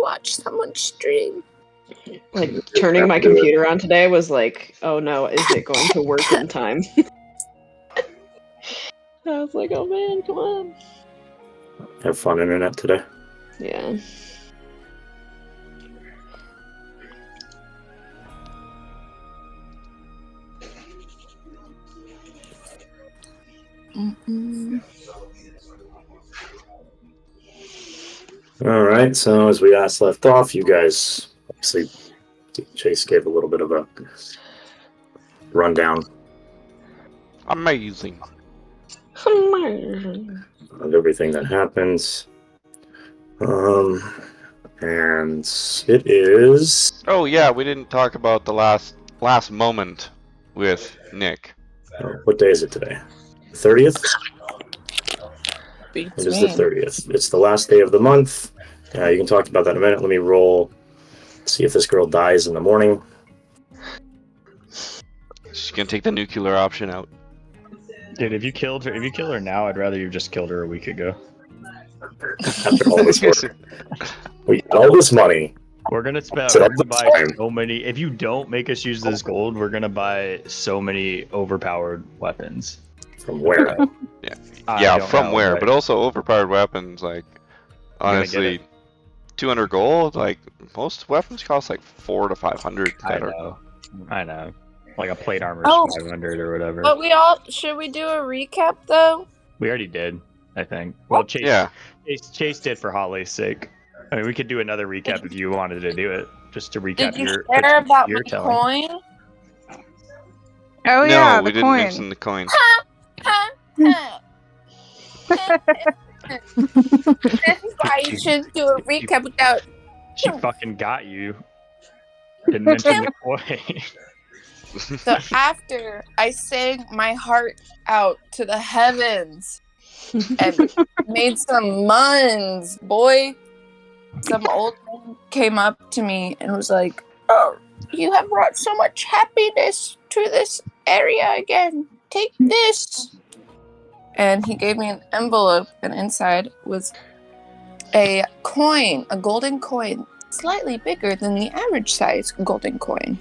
watch someone stream. Like, turning my computer on today was like, oh no, is it going to work in time? I was like, oh man, come on. Have fun internet today. Yeah. All right, so as we left off, you guys obviously Chase gave a little bit of a rundown Amazing. of everything that happens. And it is. Oh yeah, we didn't talk about the last moment with Nick. What day is it today? 30th? Beats It is me. the 30th. It's the last day of the month. You can talk about that in a minute. Let me roll. See if this girl dies in the morning. She's gonna take the nuclear option out. Dude, if you kill her now, I'd rather you just killed her a week ago. After all this work. We got all this money. We're gonna buy time. so many. If you don't make us use this gold, we're gonna buy so many overpowered weapons. From where? Yeah, from where? But also overpowered weapons, like honestly, 200 gold. Like most weapons cost like 400 to 500. I know. Like a plate armor is 500 or whatever. But should we do a recap though? We already did, I think. Well, Chase, Yeah. Chase did for Holly's sake. I mean, we could do another recap if you wanted to do it, just to recap Did you your share about your my telling. coin? Oh yeah, No, we the didn't coin. mention the coins. This is why you shouldn't do a recap without. She fucking got you. Didn't mention the coin. So after I sang my heart out to the heavens and made some muns, boy, some old man came up to me and was like, "Oh, you have brought so much happiness to this area again. Take this." And he gave me an envelope, and inside was a coin, a golden coin, slightly bigger than the average size golden coin.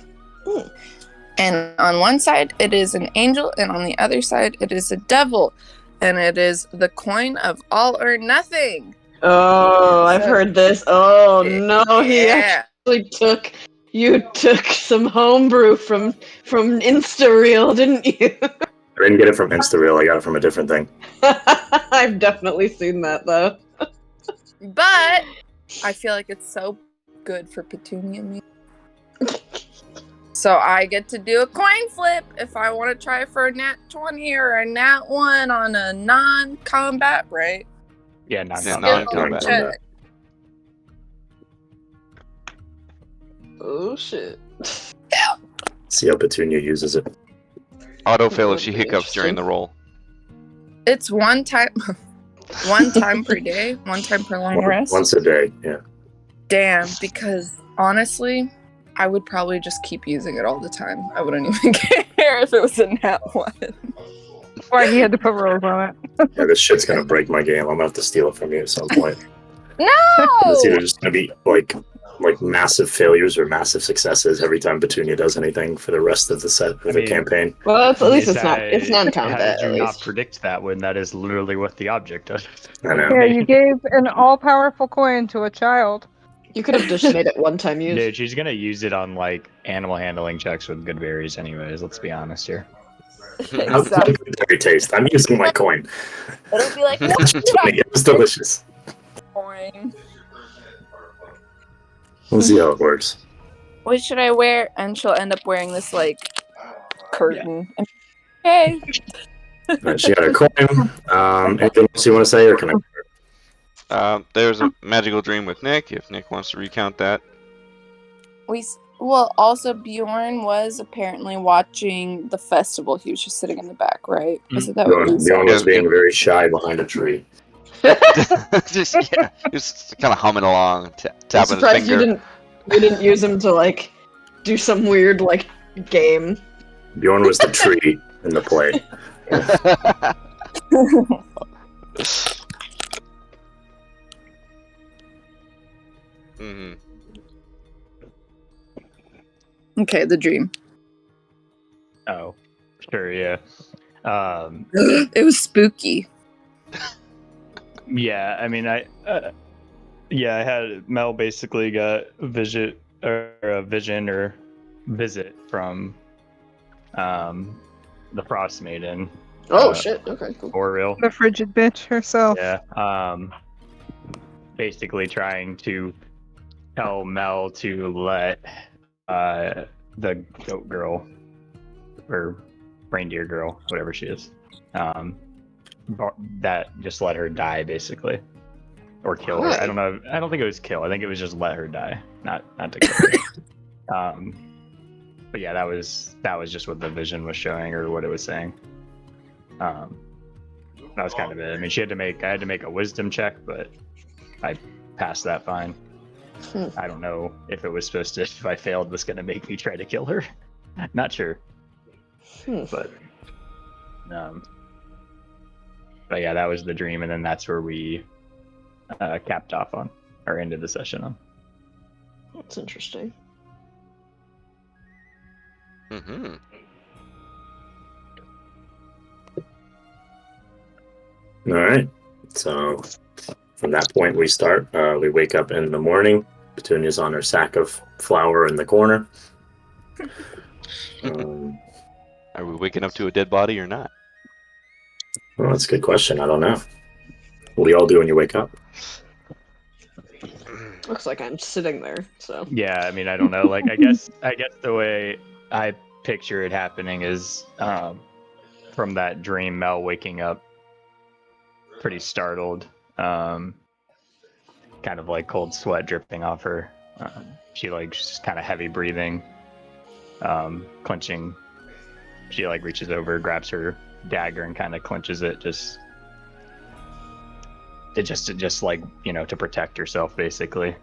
And on one side, it is an angel, and on the other side, it is a devil. And it is the coin of all or nothing. Oh, I've heard this. Oh no, he Yeah. actually took some homebrew from InstaReel, didn't you? I didn't get it from InstaReel. I got it from a different thing. I've definitely seen that though. But I feel like it's so good for Petunia and me. So I get to do a coin flip if I want to try for a nat 20 or a nat 1 on a non-combat, right? Yeah, not Yeah, non-combat. Check. Oh shit. See how Petunia uses it. Autofill if she hiccups during the roll. It's one time per day, one time per long rest. Once a day, yeah. Damn, because honestly, I would probably just keep using it all the time. I wouldn't even care if it was a nat 1. Why he had to put rolls on it. Yeah, this shit's gonna break my game. I'm gonna have to steal it from you at some point. No! It's either just gonna be like massive failures or massive successes every time Petunia does anything for the rest of the set of the campaign. Well, at least Is it's that- non-combat. How did At you not least. predict that when that is literally what the object does? I know. Yeah, you gave an all-powerful coin to a child. You could have just made it one-time use. Dude, she's gonna use it on like animal handling checks with good berries anyways, let's be honest here. How's Exactly. very taste? I'm using my coin. It'll be like, what did I It was delicious. coin? We'll see how it works. What should I wear? And she'll end up wearing this like curtain. Okay. Right, she got a coin. Anything else you want to say, or can I? There's a magical dream with Nick, if Nick wants to recount that. Well, also Bjorn was apparently watching the festival. He was just sitting in the back, right? Is it that what you said? Bjorn was being very shy behind a tree. just kind of humming along, I'm tapping his surprised finger. you didn't use him to like do some weird like game. Bjorn was the tree in the play. Mm-hmm. Okay, the dream. Oh, sure, yeah. It was spooky. Yeah, I mean, I had Mel basically got a vision or visit from the Frost Maiden. Oh shit. Okay, cool. Laurel. The frigid bitch herself. Yeah. Basically trying to tell Mel to let the goat girl or reindeer girl, whatever she is, that just let her die basically, or kill her. Why? I don't know. I don't think it was kill. I think it was just let her die, not to kill her. But yeah, that was just what the vision was showing or what it was saying. That was kind of it. I mean, I had to make a wisdom check, but I passed that fine. I don't know if it was supposed to, if I failed, was going to make me try to kill her. Not sure. But yeah, that was the dream, and then that's where we capped off on, or ended the session on. That's interesting. Mm-hmm. All right. So from that point, we start. We wake up in the morning. Petunia's on her sack of flour in the corner. Are we waking up to a dead body or not? Well, that's a good question. I don't know. What do you all do when you wake up? Looks like I'm sitting there. So Yeah, I mean, I don't know. Like, I guess the way I picture it happening is from that dream, Mel waking up pretty startled, kind of like cold sweat dripping off her. She like just kind of heavy breathing, clenching. She like reaches over, grabs her dagger, and kind of clenches it, just like, you know, to protect herself, basically.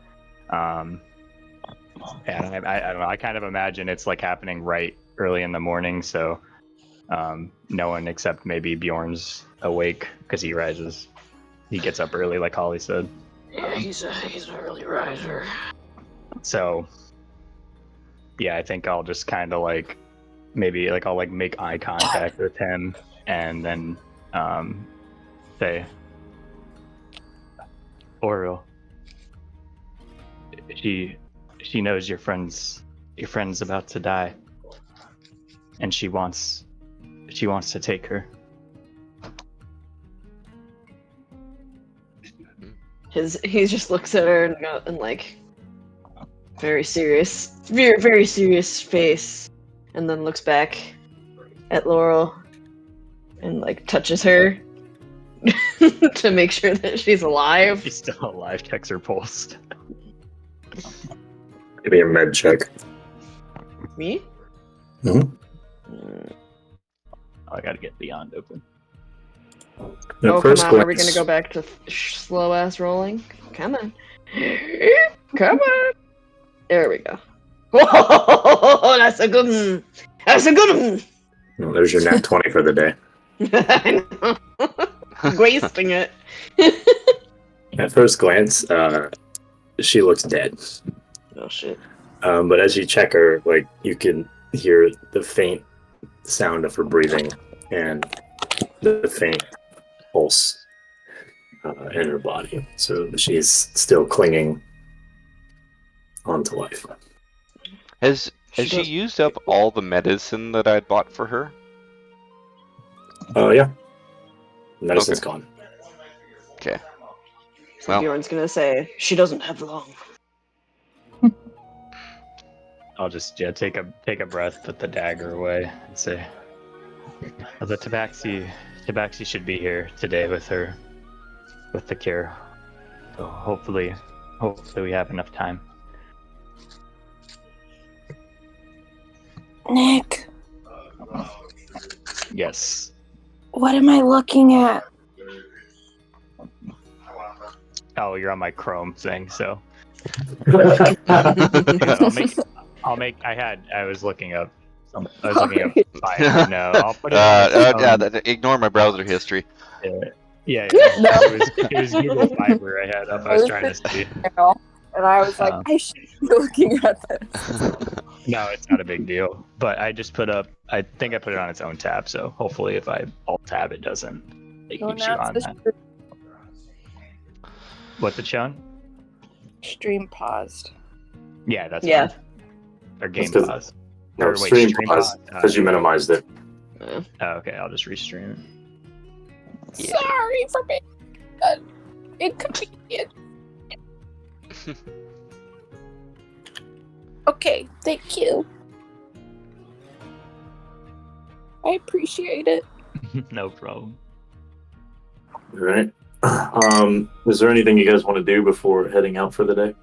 And I don't know. I kind of imagine it's like happening right early in the morning, so no one except maybe Bjorn's awake because he rises. He gets up early, like Holly said. yeah, he's an early riser. So yeah, I think I'll just kind of like maybe like I'll like make eye contact with him and then say, Laurel, she knows your friend's about to die, and she wants to take her. He just looks at her and like very serious, very, very serious face, and then looks back at Laurel and like touches her to make sure that she's alive. She's still alive. Checks her pulse. Give me a med check. Me? Mm-hmm. I gotta get Beyond open. Oh, come on. Are we going to go back to slow ass rolling? Come on. Come on. There we go. Whoa, that's a good one. That's a good one. Well, there's your nat 20 for the day. I know. Wasting it. At first glance, she looks dead. Oh, shit. But as you check her, like, you can hear the faint sound of her breathing and the faint pulse in her body. So she's still clinging onto life. Has she used up all the medicine that I'd bought for her? Oh, yeah. Medicine's gone. Okay. So Well. Bjorn's going to say, she doesn't have long. I'll just take a breath, put the dagger away, and say, the Tabaxi should be here today with the cure. So hopefully we have enough time. Nick, Yes. what am I looking at? Oh, you're on my Chrome thing, so I was looking up. I was looking up fire. No, I'll put it on ignore my browser history. Yeah. It was Google Fiber I had up. I was trying to see. And I was like, I should be looking at this. No, it's not a big deal. But I just put up. I think I put it on its own tab. So hopefully, if I alt tab, it doesn't. It So keeps you now on it's that. the What's it showing? stream paused. Yeah, that's Yeah. fine. Or game That's 'cause- pause. No, Or wait, stream stream pause pause. because you minimized it. Oh, okay, I'll just restream it. Yeah. Sorry for being inconvenient. Okay, thank you. I appreciate it. No problem. All right. Is there anything you guys want to do before heading out for the day?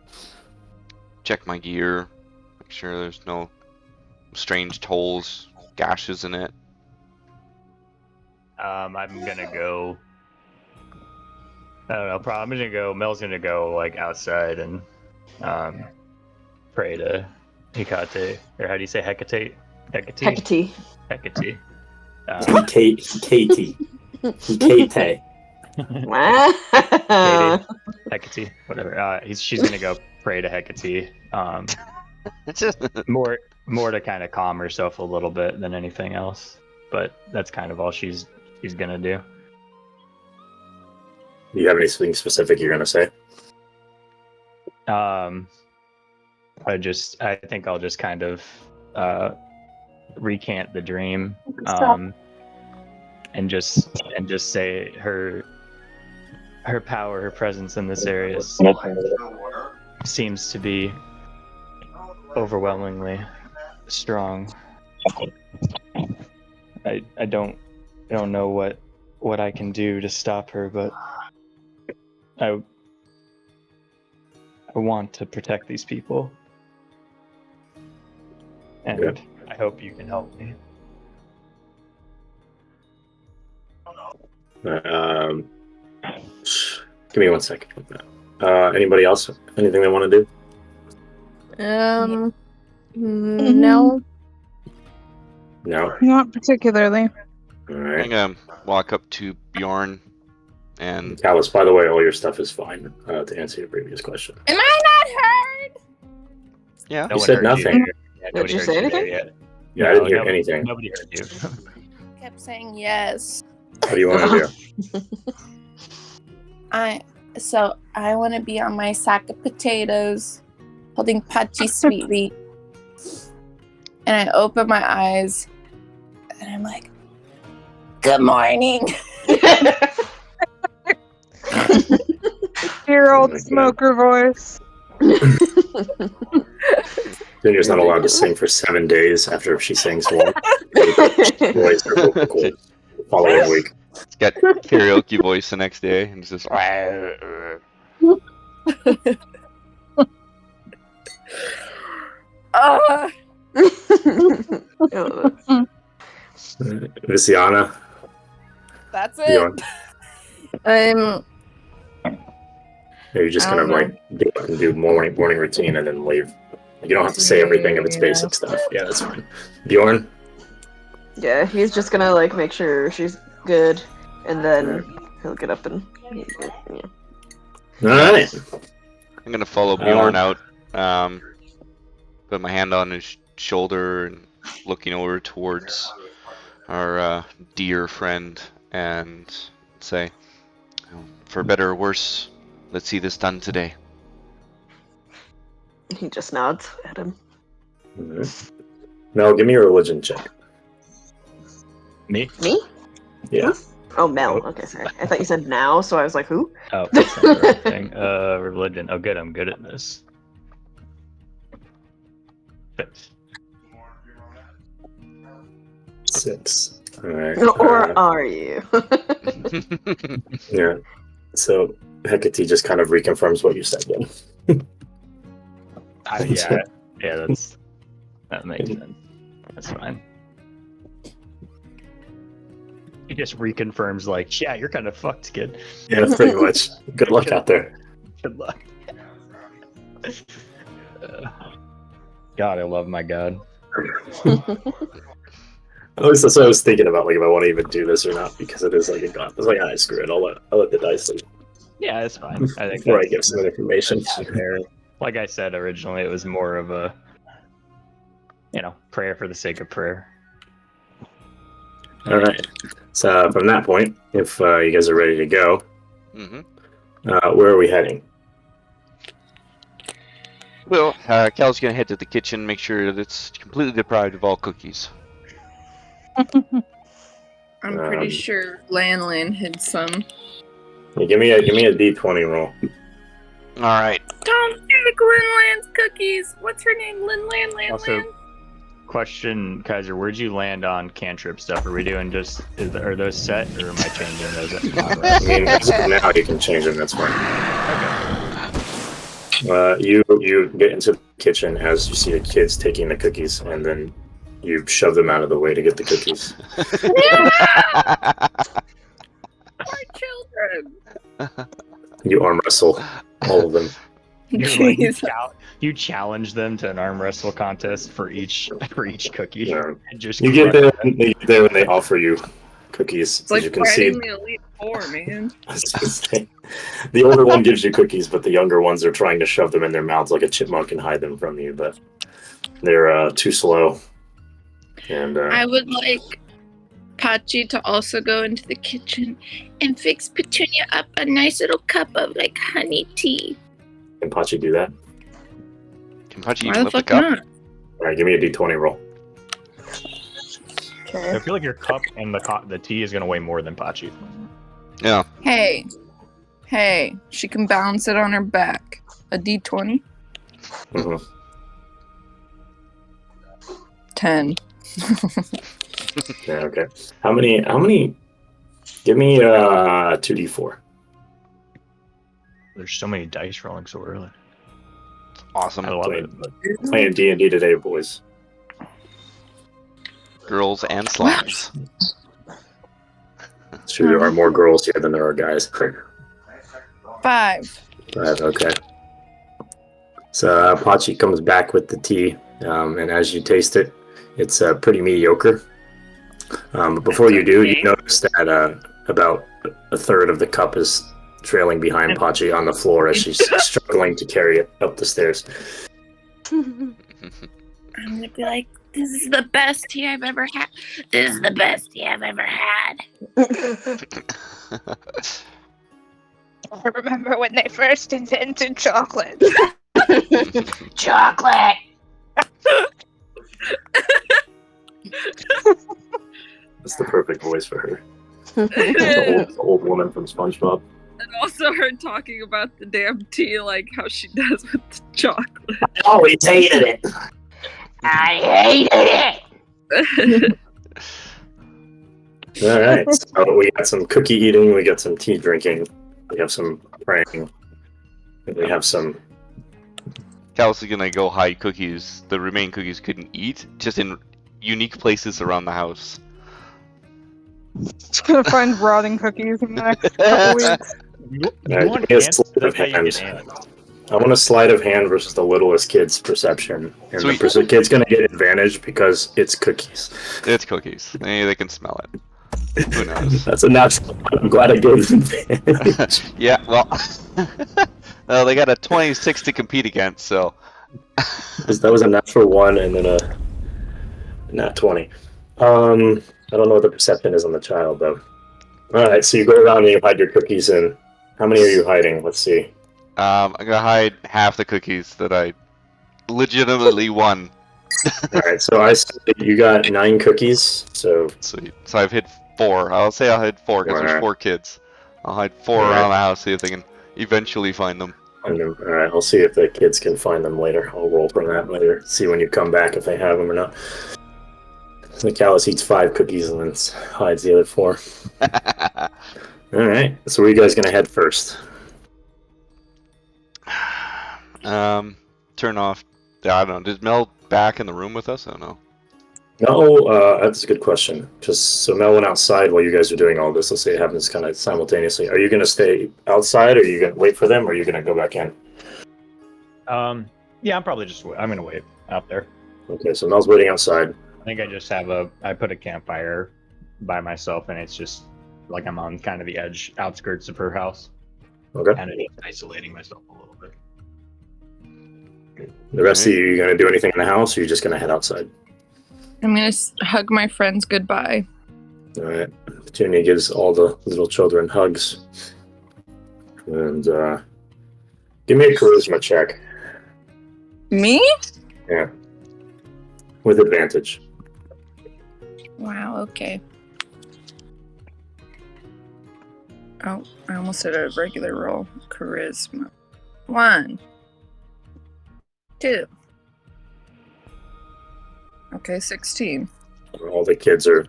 Check my gear. Make sure there's no strange holes, gashes in it. I'm gonna go. I don't know. I'm gonna go. Mel's gonna go like outside and pray to Hecate, or how do you say Hecate? Hecate. Hecate. Katie. Kate. Hecate. Whatever. She's gonna go pray to Hecate. It's just More to kind of calm herself a little bit than anything else. But that's kind of all she's gonna do. Do you have anything specific you're gonna say? I think I'll just kind of recant the dream, and just say her power, her presence in this area seems to be overwhelmingly strong. I don't know what I can do to stop her, but I want to protect these people, and I hope you can help me. Give me 1 second. Anybody else? Anything they want to do? No. No. Not particularly. All I'm right. gonna walk up to Bjorn and Alice, by the way, all your stuff is fine. To answer your previous question. Am I not heard? yeah. You said heard nothing. You. Yeah, Did nobody you heard say there anything? yet. Yeah, I didn't hear anything. Nobody heard you. I kept saying yes. What do you want to do? I want to be on my sack of potatoes, holding Patchy sweetly, and I open my eyes, and I'm like, "Good morning." Dear old Oh my God. smoker voice. Junior's not allowed to sing for 7 days after she sings one. Boys are vocal cords the following week. It's got karaoke voice the next day, and it's just. Visiana, That's Bjorn, I'm. are you just I gonna don't like get up and do morning routine and then leave? You don't have to say everything if it's basic stuff. Yeah, that's fine. Bjorn, Yeah, he's just gonna like make sure she's good, and then he'll get up and yeah. all right. I'm gonna follow Bjorn out. Put my hand on his shoulder and looking over towards our dear friend and say, "For better or worse, let's see this done today." He just nods at him. Mel, give me a religion check. Me? Me? Yeah. Oh, Mel. Okay, sorry. I thought you said now, so I was like, who? Oh, that's not the right thing. Religion. Oh, good. I'm good at this. 6. All right. Or are you? Yeah. So Hecate just kind of reconfirms what you said then. Yeah, that makes sense. That's fine. He just reconfirms, like, yeah, you're kind of fucked, kid. Yeah, pretty much. Good luck out there. Good luck. God, I love my God. At least that's what I was thinking about, like if I want to even do this or not, because it is like a god. I was like, screw it. I'll let the dice lead Yeah, it's fine. I think before I give some information. fair. like I said originally, it was more of a, prayer for the sake of prayer. All right. So from that point, if you guys are ready to go, where are we heading? Well, Cal's gonna head to the kitchen, make sure that it's completely deprived of all cookies. I'm pretty sure Lan hid some. Yeah, give me a D20 roll. All right. Don't take Lan's cookies. What's her name? Lan. Also, question, Kaiser, where'd you land on cantrip stuff? Are we doing are those set, or am I changing those? I mean, as of now you can change them. That's fine. Okay. You get into the kitchen as you see the kids taking the cookies, and then you shove them out of the way to get the cookies. My children. You arm wrestle all of them. You challenge them to an arm wrestle contest for each cookie. Yeah. And just You get there when they offer you cookies. It's like you can see, fighting the Elite Four, man. the older one gives you cookies, but the younger ones are trying to shove them in their mouths like a chipmunk and hide them from you, but they're too slow. And I would like Pachi to also go into the kitchen and fix Petunia up a nice little cup of like honey tea. Can Pachi do that? Can Pachi Why even the lift the fuck cup? not? All right, give me a D20 roll. Okay. I feel like your cup and the tea is gonna weigh more than Pachi. Yeah. Hey, she can balance it on her back. A D20? Mm-hmm. 10. Yeah, okay. How many? Give me 2D4. There's so many dice rolling so early. Awesome. I love Playing- it. Playing D&D today, boys. Girls and slimes. It's true, there are more girls here than there are guys. 5. Okay. So Pachi comes back with the tea, and as you taste it, it's pretty mediocre. But before you do, you notice that about a third of the cup is trailing behind Pachi on the floor as she's struggling to carry it up the stairs. I'm gonna be like, this is the best tea I've ever had. This is the best tea I've ever had. I remember when they first invented chocolate. Chocolate! That's the perfect voice for her. The old woman from SpongeBob. And also her talking about the damn tea, like how she does with the chocolate. I always hated it. I hated it! All right, so we got some cookie eating, we got some tea drinking, we have some praying, and we have some. Cal's gonna go hide cookies. The remaining cookies couldn't eat, just in unique places around the house. Just gonna find rotting cookies in the next couple weeks. Give me a sleight of hand. I want a sleight of hand versus the littlest kid's perception, and Sweet. the kid's gonna get advantage because it's cookies. It's cookies. They can smell it. Who knows? That's a natural. I'm glad I gave them advantage. Yeah, well, they got a 26 to compete against, so. That was a natural 1 and then a nat 20. I don't know what the perception is on the child, though. All right, so you go around and you hide your cookies in. How many are you hiding? Let's see. I'm gonna hide half the cookies that I legitimately won. All right, so I see you got 9 cookies. So Sweet. So I've hid 4. I'll say I'll hide 4 because there's Alright. 4 kids. I'll hide 4 around the house, see if they can eventually find them. all right, I'll see if the kids can find them later. I'll roll from that later. See when you come back if they have them or not. So Callus eats 5 cookies and then hides the other 4. All right, so where are you guys gonna head first? Turn off. I don't know. Is Mel back in the room with us? I don't know. No, that's a good question. So Mel went outside while you guys are doing all this. Let's say it happens kind of simultaneously. Are you going to stay outside, or are you going to wait for them, or are you going to go back in? Yeah, I'm gonna wait out there. Okay, so Mel's waiting outside. I think I just I put a campfire by myself, and it's just like I'm on kind of the outskirts of her house, Okay. kind of isolating myself a little bit. The rest of you gonna do anything in the house, or you just gonna head outside? I'm gonna hug my friends goodbye. All right. Petunia gives all the little children hugs, and give me a charisma check. Me? Yeah, with advantage. Wow. Okay. Oh, I almost did a regular roll. Charisma. 1, 2. Okay, 16. All the kids are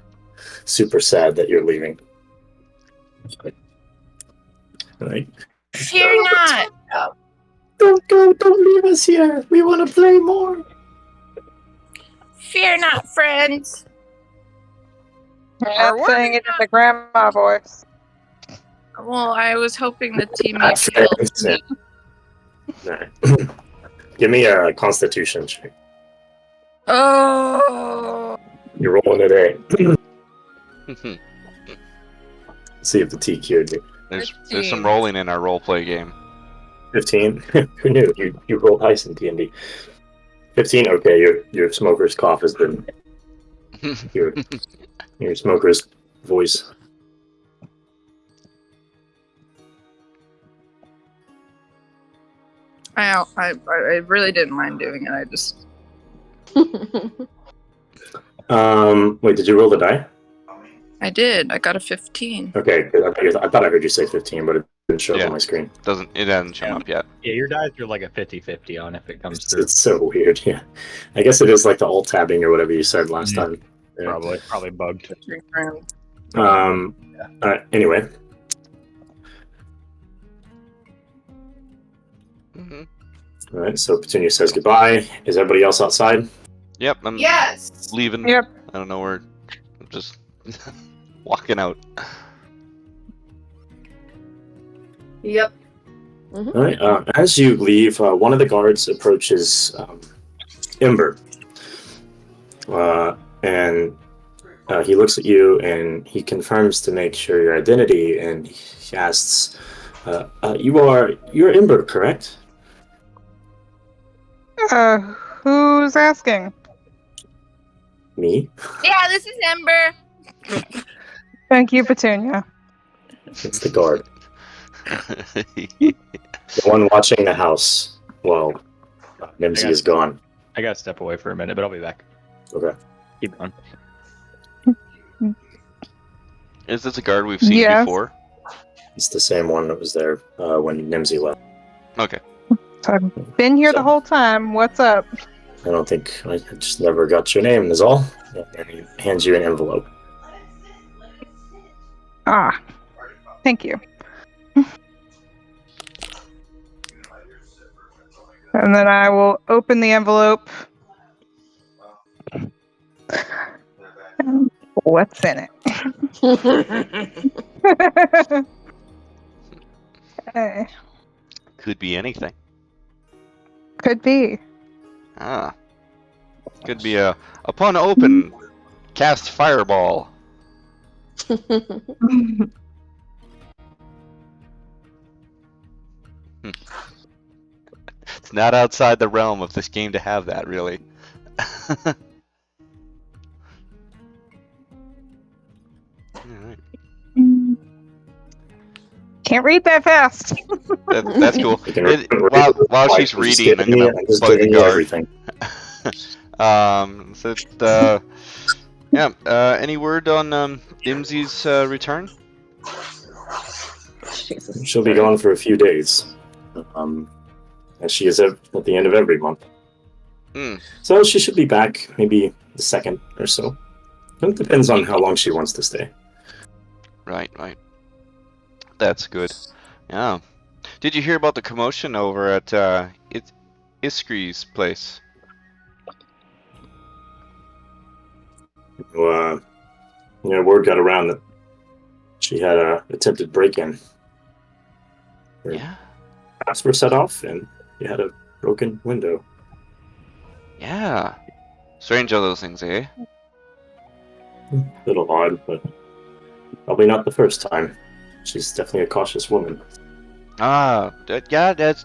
super sad that you're leaving. Right? Fear not. Don't go! Don't leave us here. We want to play more. Fear not, friends. You're not saying it in the grandma voice. Well, I was hoping the team may feel. Right. Give me a Constitution check. Oh. You're rolling today. See if the T cured you. There's some rolling in our roleplay game. 15. Who knew? You roll dice in D&D. 15. Okay, your smoker's cough has been your smoker's voice. I really didn't mind doing it. I just. Wait, did you roll the die? I did. I got a 15. Okay, I thought I heard you say 15, but it didn't show up on my screen. It hasn't shown up yet. Yeah, your dice are like a 50-50 on if it comes through. It's so weird. Yeah, I guess it is like the alt tabbing or whatever you said last time. Yeah. Probably bugged. Anyway. All right, so Petunia says goodbye. Is everybody else outside? Yep, I'm leaving. Yep. I don't know where. I'm just walking out. Yep. All right. As you leave, one of the guards approaches Ember, and he looks at you and he confirms to make sure your identity, and he asks, "You're Ember, correct?" Who's asking? Me? Yeah, this is Ember. Thank you, Petunia. It's the guard. The one watching the house while Nimsy is gone. I gotta step away for a minute, but I'll be back. Okay. Keep going. Is this a guard we've seen before? It's the same one that was there when Nimsy left. Okay. So I've been here the whole time. What's up? I don't think I just never got your name, is all. And he hands you an envelope. Ah, thank you. And then I will open the envelope. What's in it? Okay. Could be anything. Could be. Could be upon open, cast fireball. It's not outside the realm of this game to have that, really. Alright. Can't read that fast. That's cool. While she's reading, I'm gonna plug the guard. Any word on Imsy's return? Jesus. She'll be gone for a few days. As she is at the end of every month. So she should be back maybe the 2nd or so. It depends on how long she wants to stay. Right. That's good. Yeah. Did you hear about the commotion over at Iris-kree's place? Well, word got around that she had an attempted break-in. Yeah. Taps were set off, and you had a broken window. Yeah. Strange all those things, eh? A little odd, but probably not the first time. She's definitely a cautious woman. Yeah.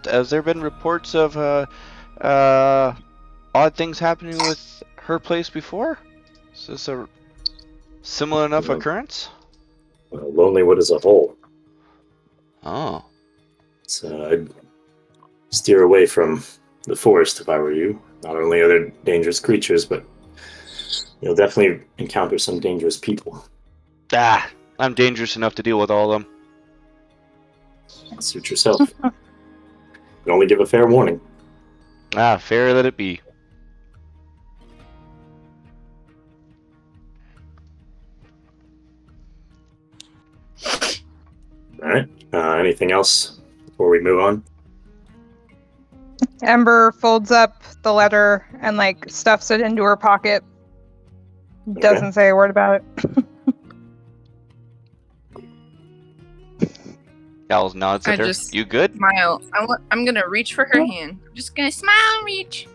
Has there been reports of odd things happening with her place before? Is this a similar enough occurrence? Lonelywood as a whole. Oh. So I'd steer away from the forest if I were you. Not only are there dangerous creatures, but you'll definitely encounter some dangerous people. Ah, I'm dangerous enough to deal with all of them. Suit yourself. You only give a fair warning. Ah, fair let it be. All right. Anything else before we move on? Ember folds up the letter and like stuffs it into her pocket. Doesn't say a word about it. Owls nods at I her. just You good? smile. I'm gonna reach for her hand. I'm just gonna smile and reach.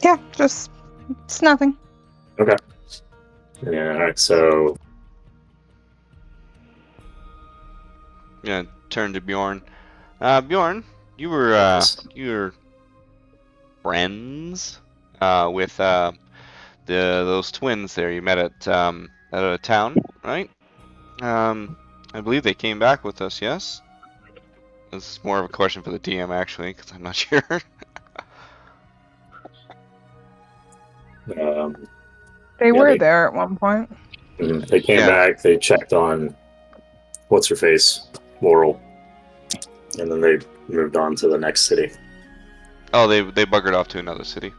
Yeah, just it's nothing. Okay. Yeah. All right. So Yeah, turn to Bjorn. Bjorn, you were friends with those twins there you met at a town, right? I believe they came back with us. Yes. This is more of a question for the DM actually, because I'm not sure. They were there at one point. they came Yeah. back. They checked on what's her face, Laurel, and then they moved on to the next city. Oh, they buggered off to another city.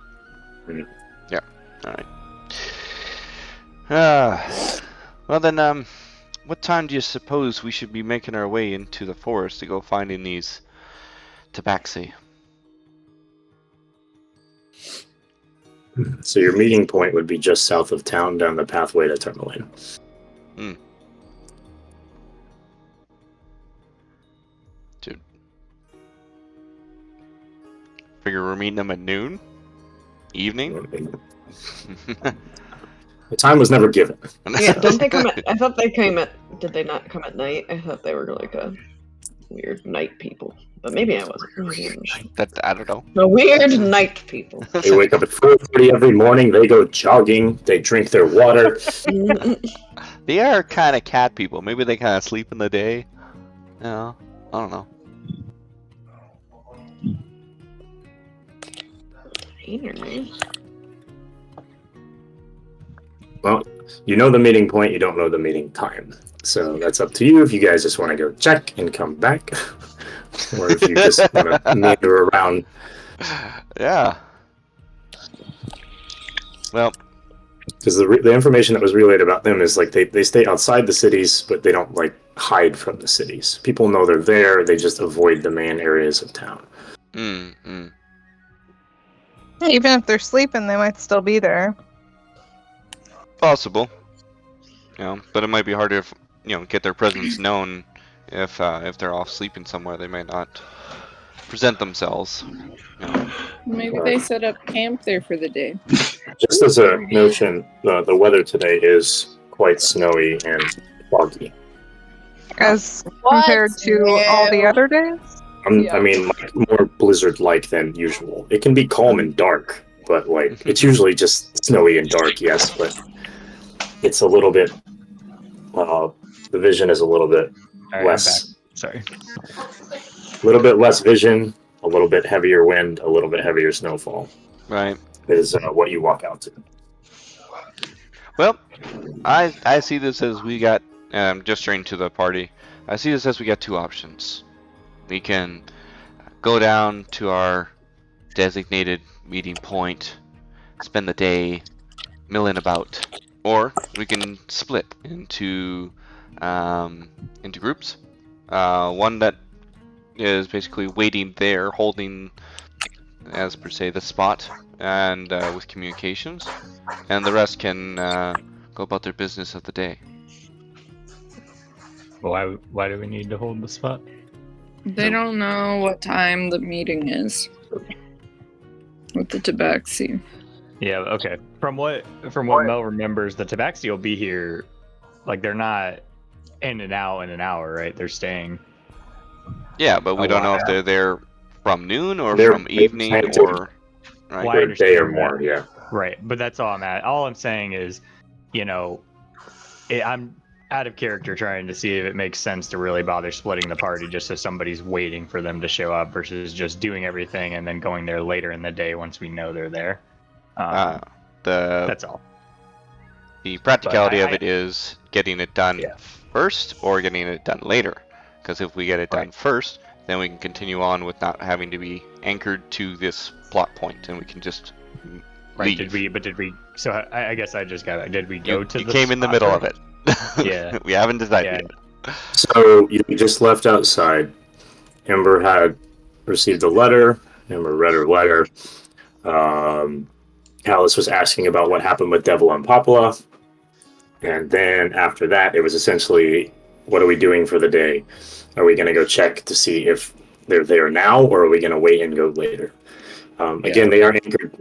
Mhm. Yeah. All right. Well then, what time do you suppose we should be making our way into the forest to go finding these tabaxi? So your meeting point would be just south of town, down the pathway to Tourmaline. Dude. Figure we're meeting them at noon? Evening? The time was never given. Yeah, didn't they come at? I thought they came at. Did they not come at night? I thought they were like a weird night people, but maybe I wasn't. I don't know. The weird night people. They wake up at 4:30 every morning. They go jogging. They drink their water. They are kind of cat people. Maybe they kind of sleep in the day. I don't know. Well, you know the meeting point. You don't know the meeting time. So that's up to you if you guys just want to go check and come back. Or if you just want to meander around. Yeah. Well, because the information that was relayed about them is like they stay outside the cities, but they don't like hide from the cities. People know they're there. They just avoid the main areas of town. Even if they're sleeping, they might still be there. Possible. But it might be harder if get their presence known if they're off sleeping somewhere. They might not present themselves. Maybe they set up camp there for the day. Just as a notion, the weather today is quite snowy and foggy. As compared to all the other days? I mean, like, more blizzard-like than usual. It can be calm and dark, but like it's usually just snowy and dark, yes, but it's a little bit. The vision is a little bit less. Sorry. A little bit less vision, a little bit heavier wind, a little bit heavier snowfall. Right. Is what you walk out to. Well, I see this as we got gesturing to the party. I see this as we got two options. We can go down to our designated meeting point, spend the day milling about, or we can split into groups. One that is basically waiting there, holding, as per se, the spot, and with communications, and the rest can go about their business of the day. Why do we need to hold the spot? They don't know what time the meeting is with the tabaxi. Yeah, okay. From what Mel remembers, the tabaxi will be here. Like, they're not in and out in an hour, right? They're staying. Yeah, but we A don't know if while. they're there from noon or They're from evening planning to- or right. Well, I For a day or understand more, that. yeah. Right, but that's all I'm at. All I'm saying is, I'm out of character trying to see if it makes sense to really bother splitting the party just so somebody's waiting for them to show up versus just doing everything and then going there later in the day once we know they're there. The That's all. the practicality But of it is getting it done Yeah. first or getting it done later. Because if we get it done Right. first, then we can continue on with not having to be anchored to this plot point, and we can just Right? leave. Did we? So I guess I just got it. Did we go to You the? came in the spot middle or- of it. Yeah. We haven't decided Yeah. yet. So you just left outside. Ember had received a letter. Ember read her letter. Alice was asking about what happened with Devil and Popula. And then after that, it was essentially, what are we doing for the day? Are we going to go check to see if they're there now, or are we going to wait and go later? Again, they are anchored.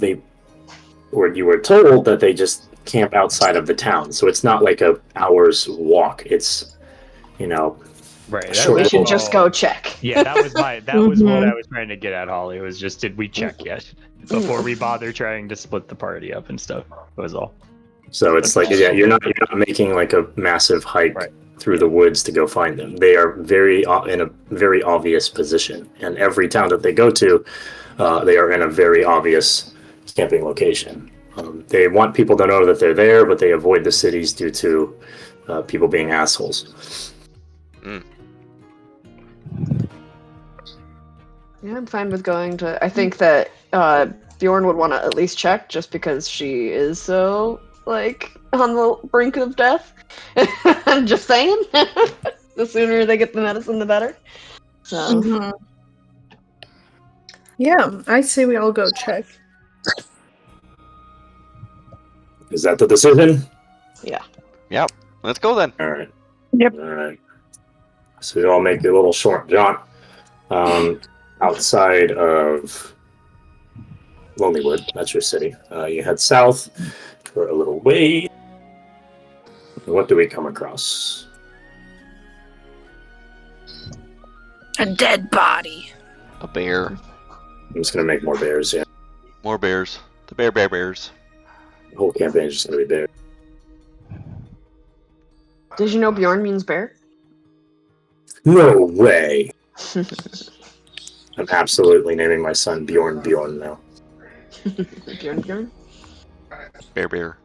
You were told that they just camp outside of the town, so it's not like a hour's walk. It's, Right. So We should all- just go check. Yeah, that was what Mhm. I was trying to get at, Holly. Was just did we check yet before we bother trying to split the party up and stuff. That was all. So it's like, yeah, you're not making like a massive hike Right. through the woods to go find them. They are in a very obvious position, and every town that they go to, they are in a very obvious camping location. They want people to know that they're there, but they avoid the cities due to people being assholes. Yeah, I'm fine with going to. I think that Bjorn would want to at least check, just because she is so on the brink of death. I'm just saying. The sooner they get the medicine, the better. So Mhm. Yeah, I say we all go check. Is that the decision? yeah. Let's go then. All right. Yep. All right. So you all make a little short jaunt outside of Lonelywood. That's your city. You head south for a little way. What do we come across? A dead body. A bear. I'm just gonna make more bears. Yeah, More bears. The bears. the whole campaign is just gonna be bears. Did you know Bjorn means bear? No way. I'm absolutely naming my son Bjorn now. Bjorn? Bear. Bear.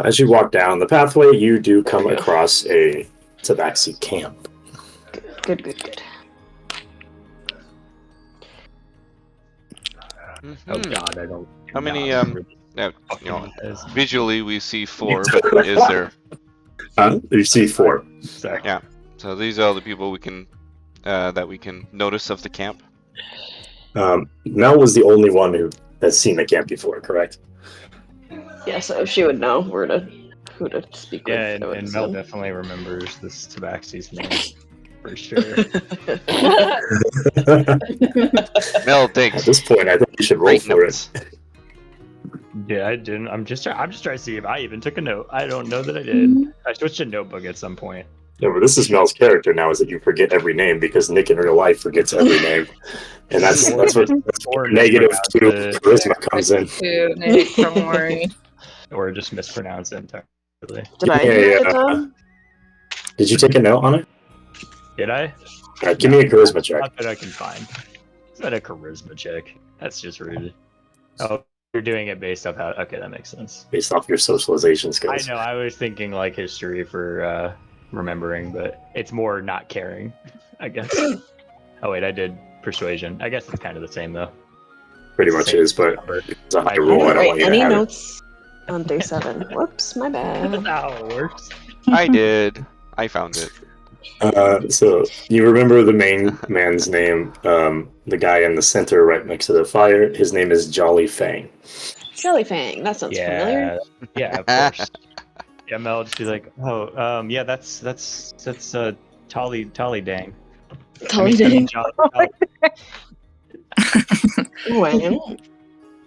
As you walk down the pathway, you do come across a tabaxi camp. Good. Oh Mhm. God, I don't. How many, remember Now, fucking this. visually we see 4, but is there? You see 4. Sorry. Yeah. So these are the people we can that we can notice of the camp. Mel was the only one who has seen the camp before, correct? Yeah, so she would know who to speak Yeah, with. I would and Mel assume. definitely remembers this Tabaxi's name for sure. Mel At thinks. this point, I think you should roll Great for notes. it. Yeah, I didn't. I'm just trying to see if I even took a note. I don't know that I did. I switched to notebook at some point. Yeah, but this is Mel's character now, is that you forget every name because Nick in real life forgets every name. And that's where negative 2 charisma comes in. To Nick from Worry. Or just mispronounce it entirely. Did I Yeah, hear yeah. it down? Did you take a note on it? Did I? Give me a charisma check. Not that I can find. Is that a charisma check? That's just rude. Oh, you're doing it based off how. Okay, that makes sense. Based off your socialization I skills. know. I was thinking like history for remembering, but it's more not caring, I guess. Oh wait, I did persuasion. I guess it's kind of the same though. Pretty much is, but it's a high I roll. I didn't don't want write you to any have it. notes on day 7. Whoops, my That's bad. how it works. I did. I found it. So you remember the main man's name, the guy in the center right next to the fire? His name is Jolly Fang. Jellyfang, that sounds familiar. Yeah, of course. Yeah, Mel would just be like, oh, yeah, that's Tolly Dang. Tolly Dang. Jolly. When?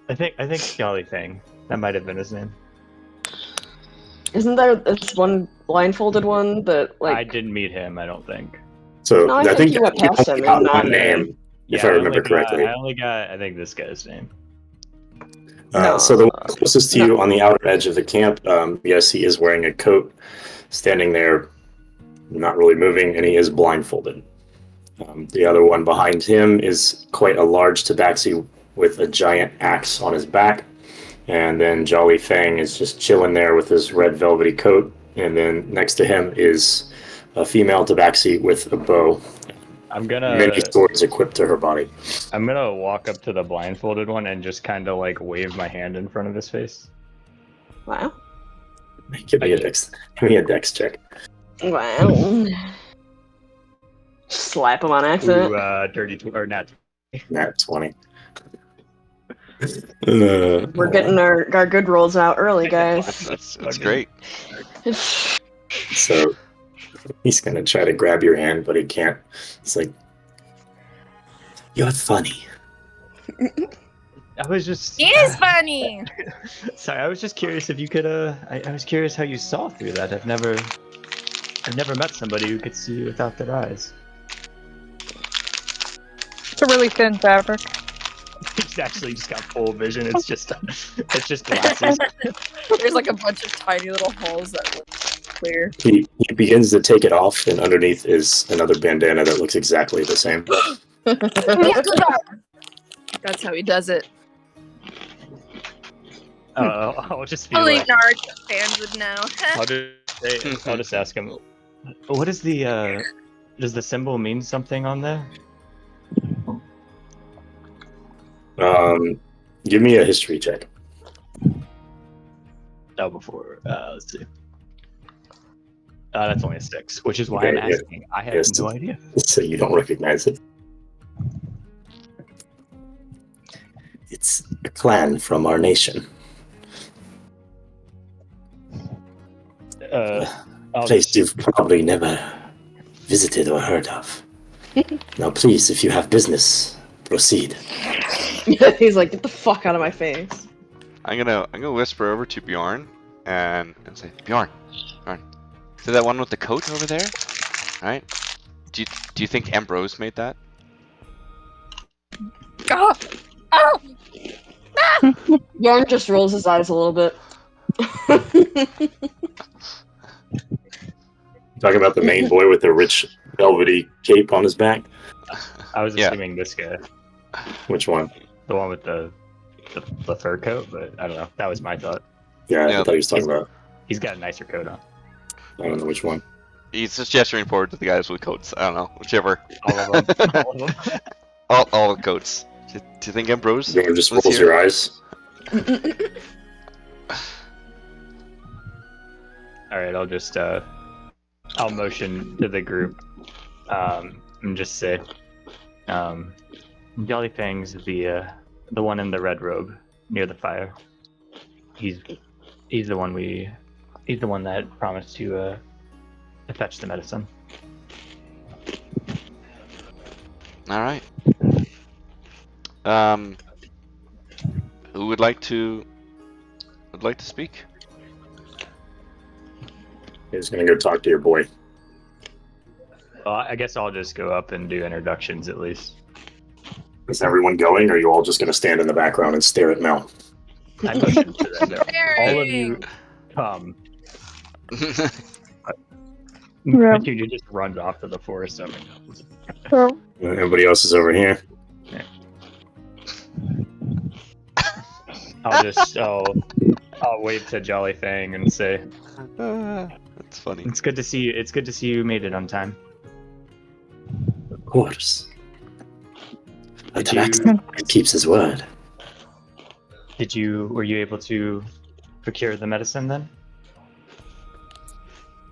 I think Jolly Thing. That might have been his name. Isn't there this one blindfolded one that I like didn't meet him, I don't think. So No, I think you went past him only and got not one name, if Yeah, I remember only correctly. I only got, I think, this guy's name. No. So the one closest to No. you on the outer edge of the camp, yes, he is wearing a coat, standing there, not really moving, and he is blindfolded. The other one behind him is quite a large tabaxi with a giant axe on his back. And then Jolly Fang is just chilling there with his red velvety coat. And then next to him is a female tabaxi with a bow. Many swords equipped to her body. I'm gonna walk up to the blindfolded one and just kind of like wave my hand in front of his face. Wow. Give me a dex check. Wow. Slap him on accident. Ooh, dirty or not. Nat 20. We're getting our good rolls out early, guys. That's great. So he's gonna try to grab your hand, but he can't. It's like, you're funny. I was just. He is funny. Sorry, I was just curious if you could. I was curious how you saw through that. I've never met somebody who could see without their eyes. It's a really thin fabric. He's actually just got full vision. It's just glasses. There's like a bunch of tiny little holes that look clear. He begins to take it off, and underneath is another bandana that looks exactly the same. That's how he does it. I'll just be Only like, Naruto fans would know. I'll just ask him. What is the? Does the symbol mean something on there? Give me a history check. Oh, before let's see. That's only a 6, which is why Okay, I'm yeah. asking. I have Yes. no idea. So you don't recognize it. It's a clan from our nation. I'll Place just- you've probably never visited or heard of. Now, please, if you have business, proceed. He's like, get the fuck out of my face. I'm gonna whisper over to Bjorn and say, Bjorn, see that one with the coat over there? Right? Do you think Ambrose made that? Oh, oh. Yarn just rolls his eyes a little bit. Talking about the main boy with the rich velvety cape on his back. I was Yeah. assuming this guy, Which one? the one with the fur coat, but I don't know. That was my thought. Yeah, I Yeah, thought he was talking about. He's got a nicer coat on. I don't know which one. He's just gesturing forward to the guys with coats. I don't know, whichever. All of them. All of them. all the coats. Do you think Ambrose You just was rolls here? your eyes. All right, I'll just I'll motion to the group and just say, Jolly Fang's the one in the red robe near the fire. He's the one that promised to fetch the medicine. All right. Who would like to speak? He's gonna go talk to your boy. Well, I guess I'll just go up and do introductions at least. Is everyone going, or are you all just gonna stand in the background and stare at Mel? I motion to them. All of you Staring. come. Yeah. Dude, just runs off to the forest. So So, Everybody else is over here. I'll wave to Jolly Fang and say, That's funny. It's good to see you. It's good to see you made it on time. Of course. A Did you- tabaxi keeps his word. Were you able to procure the medicine then?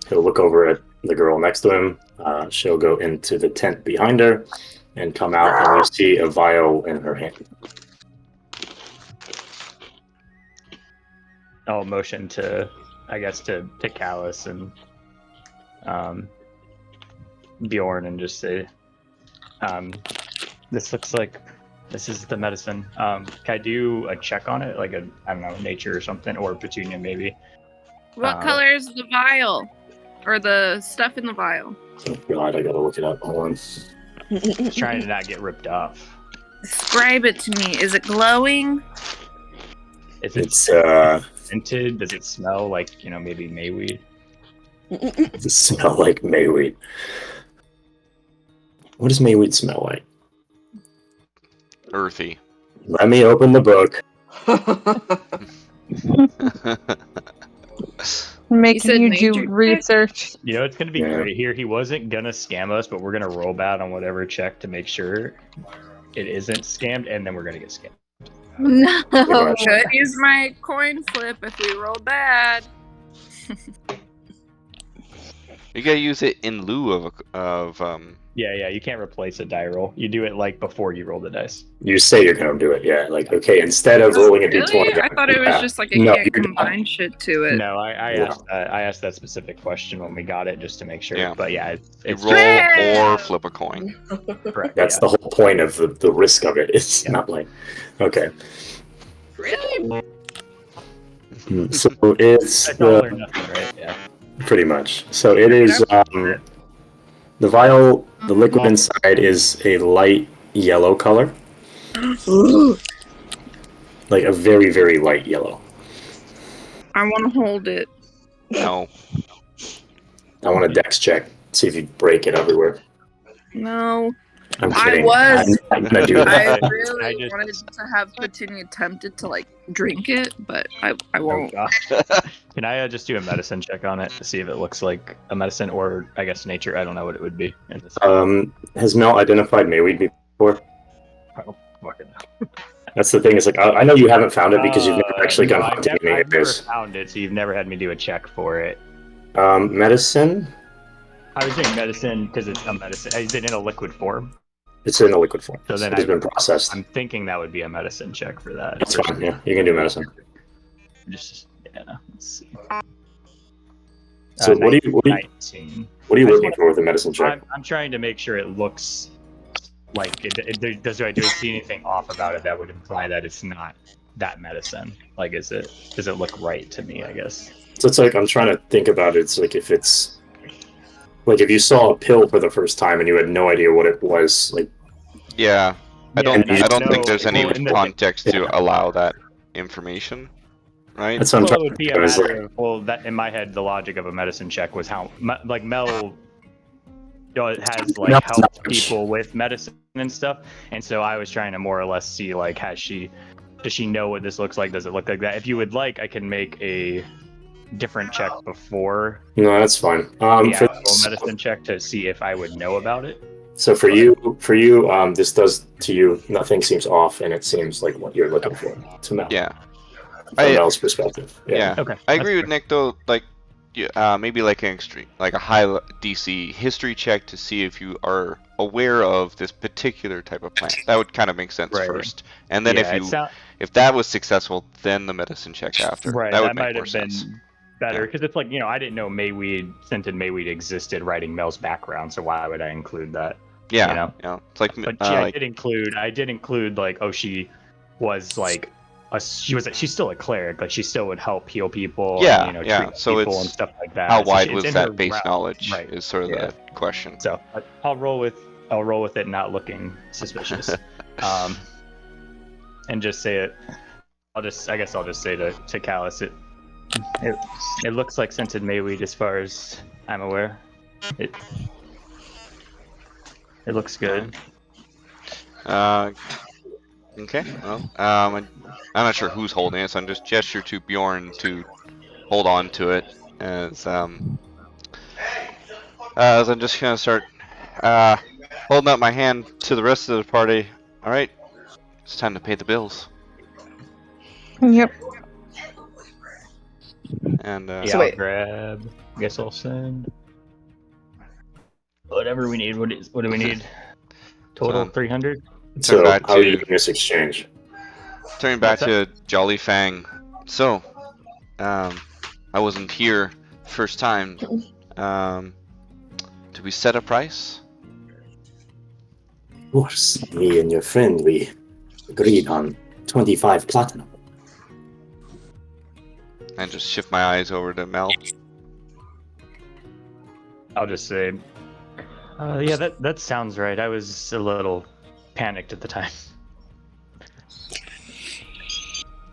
He'll look over at the girl next to him. She'll go into the tent behind her and come out, and you see a vial in her hand. I'll motion to Callus and Bjorn and just say, this looks like this is the medicine. Can I do a check on it, I don't know, nature or something, or Petunia maybe? What color is the vial? or the stuff in the vial? Oh God, I gotta look it up. Hold on. It's trying to not get ripped off. Describe it to me. Is it glowing? Is it It's scented? Does it smell like, maybe mayweed? Does it smell like mayweed? What does mayweed smell like? Earthy. Let me open the book. Making said you nature do check? research. It's going to be Yeah. great here. He wasn't going to scam us, but we're going to roll bad on whatever check to make sure it isn't scammed, and then we're going to get scammed. No. Could use my coin flip if we roll bad. You gotta use it in lieu of Yeah, you can't replace a die roll. You do it like before you roll the dice. You say you're gonna do it, yeah. Like, okay, instead of rolling a Really? d20, I thought it was just like I No, can't you don't. combine shit to it. No, I No. asked that specific question when we got it just to make sure. Yeah. But yeah, you it's roll Yeah. or flip a coin. correct. That's the whole point of the risk of it. It's Yeah. not like, okay. Really? So it's It's all or nothing, right? Yeah. pretty much. So it is the vial. The liquid inside is a light yellow color, like a very very light yellow. I want to hold it. No. I want a dex check. See if you break it everywhere. No. I'm I kidding. was. I'm not gonna do I that. really I just- wanted to have Petunia tempted to like drink it, but I Oh, won't. gosh. Can I just do a medicine check on it to see if it looks like a medicine, or I guess nature? I don't know what it would be in this. Has Mel identified mayweed before? Fucking That's the thing. Is like I know you haven't found it because you've never actually no, gone I've hunting never, any I've never areas. found it, so you've never had me do a check for it. Medicine. I was doing medicine because it's a medicine. Is it in a liquid form? It's in a liquid form. So then it has been processed. I'm thinking that would be a medicine check for that. That's fine. Yeah, you can do medicine. Just let's see. So what are you 19. what are you I just looking for with the medicine check? I'm trying to make sure it looks like do I see anything off about it that would imply that it's not that medicine? Like, does it look right to me? I guess. So it's like I'm trying to think about it. It's like if it's like if you saw a pill for the first time and you had no idea what it was, like Yeah. I don't think there's any Well, in the- context to allow that information. Right? that's what I'm Well, it trying would to be think a of. Is matter like, of that in my head. The logic of a medicine check was how like Mel has like Mel's helped not much. people with medicine and stuff, and so I was trying to more or less see like does she know what this looks like? Does it look like that? If you would like, I can make a different check before no, that's fine. the For actual medicine check to see if I would know about it. So for you, this does to you nothing seems off, and it seems like what you're looking for to Mel. Yeah. From Mel's perspective. Yeah. Okay, I agree with Nick though. Like, maybe like an extreme, like a high DC history check to see if you are aware of this particular type of plant. That would kind of make sense Right. first, and then Yeah, if that was successful, then the medicine check after. right, That would that make might more have been sense. better because it's like I didn't know scented mayweed existed writing Mel's background, so why would I include that? Yeah. It's like, But like, I did include like, oh, she was like she's still a cleric, like she still would help heal people, Yeah, and, yeah. treat So people it's and stuff like that. how So wide it's was in her that base realm. knowledge? Right. Is sort of Yeah. the question. So I'll roll with it not looking suspicious, and just say it. I guess I'll just say to Callus it looks like scented mayweed as far as I'm aware. It looks good. Okay. Well, I'm not sure who's holding it, so I'm just gesture to Bjorn to hold on to it as I'm just gonna start holding up my hand to the rest of the party. All right, it's time to pay the bills. Yep. And Yeah, So I'll wait. grab. I guess I'll send whatever we need. What do we need? Total 300. So back how are you to- doing this exchange? turning back What's to Jolly Fang. So, I wasn't here first time. Did we set a price? Of course, me and your friend, we agreed on 25 platinum. I just shift my eyes over to Mel. I'll just say, yeah, that sounds right. I was a little panicked at the time.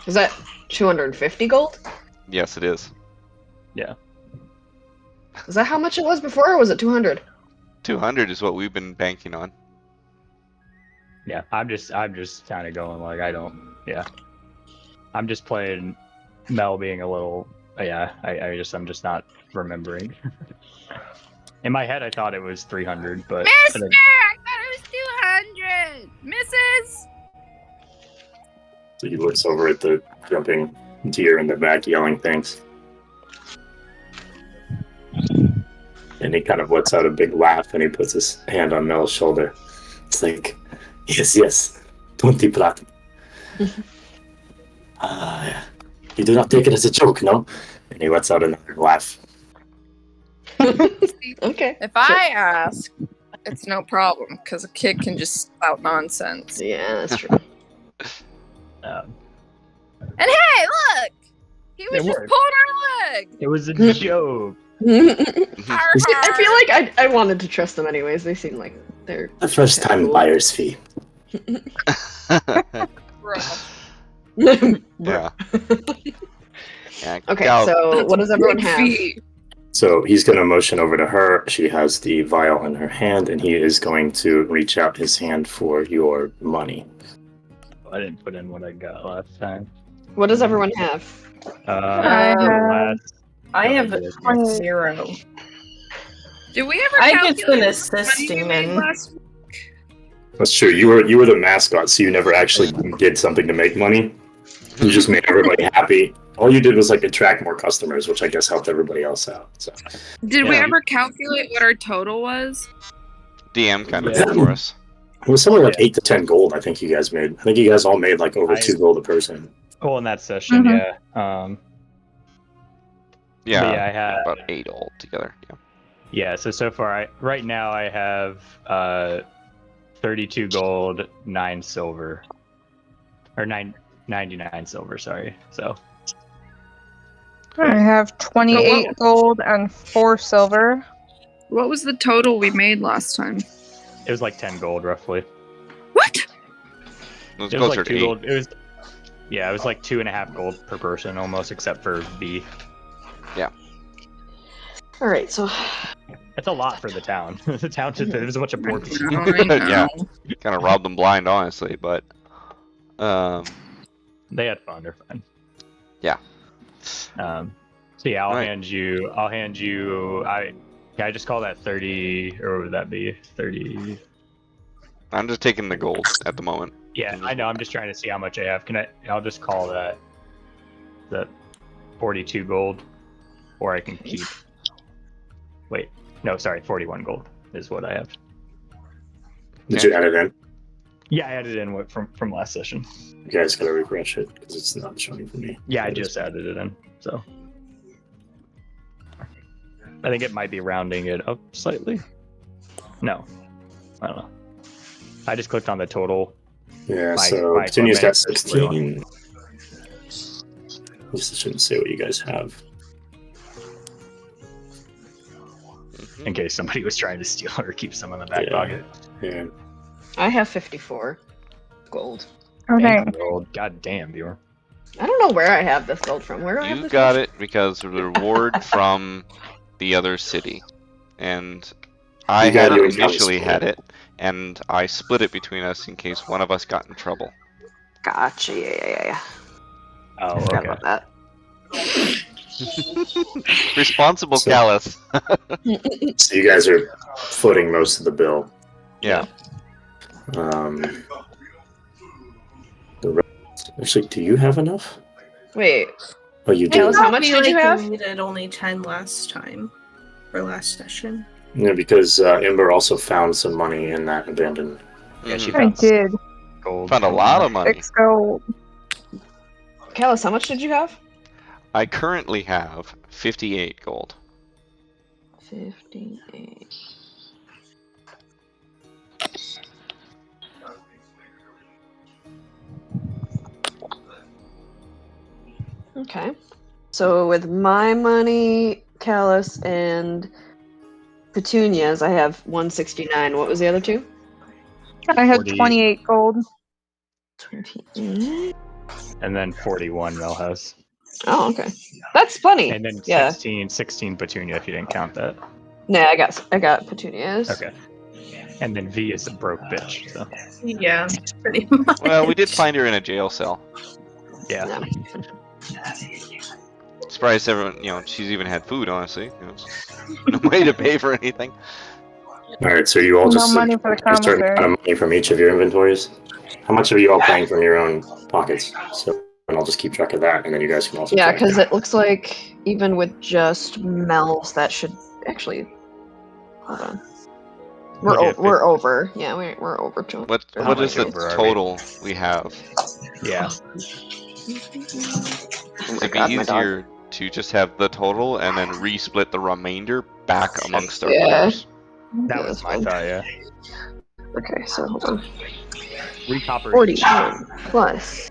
Is that 250 gold? Yes, it is. Yeah. Is that how much it was before, or was it 200? 200 is what we've been banking on. Yeah, I'm just kind of going like I'm just playing Mel being a little. I'm just not remembering. In my head, I thought it was 300, but Mister, I thought it was 200. Mrs. So he looks over at the jumping deer in the back, yelling things. And he kind of lets out a big laugh, and he puts his hand on Mel's shoulder. It's like, yes, 20 plat. You do not take it as a joke, no? And he lets out another laugh. Okay. If I ask, it's no problem because a kid can just spout nonsense. Yeah, that's true. And hey, look, he was It just worked. pulling our leg. it was a joke. I feel like I wanted to trust them anyways. They seem like they're The first time cool. buyer's fee. Bro. Yeah. Yeah. Okay, Gal, so what does everyone Big have? feet. So he's going to motion over to her. She has the vial in her hand, and he is going to reach out his hand for your money. I didn't put in what I got last time. What does everyone have? I have last. 0. Did we ever I calculate just been how much assisting money we made and last week? That's true. You were the mascot, so you never actually did something to make money. You just made everybody happy. All you did was like attract more customers, which I guess helped everybody else out. So Did we Yeah. ever calculate what our total was? DM kind of Yeah. did for us. it was somewhere like 8 to 10 gold. I think you guys made. I think you guys all made like over I- 2 gold a person. Oh, in that session, Mhm. yeah. Yeah, But yeah, I had about 8 altogether. Yeah. Yeah, so far, right now I have 32 gold, 9 silver, or 99 silver. Sorry. So I have 28 gold and 4 silver. What was the total we made last time? it was like 10 gold roughly. What? It was It was closer like to 2 8. gold. It was like 2.5 gold per person almost, except for B. All right, so It's a lot for the town. The town just there's a bunch of poor people. I know. Yeah. Kind of robbed them blind, honestly, but They had fun. They're fine. Yeah. So yeah, I'll Right. hand you. I just call that 30, or what would that be? 30. I'm just taking the gold at the moment. Yeah, I know. I'm just trying to see how much I have. I'll just call that 42 gold, or I can keep. Wait, no, sorry, 41 gold is what I have. Did you add it in? Yeah, I added in from last session. You guys gotta refresh it because it's not showing for me. Yeah, I just added it in. So I think it might be rounding it up slightly. No, I don't know. I just clicked on the total. Yeah, My- so my Petunia's got equipment. 16. This shouldn't say what you guys have. In case somebody was trying to steal or keep some in the back Yeah. pocket. Yeah. I have 54 gold. Okay. Dang, gold. God damn, Bjorn. I don't know where I have this gold from. Where do I have You this got gold? it because of the reward from the other city. And I You got had it, initially you had it, and I split it between us in case one of us got in trouble. Gotcha. Yeah. Oh, Forgot okay. about that. Responsible So- Callus. So you guys are footing most of the bill. Yeah. The rest, actually, do you have enough? Wait, Oh, you do. Alice, how much I feel did you like have? we needed only 10 last time. For last session. Yeah, because Ember also found some money in that abandoned. Yeah, she Mhm. I found did. gold. Found a lot of money. 6 gold. Callus, how much did you have? I currently have 58 gold. 58. Okay. So with my money, Callus, and petunias, I have 169. What was the other two? I had 40. 28 gold. 28. And then 41 Mel has. Oh, okay. That's funny. And then Yeah. 16 Petunia if you didn't count that. Nah, I got petunias. Okay. And then V is a broke bitch. So Yeah, pretty much. Well, we did find her in a jail cell. yeah. No. Surprised everyone, she's even had food, honestly. No way to pay for anything. All right, so you all No just money for the a certain commissary. amount of money from each of your inventories. How much are you all paying from your own pockets? So, and I'll just keep track of that, and then you guys can also. Yeah, track because that. it looks like even with just Mel's, that should actually. Hold on. We're over. Yeah, we're over. What How is much the over are we? total we have? Yeah. Oh my It'd be god, my dog. easier to just have the total and then resplit the remainder back amongst our Yeah. players. That Yeah, was that's my fine. thought, yeah. Okay, so hold on. 3 copper each. 41 plus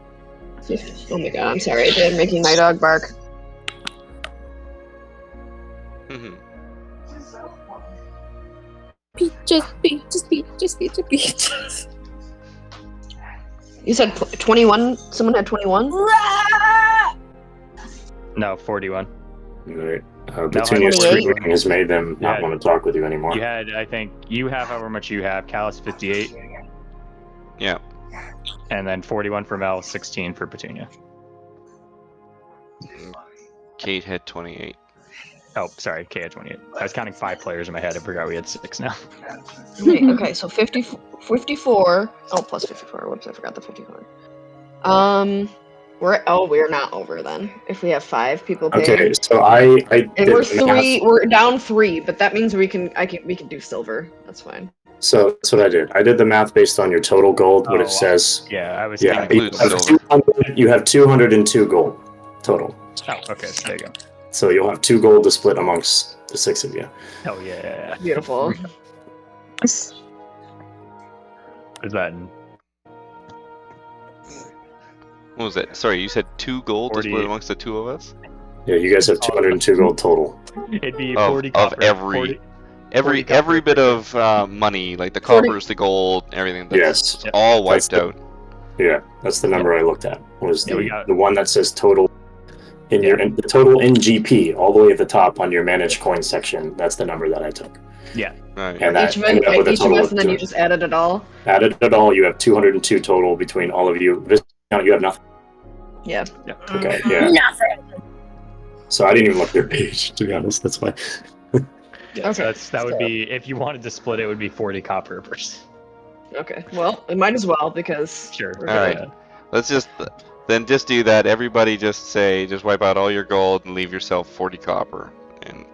50. Oh my god, I'm sorry. I'm making my dog bark. Peaches, peaches, peaches, peaches, peaches. You said 21? Someone had 21? No, 41. All right. No, Petunia's 28. screaming has made them not Yeah. want to talk with you anymore. You had, I think, you have however much you have. Callus 58. Yeah. And then 41 for Mel, 16 for Petunia. Kate had 28. Oh, sorry, K had 28. I was counting 5 players in my head. I forgot we had 6 now. Wait, okay, so 54. Oh, plus 54. Whoops, I forgot the 54. We're not over then. If we have 5 people paying. Okay, so I And did we're the math. we're down 3, but that means we can do silver. That's fine. So that's what I did. I did the math based on your total gold, what Oh, it says. Yeah, I was Yeah, thinking you includes have, silver. 200, you have 202 gold total. Oh, okay, so there you go. So you'll have 2 gold to split amongst the 6 of you. Oh, yeah. Beautiful. Is that in What was it? Sorry, you said 2 gold to split 48. amongst the 2 of us? Yeah, you guys have 202 gold total. It'd be Of 40 copper. every 40 copper every bit for of money, like the 40. coppers, the gold, everything. That's Yes. it's all wiped That's out. Yeah, that's the number I looked at. Was Yeah, we got- the one that says total in your the total in GP all the way at the top on your managed coin section. That's the number that I took. Right. And that Each of ended up with a us, total of and then you just added it all. added it all. You have 202 total between all of you. This count, you have nothing. Yeah. Okay, yeah. Nothing. So I didn't even look their page, to be honest. That's why. Yeah, so Okay, that would so- be, if you wanted to split it, would be 40 copper per. Okay. Well, it might as well because. Sure. we're All right. good. Let's just do that. Everybody just wipe out all your gold and leave yourself 40 copper,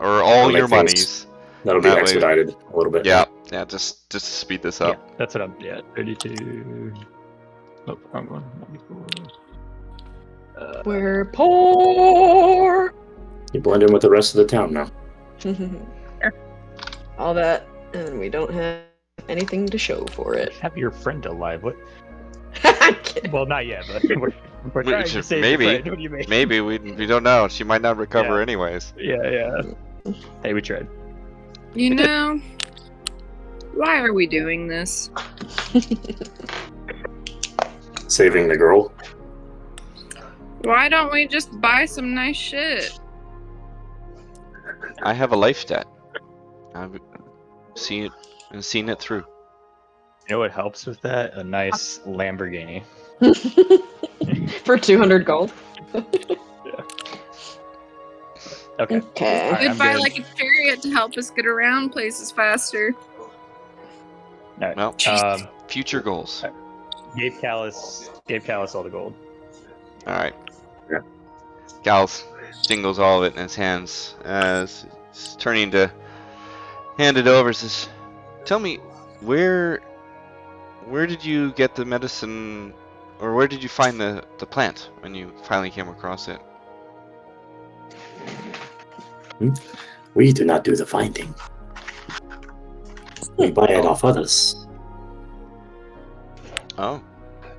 or all That'll your make things- monies. That'll be That way- expedited a little bit. Yeah, just to speed this Yeah, up. that's what I'm. Yeah, 32. Oh, wrong one. 94. We're poor. You blend in with the rest of the town now. All that, and we don't have anything to show for it. Have your friend alive. What? I'm kidding. Well, not yet, but we're trying to should- save maybe. your friend. What do you mean? Maybe we don't know. She might not recover Yeah. anyways. Yeah. Hey, we tried. You know, why are we doing this? Saving the girl. Why don't we just buy some nice shit? I have a life debt. I've seen it through. You know what helps with that? A nice Lamborghini. For 200 gold. Okay. Okay. Alright, We'd I'm buy good. like a chariot to help us get around places faster. Alright. Well, future goals. Gave Callus all the gold. All right. Yeah. Gals jingles all of it in his hands as he's turning to hand it over. Says, "Tell me, where did you get the medicine, or where did you find the plant when you finally came across it?" We do not do the finding. We buy it off others. Oh,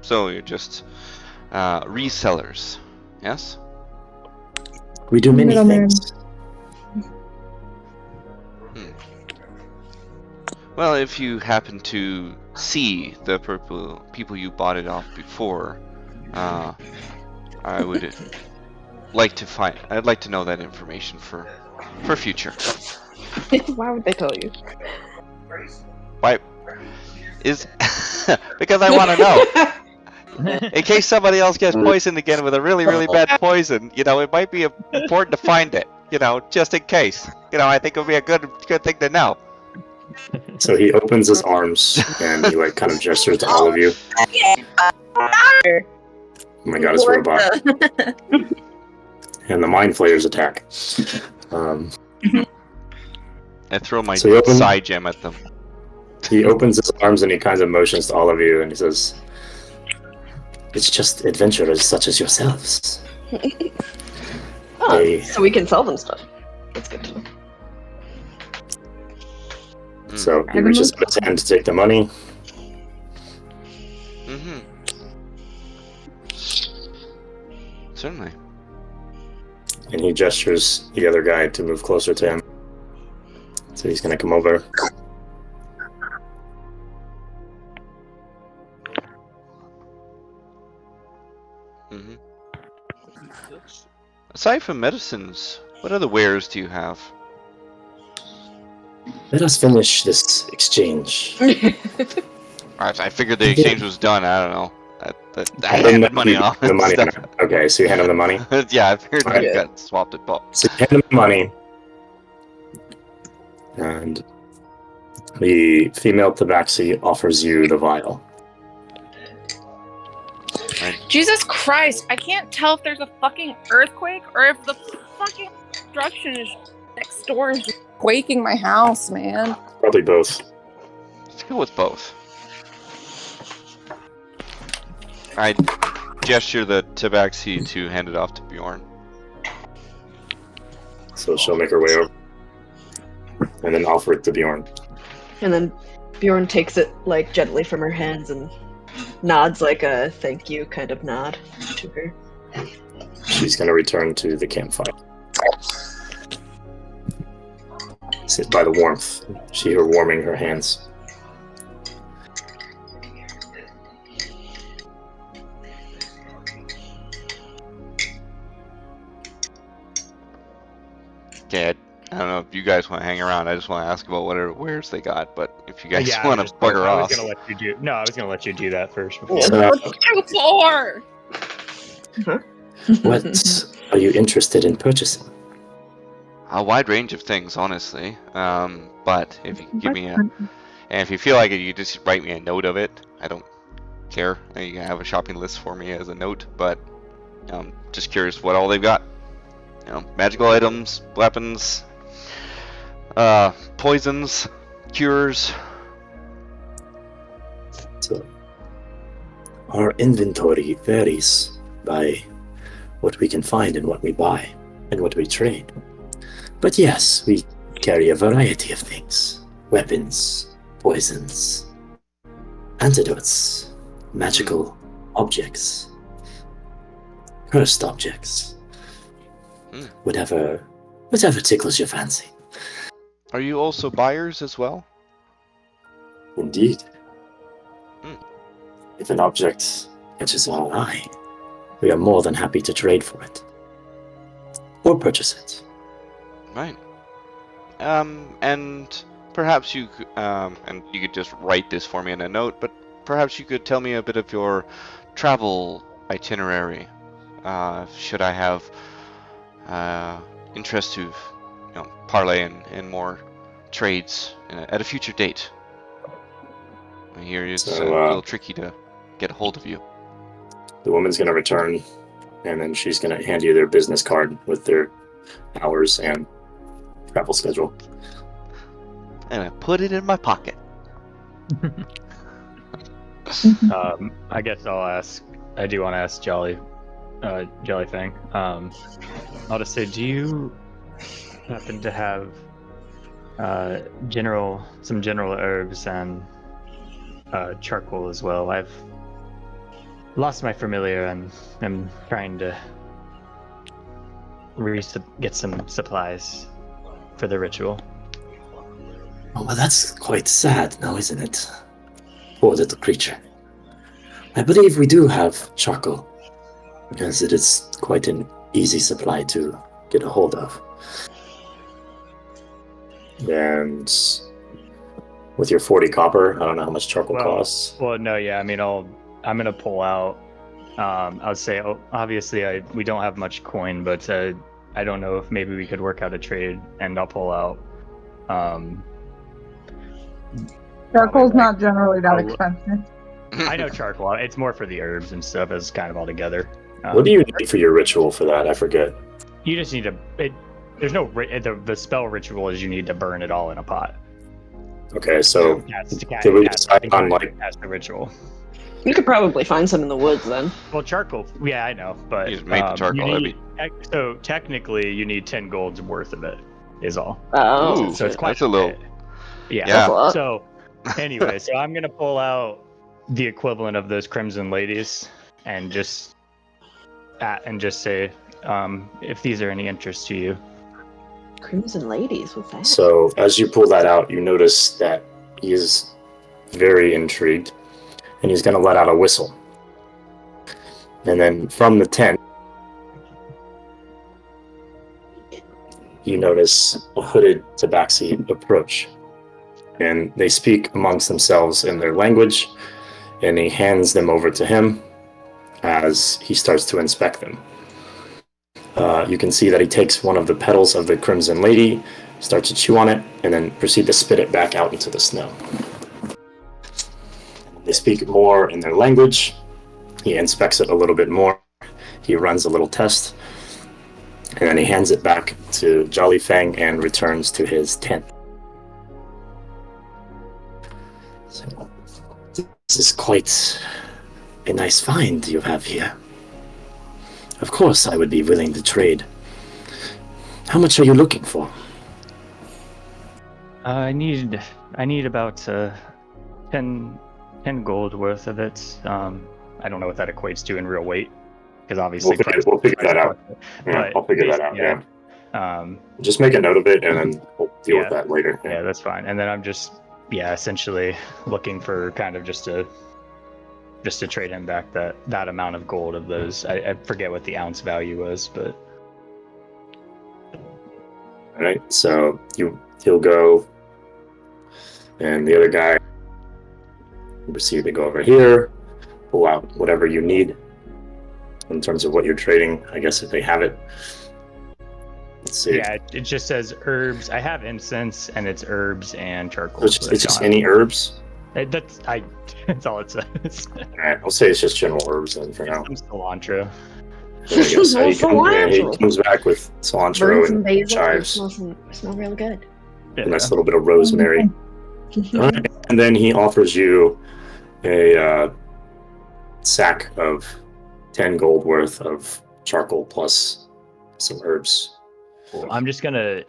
so you're just resellers, yes? We do many Middleman. things. Well, if you happen to see the people you bought it off before, I would like to find. I'd like to know that information for future. Why would they tell you? Why? Is because I want to know. In case somebody else gets poisoned again with a really, really bad poison, it might be important to find it. Just in case. I think it would be a good thing to know. So he opens his arms and he kind of gestures to all of you. Oh my god, it's robot. And the mind flayers attack. I throw my side gem at them. He opens his arms and he kind of motions to all of you and he says, "It's just adventurers such as yourselves." So we can sell them stuff. That's good to know. So he reaches out his hand to take the money. Mm-hmm. Certainly. And he gestures the other guy to move closer to him. So he's going to come over. Mm-hmm. Aside from medicines, what other wares do you have? Let us finish this exchange. I figured the exchange was done. I don't know. I handed money off. The money. Okay, so you hand him the money? Yeah, I figured we got swapped at both. So you hand him the money. And the female tabaxi offers you the vial. Jesus Christ, I can't tell if there's a fucking earthquake or if the fucking construction is next door is quaking my house, man. Probably both. Let's go with both. I gesture the tabaxi to hand it off to Bjorn. So she'll make her way over. And then offer it to Bjorn. And then Bjorn takes it gently from her hands and nods a thank you kind of nod to her. She's going to return to the campfire. Sit by the warmth. See her warming her hands. Okay, I don't know if you guys want to hang around. I just want to ask about whatever wares they got. But if you guys want to bugger off, I was gonna let you do that first. Before. What are you interested in purchasing? A wide range of things, honestly. But if you can give me and if you feel like it, you just write me a note of it. I don't care. You can have a shopping list for me as a note. But I'm just curious what all they've got. Magical items, weapons, poisons, cures. So, our inventory varies by what we can find and what we buy and what we trade. But yes, we carry a variety of things. Weapons, poisons, antidotes, magical objects, cursed objects. Whatever tickles your fancy. Are you also buyers as well? Indeed. If an object catches our eye, we are more than happy to trade for it. Or purchase it. Right. And perhaps you and you could just write this for me in a note, but perhaps you could tell me a bit of your travel itinerary. Should I have interest to parlay in more trades at a future date. I hear it's a little tricky to get a hold of you. The woman's going to return, and then she's going to hand you their business card with their hours and travel schedule. And I put it in my pocket. I guess I'll ask. I do want to ask Jellyfang. I'll just say, do you happen to have some general herbs and charcoal as well? I've lost my familiar and I'm trying to get some supplies for the ritual. Oh, well, that's quite sad now, isn't it? Poor little creature. I believe we do have charcoal, as it is quite an easy supply to get a hold of. And with your 40 copper, I don't know how much charcoal costs. Well, no, yeah. I mean, I'm gonna pull out. I would say, obviously, we don't have much coin, but I don't know if maybe we could work out a trade, and I'll pull out. Charcoal's like- not generally that Oh, expensive. I know charcoal. It's more for the herbs and stuff as kind of all together. What do you need for your ritual for that? I forget. You just need to. There's no the spell ritual is you need to burn it all in a pot. Okay, so Did did we decide on like as the ritual? You could probably find some in the woods then. Well, charcoal. Yeah, I know, but You just make the charcoal you heavy. so technically, you need 10 gold's worth of it. Is all. Oh, Ooh, So it's quite that's a little. bit. Yeah. Yeah. That's a lot. So anyway, so I'm gonna pull out the equivalent of those crimson ladies and just say, if these are any interest to you. Crimson Ladies, what's that? so. As you pull that out, you notice that he is very intrigued, and he's going to let out a whistle. And then from the tent, you notice a hooded tabaxi approach, and they speak amongst themselves in their language, and he hands them over to him as he starts to inspect them. You can see that he takes one of the petals of the Crimson Lady, starts to chew on it, and then proceed to spit it back out into the snow. They speak more in their language. He inspects it a little bit more. He runs a little test, and then he hands it back to Jollyfang and returns to his tent. So, this is quite a nice find you have here. Of course, I would be willing to trade. How much are you looking for? I need about 10 gold worth of it. I don't know what that equates to in real weight, because obviously We'll figure that out. Yeah, But I'll figure that out. yeah. Yeah. Just make a note of it, and then we'll deal with that later. Yeah, that's fine. And then I'm just essentially looking for kind of just to trade him back that amount of gold of those. I forget what the ounce value was, but All right. So he'll go, and the other guy will proceed to go over here, pull out whatever you need in terms of what you're trading. I guess if they have it. Let's see. yeah, it just says herbs. I have incense, and it's herbs and charcoal. It's just any herbs. That's all it says. All right. I'll say it's just general herbs then for now. Some cilantro. There you go. So he Cilantro. comes back with Burn cilantro some and basil. It chives. smell real good. A nice little bit of rosemary. All right. And then he offers you a sack of 10 gold worth of charcoal plus some herbs. I'm just gonna.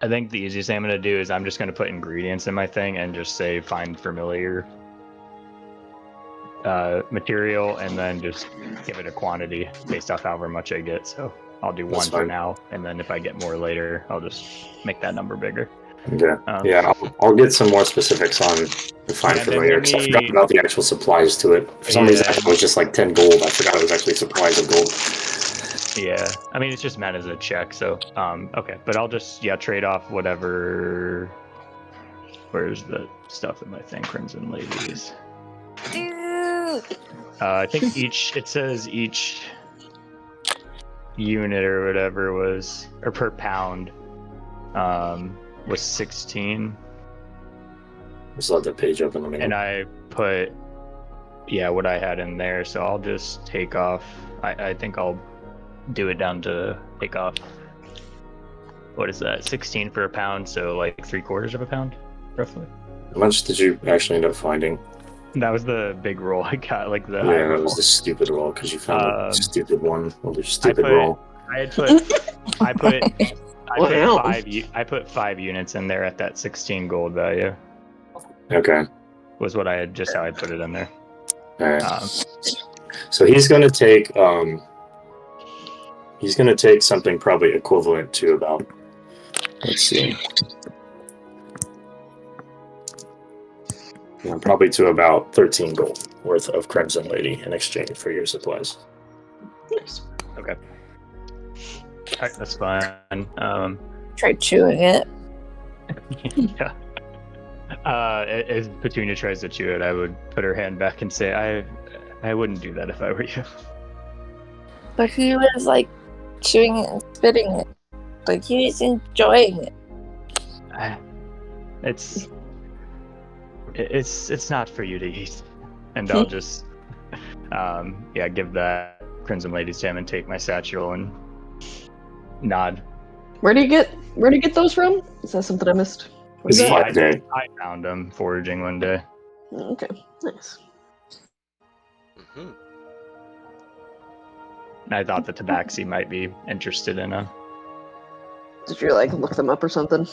I think the easiest thing I'm gonna do is I'm just gonna put ingredients in my thing and just say find familiar material, and then just give it a quantity based off however much I get. So I'll do That's one for fine. now, and then if I get more later, I'll just make that number bigger. Okay. Yeah, I'll get some more specifics on the find Yeah, then familiar, let because I me- forgot about the actual supplies to it. For some reason, I Yeah. thought it was just like 10 gold. I forgot it was actually supplies of gold. Yeah, I mean it's just meant as a check. So okay, but I'll just trade off whatever. Where's the stuff in my thing? Crimson Ladies. Dude. I think it says each unit or whatever was, or per pound, was 16. Just let that page open a minute. And I put, what I had in there. So I'll just take off. I think I'll do it down to take off. What is that? 16 for a pound. So like 3/4 of a pound, roughly. How much did you actually end up finding? That was the big roll I got, like the high Yeah, that roll. was the stupid roll, because you found a stupid one. Well, there's stupid put- roll. I put Wow. 5 units in there at that 16 gold value. Okay. Was what I had, just how I put it in there. All right. So he's going to take something probably equivalent to about, let's see, Probably to about 13 gold worth of Crimson Lady in exchange for your supplies. Nice. Okay. Alright, that's fine. Try chewing it. Yeah. As Petunia tries to chew it, I would put her hand back and say, I wouldn't do that if I were you. But he was like chewing it and spitting it. Like he was enjoying it. It's not for you to eat. And I'll just give that Crimson Lady's to him and take my satchel and nod. Where do you get those from? Is that something I missed? It's Yeah, 5 day. I found them foraging one day. Okay, nice. Hmm. I thought the Tabaxi might be interested in them. Did you like look them up or something?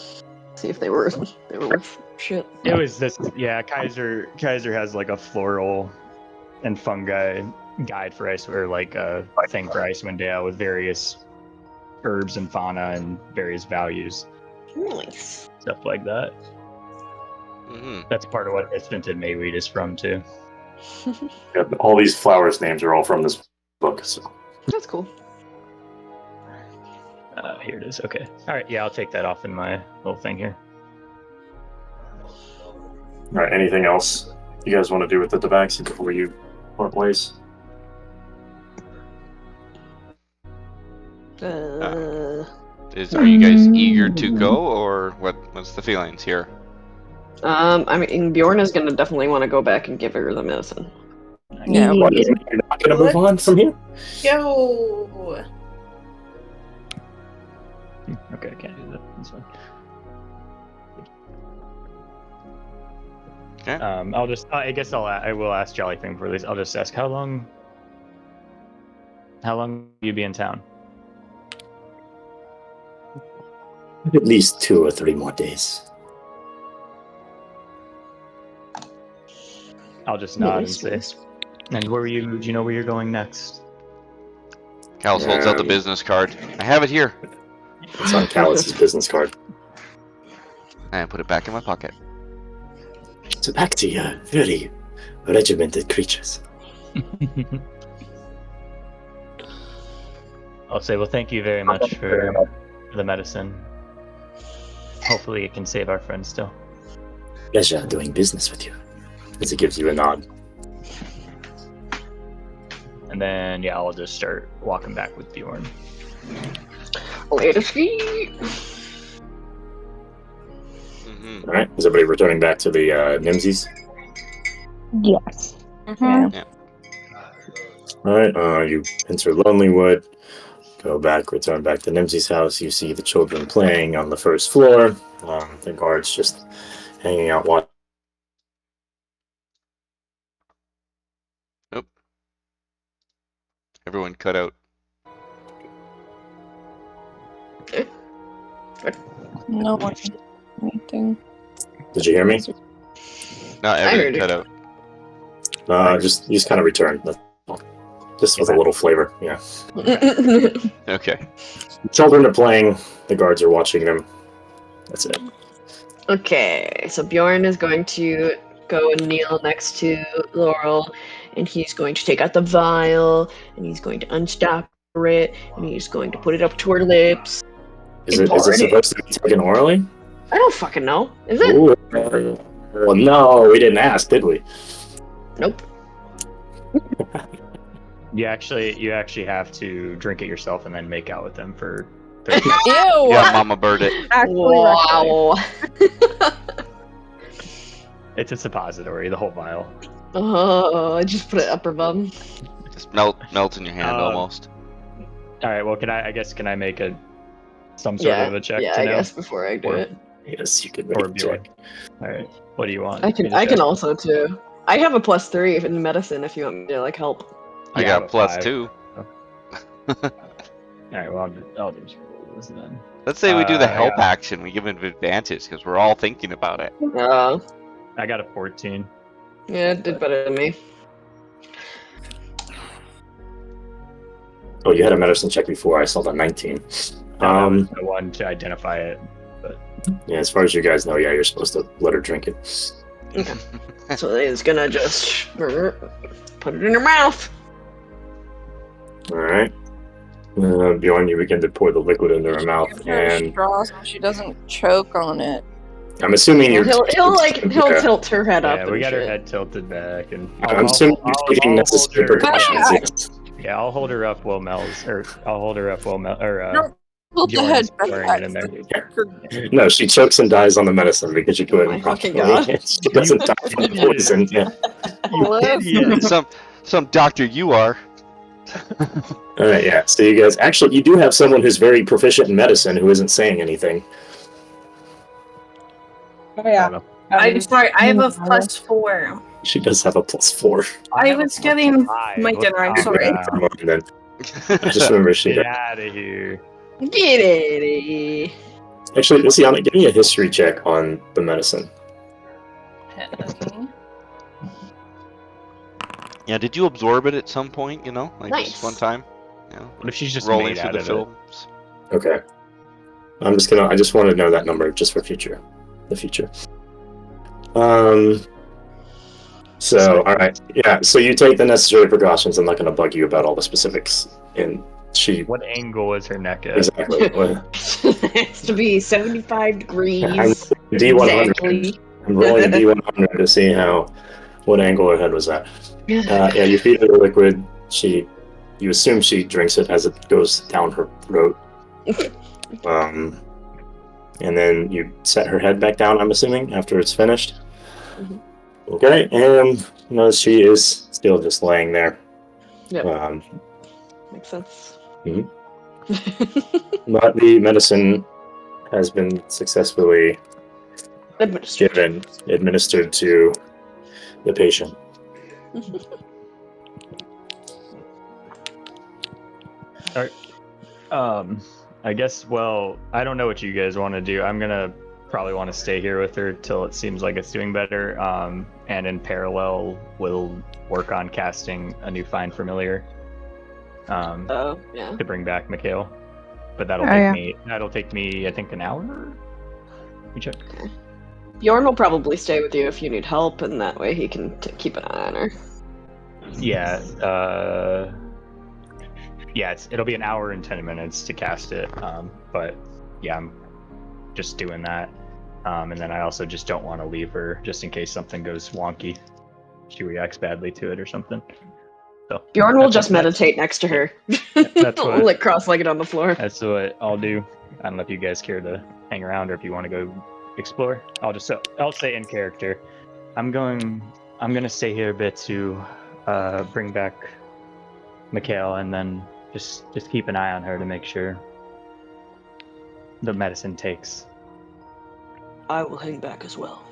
See if they were worth shit. It was this, Kaiser has like a floral and fungi guide for ice, or like a thing for IceWind Dale with various herbs and fauna and various values, Nice. stuff like that. Hmm. That's part of what Tinted Mayweed is from too. Yeah, all these flowers' names are all from this book. So. That's cool. Here it is. Okay. All right. Yeah, I'll take that off in my little thing here. All right. Anything else you guys want to do with the Tabaxi before you part ways? Uh, Are you guys eager to go, or what's the feelings here? I mean, Bjorn is gonna definitely want to go back and give her the medicine. Yeah. What, you're not going to move on from here? Yo. Okay, I can't do that. That's fine. Okay. I'll just. I guess I will ask Jollyfin for this. I'll just ask how long. How long will you be in town? At least 2 or 3 more days. I'll just nod and say. And where were you? Do you know where you're going next? Callus holds out the business card. I have it here. It's on Callus's business card. And I put it back in my pocket. Tabaxi are very regimented creatures. I'll say, well, thank you very much for the medicine. Hopefully, it can save our friend still. Pleasure doing business with you. As he gives you a nod. And then, I'll just start walking back with Bjorn. Later, ski. Hmm. All right. Is everybody returning back to the Nimsies? Yes. Yeah. All right. You enter Lonelywood. Return back to Nimsy's house. You see the children playing on the first floor. The guards just hanging out watching. Nope. Everyone cut out. No one. Anything. Did you hear me? Not heard everyone it. cut out. Just kind of return. That's all. Just with a little flavor. Yeah. Okay. The children are playing. The guards are watching them. That's it. Okay, so Bjorn is going to go and kneel next to Laurel, and he's going to take out the vial, and he's going to unstopper it, and he's going to put it up to her lips. Is it supposed to be taken orally? I don't fucking know. Is it? Ooh. Well, no, we didn't ask, did we? Nope. You actually have to drink it yourself and then make out with them for 30 minutes. Ew! Yeah, Mama Bird it. Actually, Wow. It's a suppository, the whole vial. Oh, I just put it up her bum. Just melts in your hand almost. All right. Well, can I make some sort of a check? Yeah, to I know? guess before I do Or- it. Yes, you could Or make a Bjorn. check. All right. What do you want? I me can to I can check? also too. I have a +3 in medicine if you want me to like help. I Yeah, got I'm a plus 5. 2. All right. Well, I'll just roll this then. Let's say we do the I help got- action. We give him advantage because we're all thinking about it. I got a 14. Yeah, it did better than me. Oh, you had a medicine check before. I saw the 19. That was the one to identify it. Yeah, as far as you guys know, yeah, you're supposed to let her drink it. Okay. So he's gonna just put it in her mouth. All right. Bjorn, you begin to pour the liquid into her mouth, Give her a and straw so she doesn't choke on it. I'm assuming you're. He'll tilt her head up. Yeah, we and got her shit. head tilted back, and I'm assuming you're taking hold necessary her. precautions. Yeah, Yes. yeah, I'll hold her up while Mel's, or I'll hold her up while Mel, or Don't hold the Bjorn's head pouring it in there. No, she chokes and dies on the medicine because you put Oh it my in fucking properly. God. She doesn't die from the poison. Yeah. You idiot! Some doctor you are. All right. Yeah. So you guys actually, you do have someone who's very proficient in medicine who isn't saying anything. Oh yeah. I'm sorry, I have a +4. She does have a +4. I was getting Five. my dinner, I'm Let's sorry. calm down. And then I just remember she Get does. out of here. Get it. Actually, Luciana, give me a history check on the medicine. Okay. Yeah, did you absorb it at some point? You know, like Nice. just one time. You know, What if she's just rolling made through out the of it? films. Okay. I just want to know that number just for the future. So, all right. Yeah, so you take the necessary precautions. I'm not going to bug you about all the specifics. And she... What angle is her neck at? Exactly. It has to be 75 degrees. I'm D100. Exactly. I'm rolling a D100 to see what angle her head was at. Yeah, you feed her the liquid. You assume she drinks it as it goes down her throat. And then you set her head back down, I'm assuming, after it's finished. Mhm. Okay, and she is still just laying there. Yep. Makes sense. Mhm. But the medicine has been successfully administered to the patient. I guess, well, I don't know what you guys want to do. I'm gonna probably want to stay here with her till it seems like it's doing better. And in parallel, we'll work on casting a new Find Familiar. Oh, yeah. To bring back Mikhail. But that'll take me, I think, an hour? We check. Bjorn will probably stay with you if you need help, and that way he can keep an eye on her. Yeah, it'll be an hour and 10 minutes to cast it. But yeah, I'm just doing that. And then I also just don't want to leave her just in case something goes wonky. She reacts badly to it or something. So Bjorn will just meditate next to her. That's what, like cross-legged on the floor. That's what I'll do. I don't know if you guys care to hang around or if you want to go explore. I'll stay in character. I'm gonna stay here a bit to bring back Mikhail, and then just keep an eye on her to make sure the medicine takes. I will hang back as well.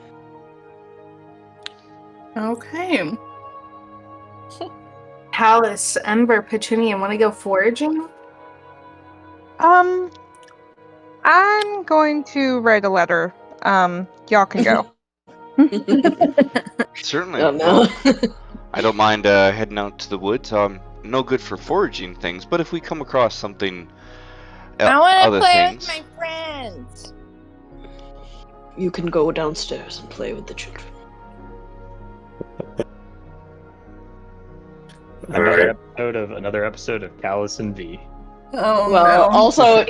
Okay. Palace, Ember, Petunia, want to go foraging? I'm going to write a letter. Y'all can go. Certainly. Oh, no. Well, I don't mind heading out to the woods. I'm no good for foraging things, but if we come across something, I want to other play things. with my friends. You can go downstairs and play with the children. Another episode of Callus and V. Oh, Well, no. also,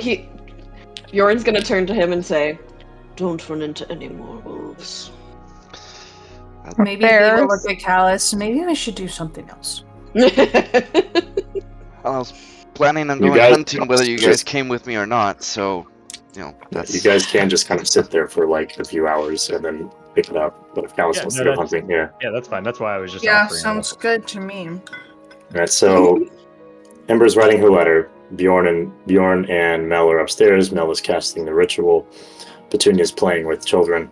Bjorn's gonna turn to him and say, "Don't run into any more wolves." Maybe we will look at Callus. Maybe we should do something else. I was planning on You going guys- hunting whether you guys came with me or not, so, that's... You guys can just kind of sit there for like a few hours and then pick it up. But if Callus wants to go hunting, Yeah, that's fine. That's why I was just Yeah, offering. sounds good to me. Alright, so Ember's writing her letter. Bjorn and Mel are upstairs. Mel is casting the ritual. Petunia's playing with children.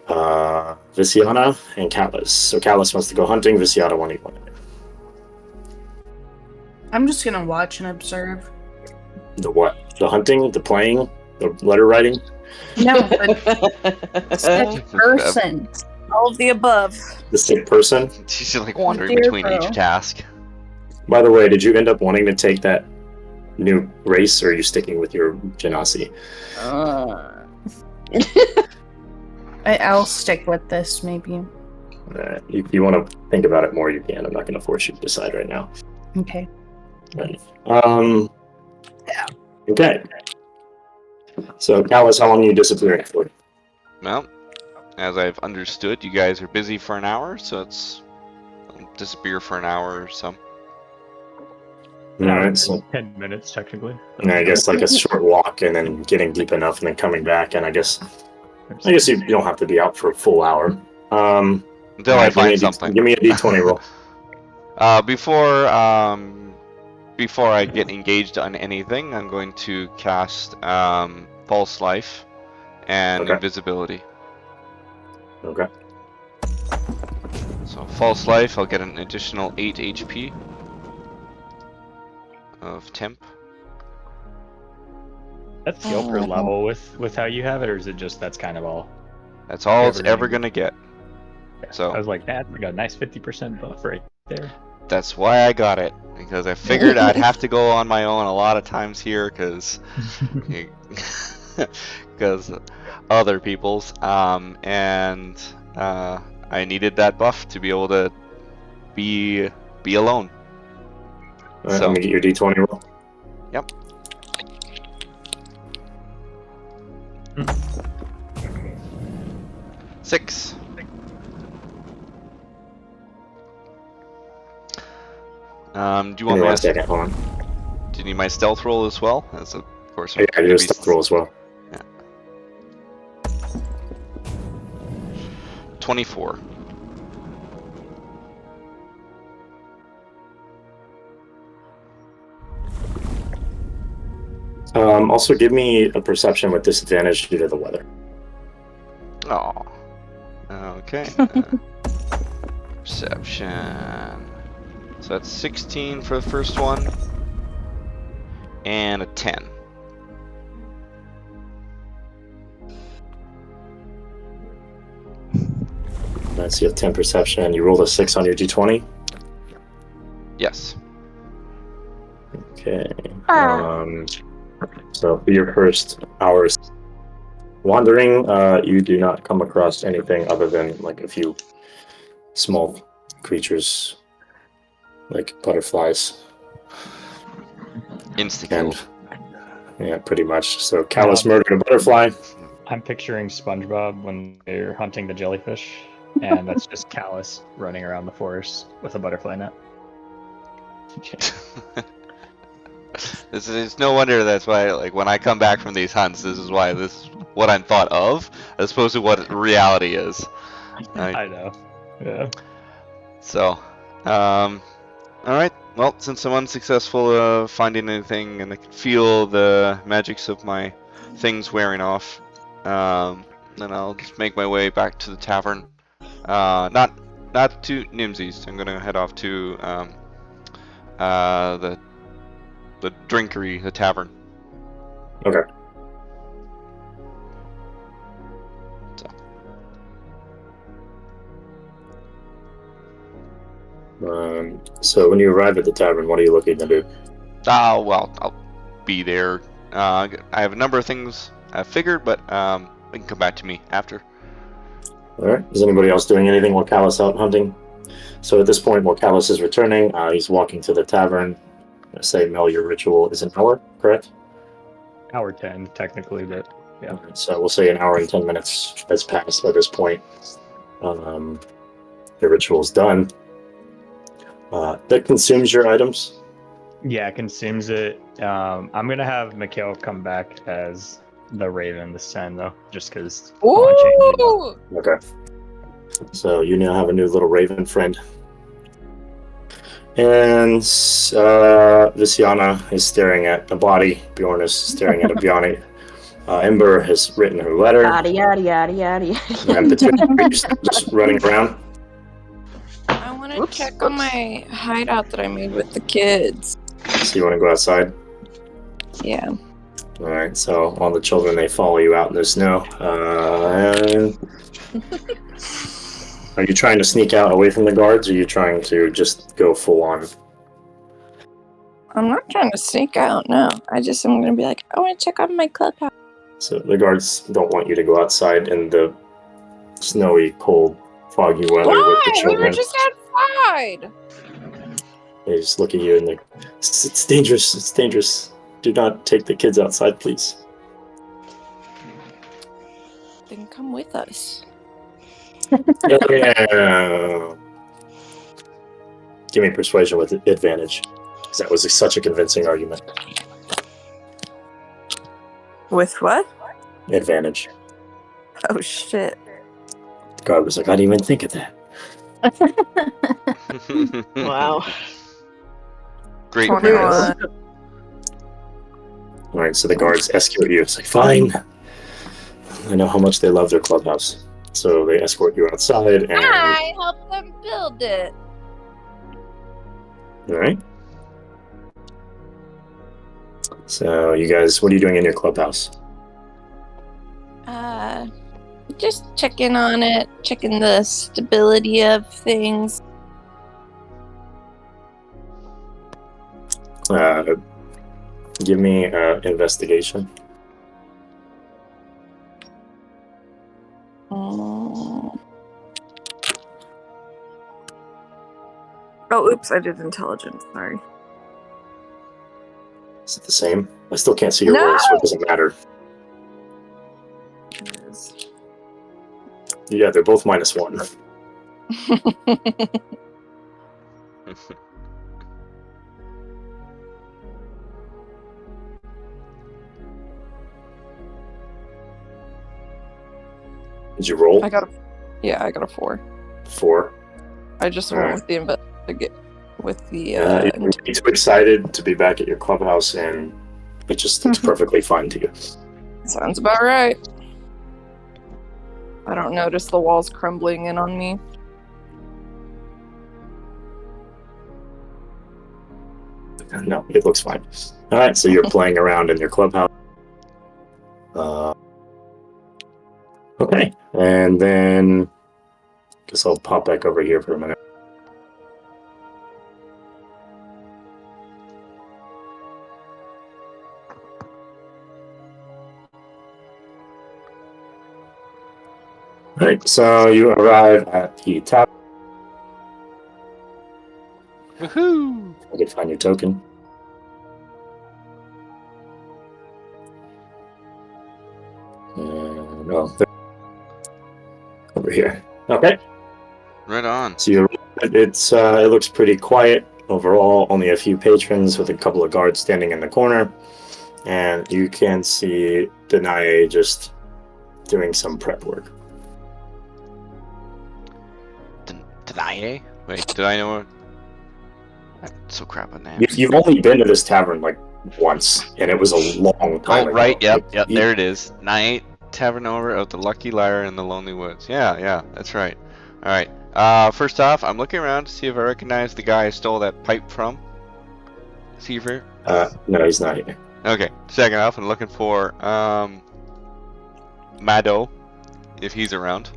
Visiana and Callus. So Callus wants to go hunting. Visiana wants to go hunting. I'm just gonna watch and observe. The what? The hunting? The playing? The letter writing? No, but sick person. All of the above. The sick person? She's just like wandering dear between bro. each task. By the way, did you end up wanting to take that new race, or are you sticking with your Genasi? I'll stick with this, maybe. If you want to think about it more, you can. I'm not going to force you to decide right now. Okay. Right. Okay. So, Callus, how long are you disappearing for? Well, as I've understood, you guys are busy for an hour, so I'll disappear for an hour or so. Alright, so 10 minutes technically. I guess like a short walk and then getting deep enough and then coming back, and I guess you don't have to be out for a full hour. Until I find something. Give me a d20 roll. Before I get engaged on anything, I'm going to cast False Life and Invisibility. Okay. So False Life, I'll get an additional 8 HP of temp. That's skill per level with how you have it, or is it just that's kind of all? That's all it's ever gonna get. So I was like, that's like a nice 50% buff right there. That's why I got it, because I figured I'd have to go on my own a lot of times here, because other people's, and I needed that buff to be able to be alone. Alright, let me get your d20 roll. Yep. Six. Do you want my second? Hold on. Do you need my stealth roll as well? As of course. Yeah, your stealth roll as well. Yeah. 24. Also, give me a perception with disadvantage due to the weather. Oh. Okay. Perception. So that's 16 for the first one, and a 10. So you have 10 perception. You rolled a 6 on your d20. Yes. Okay. So for your first hours wandering, you do not come across anything other than like a few small creatures, like butterflies. Insta-kill. Yeah, pretty much. So Callus murdered a butterfly. I'm picturing SpongeBob when they're hunting the jellyfish, and that's just Callus running around the forest with a butterfly net. It's no wonder that's why, like, when I come back from these hunts, this is what I'm thought of, as opposed to what reality is. I know. Yeah. So, alright. Well, since I'm unsuccessful finding anything, and I can feel the magics of my things wearing off, then I'll just make my way back to the tavern. Not to Nimsy's. I'm gonna head off to the drinkery, the tavern. Okay. So when you arrive at the tavern, what are you looking to do? Well, I'll be there. I have a number of things I figured, but it can come back to me after. Alright. Is anybody else doing anything while Callus out hunting? So at this point, while Callus is returning, he's walking to the tavern. I say, Mel, your ritual is an hour, correct? Hour 10, technically, but yeah. So we'll say an hour and 10 minutes has passed by this point. The ritual's done. That consumes your items? Yeah, it consumes it. I'm going to have Mikhail come back as the Raven this time, though, just because. Ooh! Okay. So you now have a new little Raven friend. And Visiana is staring at a body. Bjorn is staring at a body. Ember has written her letter. Yada yada yada yada yada. And the just running around. I want to check on my hideout that I made with the kids. So you want to go outside? Yeah. All right. So all the children, they follow you out in the snow. And are you trying to sneak out away from the guards, or are you trying to just go full on? I'm not trying to sneak out, no. I'm going to be like, I want to check on my clubhouse. So the guards don't want you to go outside in the snowy, cold, foggy weather with the Why? We were children. just outside. They just look at you and like, it's dangerous. It's dangerous. Do not take the kids outside, please. Then come with us. Yeah. Give me persuasion with advantage. Because that was such a convincing argument. With what? Advantage. Oh shit. The guard was like, I didn't even think of that. Wow. Great 21. parents. Alright, so the guards escort you. It's like, fine. I know how much they love their clubhouse. So they escort you outside and... I helped them build it. Alright. So you guys, what are you doing in your clubhouse? Just checking on it, checking the stability of things. Give me investigation. Oh, oops, I did intelligence. Sorry. Is it the same? I still can't see your No! rolls, so it doesn't matter. It is. Yeah, they're both -1. Did you roll? I got a 4. 4. I just Alright. went with the with the You're too excited to be back at your clubhouse, and it just looks perfectly fine to you. sounds about right. I don't notice the walls crumbling in on me. No, it looks fine. All right, so you're playing around in your clubhouse. Okay, and then guess I'll pop back over here for a minute. All right, so you arrive at the top. Woohoo! I can find your token. And, over here. Okay. Right on. So it looks pretty quiet overall. Only a few patrons with a couple of guards standing in the corner, and you can see Danae just doing some prep work. Danae? Wait, did I know? I'm so crap at names. You've only been to this tavern like once, and it was a long time ago. Right, yep, Like, there it is. Night Tavern over out the Lucky Lyre in the Lonely Woods. Yeah, that's right. Alright, first off, I'm looking around to see if I recognize the guy I stole that pipe from. Is he here? No, he's not here. Okay, second off, I'm looking for, Mado, if he's around.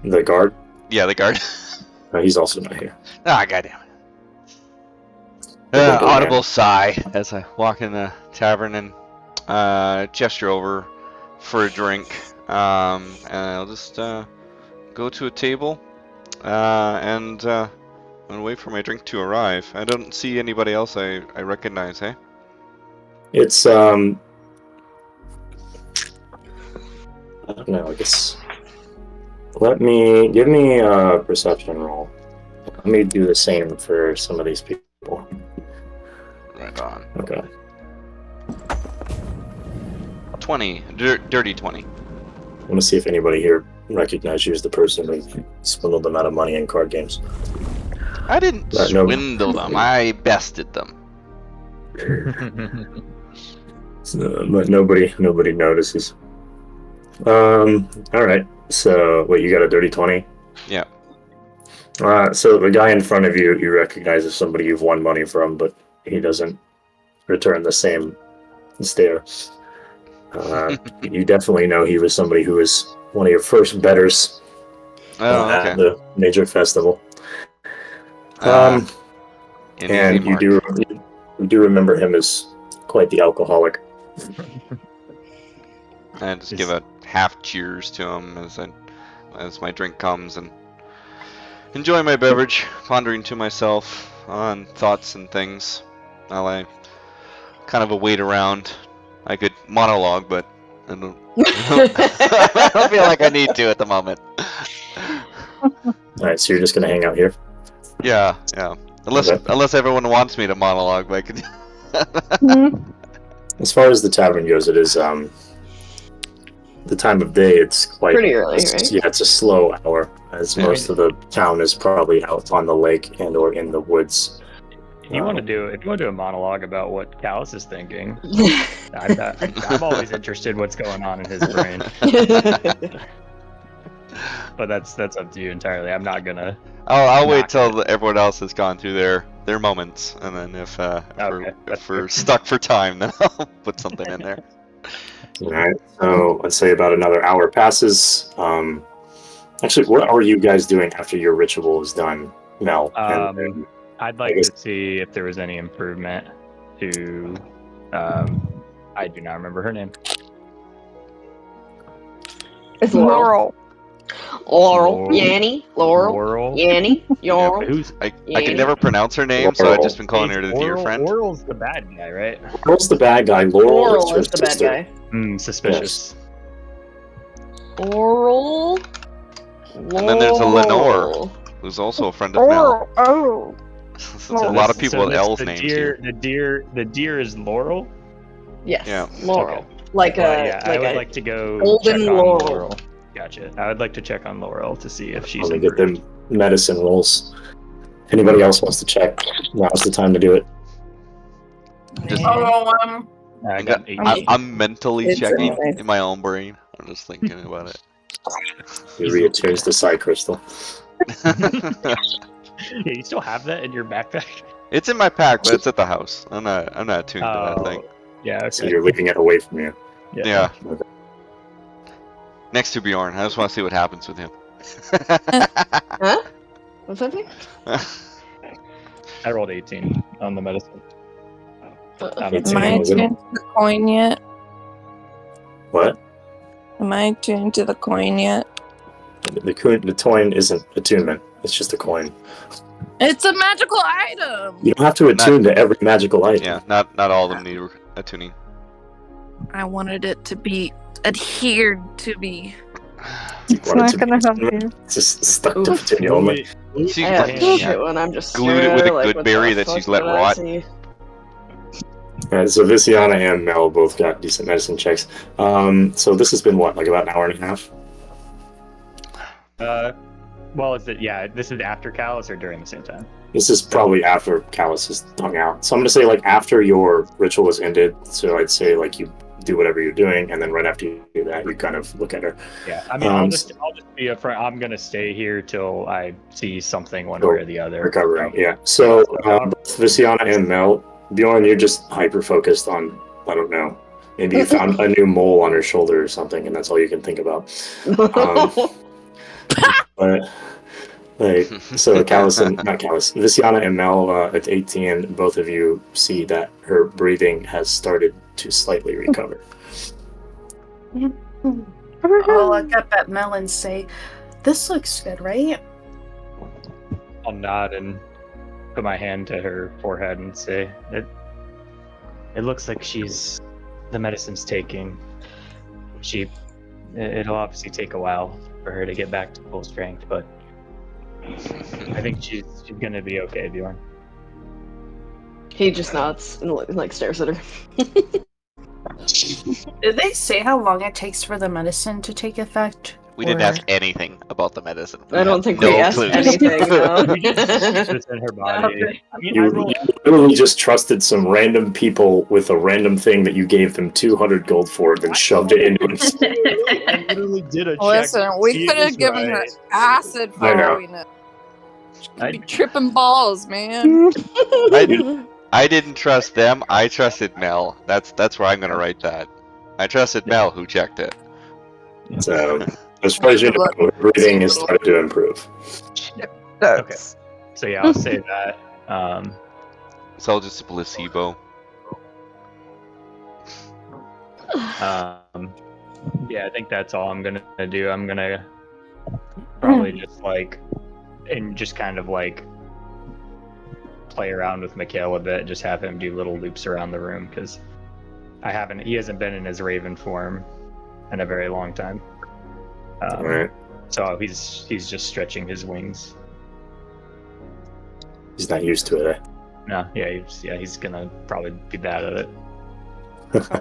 The guard? Yeah, the guard. No, he's also not here. Ah, goddamn it. Good Audible man. sigh as I walk in the tavern and gesture over for a drink. And I'll just go to a table and wait for my drink to arrive. I don't see anybody else I recognize, hey? It's I don't know. I guess. Give me a perception roll. Let me do the same for some of these people. Right on. Okay. 20. Dirty 20. I want to see if anybody here recognizes you as the person who swindled them out of money in card games. I didn't No. swindle them. I bested them. But nobody notices. All right. So, wait, you got a dirty 20? Yeah. So the guy in front of you recognize as somebody you've won money from, but he doesn't return the same stare. You definitely know he was somebody who was one of your first bettors at the major festival. And you do remember him as quite the alcoholic. I just give a half cheers to him as I as my drink comes and enjoy my beverage, pondering to myself on thoughts and things while I kind of wait around. I could monologue, but I don't, I don't feel like I need to at the moment. Alright, so you're just gonna hang out here? Yeah. Unless Okay. unless everyone wants me to monologue, but I could. As far as the tavern goes, it is the time of day. It's quite Pretty early, right? Yeah, it's a slow hour, as Yeah. most of the town is probably out on the lake and or in the woods. If you want to do a monologue about what Callus is thinking, I'm always interested what's going on in his brain. But that's up to you entirely. I'm not gonna. I'll wait Knock till everyone else has gone through their moments, and then if we're stuck for time, then I'll put something in there. Alright, so let's say about another hour passes. Actually, what are you guys doing after your ritual is done, Mel? I'd like to see if there was any improvement to. I do not remember her name. It's Laurel. Laurel. Yanny. Laurel. Yanny. Laurel. I can never pronounce her name, so I've just been calling her the dear friend. Laurel's the bad guy, right? Laurel's the bad guy. Laurel is the bad guy. Suspicious. Yes. Laurel. And then there's a Lenore, who's also a friend of Mel. Oh. So a lot of people with L's names here. The deer is Laurel. Yes. Yeah. Laurel. Okay. I would like to go golden check on Laurel. Gotcha. I would like to check on Laurel to see if she's. Let me get them medicine rolls. If anybody else wants to check, now's the time to do it. Just, I got 18. I'm mentally It's checking okay. in my own brain. I'm just thinking about it. You reattunes the Psy Crystal. Yeah, you still have that in your backpack? It's in my pack, but it's at the house. I'm not tuned to that thing. Yeah. Okay. So you're leaving it away from you. Yeah. Okay. Next to Bjorn. I just want to see what happens with him. Huh? What's that thing? I rolled 18 on the medicine. It's Am I amazing. tuned to the coin yet? What? Am I tuned to the coin yet? The coin isn't attunement. It's just a coin. It's a magical item. You don't have to attune to every magical item. Yeah, not all of them need attuning. I wanted it to be adhered to me. It's not gonna help you. It's just stuck to Petunia only. She's I have Yeah. shit when I'm just glued it with a like, good what berry the that she's fuck let did I rot. see? Alright, so Visiana and Mel both got decent medicine checks. So this has been what, like about an hour and a half? Well, this is after Callus or during the same time? This is probably after Callus is hung out. So I'm gonna say like after your ritual is ended. So I'd say like you do whatever you're doing, and then right after you do that, you kind of look at her. Yeah, I mean, I'll just be upfront. I'm gonna stay here till I see something one way or the other. Recovering, yeah. So both Visiana and Mel, Bjorn, you're just hyper focused on, I don't know, maybe you found a new mole on her shoulder or something, and that's all you can think about. But like, so not Callus, Visiana and Mel at 18, both of you see that her breathing has started to slightly recover. I'll look up at Mel and say, "This looks good, right?" I'll nod and put my hand to her forehead and say, "It looks like the medicine's taking. It'll obviously take a while for her to get back to full strength, but I think she's gonna be okay, Bjorn." He just nods and like stares at her. Did they say how long it takes for the medicine to take effect? We didn't ask anything about the medicine. I don't think no we asked clues. anything. No. It's in her body. I mean, You literally just trusted some random people with a random thing that you gave them 200 gold for, then shoved it into it. I literally did a check. Listen, to we see could it was have given her right. acid I know. following it. She could be tripping balls, man. I didn't trust them. I trusted Mel. That's where I'm gonna write that. I trusted Mel, who checked it. So, as far as you know, her breathing has started to improve. Okay. So yeah, I'll say that. It's all just a placebo. Yeah, I think that's all I'm gonna do. I'm gonna Probably just like, and just kind of like play around with Mikhail a bit, just have him do little loops around the room, because he hasn't been in his raven form in a very long time. Alright. So he's just stretching his wings. He's not used to it, No, he's gonna probably be bad at it. eh?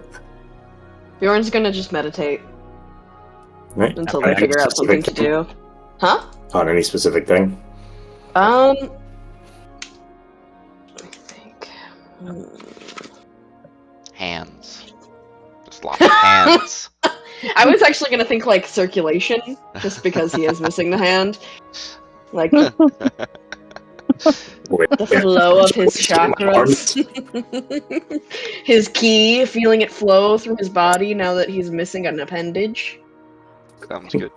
Bjorn's gonna just meditate Right. until On they any figure out something to specific thing? do. Huh? On any specific thing? Let me think. Hands. Just lots of hands. I was actually gonna think like circulation, just because he is missing the hand. Like Wait, the flow of his Getting my arms. chakras. His ki, feeling it flow through his body now that he's missing an appendage. Sounds good.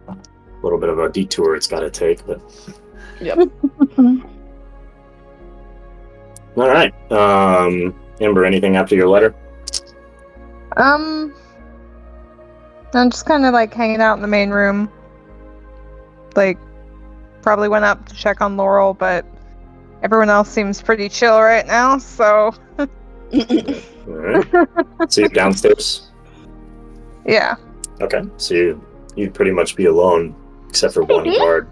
A little bit of a detour it's got to take, but Yep. all right. Amber, anything after your letter? I'm just kind of like hanging out in the main room. Like, probably went up to check on Laurel, but everyone else seems pretty chill right now, so All right. So you're downstairs. yeah. Okay. So you'd pretty much be alone, except for one guard,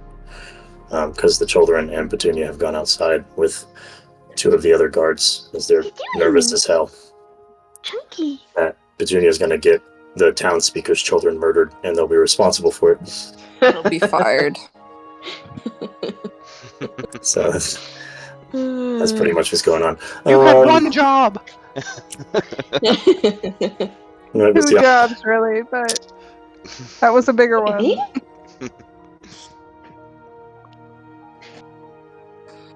because the children and Petunia have gone outside with two of the other guards, as they're nervous as hell. Chunky. Petunia's going to get the townspeaker's children murdered, and they'll be responsible for it. He'll be fired. So that's pretty much what's going on. You had one job. Right, Two yeah. jobs, really, but that was a bigger one.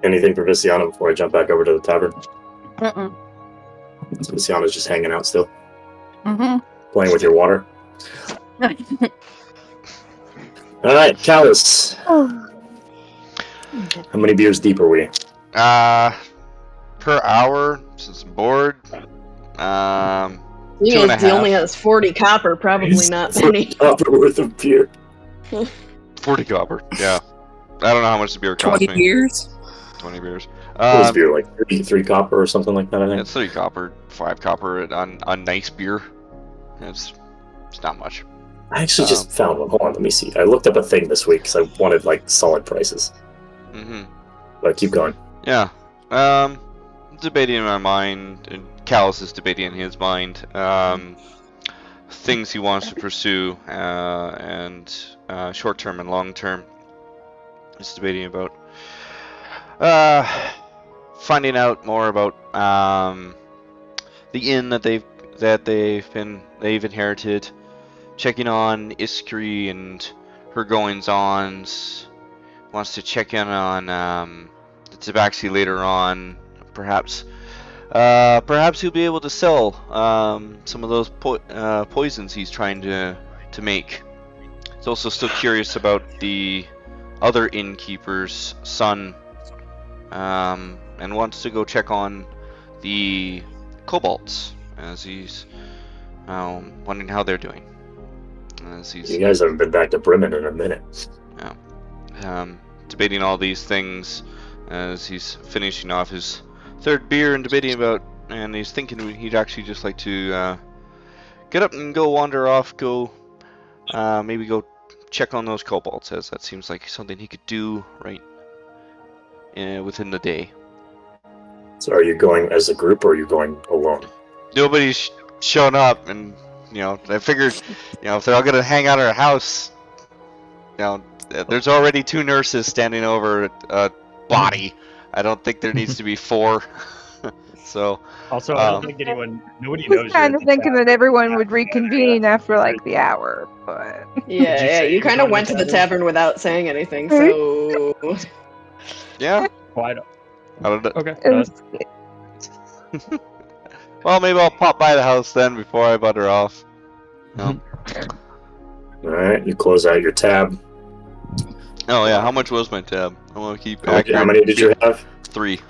Anything for Viciana before I jump back over to the tavern? Mm-mm. So Viciana's just hanging out still, Mm-hmm. playing with your water. All right, Callus. How many beers deep are we? Per hour, since I'm bored. He 2.5. only has 40 copper, probably not many. Copper worth of beer. 40 copper. Yeah. I don't know how much the beer cost 20 me. beers. 20 beers. What is beer, like 3 copper or something like that, I Yeah, think? it's 3 copper, 5 copper on nice beer. It's not much. I actually just found one. Hold on, let me see. I looked up a thing this week because I wanted, like, solid prices. Mm-hmm. But keep going. Yeah. Debating in my mind, and Callus is debating in his mind, things he wants to pursue, and short-term and long-term. He's debating about finding out more about the inn that they've inherited, checking on Iris-kree and her goings-ons. Wants to check in on the Tabaxi later on. Perhaps he'll be able to sell some of those poisons he's trying to make. He's also still curious about the other innkeeper's son, and wants to go check on the kobolds, as he's wondering how they're doing. You guys haven't been back to Bremen in a minute. Debating all these things as he's finishing off his third beer and debating about, and he's thinking he'd actually just like to get up and go wander off, maybe go check on those kobolds, as that seems like something he could do right within the day. So are you going as a group or are you going alone? Nobody's shown up, and I figured if they're all gonna hang out at our house, there's already 2 nurses standing over a body. I don't think there needs to be 4. So Also, I don't think nobody knows. Kind of thinking that everyone would reconvene after like the hour, but Yeah, you kind of went to the tavern without saying anything, so... yeah. Well, I don't know. okay. it was, Well, maybe I'll pop by the house then before I butter off. No. Alright, you close out your tab. Oh yeah, how much was my tab? I want to keep How accurate. many did you have? 3.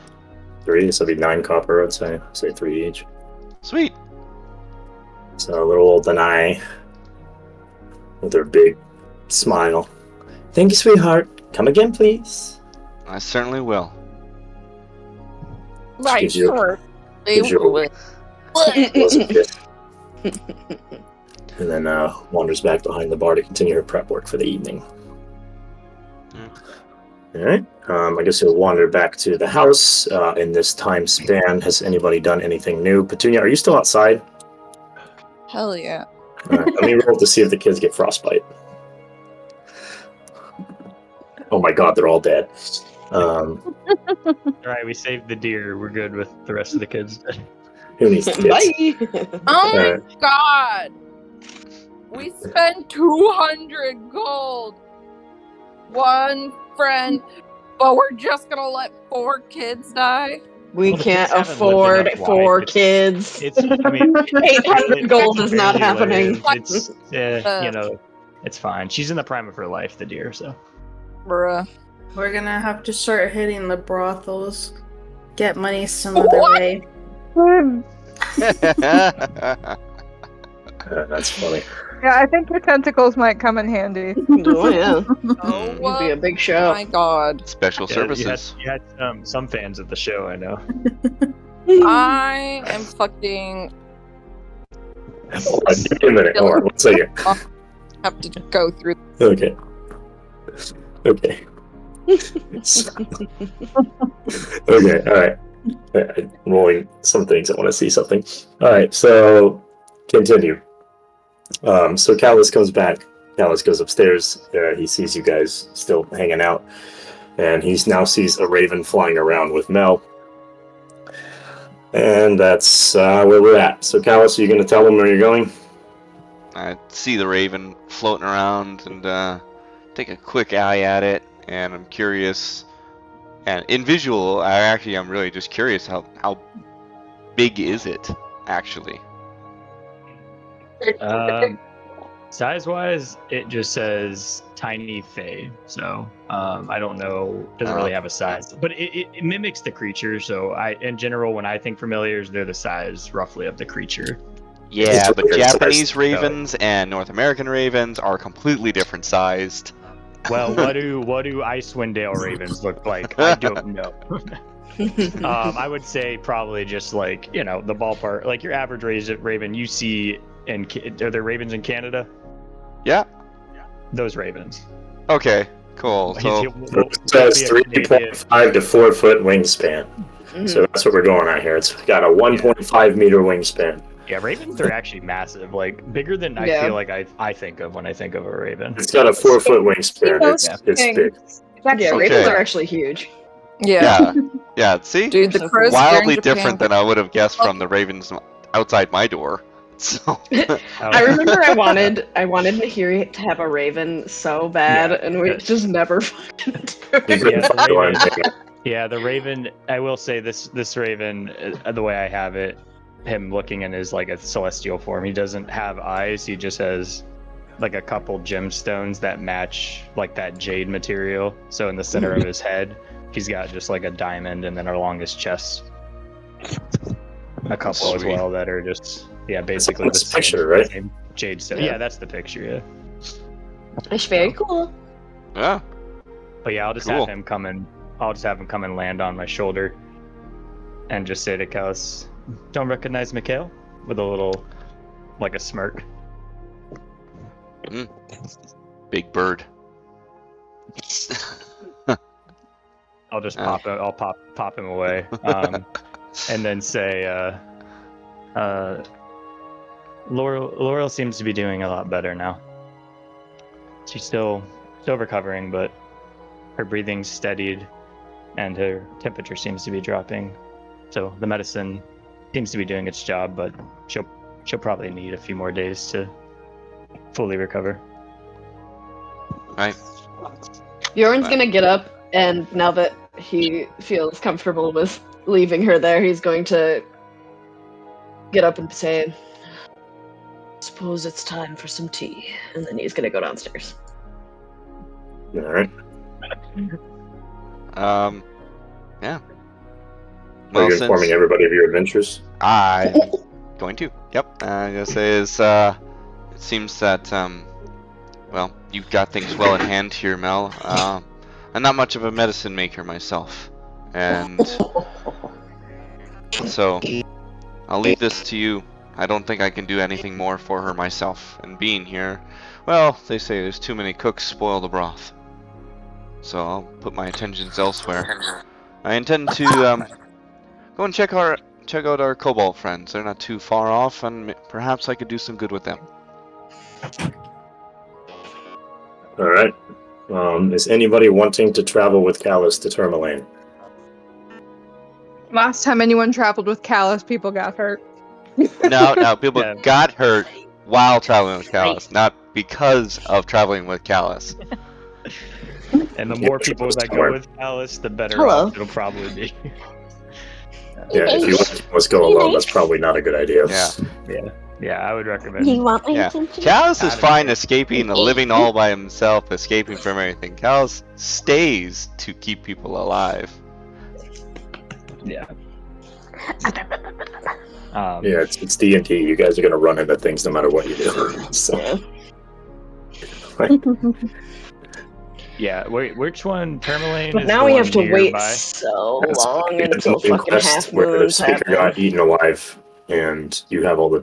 3, so it'd be 9 copper, I'd say. Say 3 each. Sweet. So little old Denai with her big smile. Thank you, sweetheart. Come again, please. I certainly will. Right, Gives you- sure. gives you a- What? Was a kiss. And then wanders back behind the bar to continue her prep work for the evening. All right. I guess you'll wander back to the house. In this time span, has anybody done anything new? Petunia, are you still outside? Hell yeah. All right. Let me roll to see if the kids get frostbite. Oh my god, they're all dead. All right, we saved the deer. We're good with the rest of the kids. Who needs the kids? Bye. Oh my Alright. god! We spent 200 gold! One friend, but we're just gonna let 4 kids die? We Well, the can't kids haven't afford lived enough 4 life. kids. It's I mean, 800 gold it's is not barely happening. lived. It's you know, it's fine. She's in the prime of her life, the deer. So Bruh. We're gonna have to start hitting the brothels. Get money some other way. That's funny. Yeah, I think your tentacles might come in handy. Oh yeah, Oh it'd be a big show. my god. Special yeah, services. You had some fans at the show, I know. I am fucking Hold on, give me a minute. Hold on, 1 second. have to go through. Okay. Okay. Okay, alright. I'm rolling some things. I want to see something. Alright, so continue. So Callus comes back. Callus goes upstairs. He sees you guys still hanging out. And he now sees a raven flying around with Mel. And that's where we're at. So Callus, are you going to tell him where you're going? I see the raven floating around and take a quick eye at it, and I'm curious. And in visual, I'm really just curious how big is it actually? Size-wise, it just says tiny fae. So I don't know. Doesn't really have a size, but it mimics the creature. So in general, when I think familiars, they're the size roughly of the creature. Yeah, but It's Japanese ravens and North American ravens are completely different sized. Well, what do IceWind ravens look like? I don't know. I would say probably just like the ballpark, like your average raven you see are there ravens in Canada? Yeah. Those ravens. Okay. Cool. So It says 3.5 to 4 foot wingspan. So that's what we're going on here. It's got a 1.5 meter wingspan. Yeah, ravens are actually massive, like bigger than I feel like I think of when I think of a raven. It's got a 4 foot wingspan. It's big. Yeah, Okay. ravens are actually huge. yeah. See, Dude, the crows wildly here in Japan different than I would have guessed from the ravens outside my door. So I remember I wanted Nahiri to have a raven so bad, and we just never fucking The raven. I will say this raven, the way I have it, him looking in his like a celestial form. He doesn't have eyes. He just has like a couple gemstones that match like that jade material. So in the center of his head, he's got just like a diamond, and then along his chest, a couple as well that are just basically that's the picture, right? same jade stone. Yeah, that's the picture. Yeah. It's very cool. yeah. But yeah, I'll just have him come and land on my shoulder, and just say to Callus, "Don't recognize Mikhail?" with a little, like a smirk. Big bird. I'll just pop him away, and then say, Laurel seems to be doing a lot better now. She's still recovering, but her breathing's steadied, and her temperature seems to be dropping. So the medicine seems to be doing its job, but she'll probably need a few more days to fully recover. Right. Bjorn's gonna get up, and now that he feels comfortable with leaving her there, he's going to get up and say, "Suppose it's time for some tea," and then he's gonna go downstairs. All right. Yeah. Are you informing everybody of your adventures? I'm going to. Yep. I'm gonna say it seems that well, you've got things well in hand here, Mel. I'm not much of a medicine maker myself, and so I'll leave this to you. I don't think I can do anything more for her myself, and being here, well, they say there's too many cooks spoil the broth. So I'll put my attentions elsewhere. I intend to go and check out our kobold friends. They're not too far off, and perhaps I could do some good with them. All right. Is anybody wanting to travel with Callus to Tourmaline? Last time anyone traveled with Callus, people got hurt. No, people Yeah. got hurt while traveling with Callus, not because of traveling with Callus. And the more people that go with Alice, the better Hello. off it'll probably be. Yeah, if you want to go alone, that's probably not a good idea. Yeah. Yeah, I would recommend. You want my Yeah. attention? Callus is Out of fine here. escaping, living all by himself, escaping from everything. Callus stays to keep people alive. Yeah. Yeah, it's D&D. You guys are gonna run into things no matter what you do. So, Yeah. Wait, which one? Tourmaline But is now the we one have to wait nearby? so That's long the until main fucking quest half where the moons speaker happen. got eaten alive, and you have all the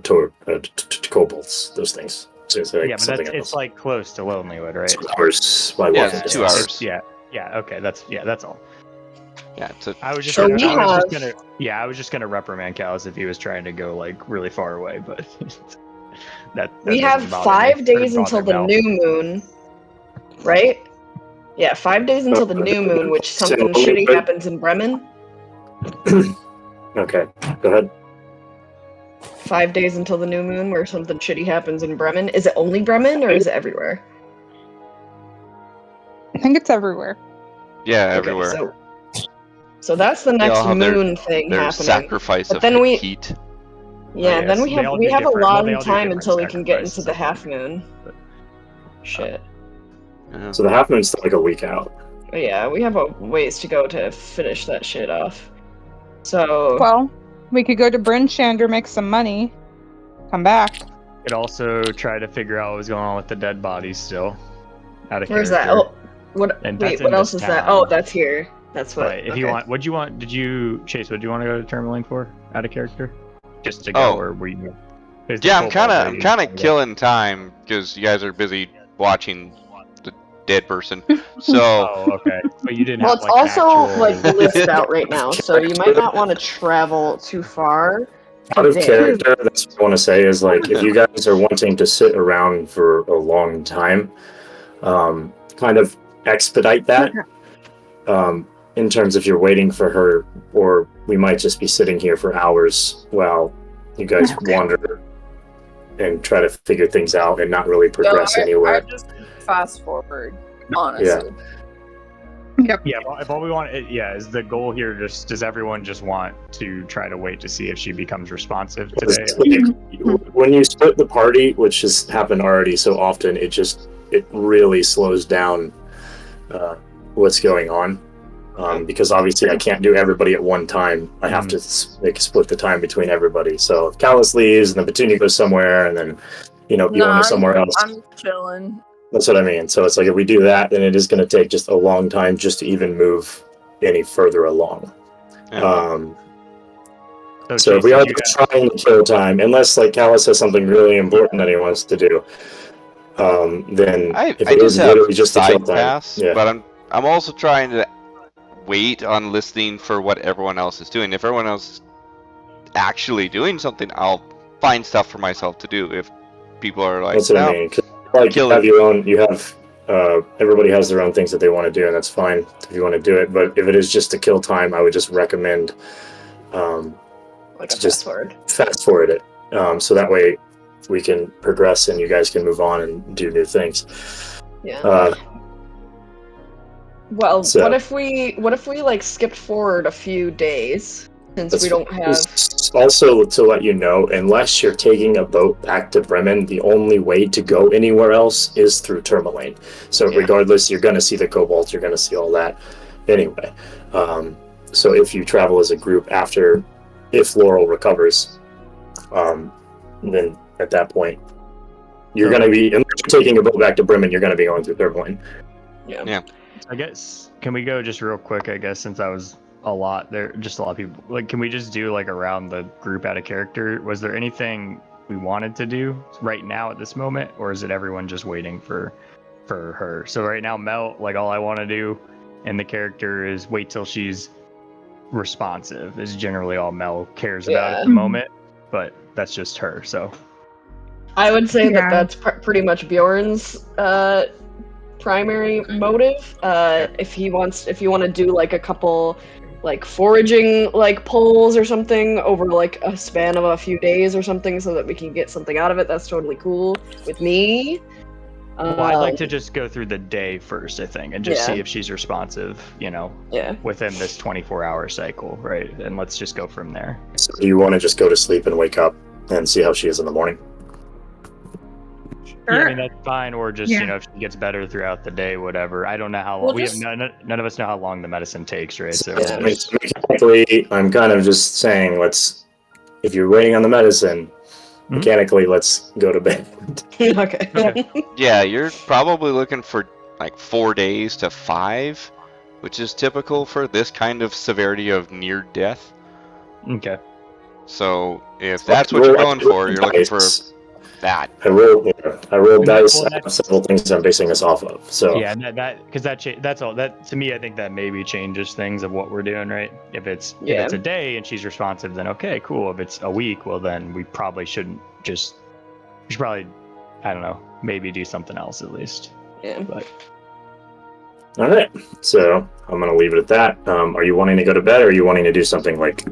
kobolds, those things. So it's like Yeah, but something it's else. like close to Lonelywood, right? 2 hours by Yeah, walking it's 2 distance. hours. Yeah. Okay. That's all. Yeah, it's a I was just So gonna, we I was just gonna reprimand Callus if he was trying to go like really far away, but that We doesn't have bother 5 me. days Doesn't until bother the Mel. new moon, right? Yeah, 5 days until the new moon, which So something let me shitty put- happens in Bremen. Okay, go ahead. 5 days until the new moon, where something shitty happens in Bremen. Is it only Bremen, or is it everywhere? I think it's everywhere. yeah, Okay, everywhere. so that's the They all next have their- moon thing Their happening. sacrifice But of then we- heat. Yeah, yes, then we they all have do a different- well, long they all do time different until we can get into sacrifices, the I half think. moon. Shit. Yeah. So the half moon's still like a week out. But yeah, we have a ways to go to finish that shit off. So Well, we could go to Bryn Shander, make some money, come back. Could also try to figure out what was going on with the dead bodies still. Out of where's that? character. Oh, what? And Wait, that's what in else this is that? town. Oh, that's here. That's what. But if you okay. want, what'd you want? Did you Chase? What do you want to go to Tourmaline for? Out of character, just to go, Oh. or were you? there's the Yeah, I'm kobold kind lady. of killing time because you guys are busy watching the dead person. So Oh, okay. But you didn't Well, have it's like also actual. like listed out right now, so you might not want to travel too far. Out of There. character, that's what I want to say is like if you guys are wanting to sit around for a long time, kind of expedite that. In terms of you're waiting for her, or we might just be sitting here for hours while you guys wander and try to figure things out and not really progress I anywhere. just fast forward, honestly. Yeah, well, if all we want, is the goal here. Just does everyone just want to try to wait to see if she becomes responsive today? When you split the party, which has happened already so often, it really slows down what's going on. Because obviously I can't do everybody at one time. I have to split the time between everybody. So if Callus leaves and then Petunia goes somewhere and then, Bjorn is somewhere else. I'm chilling. That's what I mean. So it's like if we do that, then it is going to take just a long time just to even move any further along. yeah. So if we are trying to kill time, unless like Callus has something really important that he wants to do, then I if it just was have literally just to kill side time, pass, yeah. but I'm also trying to wait on listening for what everyone else is doing. If everyone else is actually doing something, I'll find stuff for myself to do. If people are like, That's what no, I mean. 'Cause, like you have your own, everybody has their own things that they want to do, and that's fine if you want to do it. But if it is just to kill time, I would just recommend Like a just password. fast forward it, so that way we can progress and you guys can move on and do new things. Yeah. Well, so- what if we like skipped forward a few days since we don't have? Also, to let you know, unless you're taking a boat back to Bremen, the only way to go anywhere else is through Tourmaline. So Yeah. regardless, you're going to see the kobolds, you're going to see all that anyway. So if you travel as a group if Laurel recovers, then at that point, You're going to be, unless you're taking a boat back to Bremen, you're going to be going through Third Point. Yeah. I guess, can we go just real quick, I guess, since I was a lot there, just a lot of people, like, can we just do, like, around the group out of character? Was there anything we wanted to do right now at this moment, or is it everyone just waiting for her? So right now, Mel, like, all I want to do in the character is wait till she's responsive, is generally all Mel cares about at the moment, but that's just her, so. I would say that that's pretty much Bjorn's primary motive. If you want to do like a couple like foraging like polls or something over like a span of a few days or something so that we can get something out of it, that's totally cool with me. Well, I'd like to just go through the day first, I think, and just see if she's responsive, within this 24-hour cycle, right? And let's just go from there. So do you want to just go to sleep and wake up and see how she is in the morning? Yeah, I mean, that's fine, or just, if she gets better throughout the day, whatever. I don't know how long, none of us know how long the medicine takes, right? So mechanically, I'm kind of just saying, if you're waiting on the medicine, mechanically, let's go to bed. Okay. Yeah, you're probably looking for like 4 days to 5, which is typical for this kind of severity of near death. Okay. So if that's what you're going for, you're looking for that. I rolled dice. I have several things I'm basing this off of. So yeah, that's all. That to me, I think that maybe changes things of what we're doing, right? If it's a day and she's responsive, then okay, cool. If it's a week, well, then we probably shouldn't just. We should probably, I don't know, maybe do something else at least. Yeah. But. All right. So I'm gonna leave it at that. Are you wanting to go to bed, or are you wanting to do something like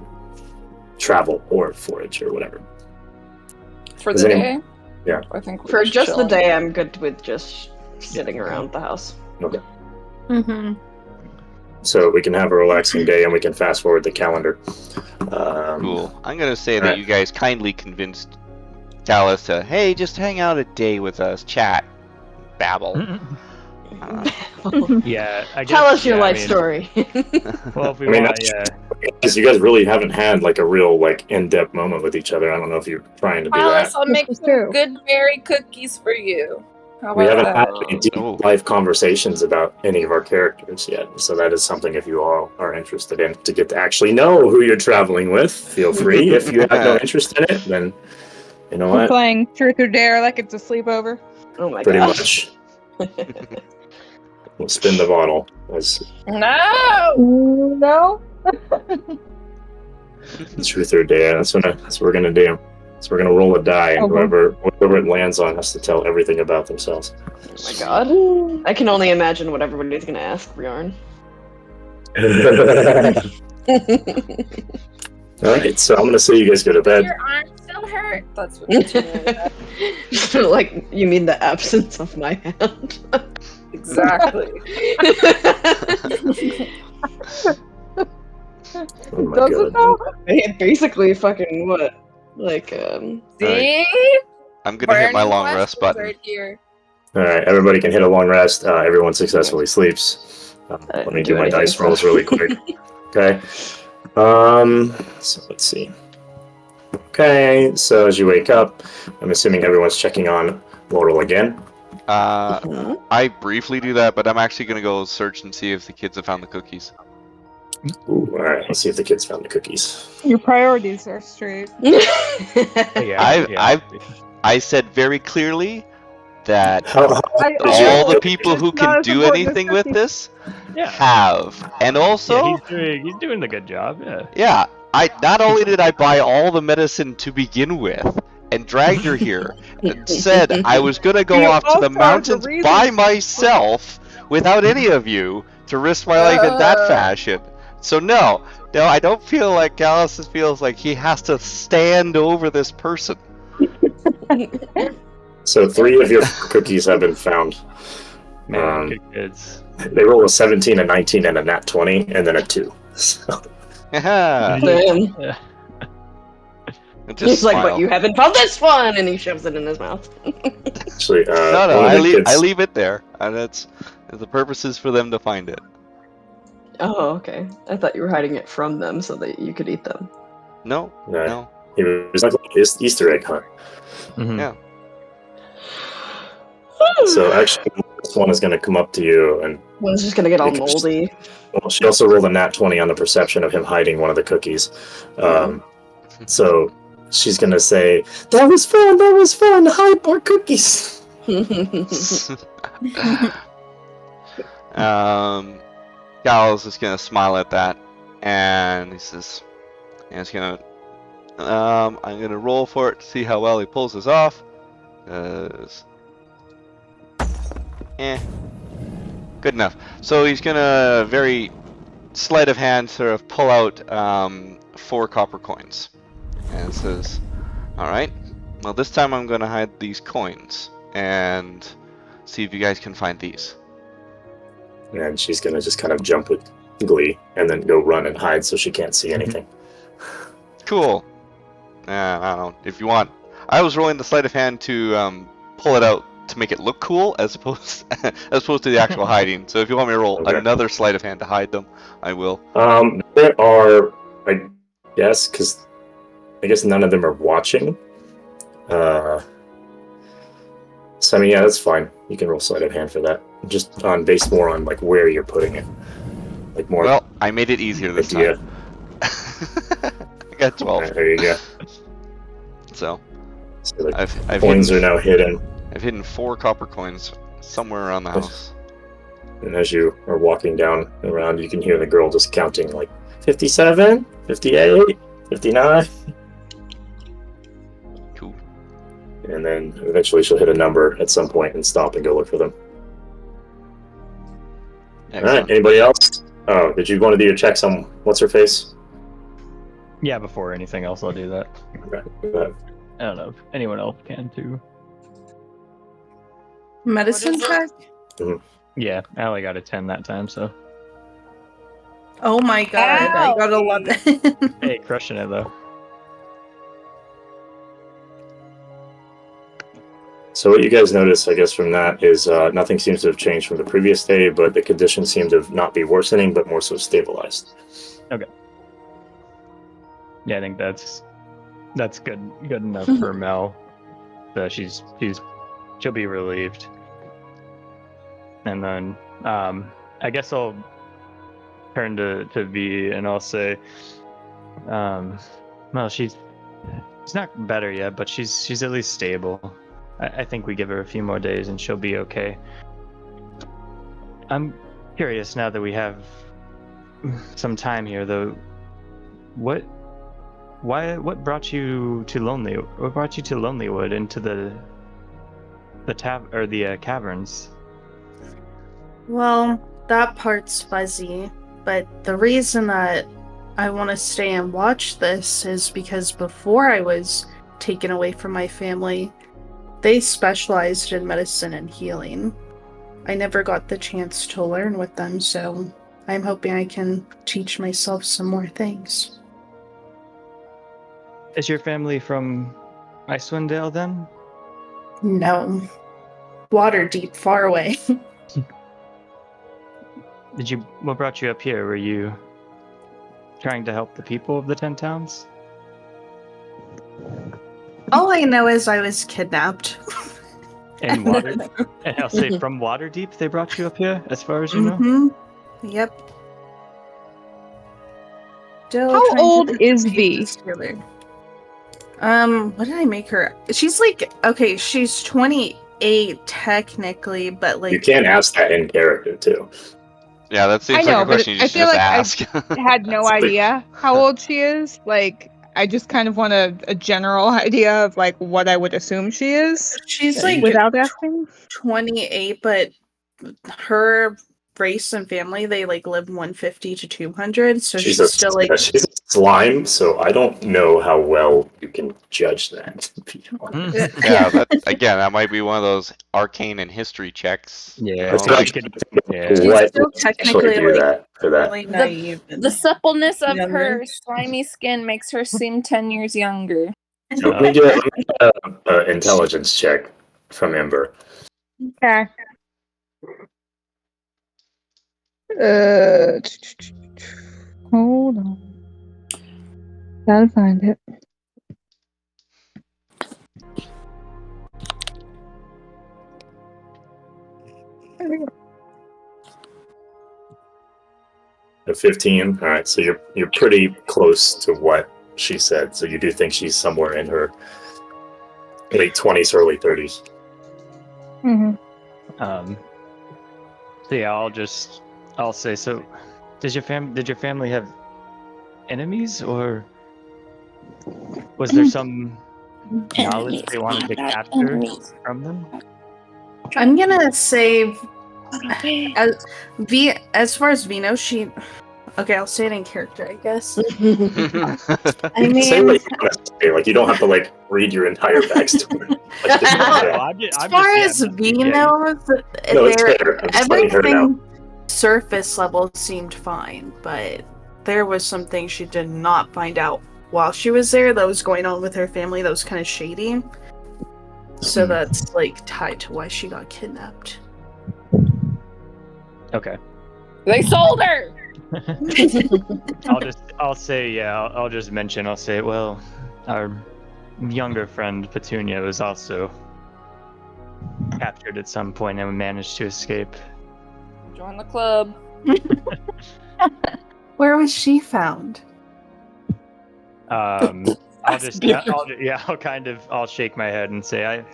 travel or forage or whatever? For the day? Yeah. I think for just the day, I'm good with just sitting around the house. Okay. Mm-hmm. So we can have a relaxing day, and we can fast forward the calendar. Cool. I'm gonna say that you guys kindly convinced Dallas to, hey, just hang out a day with us, chat, babble. Yeah. I guess, tell us your life story. Well, if we want, you guys really haven't had like a real in-depth moment with each other. I don't know if you're trying to do Alice, that. I'll make some good berry cookies for you. We haven't had any deep life conversations about any of our characters yet, so that is something if you all are interested in to get to actually know who you're traveling with. Feel free. If you have no interest in it, then you know what? We're playing Truth or Dare like it's a sleepover. Oh my Pretty gosh. much. We'll spin the bottle. No. Truth or dare. That's what we're gonna do. So we're gonna roll a die, and whoever it lands on has to tell everything about themselves. Oh my god. I can only imagine what everybody's gonna ask Bjorn. Alright, so I'm gonna say you guys go to bed. Your arm still hurt. That's what it's like, you mean the absence of my hand? Exactly. Oh my Does god. it though? Basically fucking what? Like, See? I'm gonna hit my long rest button. Right here. Alright, everybody can hit a long rest. Everyone successfully sleeps. Let me do my dice rolls really quick. Okay. So let's see. Okay, so as you wake up, I'm assuming everyone's checking on Laurel again. I briefly do that, but I'm actually gonna go search and see if the kids have found the cookies. Ooh, alright, let's see if the kids found the cookies. Your priorities are straight. I said very clearly that How all the people who can do anything with this have, and also he's doing a good job. Yeah, I not only did I buy all the medicine to begin with and dragged her here, and said I was gonna go off to the mountains by myself without any of you to risk my life in that fashion. So no, I don't feel like Gallus feels like he has to stand over this person. So 3 of your cookies have been found. Man, kids. They roll a 17, a 19, and a nat 20, and then a 2. So. Man. He's like, but you haven't found this one, and he shoves it in his mouth. Actually, no, I leave it there, and that's the purpose is for them to find it. Oh, okay. I thought you were hiding it from them so that you could eat them. No. It was like Easter egg hunt. Mm-hmm. Yeah. So actually, this one is going to come up to you, and One's just gonna get all moldy. well, she also rolled a nat 20 on the perception of him hiding one of the cookies. So she's going to say, that was fun, hide more cookies. Gal's just gonna smile at that, and he says, and he's gonna, I'm gonna roll for it to see how well he pulls this off. Good enough. So he's gonna very sleight of hand sort of pull out 4 copper coins, and says, "All right, well this time I'm gonna hide these coins and see if you guys can find these." And she's going to just kind of jump with glee and then go run and hide so she can't see anything. Cool. I don't know if you want. I was rolling the sleight of hand to pull it out to make it look cool, as opposed to the actual hiding. So if you want me to roll another sleight of hand to hide them, I will. There are, I guess, because I guess none of them are watching. So I mean, yeah, that's fine. You can roll sleight of hand for that. Just based more on like where you're putting it, like more. Well, I made it easier this time. I got 12. Right, there you go. So the I've coins are now hidden. I've hidden 4 copper coins somewhere around the house. And as you are walking down around, you can hear the girl just counting like 57, 58, 59. Cool. And then eventually she'll hit a number at some point and stop and go look for them. Excellent. All right, anybody else? Oh, did you want to do your checks on what's her face? Yeah, before anything else, I'll do that. Okay. I don't know if anyone else can too. Medicine check? Yeah, I only got a 10 that time, so. Oh my god, I got 11. Hey, crushing it though. So what you guys notice, I guess, from that is nothing seems to have changed from the previous day, but the conditions seem to not be worsening, but more so stabilized. Okay. Yeah, I think that's good enough for Mel. So she'll be relieved. And then I guess I'll turn to V and I'll say, well, she's not better yet, but she's at least stable. I think we give her a few more days and she'll be okay. I'm curious now that we have some time here, though. What brought you to Lonelywood into the caverns? Well, that part's fuzzy, but the reason that I want to stay and watch this is because before I was taken away from my family, they specialized in medicine and healing. I never got the chance to learn with them, so I'm hoping I can teach myself some more things. Is your family from IceWind then? No. Waterdeep, far away. What brought you up here? Were you trying to help the people of the 10 towns? All I know is I was kidnapped. And I'll say from Waterdeep they brought you up here, as far as you know? Mm-hmm. Yep. Still How trying old to is piece V? this together. What did I make her? She's like, okay, she's 28 technically, but like You can't ask that in character, too. Yeah, that seems like a question you I should feel just like ask. I had no idea how old she is. Like, I just kind of want a general idea of like what I would assume she is she's like without asking. 28, but her race and family, they like live 150 to 200, so she's still like she's a slime, so I don't know how well you can judge that. Yeah, that might be one of those arcane and history checks. Yeah, That's like, she's what still technically do like that for that? really naive. The suppleness of younger. her slimy skin makes her seem 10 years younger. So let me do an intelligence check from Ember. Okay. Hold on. Gotta find it. A 15. All right, so you're pretty close to what she said. So you do think she's somewhere in her late 20s, early 30s. Mm-hmm. So yeah, I'll say so. Did your family have enemies, or was there some knowledge they wanted to capture from them? I'm gonna say, as far as Vino, she. Okay, I'll say it in character, I guess. I Say mean, what you want to say. Like, you don't have to like read your entire backstory. Like, this is fair. as far as Vino, No, it's fair. I'm just letting her know. everything surface level seemed fine, but there was something she did not find out while she was there that was going on with her family that was kind of shady. So that's like tied to why she got kidnapped. Okay. They sold her. I'll just mention, well, our younger friend Petunia was also captured at some point and managed to escape. Join the club. Where was she found? I'll shake my head and say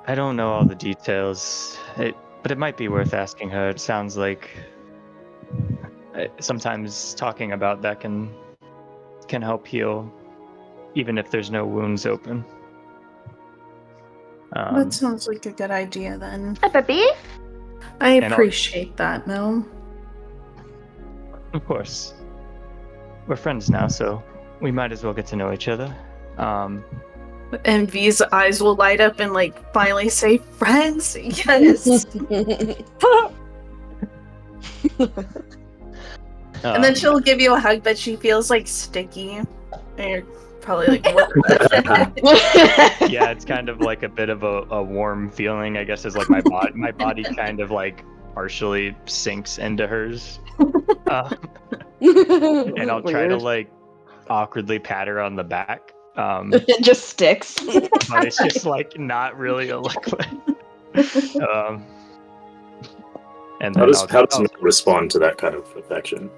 I don't know all the details, but it might be worth asking her. It sounds like sometimes talking about that can help heal, even if there's no wounds open. That sounds like a good idea then. A baby? I appreciate that, Mel. Of course. We're friends now, so we might as well get to know each other. And V's eyes will light up and like finally say, "Friends, yes." And then she'll give you a hug, but she feels like sticky. And you're probably like, yeah, it's kind of like a bit of a warm feeling, I guess, is like my body kind of like partially sinks into hers. And I'll try to like awkwardly pat her on the back. It just sticks. But it's just like not really a liquid. And then how does Mel respond to that kind of affection?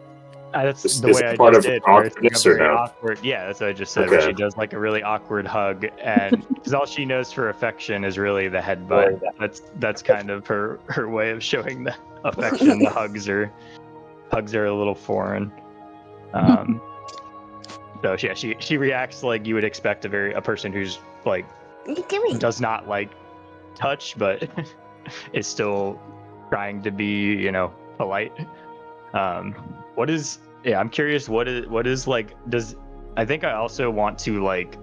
That's the way I just did. It's a very awkward. Yeah, that's what I just said. Okay. Where she does like a really awkward hug, and because all she knows for affection is really the headbutt. That's kind of her way of showing the affection. The hugs are a little foreign. So yeah, she reacts like you would expect a person who's like does not like touch, but is still trying to be, polite. I'm curious, what is like, I think I also want to like,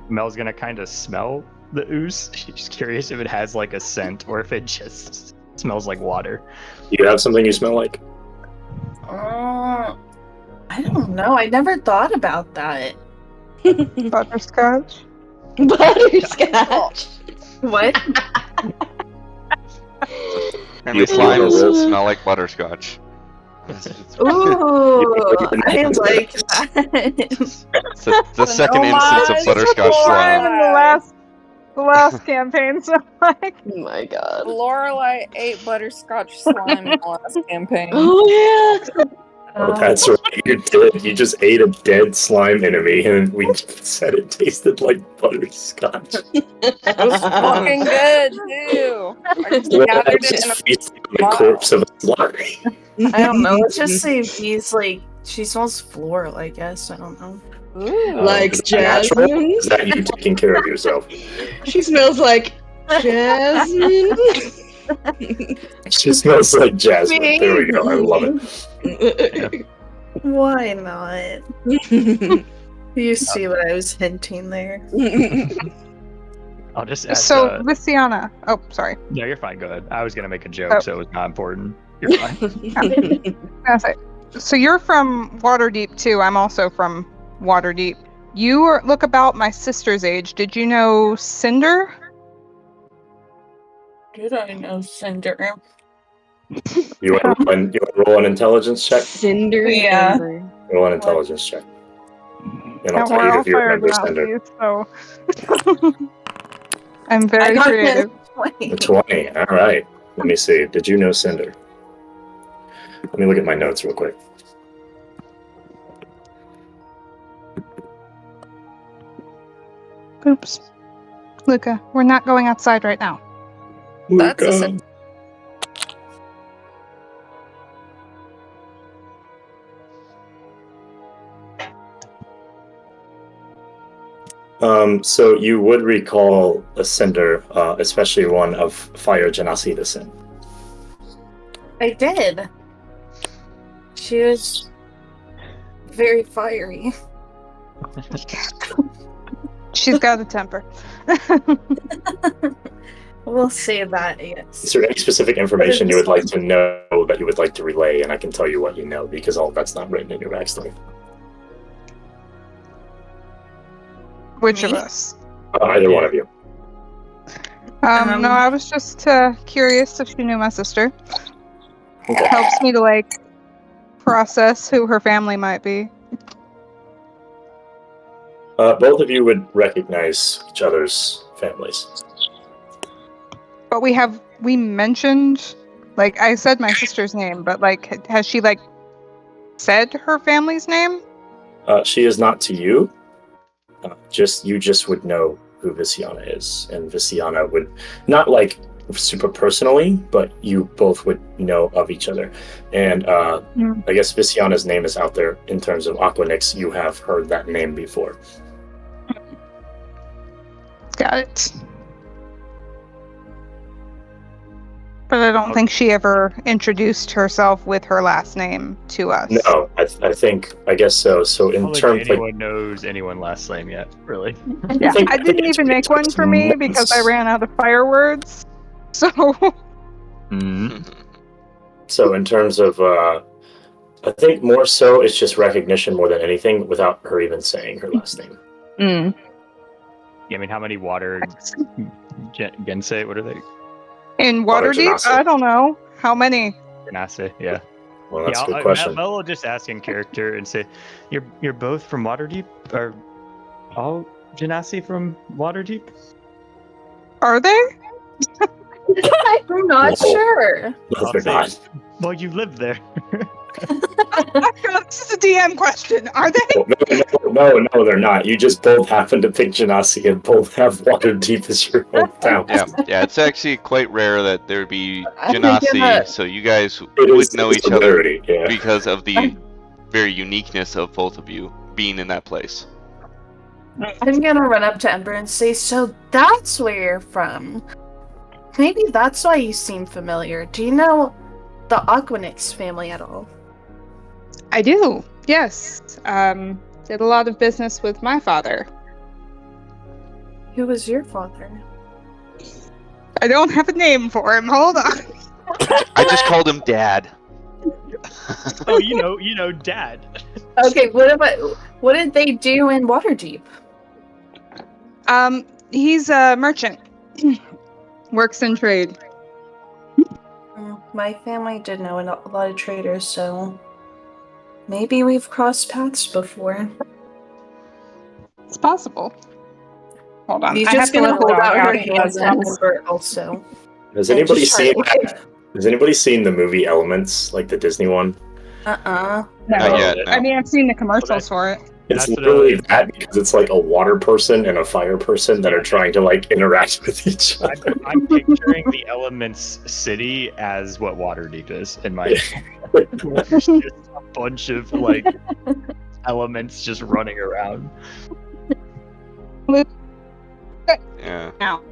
Mel's gonna kind of smell the ooze. She's curious if it has like a scent or if it just smells like water. Do you have something you smell like? I don't know. I never thought about that. Butterscotch. Butterscotch. What? Apparently slimes smell like butterscotch. Ooh, I like that. It's the second instance of butterscotch slime. The last campaign, so like. Oh my god. Laurel, I ate butterscotch slime in the last campaign. Oh yeah. Oh, that's right. You did. You just ate a dead slime enemy, and we said it tasted like butterscotch. It was fucking good too. I just gathered it in a the corpse of a slime. I don't know. Let's just say V's like she smells floral. I guess I don't know. Ooh. Like jasmine. Is that you taking care of yourself? She smells like jasmine. She smells like jasmine. There we go. I love it. Why not? You see what I was hinting there. I'll just ask, So, Luciana. Oh, sorry. No, you're fine. Go ahead. I was gonna make a joke, so it was not important. You're fine. So you're from Waterdeep too. I'm also from Waterdeep. You look about my sister's age. Did you know Cinder? Did I know Cinder? You want to roll an intelligence check? Cinder. Yeah. Roll an intelligence check. And I'll Yeah, tell we're you all if you fired remember now, Cinder. so I'm very creative. A 20. All right. Let me see. Did you know Cinder? Let me look at my notes real quick. Oops. Luca, we're not going outside right now. That's a Luca. sin- So you would recall a cinder, especially one of Fire Genasi the Sin. I did. She was very fiery. She's got a temper. We'll save that, I guess. Is there any specific information you would like to know that you would like to relay? And I can tell you what you know because all that's not written in your backstory. Which of Me? us? Either one of you. No, I was just curious if she knew my sister. Okay. Helps me to like process who her family might be. Both of you would recognize each other's families. But we mentioned, like, I said my sister's name, but like, has she like said her family's name? She is not to you. You just would know who Visiana is, and Visiana would not like super personally, but you both would know of each other. And I guess Visiana's name is out there in terms of Aquanix. You have heard that name before. Got it. But I don't think she ever introduced herself with her last name to us. No, I guess so. So I in don't terms think anyone knows anyone's last name yet, really. Yeah, I think I didn't it's even make one for me months. because I ran out of fire words. So So in terms of, I think more so it's just recognition more than anything without her even saying her last name. Yeah, I mean, how many water Gensei? What are they? in Water Waterdeep, Genasi. I don't know how many. Genasi, yeah. Well, that's Yeah, a good question. Mel will just ask in character and say, "You're both from Waterdeep? Are all Genasi from Waterdeep?" Are they? I'm not Whoa. sure. No, they're not. Well, you live there. This is a DM question. Are they? No, they're not. You just both happen to pick Genasi and both have Waterdeep as your hometown. Yeah, it's actually quite rare that there would be I'm thinking Genasi, that- so you guys It would is- know it's each a other rarity, yeah. because of the very uniqueness of both of you being in that place. I'm gonna run up to Ember and say, so that's where you're from. Maybe that's why you seem familiar. Do you know the Aquanix family at all? I do. Yes. Did a lot of business with my father. Who was your father? I don't have a name for him. Hold on. I just called him Dad. Oh, you know, Dad. Okay, what did they do in Waterdeep? He's a merchant. Works in trade. My family did know a lot of traders, so maybe we've crossed paths before. It's possible. Hold on. He's I just have to gonna let the hold dog out her He hands does at this. Ember also. Has And anybody just seen? try to- Has anybody seen the movie Elements, like the Disney one? Uh-uh. No. Not yet, no. I mean, I've seen the commercials for it. It's That's literally that because it's like a water person and a fire person that are trying to like interact with each other. I'm picturing the Elements city as what Waterdeep is in my. There's just a bunch of like elements just running around. Yeah. Now.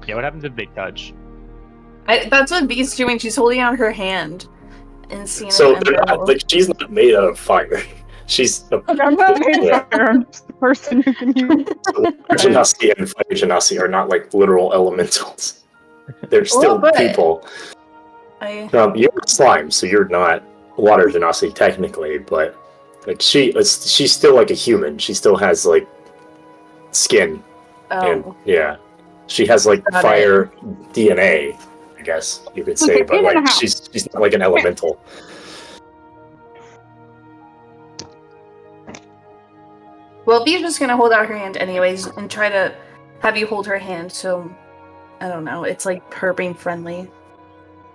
Yeah, what happens if they touch? That's what Bee's doing. She's holding out her hand and seeing So it. they're not, like she's not made out of fire. She's a I'm not made Yeah. of fire. I'm just the person who can use. Genasi and Fire Genasi are not like literal elementals. They're still but- people. You're slime, so you're not water Genasi technically, but like she's still like a human. She still has like skin and Oh. yeah, she has like Got fire DNA, I guess you could say, Okay, but in like the house. she's not like an elemental. Well, Bee's just gonna hold out her hand anyways and try to have you hold her hand, so I don't know, it's like her being friendly.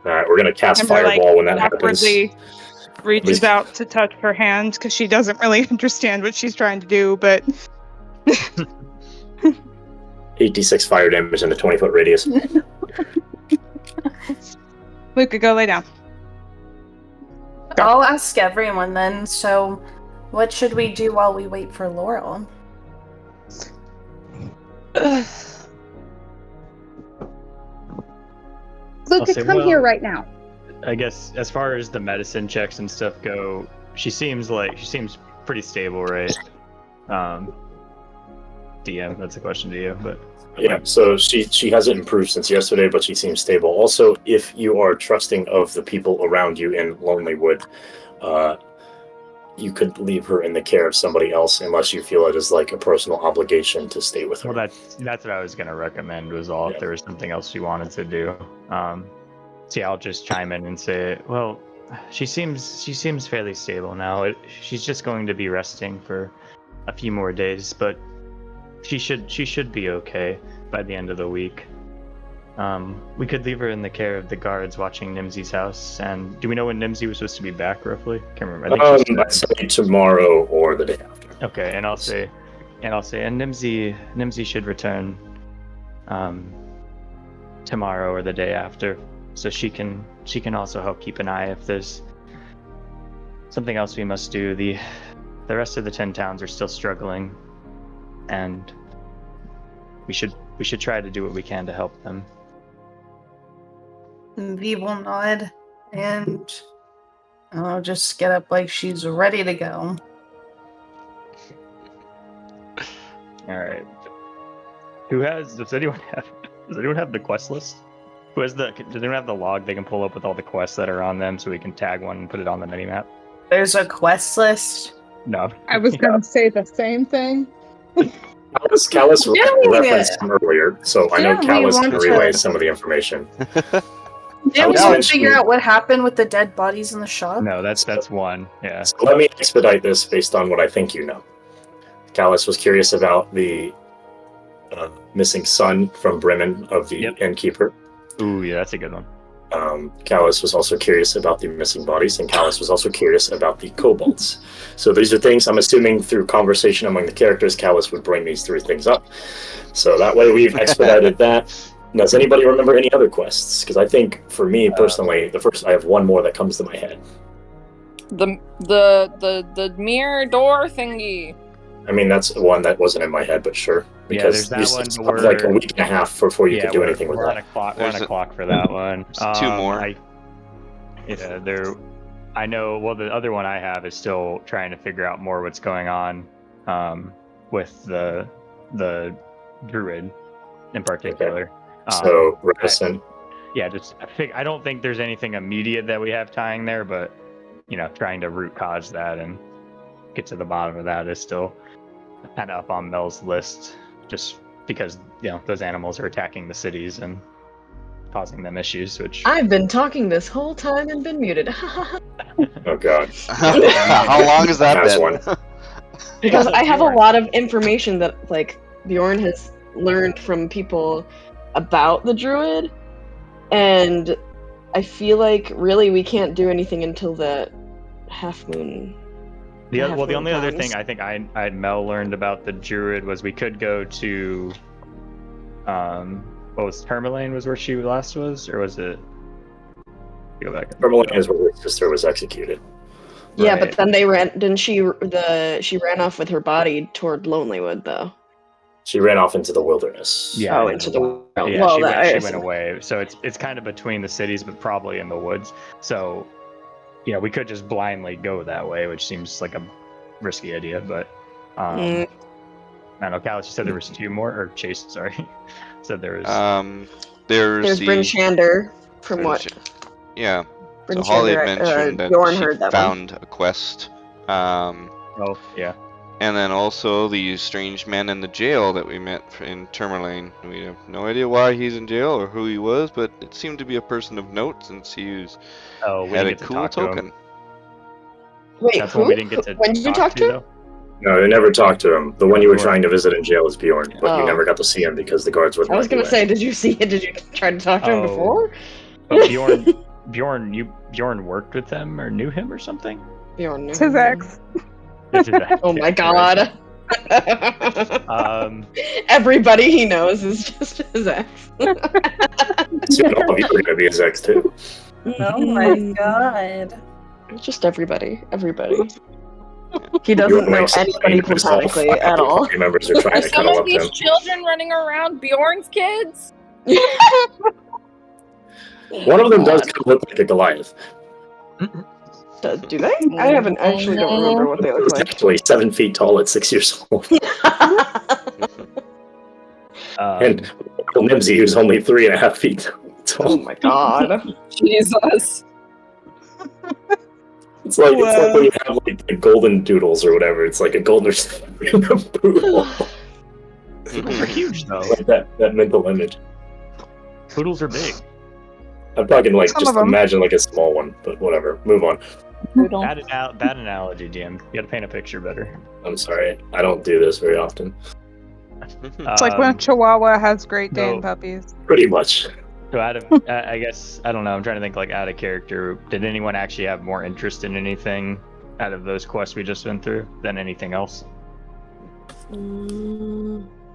All right, we're gonna cast And we're, like, fireball when that happens. awkwardly reaches out to touch her hand because she doesn't really understand what she's trying to do, but 8d6 fire damage in a 20-foot radius. Luca, go lay down. Go. I'll ask everyone then. So, what should we do while we wait for Laurel? Luca, come here right now. I guess as far as the medicine checks and stuff go, she seems pretty stable, right? DM, that's a question to you, but Yeah, so she hasn't improved since yesterday, but she seems stable. Also, if you are trusting of the people around you in Lonelywood, you could leave her in the care of somebody else unless you feel it is like a personal obligation to stay with her. well, that's what I was gonna recommend was all if there was something else you wanted to do. So yeah, I'll just chime in and say, well, she seems fairly stable now. She's just going to be resting for a few more days, but she should be okay by the end of the week. We could leave her in the care of the guards watching Nimsy's house. And do we know when Nimsy was supposed to be back roughly? Can't remember. I think I'd say tomorrow or the day after. Okay, and Nimsy should return tomorrow or the day after, so she can also help keep an eye if there's something else we must do. The rest of the 10 towns are still struggling, and we should try to do what we can to help them. V will nod, and I'll just get up like she's ready to go. All right. Does anyone have the quest list? Does anyone have the log they can pull up with all the quests that are on them so we can tag one and put it on the minimap? There's a quest list. No. I was going to say the same thing. Callus Yeah. referenced him earlier, so I know Yeah, we Callus can want relay to- some of the information. Didn't we was want to mentioning- figure out what happened with the dead bodies in the shop? No, that's one. Yeah. So let me expedite this based on what I think you know. Callus was curious about the missing son from Bremen of the Yep. innkeeper. Ooh, yeah, that's a good one. Callus was also curious about the missing bodies, and Callus was also curious about the kobolds. So these are things I'm assuming through conversation among the characters, Callus would bring these three things up. So that way we've expedited that. Does anybody remember any other quests? Because I think, for me personally, I have one more that comes to my head. The mirror door thingy. I mean, that's one that wasn't in my head, but sure. Because there's that one, it's but probably like a week and a half before you could do we're- anything with we're that. We're on a clock for that one. There's two more. I know. Well, the other one I have is still trying to figure out more what's going on with the druid in particular. So, reticent. I don't think there's anything immediate that we have tying there, but trying to root cause that and get to the bottom of that is still kind of up on Mel's list, just because those animals are attacking the cities and causing them issues. Which I've been talking this whole time and been muted. Oh god. How long has that Has been? one. Because I have a lot of information that Bjorn has learned from people about the druid, and I feel like really we can't do anything until the half moon. The only other comes. thing I think Mel learned about the druid was we could go to what was Tourmaline was where she last was, or was it? Go back. Tourmaline is where her sister was executed. Yeah, Right. but then they ran. Didn't she ran off with her body toward Lonelywood though? She ran off into the wilderness. Yeah, Oh, into the world. Yeah, Well, she went away. So it's kind of between the cities, but probably in the woods. So we could just blindly go that way, which seems like a risky idea. But I don't know, Callus, you said there was two more, or Chase, sorry. So there's There's the Bryn Shander from Bryn what? Sh- Yeah. Bryn So Holly had Shander, mentioned that Bjorn she heard that one. found a quest. oh yeah. And then also the strange man in the jail that we met in Tourmaline. We have no idea why he's in jail or who he was, but it seemed to be a person of note since he Oh, we had didn't a get to cool talk to him. token. Wait, That's who? one we didn't get to. When did you talk to him? though. No, they never talked to him. The one you were trying to visit in jail is Bjorn, but you Oh. never got to see him because the guards wouldn't I was let you gonna in. say, did you see it? Did you try to talk to him Oh. before? But Bjorn worked with him or knew him or something? Bjorn. It's his ex. It's his ex, Oh my yeah, right. god. Everybody he knows is just his ex. Soon all of you are going to be his ex too. Oh my god. Just everybody. He doesn't know anybody platonically at all. Family members are trying Are to some cuddle of up to these him. children running around Bjorn's kids? One of them does kind of look like a Goliath. Do they? I actually don't remember what they He look was like. actually 7 feet tall at 6 years old. And Uncle Nimsy, who's only 3.5 feet tall. Oh my god. Jesus. It's like when you have like the golden doodles or whatever. It's like a golden retriever and a poodle. Poodles are huge though. Like that mental image. Poodles are big. I'm talking like Some just of 'em. imagine like a small one, but whatever. Move on. Bad analogy, DM. You gotta paint a picture better. I'm sorry. I don't do this very often. It's like when Chihuahua has Great Dane no. puppies. Pretty much. So I guess, I don't know, I'm trying to think like out of character. Did anyone actually have more interest in anything out of those quests we just went through than anything else?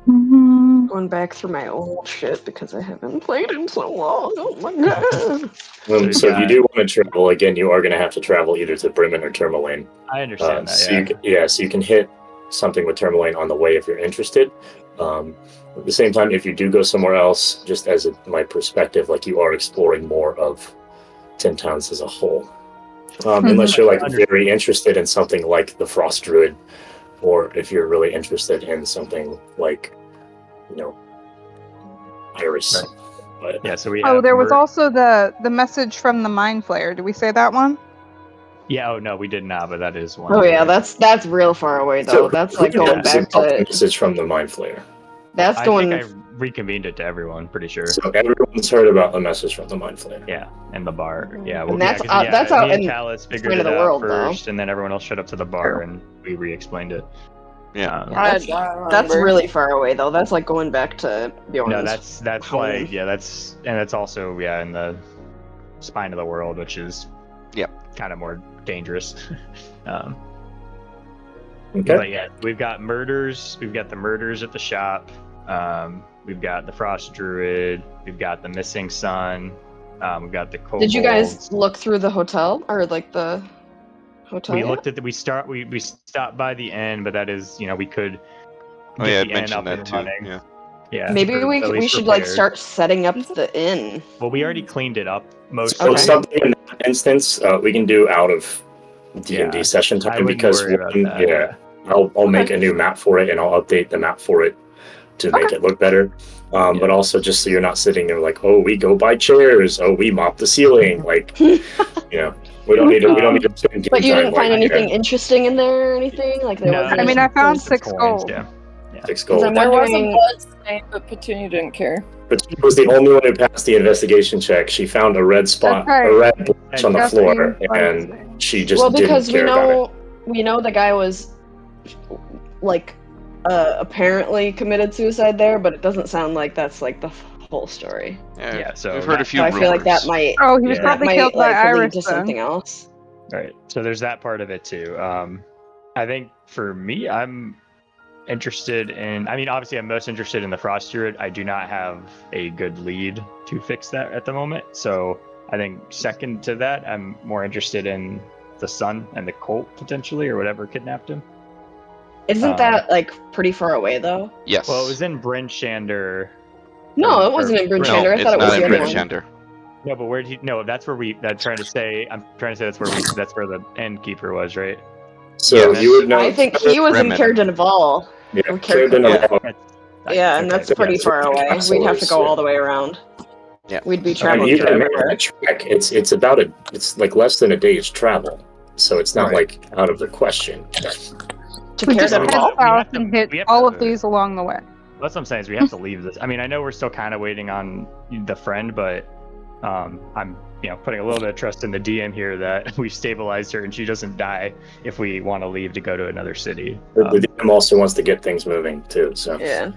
Going back through my old shit because I haven't played in so long. Oh my god. So if you do want to travel, again, you are going to have to travel either to Bremen or Tourmaline. I understand that, So yeah. so you can hit something with Tourmaline on the way if you're interested. At the same time, if you do go somewhere else, just as my perspective, like you are exploring more of Tin Towns as a whole. Unless you're like very interested in something like the Frost Druid, or if you're really interested in something like, Iris. Right. But, Yeah, so we Oh, have there was also the message from the Mind Flayer. Did we say that one? Yeah, oh no, we did not, but that is one. Oh yeah, that's real far away though. So That's like who going knows back about the to. message from the Mind Flayer. That's I going. think I reconvened it to everyone, pretty sure. So everyone's heard about the message from the Mind Flayer. Yeah, in the bar. Yeah, And that's yeah, 'cause, that's out me and in Chalice figured end it of the out world, first, and then everyone else showed up to the bar, and we re-explained it. Yeah. That's really far away though. That's like going back to Bjorn's. No, that's home. like that's also in the spine of the world, which is kind of more dangerous. Okay. But yeah, we've got murders. We've got the murders at the shop. We've got the Frost Druid. We've got the missing son. We've got the kobolds. Did you guys look through the hotel or like the hotel? We yet? looked at we stopped by the inn, but that is we could. Oh get yeah, the I'd inn up mentioned that and too. running. Yeah. Yeah. Maybe or at we least should like repaired. start setting up the inn. Well, we already cleaned it up most. So Okay. something in that instance we can do out of D&D Yeah, session I time wouldn't because worry about that. I'll make a new map for it and I'll update the map for it to make it look better. But also just so you're not sitting there like, oh, we go by chairs, oh, we mop the ceiling, like we don't need to spend But you time didn't find like, anything interesting in there or anything? Like there No, wasn't I mean, I found some 6 coins, gold. Yeah. 6 Because gold. I'm There was a wondering. blood stain, but Petunia didn't care. But she was the only one who passed the investigation check. She found a red spot, That's right. a red blotch on the That's floor, what you and said. she just Well, didn't because care about it. we know the guy was like apparently committed suicide there, but it doesn't sound like that's like the whole story. Yeah, so we've heard a few So I rumors. feel like that might Oh, he was Yeah. that probably might killed by like lead Iris to then. something else. Right. So there's that part of it too. I think for me, I'm interested in. I mean, obviously, I'm most interested in the Frost Druid. I do not have a good lead to fix that at the moment. So I think second to that, I'm more interested in the son and the cult potentially, or whatever kidnapped him. Isn't that like pretty far away though? Yes. Well, it was in Bryn Shander. No, it wasn't in Bryn No, Shander. I it's thought it was not the in other one. Shander. No, but where did he? No, that's where we. I'm trying to say that's where the innkeeper was, right? So Yeah, you would know. I think he was in Bremen. Cardenval. Yeah, or Cardenval. Yeah, and that's pretty far away. We'd have to go all the way around. Yeah. We'd be I mean, traveling you through can make everywhere. that track. It's like less than a day's travel, so it's not Right. like out of the question. To We just head Cardenval. south and hit we have all to- of these along the way. That's what I'm saying is we have to leave this. I mean, I know we're still kind of waiting on the friend, but I'm putting a little bit of trust in the DM here that we've stabilized her and she doesn't die if we want to leave to go to another city. The DM also wants to get things moving too. So Yeah.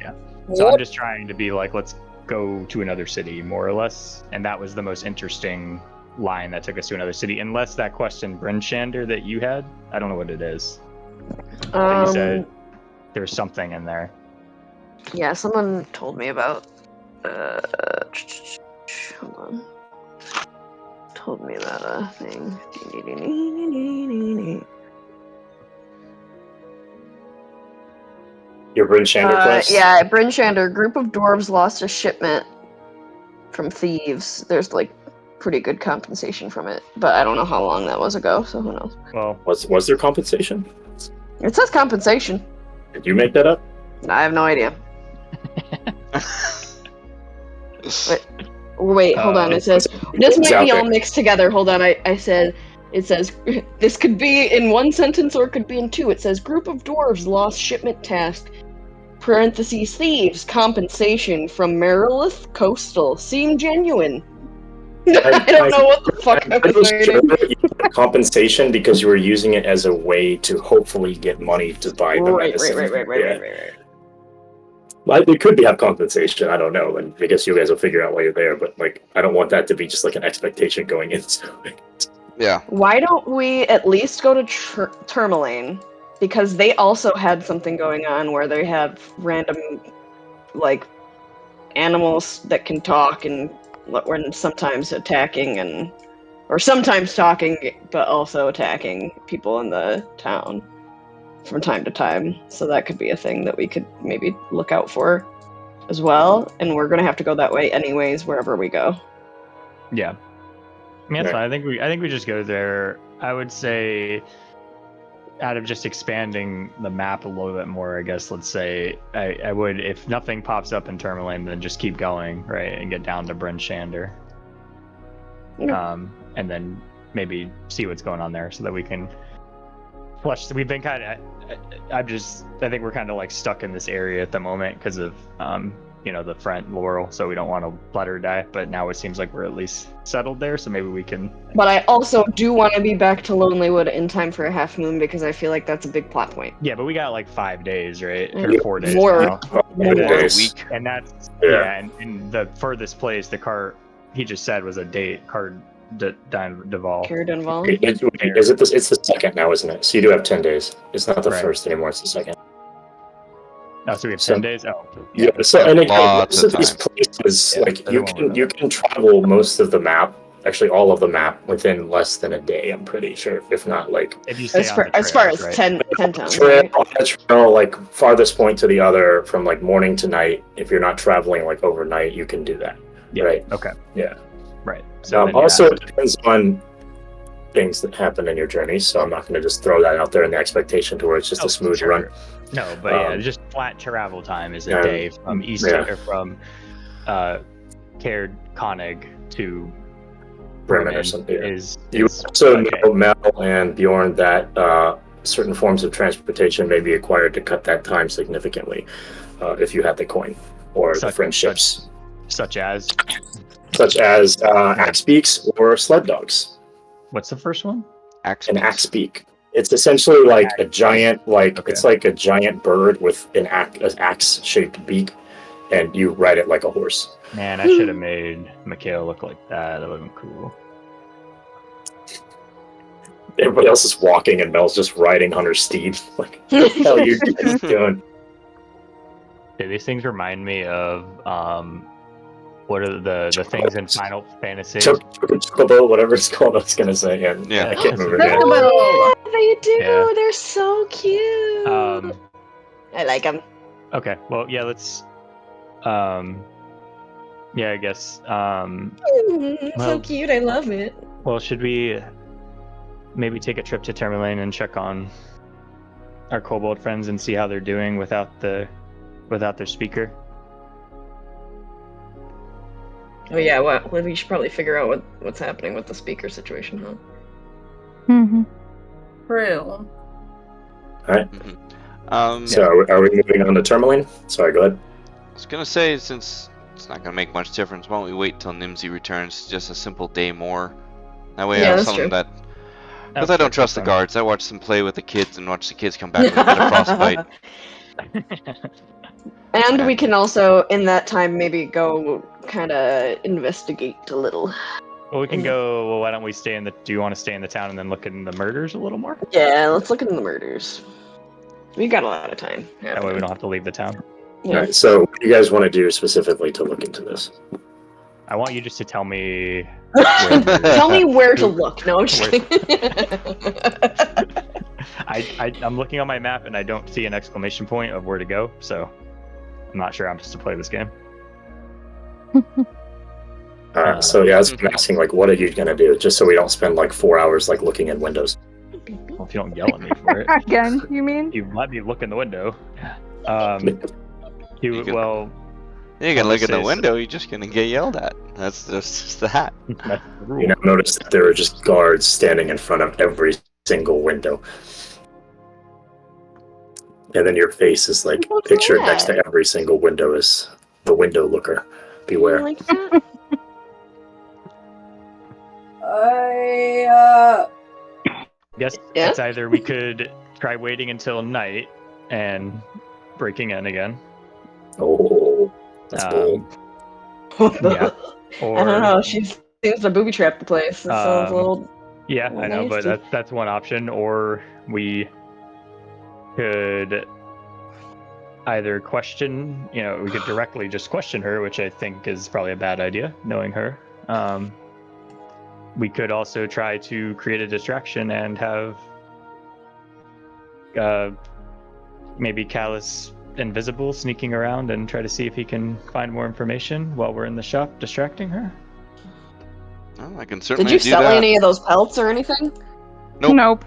So I'm just trying to be like, let's go to another city, more or less. And that was the most interesting line that took us to another city, unless that question, Brinshander, that you had. I don't know what it is. You said there's something in there. Yeah, someone told me about. Hold on. Told me about a thing. Your Brinshander quest? Yeah, Brinshander, group of dwarves lost a shipment from thieves. There's like pretty good compensation from it, but I don't know how long that was ago, so who knows. Well, Was there compensation? It says compensation. Did you make that up? I have no idea. Wait, hold on. It says this might be all mixed together. Hold on. I said it says this could be in one sentence or it could be in two. It says group of dwarves lost shipment task. Parentheses thieves compensation from Merilith Coastal seem genuine. I don't know what the fuck I was sure that you had compensation because you were using it as a way to hopefully get money to buy the medicine. Right. Well, it could have compensation. I don't know, and I guess you guys will figure out while you're there. But like, I don't want that to be just like an expectation going into it. Yeah. Why don't we at least go to Tourmaline? Because they also had something going on where they have random, like, animals that can talk and when sometimes attacking or sometimes talking, but also attacking people in the town from time to time. So that could be a thing that we could maybe look out for as well. And we're gonna have to go that way anyways, wherever we go. yeah. I mean, that's fine. I think we just go there. I would say, out of just expanding the map a little bit more, I guess, let's say, I would, if nothing pops up in Tourmaline, then just keep going, right, and get down to Brinshander. And then maybe see what's going on there so that we can flush. We've been kind of, I think we're kind of like stuck in this area at the moment because of, the friend Laurel, so we don't want to let her die, but now it seems like we're at least settled there, so maybe we can. But I also do want to be back to Lonelywood in time for a half moon because I feel like that's a big plot point. Yeah, but we got like 5 days, right? Or Yeah, 4 days more. now. More. A week. And that's and the furthest place the cart he just said was a date card Deval. Cara Dunval. Is it this? It's the second now, isn't it? So you do have 10 days. It's not the first anymore. It's the second. Oh, so we have 10 days. Oh, yeah. So and lots most of these places, like you can travel most of the map, actually all of the map, within less than a day. I'm pretty sure, if not like. If you stay as far as right? 10 towns. Trail, on the trail, like farthest point to the other, from like morning to night. If you're not traveling like overnight, you can do that. Yeah. Right. Okay. Yeah. Right. So also, it depends on things that happen in your journey, so I'm not going to just throw that out there in the expectation to where it's just a smooth run. No, but just flat travel time is a day from or from Caird Konig to Bremen or something. You is also know, Mel and Bjorn, that certain forms of transportation may be acquired to cut that time significantly if you have the coin or the friendships. Such as axe beaks or sled dogs. What's the first one? An axe beak. It's essentially like a giant, it's like a giant bird with an axe-shaped beak, and you ride it like a horse. Man, I should have made Mikhail look like that. That would have been cool. Everybody else is walking, and Mel's just riding on her steed. Like, what the hell are you guys doing? Yeah, these things remind me of what are the things in Final Fantasy? Chocobo, whatever it's called. I was gonna say, yeah. I can't remember. Oh, yeah, they do. Yeah. They're so cute. I like them. Okay, well, yeah, let's. I guess. So cute. I love it. Well, should we maybe take a trip to Tourmaline and check on our kobold friends and see how they're doing without their speaker? Oh yeah, well, we should probably figure out what's happening with the speaker situation, huh? Mm-hmm. True. Alright. So are we moving on to Tourmaline? Sorry, go ahead. I was gonna say, since it's not gonna make much difference, why don't we wait till Nimsy returns? Just a simple day more. That way I have something that... Because I don't trust the guards. I watch them play with the kids and watch the kids come back with a bit of frostbite. And we can also, in that time, maybe go kind of investigate a little. Well, we can go. Well, why don't we stay in the? Do you want to stay in the town and then look in the murders a little more? Yeah, let's look into the murders. We got a lot of time. That way we don't have to leave the town. Yeah. All right. So, what do you guys want to do specifically to look into this? I want you just to tell me. Tell me where to look. No, I'm just Where- kidding. I'm looking on my map and I don't see an exclamation point of where to go, so I'm not sure I'm supposed to play this game. So yeah, that's what I'm asking. Like, what are you gonna do? Just so we don't spend like 4 hours like looking in windows. Well, if you don't yell at me for it, Again, you mean? you let me look in the window. You can- Well, You can I'll look just in the say- window, you're just gonna get yelled at. That's just that. that's the rule. You know, notice that there are just guards standing in front of every single window, and then your face is like What's pictured that? next to every single window is the window looker. Beware. Like that? Yes, Yeah? it's either we could try waiting until night and breaking in again, Oh, that's bold. Yeah. or I don't know. She seems to booby trap the place. It sounds a little. yeah, I know, but Nasty. that's one option. Or we could either question, we could directly just question her, which I think is probably a bad idea, knowing her. We could also try to create a distraction and have maybe Callus invisible sneaking around and try to see if he can find more information while we're in the shop distracting her. Well, I can certainly Did you do sell that. any of those pelts or anything? Nope. Nope.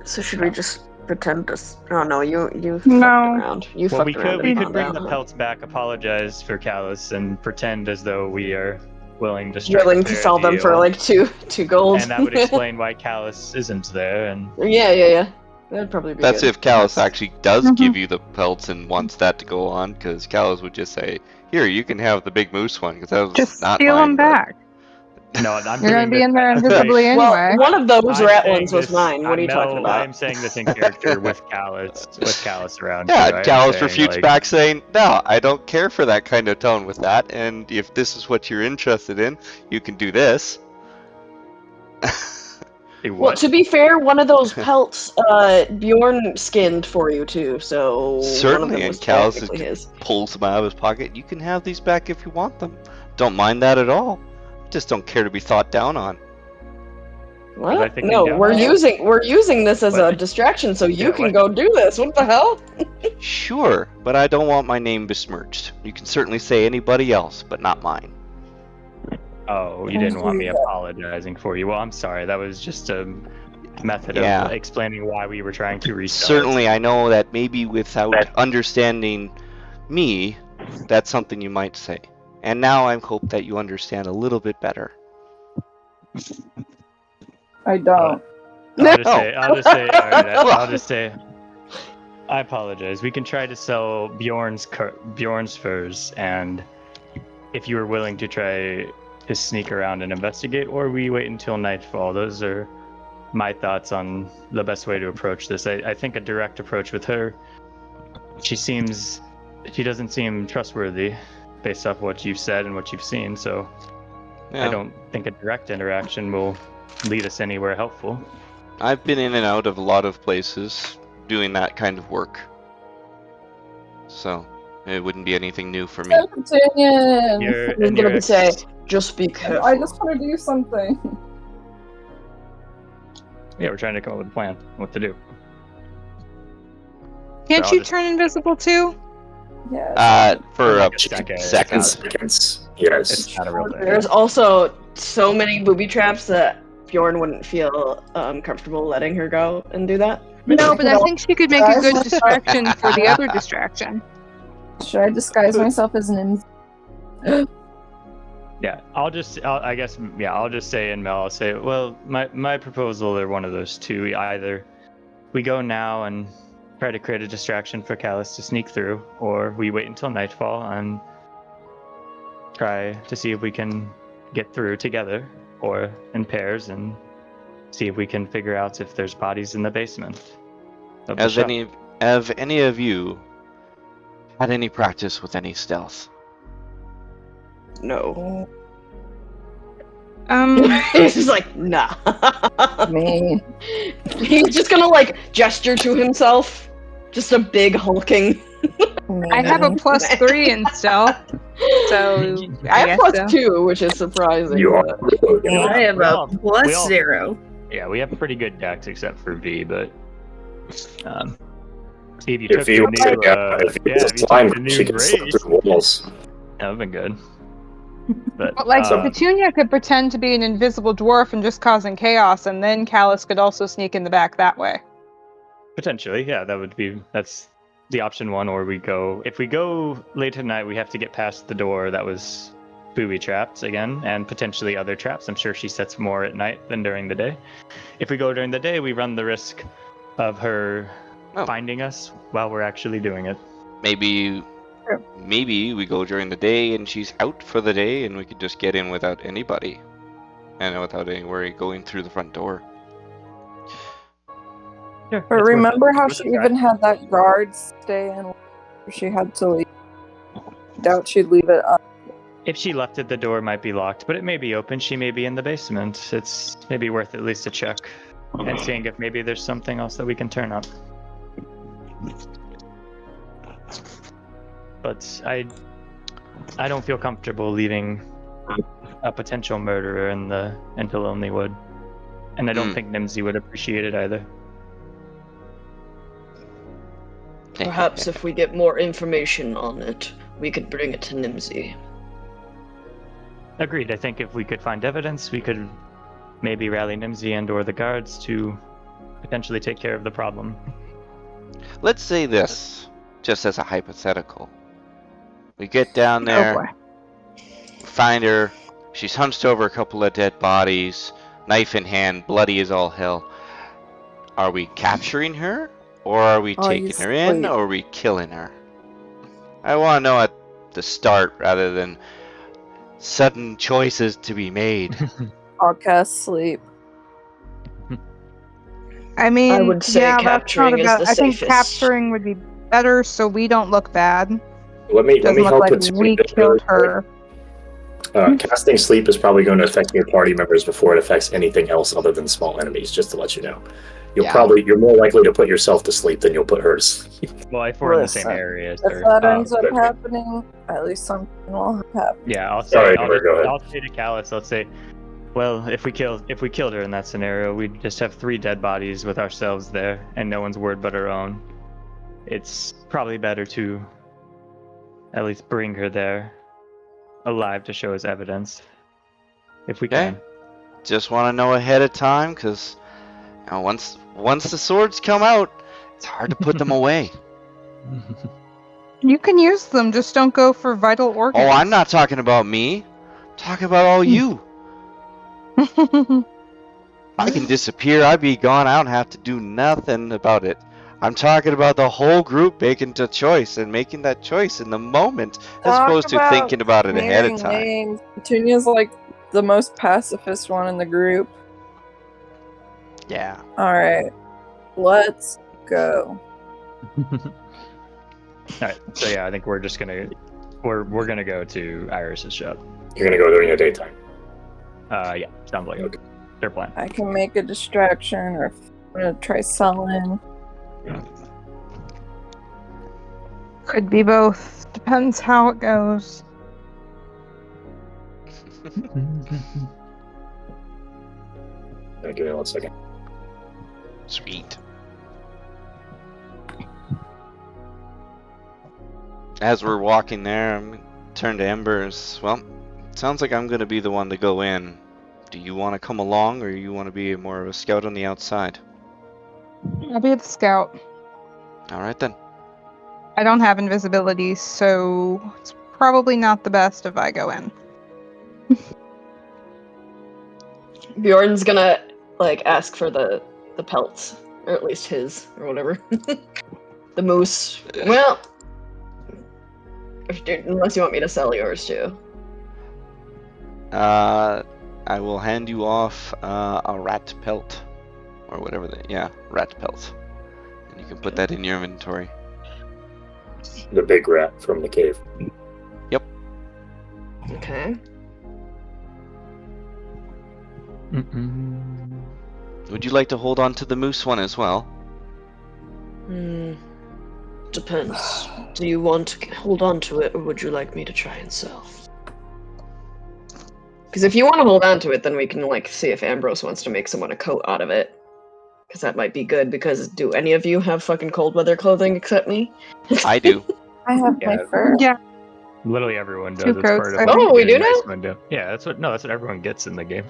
So should we just pretend to? Oh no, you fucked No. around. You Well, fucked we around. could and bring found the out. pelts back, apologize for Callus, and pretend as though we are willing to strike Willing a to fair sell them for deal. like two gold. And that would explain why Callus isn't there. And Yeah. That'd probably be That's good. if Callus actually does Mhm. give you the pelts and wants that to go on, because Callus would just say, "Here, you can have the big moose one," because that was Just not steal mine. them but- back. no, I'm You're gonna doing be this- in there right. invisibly anyway. Well, one of those I'm rat saying ones was this- mine. What are you talking Mel, about? I'm saying this in character with Callus around. Yeah, too. and I'm Callus saying, refutes like, back saying, "No, I don't care for that kind of tone with that, and if this is what you're interested in, you can do this." "Hey, Well, what?" to be fair, one of those pelts, Bjorn skinned for you too, so one of Certainly, them and was Callus technically his. pulls them out of his pocket. You can have these back if you want them. Don't mind that at all. Just don't care to be thought down on. Was I What? thinking No, down we're on it? using this as a What? distraction, so you Yeah, can what? go do this. What the hell? Sure, but I don't want my name besmirched. You can certainly say anybody else, but not mine. Oh, you didn't want me apologizing for you. Well, I'm sorry. That was just a method Yeah. of explaining why we were trying to resell it. Certainly, I know that maybe without understanding me, that's something you might say. And now I hope that you understand a little bit better. I don't. I'll just say, all right, Well. I'll just say, I apologize. We can try to sell Bjorn's furs, and if you were willing to try to sneak around and investigate, or we wait until nightfall. Those are my thoughts on the best way to approach this. I think a direct approach with her, she doesn't seem trustworthy based off what you've said and what you've seen, so Yeah. I don't think a direct interaction will lead us anywhere helpful. I've been in and out of a lot of places doing that kind of work. So, it wouldn't be anything new for me. Opinion. I'm gonna say, just be careful. I just want to do something. Yeah, we're trying to come up with a plan, what to do. Can't So I'll you just- turn invisible too? Yes. For like a a second. seconds. Seconds. Yes. It's not a real thing. There's also so many booby traps that Bjorn wouldn't feel comfortable letting her go and do that. No, but I think she could make a good distraction for the other distraction. Should I disguise myself as an Yeah, I'll just say in Mel, I'll say, well, my proposal are one of those two. Either we go now and try to create a distraction for Callus to sneak through, or we wait until nightfall and try to see if we can get through together or in pairs and see if we can figure out if there's bodies in the basement of the Have shop. any of you had any practice with any stealth? No. He's just like, nah. Me. He's just gonna like gesture to himself. Just a big hulking. I have a +3 in stealth, so I have guess so. +2, which is surprising. You are. but- I have We a all- we all- +0. Yeah, we have pretty good dex except for V, but Steve, you If took he the was new, if he was if a you took slime, the she new could slip race, through walls. that would've been good. But But like Petunia could pretend to be an invisible dwarf and just causing chaos, and then Callus could also sneak in the back that way. potentially, yeah, that's the option one. Or if we go late tonight, we have to get past the door that was booby trapped again, and potentially other traps. I'm sure she sets more at night than during the day. If we go during the day, we run the risk of her finding us while we're actually doing it. Maybe we go during the day and she's out for the day and we could just get in without anybody. And without any worry going through the front door. Sure, But it's remember how worth she a try. even had that guard stay in? She had to leave. Doubt she'd leave it up. If she left it, the door might be locked, but it may be open. She may be in the basement. It's maybe worth at least a check and seeing if maybe there's something else that we can turn up. But I don't feel comfortable leaving a potential murderer into Lonely Wood, and I don't think Nimsy would appreciate it either. Perhaps if we get more information on it, we could bring it to Nimsy. Agreed. I think if we could find evidence, we could maybe rally Nimsy and/or the guards to potentially take care of the problem. Let's say this, just as a hypothetical. We get down there, find her, she's hunched over a couple of dead bodies, knife in hand, bloody as all hell. Are we capturing her? Or are we taking her in? Or are we killing her? I want to know at the start rather than sudden choices to be made. I'll cast sleep. I mean, I would say capturing is the I think safest. capturing would be better, so we don't look bad. Let me Doesn't look help like with we sleep. killed her. Casting sleep is probably going to affect your party members before it affects anything else other than small enemies. Just to let you know, you're more likely to put yourself to sleep than you'll put her to sleep. Well, if we're in the same area, If sir. that ends up happening, at least something will happen. Yeah, I'll say. Sorry, go ahead. I'll say to Callus. I'll say, well, if we killed her in that scenario, we'd just have 3 dead bodies with ourselves there, and no one's word but our own. It's probably better to at least bring her there alive to show as evidence, if we can. Just want to know ahead of time, because once the swords come out, it's hard to put them away. You can use them, just don't go for vital organs. Oh, I'm not talking about me. I'm talking about all you. I can disappear. I'd be gone. I don't have to do nothing about it. I'm talking about the whole group making the choice and making that choice in the moment, as opposed to thinking about it ahead of time. Names. Petunia's like the most pacifist one in the group. Yeah. Alright. Let's go. Alright, so yeah, I think we're just gonna gonna go to Iris's shop. You're going to go during the daytime. Yeah, sounds like their plan. I can make a distraction, or if I'm gonna try selling. Could be both. Depends how it goes. Give me 1 second. Sweet. As we're walking there, I'm gonna turn to Embers. Well, sounds like I'm gonna be the one to go in. Do you want to come along, or you want to be more of a scout on the outside? I'll be the scout. All right then. I don't have invisibility, so it's probably not the best if I go in. Bjorn's gonna ask for the pelts, or at least his, or whatever. The moose. Well, unless you want me to sell yours too. I will hand you off a rat pelt, or whatever rat pelt, and you can put that in your inventory. The big rat from the cave. Yep. Okay. Would you like to hold on to the moose one as well? Depends. Do you want to hold on to it, or would you like me to try and sell? Because if you want to hold on to it, then we can see if Ambrose wants to make someone a coat out of it. Because that might be good. Because do any of you have fucking cold weather clothing except me? I do. I have my fur. Yeah. Literally everyone does. 2 It's coats, part of I like, think. Oh, we do getting now? IceWind up. Yeah, that's what everyone gets in the game.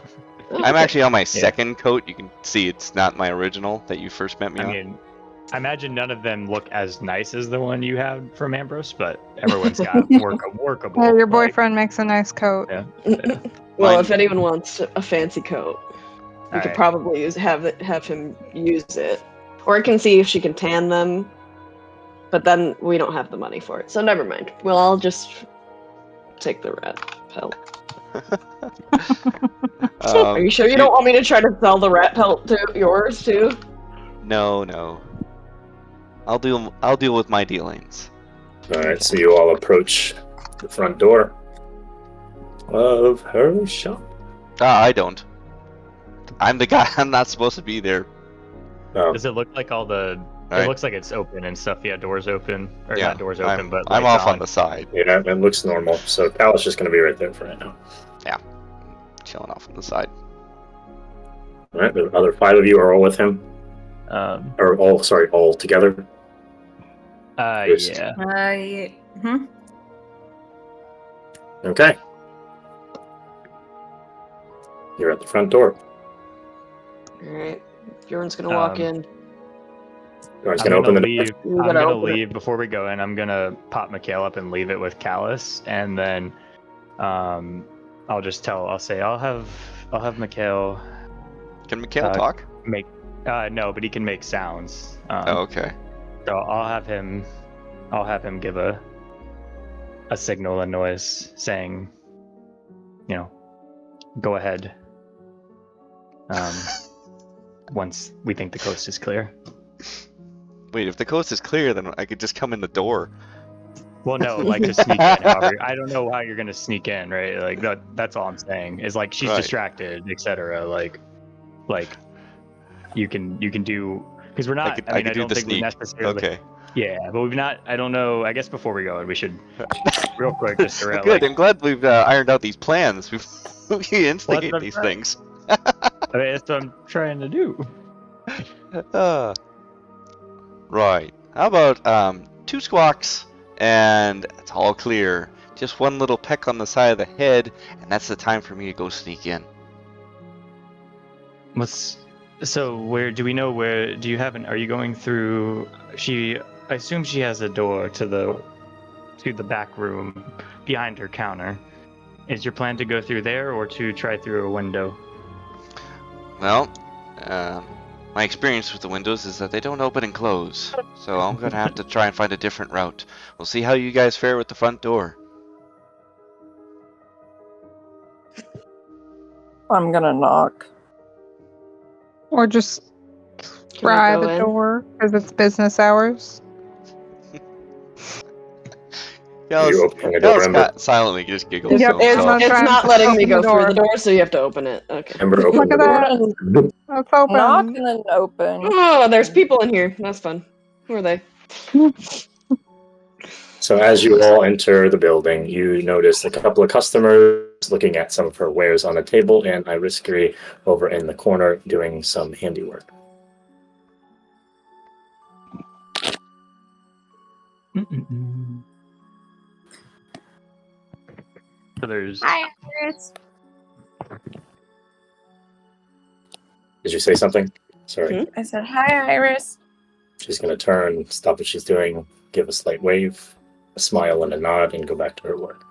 Oh, I'm okay. actually on my second coat. You can see it's not my original that you first met me I on. mean, I imagine none of them look as nice as the one you have from Ambrose, but everyone's got workable. Yeah, your like, boyfriend makes a nice coat. yeah. Well, Mine- if anyone wants a fancy coat, we could Alright. probably have him use it, or I can see if she can tan them. But then we don't have the money for it, so never mind. Well, I'll just take the rat pelt. Are you sure you don't want me to try to sell the rat pelt to yours too? No. I'll deal with my dealings. Alright, so you all approach the front door of her shop. I don't. I'm the guy. I'm not supposed to be there. Oh, Does it look like all the? Right. It looks like it's open and stuff. Yeah, doors open or Yeah, not doors open, but I'm lights off on the side, yeah, it looks normal. So Cal is just going to be right there for right now. chilling off on the side. Alright, the other 5 of you are all with him? Or all together? Yes. Yeah. Okay. You're at the front door. Alright. Bjorn's gonna walk in. You guys I'm going to open the door? leave. You I'm gotta gonna open it. leave before we go in. I'm gonna pop Mikhail up and leave it with Callus, and then, I'll say I'll have Mikhail Can Mikhail talk? make. No, but he can make sounds. Oh, okay. So I'll have him give a signal, a noise saying, go ahead. Once we think the coast is clear. Wait, if the coast is clear, then I could just come in the door. Well, no, like to sneak in. However, I don't know how you're gonna sneak in, right? Like that's all I'm saying. Is like she's Right. distracted, etc. Like you can do because we're not. I could do don't the think we sneak. necessarily. Okay. Yeah, but we've not. I don't know. I guess before we go, we should real quick just around. Good. I'm glad we've ironed out these plans. We instigate I'm these trying- things. That's what I'm trying to do. Right. How about 2 squawks and it's all clear. Just one little peck on the side of the head, and that's the time for me to go sneak in. Where do we know where? Do you have are you going through? I assume she has a door to the back room behind her counter. Is your plan to go through there or to try through a window? Well, my experience with the windows is that they don't open and close, so I'm gonna have to try and find a different route. We'll see how you guys fare with the front door. I'm gonna knock. Or just Can we try go the in? door because it's business hours. Are you opening the door, Ember? Silently just giggles Yep, to It's, himself. Try it's not and letting me open go the through door. the door, so you have to open it. Okay. Ember, open Look the at door. that. Let's open. Knock and then open. Oh, there's people in here. That's fun. Who are they? So as you all enter the building, you notice a couple of customers looking at some of her wares on the table, and Iris-kree over in the corner doing some handiwork. So there's. Hi, Iris. Did you say something? Sorry. I said, hi, Iris. She's going to turn, stop what she's doing, give a slight wave, a smile and a nod, and go back to her work.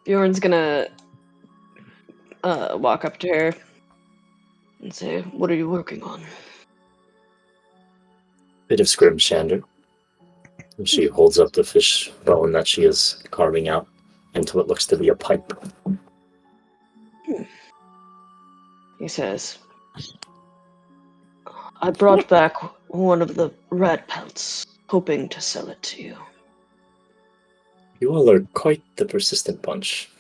Bjorn's gonna walk up to her and say, "What are you working on?" Bit of scrib shander. And she holds up the fish bone that she is carving out until it looks to be a pipe. He says, "I brought back one of the rat pelts, hoping to sell it to you." You all are quite the persistent bunch.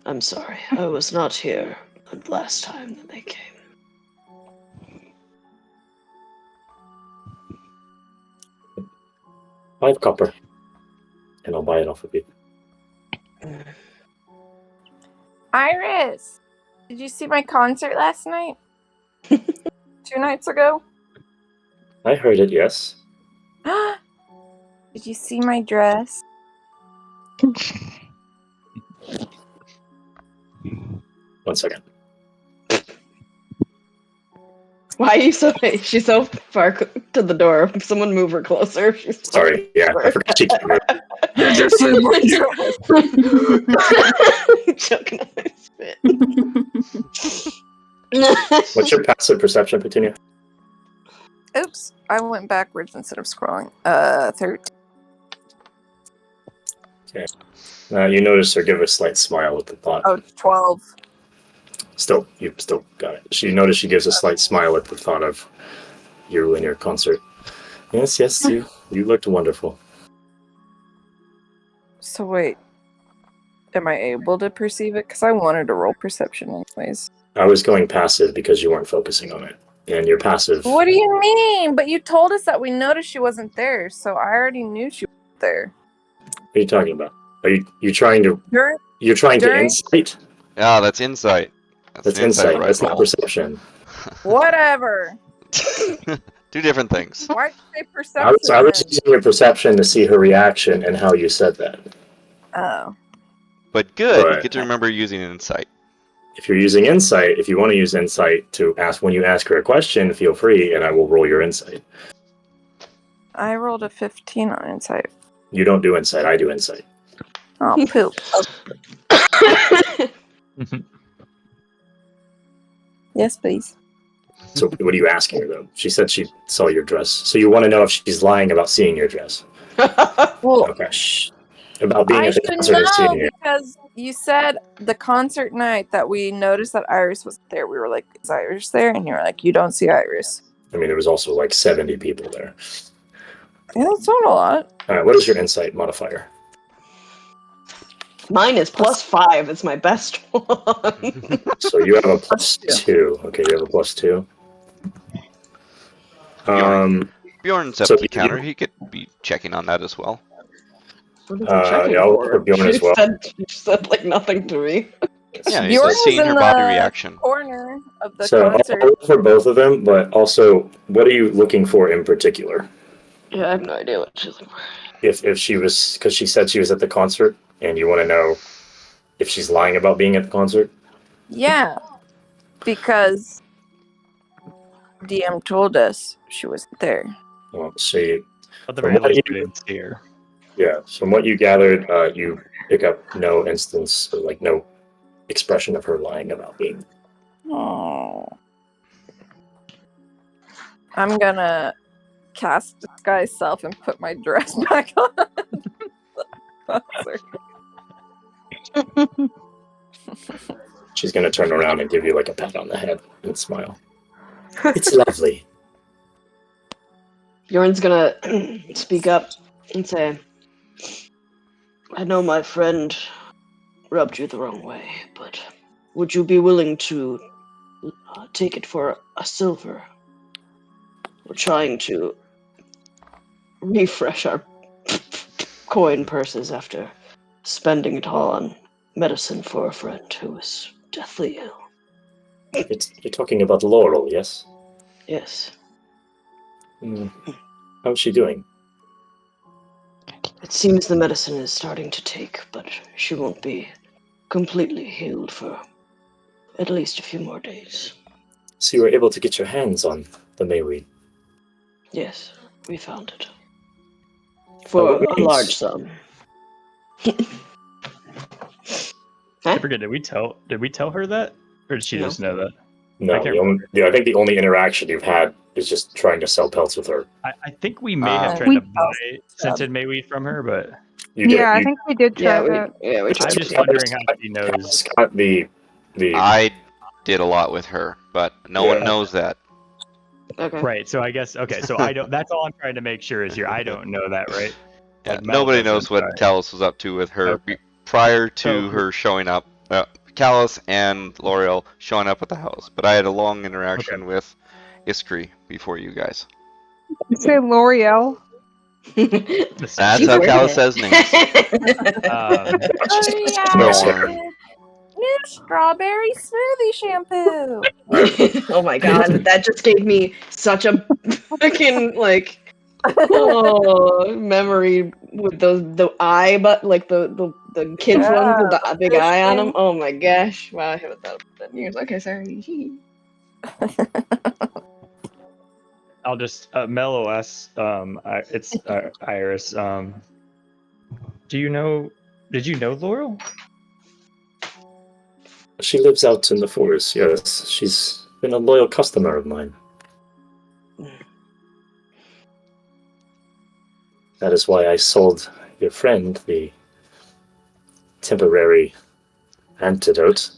I'm sorry, I was not here the last time that they came. $5 copper. And I'll buy it off of you. Iris, did you see my concert last night? 2 nights ago? I heard it, yes. Did you see my dress? 1 second. Why are you so? She's so far to the door. Someone move her closer. She's Sorry, yeah, I forgot she came in. Did you see my dress? Choking on my spit. What's your passive perception, Petunia? Oops, I went backwards instead of scrolling. 13. You notice her give a slight smile at the thought. Oh, 12. You still got it. You notice she gives a slight smile at the thought of you and your concert. Yes, you looked wonderful. So wait, am I able to perceive it? Because I wanted to roll perception anyways. I was going passive because you weren't focusing on it. And you're passive. What do you mean? But you told us that we noticed she wasn't there, so I already knew she wasn't there. What are you talking about? Are you trying to... You're trying to During- insight? Yeah, that's insight. That's insight. right That's not roll. perception. Whatever. 2 different things. Why'd you say I perception? was using your perception to see her reaction and how you said that. Oh. But good, Right. you get to remember using insight. If you're using insight, if you want to use insight to ask when you ask her a question, feel free, and I will roll your insight. I rolled a 15 on insight. You don't do insight. I do insight. Oh, poop. Yes, please. So what are you asking her, though? She said she saw your dress. So you want to know if she's lying about seeing your dress. Well, Okay. About being I at the should concert and know seeing it. because you said the concert night that we noticed that Iris was there. We were like, is Iris there? And you were like, you don't see Iris. I mean, there was also like 70 people there. Yeah, that's not a lot. All right, what is your insight modifier? Mine is +5. It's my best one. So you have a +2. Okay, you have a +2. Bjorn's up So to the counter. He could be checking on that as well. What is he checking yeah, I'll for? put Bjorn as well. She said like nothing to me. Yeah, he's Bjorn just seeing was her in body the reaction. corner of the So concert. I'll roll for both of them, but also, what are you looking for in particular? Yeah, I have no idea what she's looking for. If she was, because she said she was at the concert, and you want to know if she's lying about being at the concert? Yeah, because DM told us she wasn't there. Well, see, At the From very what least, you- we didn't see her. yeah, from what you gathered, you pick up no instance, or like no expression of her lying about being. Oh. I'm gonna cast disguise self and put my dress back on. She's gonna turn around and give you like a pat on the head and smile. It's lovely. Bjorn's gonna speak up and say, I know my friend rubbed you the wrong way, but would you be willing to take it for a silver? We're trying to refresh our coin purses after spending it all on medicine for a friend who was deathly ill. You're talking about Laurel, yes? Yes. How's she doing? It seems the medicine is starting to take, but she won't be completely healed for at least a few more days. So you were able to get your hands on the Mayweed. Yes, we found it. For a large sum. I forget. Did we tell her that, or did she No. just know that? No, I can't I think the only interaction you've had is just trying to sell pelts with her. I think we may have tried We- to buy scented mayweed from her, but You did. Yeah, I You- think we did try that. we I'm tried just to. wondering how she knows. Scott, the I did a lot with her, but no one Yeah. knows that. Okay. Right. So I guess okay. So I don't. That's all I'm trying to make sure is here. I don't know that, right? Yeah, But Mel nobody doesn't, knows what right. Talos was up to with her Okay. prior to So- her showing up. Callus and Laurel showing up at the house, but I had a long interaction with Iris-kree before you guys. You say L'Oreal? That's She's how working Callus it. says names. New strawberry smoothie shampoo. Oh my god, that just gave me such a fucking memory with the eye, but like the kids ones with the big eye on them. Oh my gosh! Wow, I haven't thought about that in years. Okay, sorry. I'll just Mellow S. It's Iris. Did you know Laurel? She lives out in the forest, yes. She's been a loyal customer of mine. That is why I sold your friend the temporary antidote,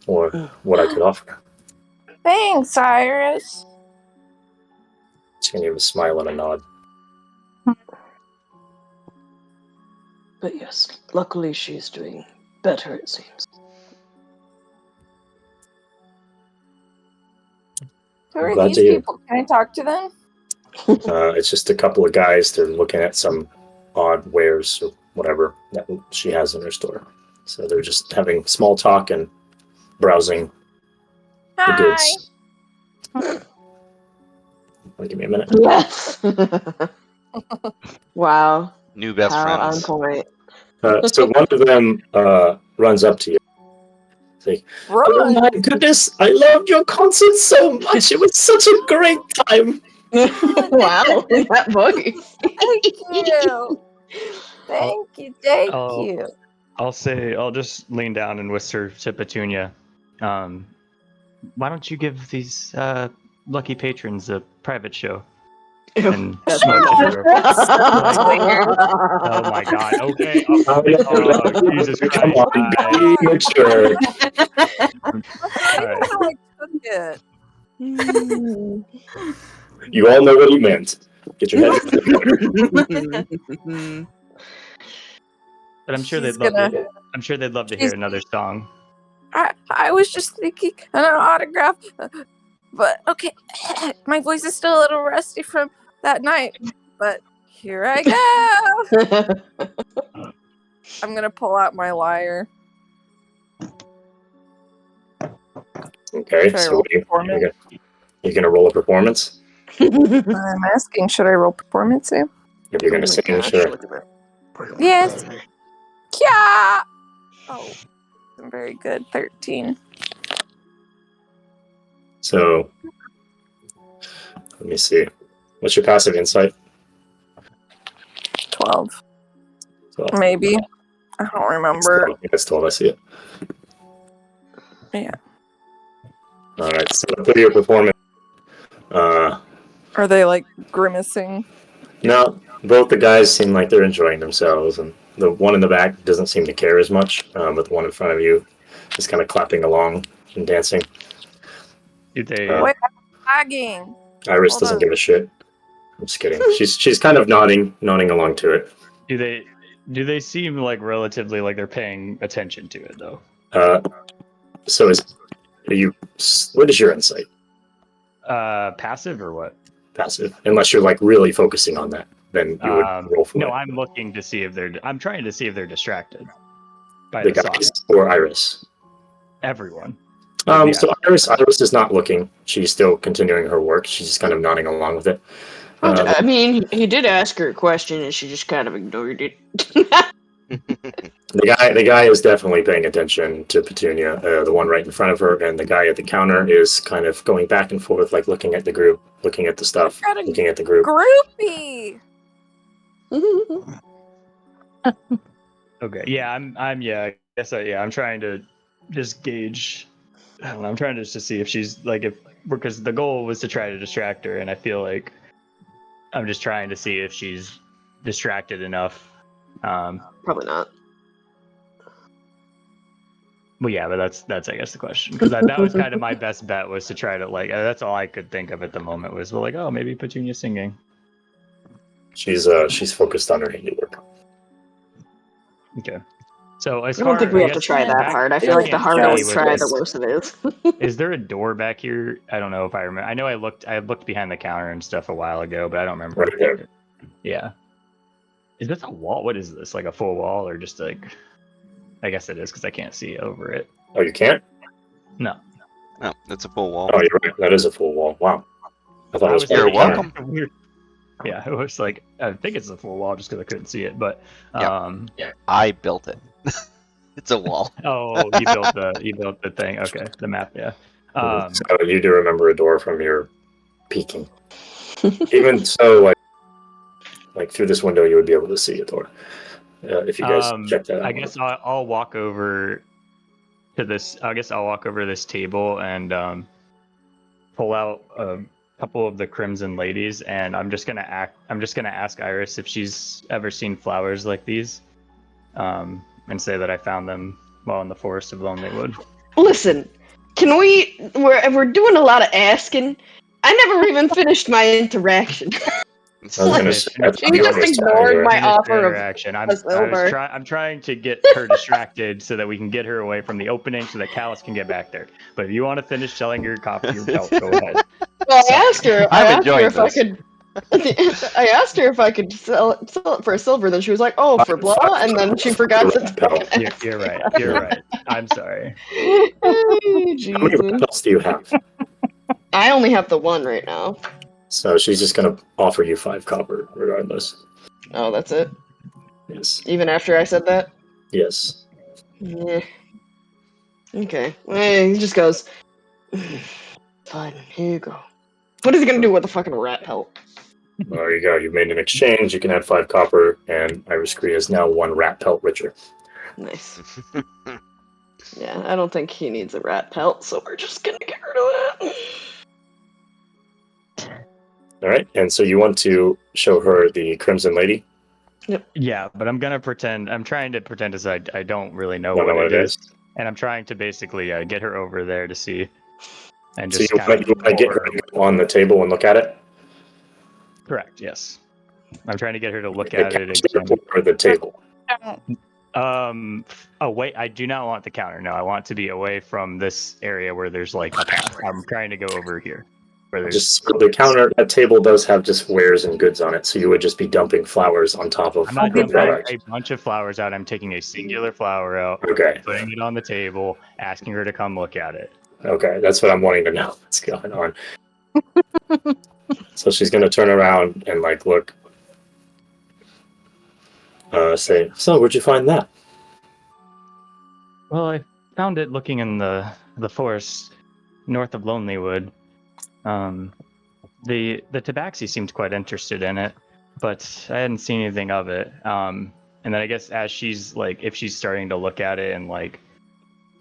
or what I could offer. Thanks, Iris. She can give a smile and a nod. But yes, luckily she's doing better, it seems. Who are Glad these to hear. people? Can I talk to them? It's just a couple of guys. They're looking at some odd wares or whatever that she has in her store. So they're just having small talk and browsing the goods. Give me a minute. Yes. Wow. New best How friends. on point. So one of them runs up to you. Like, oh my goodness, I loved your concert so much. It was such a great time. Wow, that voice. Thank you. I'll just lean down and whisper to Petunia. Why don't you give these lucky patrons a private show? And That's motion her. Weird. Oh my god. Okay. Oh, Jesus come Christ. on, be mature. How I took it. You all know what he meant. Get your head together. But I'm sure She's they'd love gonna- to. I'm sure they'd love to hear another song. I was just thinking an autograph, but okay, my voice is still a little rusty from that night, but here I go. I'm gonna pull out my lyre. Okay, Should I so roll what are performance? you're gonna roll a performance? I'm asking, should I roll performance here? If you're gonna sing, gosh, sure. look at that. Yes. Yeah. Oh, I'm very good. 13. So let me see. What's your passive insight? 12. 12. Maybe. I don't remember. That's 12. I see it. Yeah. All right. So for your performance, Are they like grimacing? no, both the guys seem like they're enjoying themselves, and the one in the back doesn't seem to care as much. But the one in front of you is kind of clapping along and dancing. Do they? Wait, I'm lagging. Iris Hold doesn't on. give a shit. I'm just kidding. She's kind of nodding along to it. Do they seem like relatively like they're paying attention to it though? So what is your insight? Passive or what? Passive, unless you're like really focusing on that, then you would roll for No, it. I'm looking to see if I'm trying to see if they're distracted by The the song. guys or Iris. Everyone. So Iris is not looking. She's still continuing her work. She's just kind of nodding along with it. I mean, he did ask her a question, and she just kind of ignored it. The guy is definitely paying attention to Petunia, the one right in front of her, and the guy at the counter is kind of going back and forth, like looking at the group, looking at the stuff, Got a looking at the group. Groupie. Okay. Yeah, I guess I'm trying to just gauge. I don't know, I'm trying to see if she's like because the goal was to try to distract her, and I feel like I'm just trying to see if she's distracted enough. Probably not. Well, yeah, but that's I guess the question, because that was kind of my best bet, was to try to like that's all I could think of at the moment was, well, like, oh, maybe Petunia's singing. She's focused on her handiwork. Okay. So as I far don't think we I have to guess try that back- hard. I I feel like the can't harder we see with try, the this. worse it is. Is there a door back here? I don't know if I remember. I know I looked behind the counter and stuff a while ago, but I don't remember. Right there. Yeah. Is this a wall? What is this? Like a full wall or just like? I guess it is because I can't see over it. Oh, you can't? No. No, it's a full wall. Oh, you're right. That is a full wall. Wow. I thought it was You're very welcome. Weird. Yeah, it was like I think it's a full wall just because I couldn't see it, but I built it. It's a wall. Oh, you built the thing. Okay, the map. Yeah. So you do remember a door from your peeking. Even so, like through this window, you would be able to see a door. If you guys check that out. I guess I'll walk over to this. I guess I'll walk over to this table and pull out a couple of the Crimson Ladies, and I'm just gonna ask Iris if she's ever seen flowers like these, and say that I found them while in the forest of Lonelywood. Listen, can we're doing a lot of asking. I never even finished my interaction. I was gonna say, I thought You you just were ignored my Finish offer your of interaction. a silver. I'm trying to get her distracted so that we can get her away from the opening so that Callus can get back there. But if you want to finish selling your pelt, go ahead. Well, I asked her. I'm I asked her enjoying if I this. could. I asked her if I could sell it for a silver. Then she was like, "Oh, for blah," and then she forgot to. fucking ask. You're right. You're right. I'm sorry. Hey, How many Jesus. else do you have? I only have the one right now. So she's just gonna offer you 5 copper, regardless. Oh, that's it. Yes. Even after I said that. Yes. Yeah. Okay. Well, he just goes. Fine. Here you go. What is he gonna do with a fucking rat pelt? There you go. You've made an exchange. You can add 5 copper, and Iris-kree is now 1 rat pelt richer. Nice. Yeah, I don't think he needs a rat pelt, so we're just gonna get rid of that. All right. And so you want to show her the Crimson Lady? Yeah, but I'm gonna pretend. I'm trying to pretend as I don't really know Don't what know what it it is, and I'm trying to basically get her over there to see, and So just you kind want of to get her to go on the table and look at it? correct. Yes, I'm trying to get her to look The at it counter again. or the table? Away. I do not want the counter. No, I want to be away from this area where there's like a path. I'm trying to go over here, where there's Just the counter, that table does have just wares and goods on it, so you would just be dumping flowers on top of I'm not the dumping product. a bunch of flowers out. I'm taking a singular flower out, Okay. putting it on the table, asking her to come look at it. Okay, that's what I'm wanting to know. What's going on? So she's gonna turn around and like look. Say, so where'd you find that? Well, I found it looking in the forest north of Lonelywood. The tabaxi seemed quite interested in it, but I hadn't seen anything of it. And then I guess as she's like, if she's starting to look at it and like,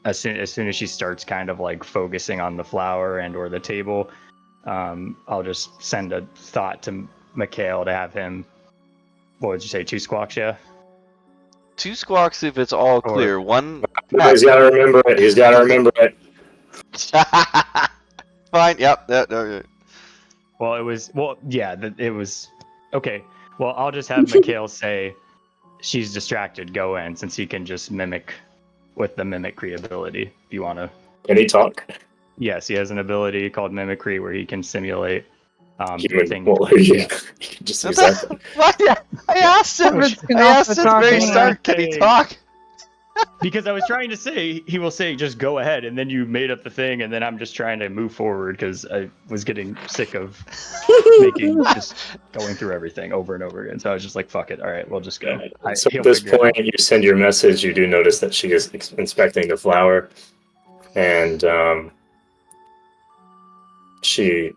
as soon as she starts kind of like focusing on the flower and or the table, I'll just send a thought to Mikhail to have him. What would you say? 2 squawks, yeah. 2 squawks if it's all clear. 1. He's gotta remember it. He's gotta remember it. Fine. Yep. Yep. Well, it was. Well, yeah. It was. Okay. Well, I'll just have Mikhail say she's distracted. Go in, since he can just mimic with the mimicry ability. If you want to. Can he talk? Yes, he has an ability called mimicry where he can simulate Human. things. Well, yeah. You can just use that. What? I asked him. It's I asked at the very talking. start. Can he talk? Because I was trying to say, he will say, just go ahead, and then you made up the thing, and then I'm just trying to move forward because I was getting sick of just going through everything over and over again. So I was just like, fuck it. All right, we'll just go. So at this point, you send your message. You do notice that she is inspecting the flower, and she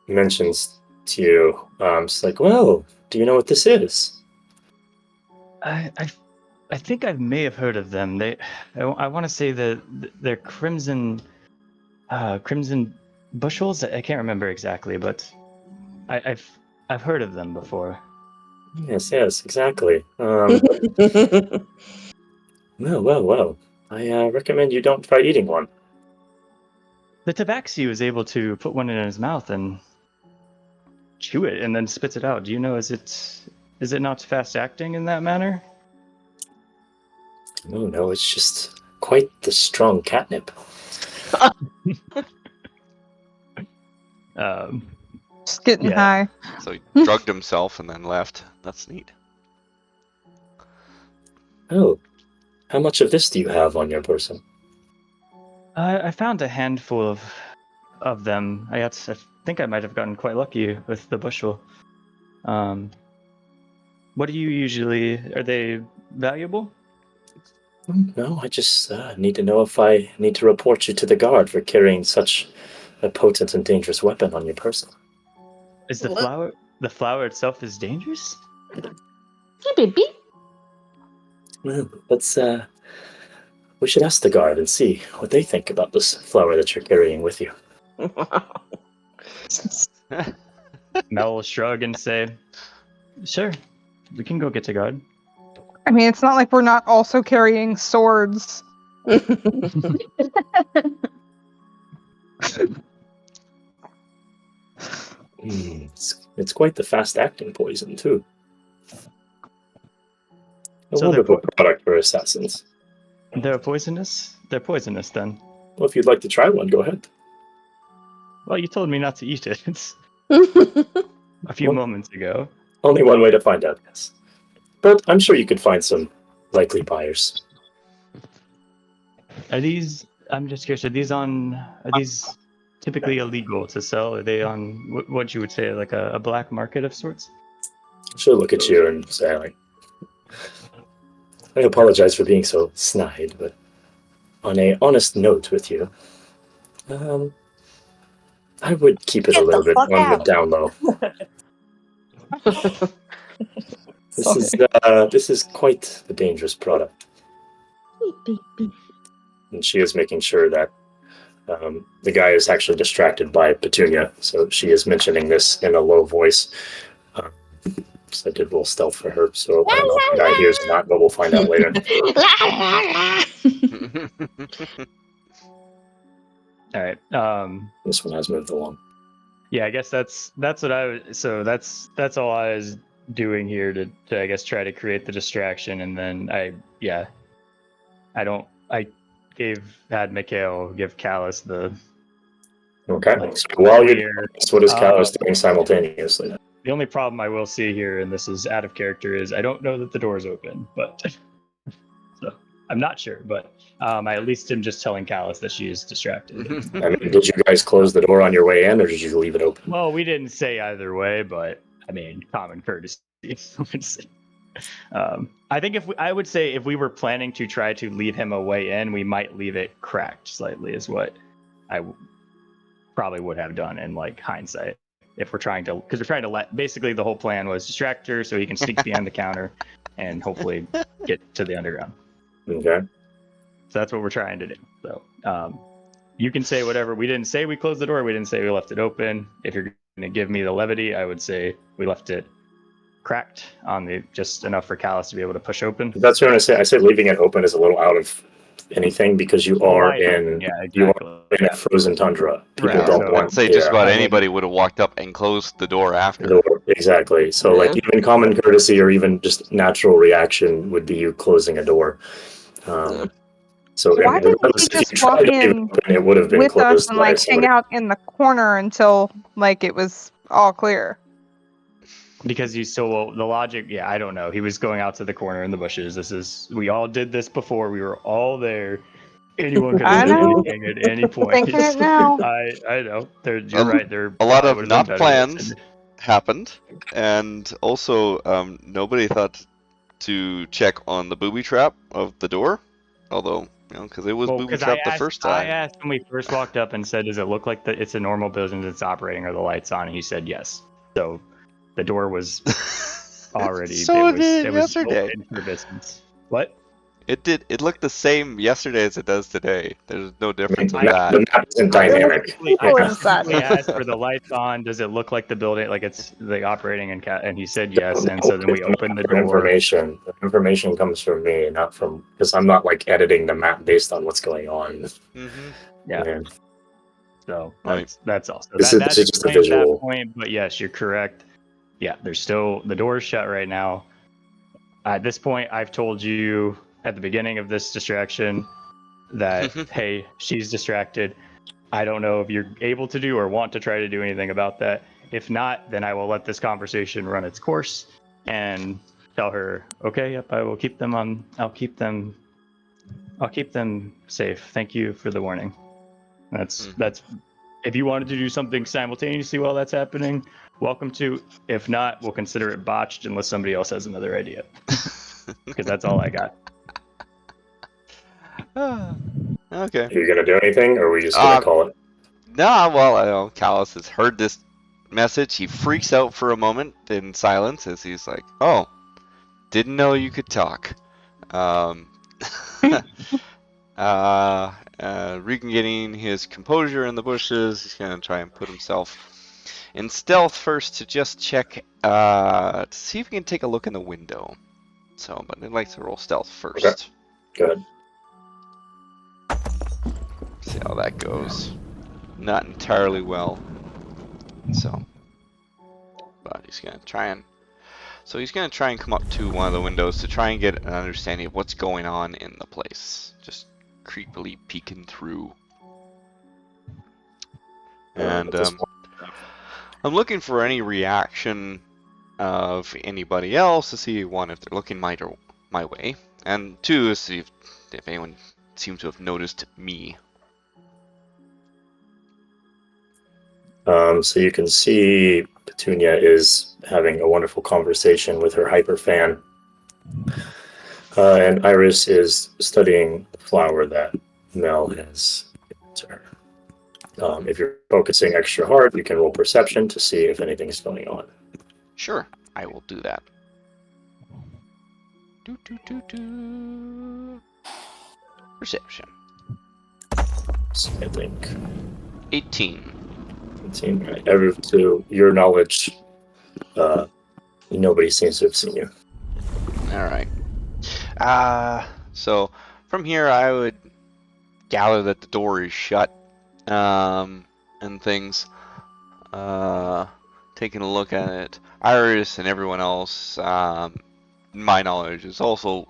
mentions to you, it's like, well, do you know what this is? I think I may have heard of them. I want to say that they're crimson bushels. I can't remember exactly, but I've heard of them before. Yes, exactly. Well. I recommend you don't try eating one. The tabaxi was able to put one in his mouth and chew it and then spits it out. Do you know, is it not fast acting in that manner? Oh no, it's just quite the strong catnip. Just getting Yeah. high. So he drugged himself and then left. That's neat. Oh, how much of this do you have on your person? I found a handful of them. I think I might have gotten quite lucky with the bushel. What do you usually? Are they valuable? No, I just need to know if I need to report you to the guard for carrying such a potent and dangerous weapon on your person. Is the flower itself is dangerous? Hey, baby. Well, we should ask the guard and see what they think about this flower that you're carrying with you. Mel will shrug and say, "Sure, we can go get the guard." I mean, it's not like we're not also carrying swords. It's quite the fast-acting poison, too. A So wonderful product for assassins. They're poisonous? They're poisonous then. Well, if you'd like to try one, go ahead. Well, you told me not to eat it a few Well, moments ago. Only one way to find out, yes. But I'm sure you could find some likely buyers. Are these? I'm just curious. Are these typically illegal to sell? Are they on what you would say like a black market of sorts? She'll look at you and say, like, I apologize for being so snide, but on a honest note with you, I would keep it a little bit on the down low. This is quite a dangerous product. And she is making sure that the guy is actually distracted by Petunia, so she is mentioning this in a low voice. So I did roll stealth for her, so I don't know if the guy hears or not, but we'll find out later. All right. This one has moved along. Yeah, I guess that's what I was. So that's all I was doing here to I guess try to create the distraction, and then I had Mikhail give Callus the. Okay. Like, So while you're clear. what is Callus doing simultaneously? The only problem I will see here, and this is out of character, is I don't know that the door's open, but so I'm not sure, but I at least am just telling Callus that she is distracted. I mean, did you guys close the door on your way in, or did you leave it open? Well, we didn't say either way, but I mean, common courtesy. I think I would say if we were planning to try to lead him a way in, we might leave it cracked slightly, is what I probably would have done in like hindsight. If we're trying to, because we're trying to basically the whole plan was distract her so he can sneak behind the counter and hopefully get to the underground. Okay. So that's what we're trying to do. So you can say whatever. We didn't say we closed the door. We didn't say we left it open. If you're going to give me the levity, I would say we left it cracked on the just enough for Callus to be able to push open. That's what I said. I said leaving it open is a little out of anything because you are in a frozen tundra. People don't want. I'd say just about anybody would have walked up and closed the door after. Exactly. So like even common courtesy or even just natural reaction would be you closing a door. So why didn't he just walk in it would have been with closed us and like hang out in the corner until like it was all clear? Because he's so the logic. Yeah, I don't know. He was going out to the corner in the bushes. We all did this before. We were all there. Anyone could have said anything at any point. Thinking it now. I know. You're right. A lot of not plans happened, and also nobody thought to check on the booby trap of the door, although because it was booby trapped the first time. I asked when we first walked up and said, "Does it look like it's a normal building that's operating? Are the lights on?" And he said yes. So the door was already. So it did yesterday. For business. What? It did. It looked the same yesterday as it does today. There's no difference in that. The map isn't dynamic. I asked for the lights on. Does it look like the building, like it's like operating? And he said yes. And so then we opened the door. Information. The information comes from me, not from because I'm not like editing the map based on what's going on. Mm-hmm. Yeah. So that's also this is just a visual point. But yes, you're correct. Yeah, there's still the door's shut right now. At this point, I've told you at the beginning of this distraction that, hey, she's distracted. I don't know if you're able to do or want to try to do anything about that. If not, then I will let this conversation run its course and tell her, okay, yep, I will keep them on. I'll keep them safe. Thank you for the warning. That's if you wanted to do something simultaneously while that's happening, welcome to. If not, we'll consider it botched unless somebody else has another idea. Because that's all I got. Okay. Are you gonna do anything, or are we just gonna call it? Nah, well, I know Callus has heard this message. He freaks out for a moment in silence as he's like, "Oh, didn't know you could talk." Regaining his composure in the bushes, he's gonna try and put himself in stealth first to just check to see if he can take a look in the window. So, but I'd like to roll stealth first. Okay. Good. See how that goes. Not entirely well. So, but he's gonna try and. So he's gonna try and come up to one of the windows to try and get an understanding of what's going on in the place. Just creepily peeking through. And I'm looking for any reaction of anybody else to see, one, if they're looking my way, and two, to see if anyone seems to have noticed me. So you can see Petunia is having a wonderful conversation with her hyper fan. And Iris is studying the flower that Mel has given to her. If you're focusing extra hard, you can roll perception to see if anything's going on. Sure, I will do that. Perception. I think 18. 18. Right. To your knowledge, nobody seems to have seen you. All right. So from here, I would gather that the door is shut, and things. Taking a look at it, Iris and everyone else, my knowledge, is also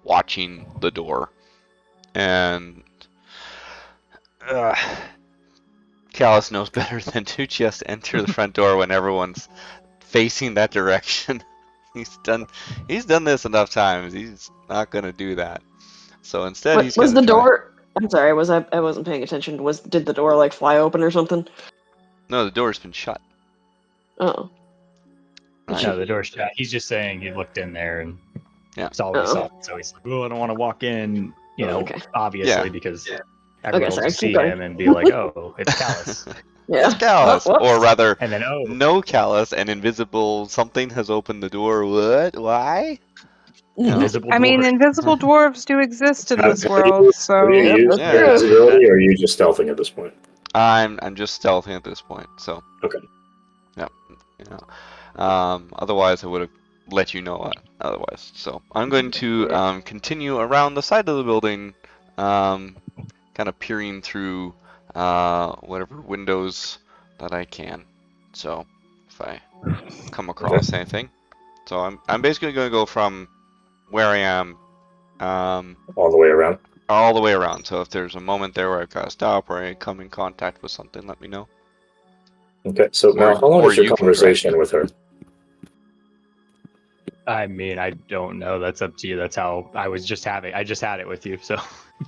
watching the door, and Callus knows better than to just enter the front door when everyone's facing that direction. He's done this enough times. He's not gonna do that. So instead, he's was gonna the try. door. I'm sorry, I wasn't paying attention. Did the door like fly open or something? No, the door's been shut. Oh. No, the door's shut. He's just saying he looked in there and saw what he saw. So he's like, "Oh, I don't want to walk in." You know, obviously because everyone will see him and be like, "Oh, it's Callus." It's Callus, or rather, and then no Callus, and invisible something has opened the door. What? Why? Invisible. I mean, invisible dwarves do exist in this world, so. Have you used your invisibility, or are you just stealthing at this point? I'm just stealthing at this point. So. Okay. Yep. Otherwise, I would have let you know. Otherwise, so I'm going to continue around the side of the building, kind of peering through whatever windows that I can. So if I come across anything, so I'm basically going to go from where I am, all the way around. All the way around. So if there's a moment there where I've got to stop or I come in contact with something, let me know. Okay. So Mel, how long was your conversation with her? I mean, I don't know. That's up to you. That's how I just had it with you. So.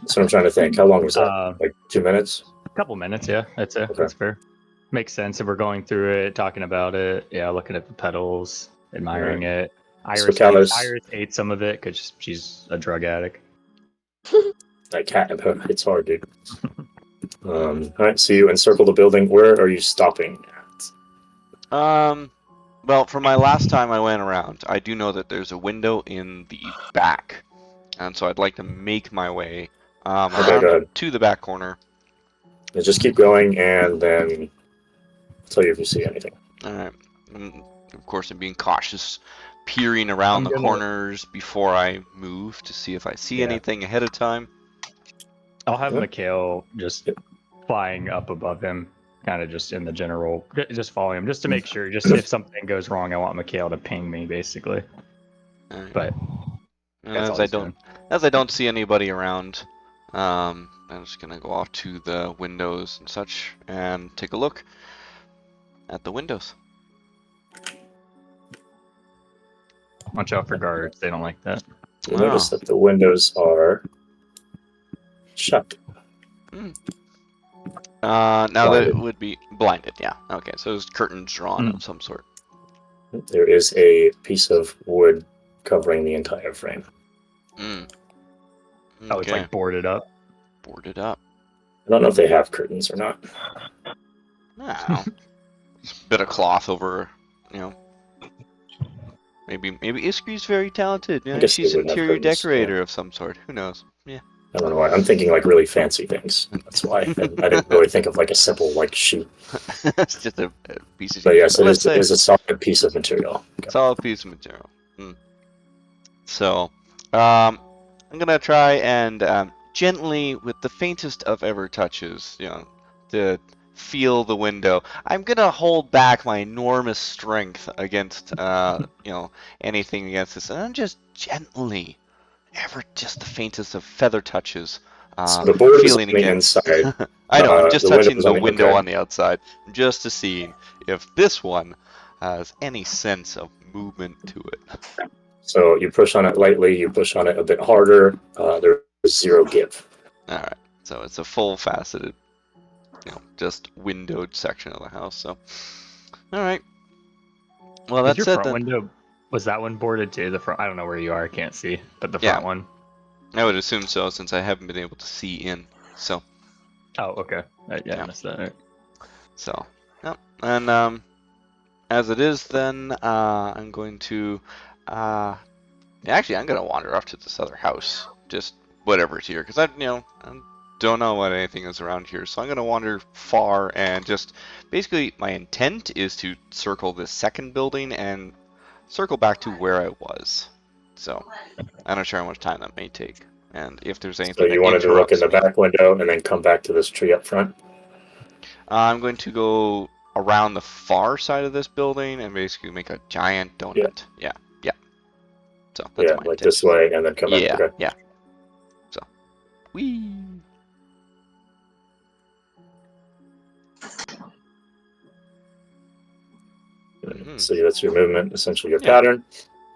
So I'm trying to think. How long was that? Like 2 minutes? A couple minutes, yeah. That's it. Okay. That's fair. Makes sense if we're going through it, talking about it. Yeah, looking at the petals, admiring it. Iris ate some of it because she's a drug addict. It's hard, dude. All right. So you encircle the building. Where are you stopping at? Well, from my last time I went around, I do know that there's a window in the back, and so I'd like to make my way around to the back corner. And just keep going, and then I'll tell you if you see anything. All right. And of course, I'm being cautious, peering around the corners before I move to see if I see anything ahead of time. I'll have Mikhail just flying up above him. Kind of just in the general, just following him, just to make sure. Just if something goes wrong, I want Mikhail to ping me, basically. Right. But as I don't as I don't see anybody around, I'm just gonna go off to the windows and such and take a look at the windows. Watch out for guards. They don't like that. You notice that the windows are shut. Now that Blinded. it would be blinded, yeah. Okay, so there's curtains drawn of some sort. There is a piece of wood covering the entire frame. Okay. Oh, it's like boarded up. Boarded up. I don't know if they have curtains or not. Wow. Bit of cloth over, you know. Maybe Iris-kree's very talented. You I know, guess she's they an would have interior curtains, decorator of some sort. Who knows? Yeah. I don't know why. I'm thinking like really fancy things. That's why. And I didn't really think of like a simple like sheet. It's just a piece of. But yes, it Let's say is a solid piece of material. Okay. solid piece of material. So, I'm gonna try and gently, with the faintest of ever touches, you know, to feel the window. I'm gonna hold back my enormous strength against, you know, anything against this, and I'm just gently, ever just the faintest of feather touches, So the board is on feeling the against. inside. I know. I'm just the touching window's the on the window okay. on the outside, just to see if this one has any sense of movement to it. So you push on it lightly. You push on it a bit harder. There's zero give. All right. So it's a full faceted, you know, just windowed section of the house. So, all right. Well, Was that's your it front then. window? Was that one boarded too? The front. I don't know where you are. I can't see. But the Yeah. front one. I would assume so, since I haven't been able to see in. So. Oh, okay. Yeah, Yeah. I missed that. All right. So, yep. And as it is, then I'm going to, actually, I'm gonna wander off to this other house, just whatever's here, because I don't know what anything is around here. So I'm gonna wander far and just basically my intent is to circle this second building and circle back to where I was. So I'm not sure how much time that may take, and if there's anything So you that wanted to look in interrupts the me. back window and then come back to this tree up front. I'm going to go around the far side of this building and basically make a giant donut. Yeah. So that's my like intent. this way, and then come back. Yeah, Okay. yeah. So, whee. So that's your movement, essentially your Yeah. pattern.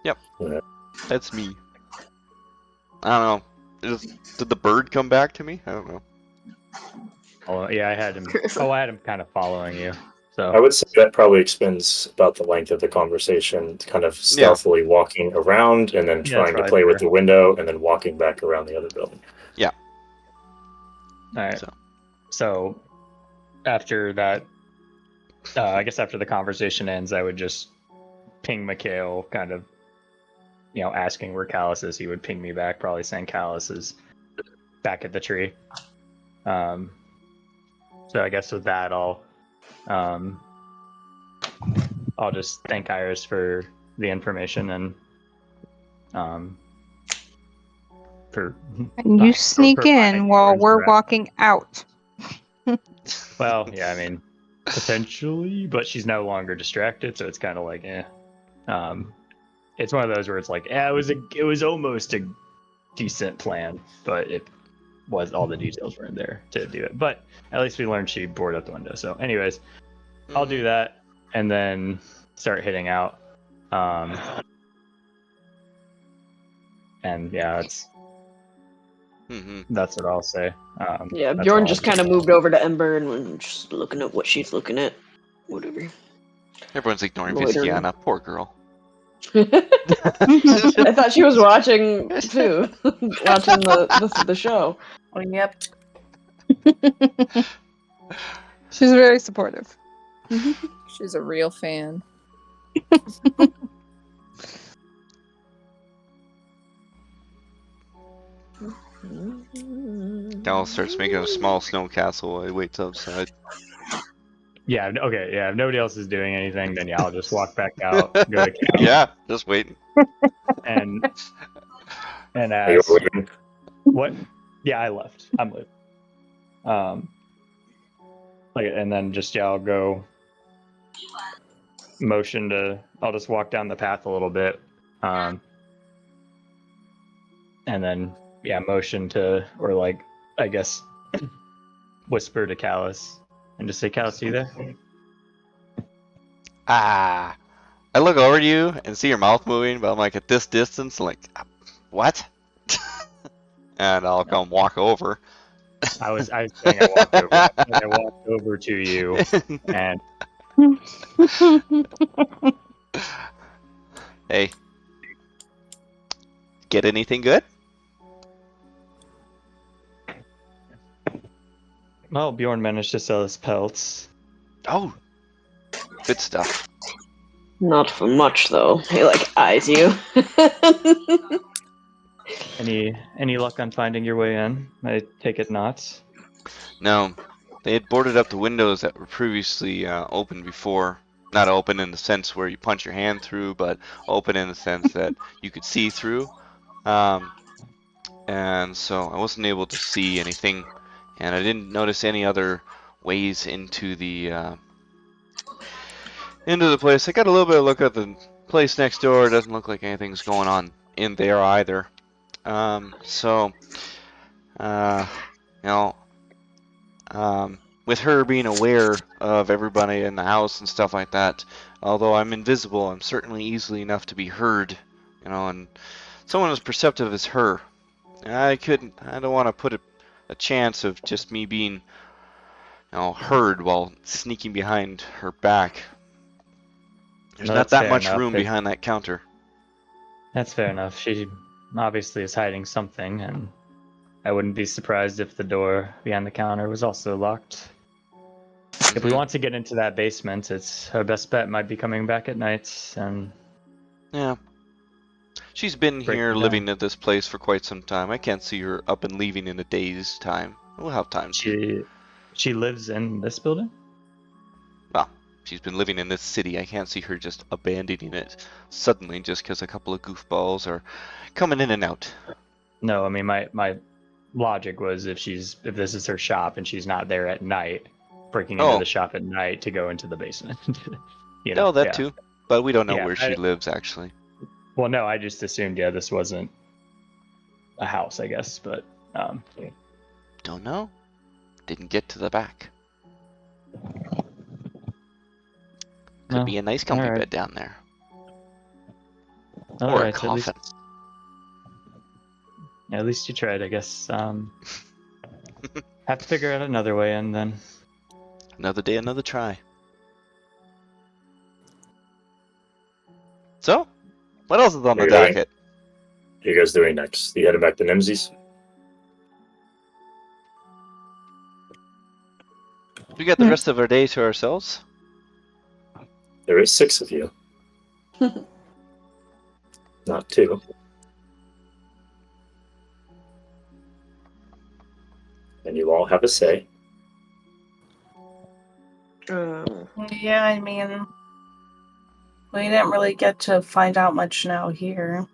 Yep. Alright. That's me. I don't know. Did the bird come back to me? I don't know. Oh yeah, I had him. Oh, I had him kind of following you. So I would say that probably extends about the length of the conversation, kind of stealthily walking around and then trying to probably play with fair. the window and then walking back around the other building. Yeah. All right. So. So after that, I guess after the conversation ends, I would just ping Mikhail, kind of, you know, asking where Callus is. He would ping me back, probably saying Callus is back at the tree. So I guess with that, I'll just thank Iris for the information and for. And you sneak in while we're walking out. Well, yeah, I mean, potentially, but she's no longer distracted, so it's kind of like, it's one of those where it's like, it was almost a decent plan, but it was all the details weren't there to do it. But at least we learned she boarded up the window. So, anyways, I'll do that and then start hitting out. And yeah, that's what I'll say. Yeah, Bjorn just kind of moved over to Ember and was just looking at what she's looking at. Whatever. Everyone's ignoring Loitering. Vistiana. Poor girl. I thought she was watching too, watching the show. Oh, yep. She's very supportive. She's a real fan. Gal starts making a small snow castle while he waits outside. Yeah, okay, yeah. If nobody else is doing anything, then yeah, I'll just walk back out, go to Cal, Yeah, just waiting. and Are you ask leaving? what? Yeah, I left. I'm leaving. And then just I'll go motion to. I'll just walk down the path a little bit, and and then motion to, or like, I guess, whisper to Callus and just say, Callus, are you there? I look over to you and see your mouth moving, but I'm like at this distance, like, what? And I'll come walk over. I was saying I walked over. I walked over to you and Hey, get anything good? well, Bjorn managed to sell his pelts. Oh, good stuff. Not for much though. He like eyes you. Any luck on finding your way in? I take it not. No, they had boarded up the windows that were previously open before. Not open in the sense where you punch your hand through, but open in the sense that you could see through. And so I wasn't able to see anything, and I didn't notice any other ways into the place. I got a little bit of look at the place next door. It doesn't look like anything's going on in there either. With her being aware of everybody in the house and stuff like that, although I'm invisible, I'm certainly easily enough to be heard, and someone as perceptive as her, I don't want to put a chance of just me being, heard while sneaking behind her back. There's No, not that's that fair much enough. room behind that counter. That's fair enough. She obviously is hiding something, and I wouldn't be surprised if the door behind the counter was also locked. If we want to get into that basement, it's our best bet might be coming back at night and Yeah. She's been breaking here down. living at this place for quite some time. I can't see her up and leaving in a day's time. We'll have time to. She lives in this building? Well, she's been living in this city. I can't see her just abandoning it suddenly just because a couple of goofballs are coming in and out. No, I mean my logic was if this is her shop and she's not there at night, breaking into the shop at night to go into the basement. That too. But we don't know where she lives actually. Well, no, I just assumed this wasn't a house, I guess, but Don't know. Didn't get to the back. Could be a nice comfy bed down there. Or a coffin. At least you tried, I guess. Have to figure out another way in then. Another day, another try. So, what else is on the docket? What are you guys doing next? You headed back to Nimsy's? We got the rest of our day to ourselves. There is 6 of you. Not 2. And you all have a say. Yeah, I mean, we didn't really get to find out much now here.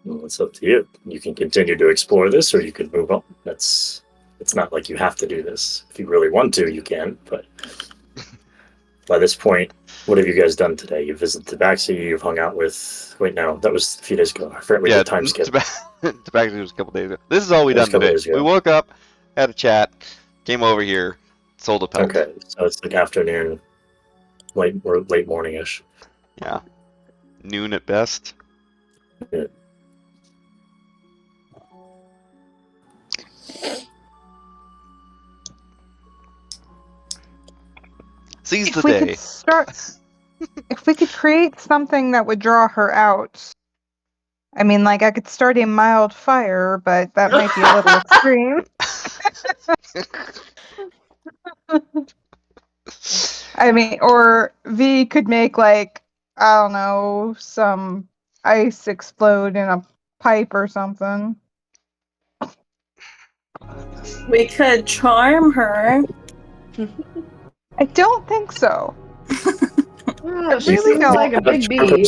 Well, it's up to you. You can continue to explore this, or you can move on. It's not like you have to do this. If you really want to, you can, but by this point, what have you guys done today? You visited Tabaxi, you've hung out with... Wait, no, that was a few days ago. I forgot we did time skip. Tabaxi was a couple days ago. This is all we done today. We woke up, had a chat, came over here, sold a pelt. Okay, so it's like afternoon, late morning-ish. Yeah. Noon at best. Yeah. Seize the day. If we could create something that would draw her out. I mean, like, I could start a mild fire, but that might be a little extreme. I mean, or V could make, like, I don't know, some ice explode in a pipe or something. We could charm her. I don't think so. I really don't. like a big bee.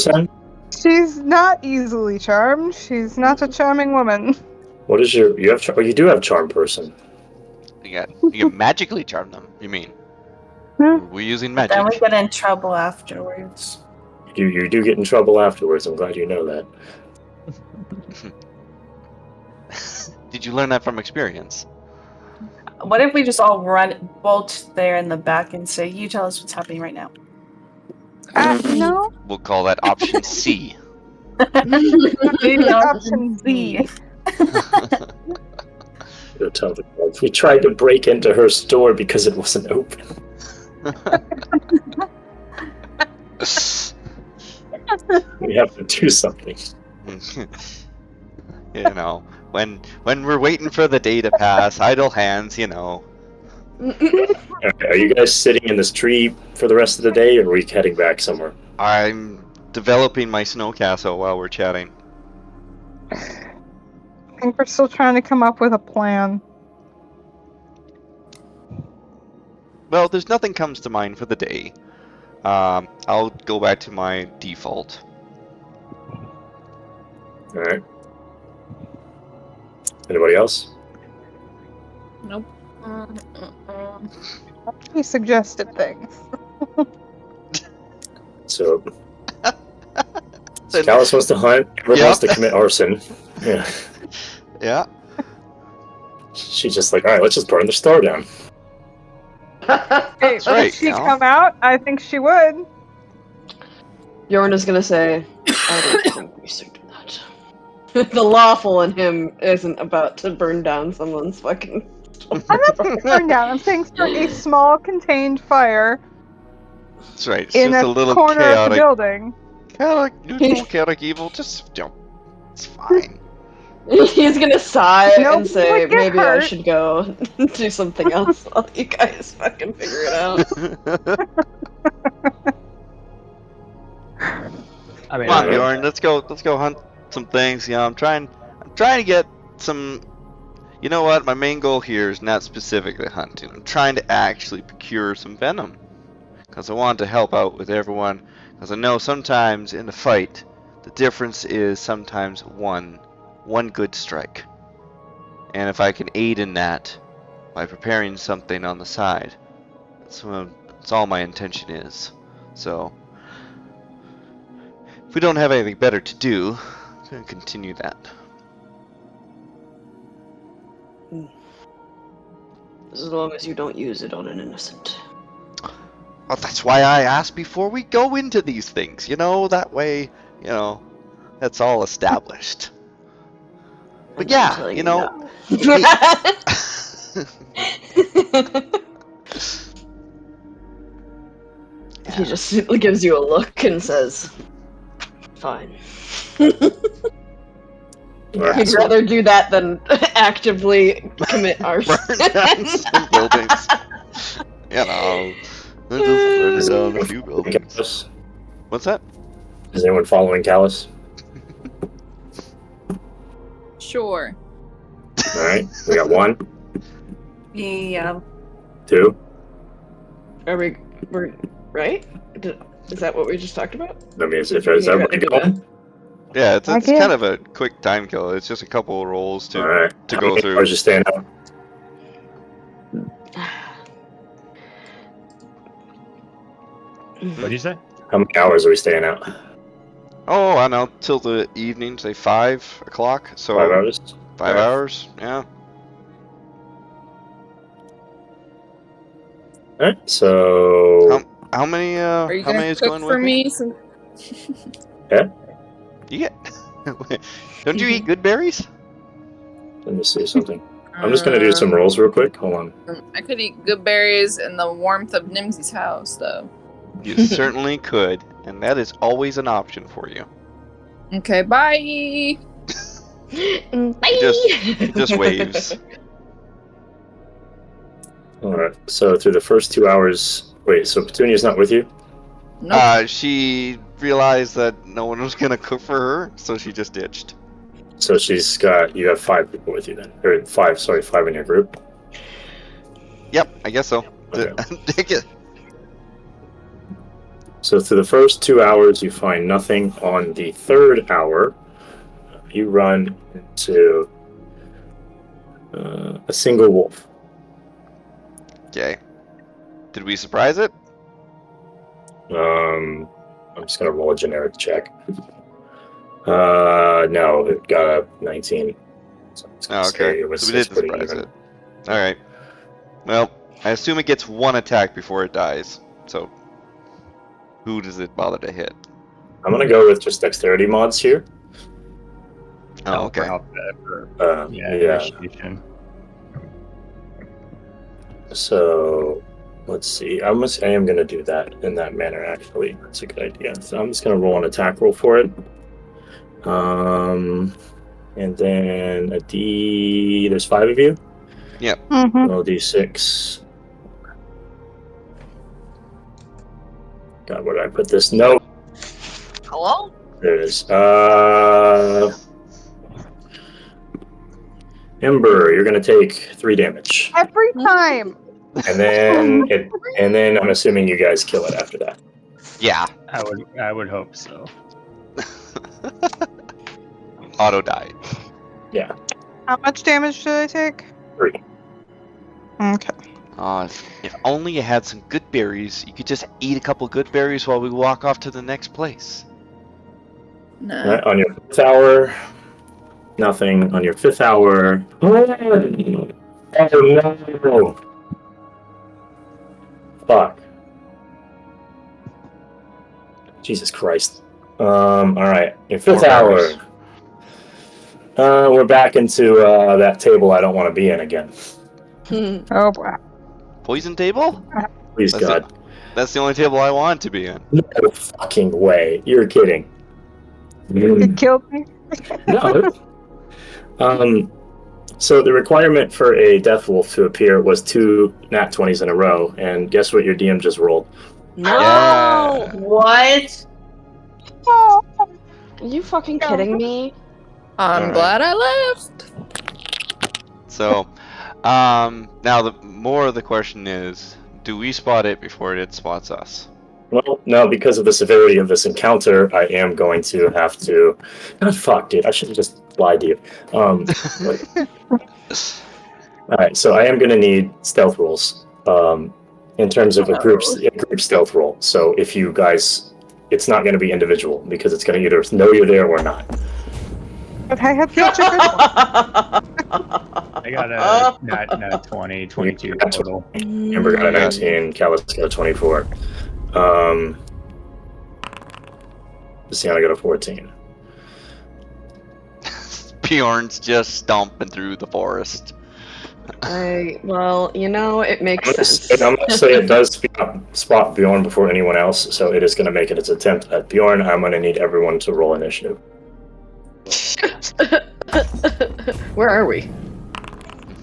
She's not easily charmed. She's not a charming woman. What is you do have charm person. You can magically charm them, you mean? We're using magic. Then we get in trouble afterwards. You do get in trouble afterwards. I'm glad you know that. Did you learn that from experience? What if we just all bolt there in the back and say, "You tell us what's happening right now." No. We'll call that option C. Maybe Option Z. You'll tell the guards, we tried to break into her store because it wasn't open. We have to do something. You know, when we're waiting for the day to pass, idle hands, you know. Okay, are you guys sitting in this tree for the rest of the day, or are we heading back somewhere? I'm developing my snow castle while we're chatting. I think we're still trying to come up with a plan. Well, there's nothing comes to mind for the day. I'll go back to my default. Alright. Anybody else? Nope. He suggested things. So Callus wants to hunt, Amber wants to commit arson. Yeah. Yeah. She's just like, alright, let's just burn the store down. Hey, right, if she Cal. come out, I think she would. Yorna's gonna say, I don't think we should do that. The lawful in him isn't about to burn down someone's fucking... I'm not saying burn down. I'm saying start a small contained fire That's right. It's in just a a little corner of the chaotic, building. neutral, chaotic evil. Just jump. It's fine. He's gonna sigh Nobody and say, would get maybe I hurt." should go do something else while you guys fucking figure it out. I mean, Come on, Bjorn. Let's go hunt some things. You know, I'm trying to get some. You know what? My main goal here is not specifically hunting. I'm trying to actually procure some venom, because I want to help out with everyone. Because I know sometimes in a fight, the difference is sometimes one good strike. And if I can aid in that by preparing something on the side, that's all my intention is. So, if we don't have anything better to do, I'm going to continue that. As long as you don't use it on an innocent. Well, that's why I asked before we go into these things. You know, that way, you know, that's all established. But And I'm yeah, telling you know, no. He just gives you a look and says, fine. Alright, He'd so rather do that than actively commit arson. burn down some buildings. You know, let's just burn down a few buildings. Callus? What's that? Is anyone following Callus? Sure. Alright, we got 1, Yeah. 2. We're right? Is that what we just talked about? I mean, is everybody going? Yeah, it's Okay. kind of a quick time kill. It's just a couple of rolls to Alright. to How go many through. hours you staying out? what'd you say? How many hours are we staying out? Oh, I know, till the evening, say 5 o'clock. So 5 hours? 5 Alright. hours, yeah. Alright, so... How many? Are you how many gonna is cook going for with me? Some... You get? Don't you eat good berries? Let me see something. I'm just gonna do some rolls real quick. Hold on. I could eat good berries in the warmth of Nimsy's house, though. You certainly could, and that is always an option for you. Okay, bye. Just waves. Alright, so through the first 2 hours... Wait, so Petunia's not with you? Nope. She realized that no one was gonna cook for her, so she just ditched. So she's got... You have 5 people with you then. Or 5 in your group. Yep, I guess so. Okay. Take it. So through the first 2 hours, you find nothing. On the 3rd hour, you run into a single wolf. Okay. Did we surprise it? I'm just gonna roll a generic check. No, it got a 19. So I was gonna Oh, say okay. it was, So we it's did pretty surprise even. it. Alright. Well, I assume it gets one attack before it dies. So, who does it bother to hit? I'm gonna go with just dexterity mods here. Oh, For okay. alphabet, for Yeah. initiation. So let's see. I am gonna do that in that manner. Actually, that's a good idea. So I'm just gonna roll an attack roll for it. And then a D. There's 5 of you. Mm-hmm. Roll D6. God, where did I put this? No. Hello? There it is. Ember, you're gonna take 3 damage, Every time. and then I'm assuming you guys kill it after that. Yeah. I would hope so. Auto die. Yeah, How much damage did I take? 3. Okay. If only you had some good berries, you could just eat a couple good berries while we walk off to the next place. No. All right, on your 5th hour, nothing. On your 5th hour. Oh no! Fuck. Jesus Christ. All right, your 5th More hour. berries. We're back into that table I don't want to be in again. Oh boy. Poison table? Please, That's God. That's the only table I want to be in. No fucking way. You're kidding. It killed me. No. So the requirement for a Death Wolf to appear was 2 nat 20s in a row, and guess what your DM just rolled? No! Yeah. What? Oh. Are you fucking kidding me? I'm Alright. glad I left. So, now the more of the question is, do we spot it before it spots us? Well, no, because of the severity of this encounter, I am going to have to. God, fuck, dude. I should have just lied to you. All right, so I am going to need stealth rolls. In terms of a group stealth roll. So if you guys, it's not going to be individual because it's going to either know you're there or not. But I had such a good one. I got a nat 20, 22 total. Amber got a 19. Callus got a 24. Luciana got a 14. Bjorn's just stomping through the forest. Well, you know, it makes sense. I'm going to say it does spot Bjorn before anyone else, so it is going to make it its attempt at Bjorn. I'm going to need everyone to roll initiative. Where are we?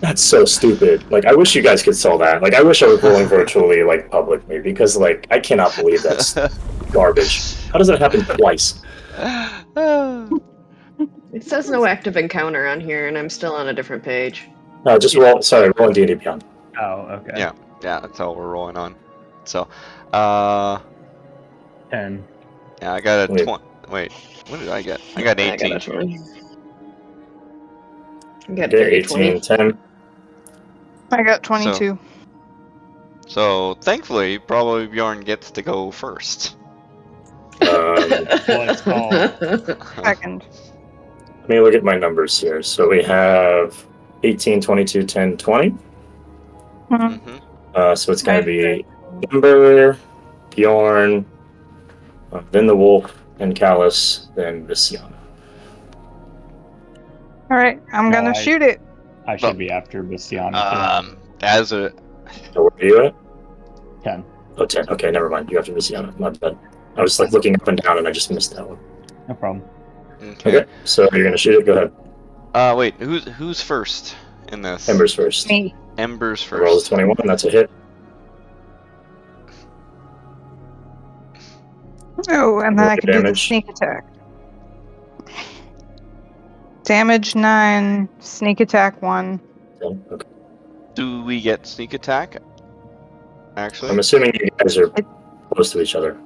That's so stupid. Like, I wish you guys could sell that. Like, I wish I was rolling virtually, like, publicly, because, like, I cannot believe that's garbage. How does that happen twice? It says no active encounter on here, and I'm still on a different page. No, just roll. Sorry, roll in D&D Beyond. Oh, okay. Yeah, that's all we're rolling on. So, 10. yeah, I got a Wait. 20. Wait, what did I get? I got 18. I got a 20. I got Okay, dirty 18, 20. 10. I got 22. So, thankfully, probably Bjorn gets to go first. What's called? Second. Let me look at my numbers here. So we have 18, 22, 10, 20. Mm-hmm. So it's going to be Ember, Bjorn, then the Wolf, and Callus, then Visiana. All right, I'm gonna shoot it. I should be after Bastiana. As a So where are you at? 10. Oh, 10. Okay, never mind. You have to Visiana. My bad. I was like looking up and down and I just missed that one. No problem. Okay, so you're going to shoot it? Go ahead. Wait, who's first in this? Ember's first. Me. Ember's first. Roll is 21. That's a hit. Oh, and then Roll I your can do the damage. sneak attack. Damage 9, sneak attack 1. Okay. Do we get sneak attack? Actually, I'm assuming you guys are close to each other.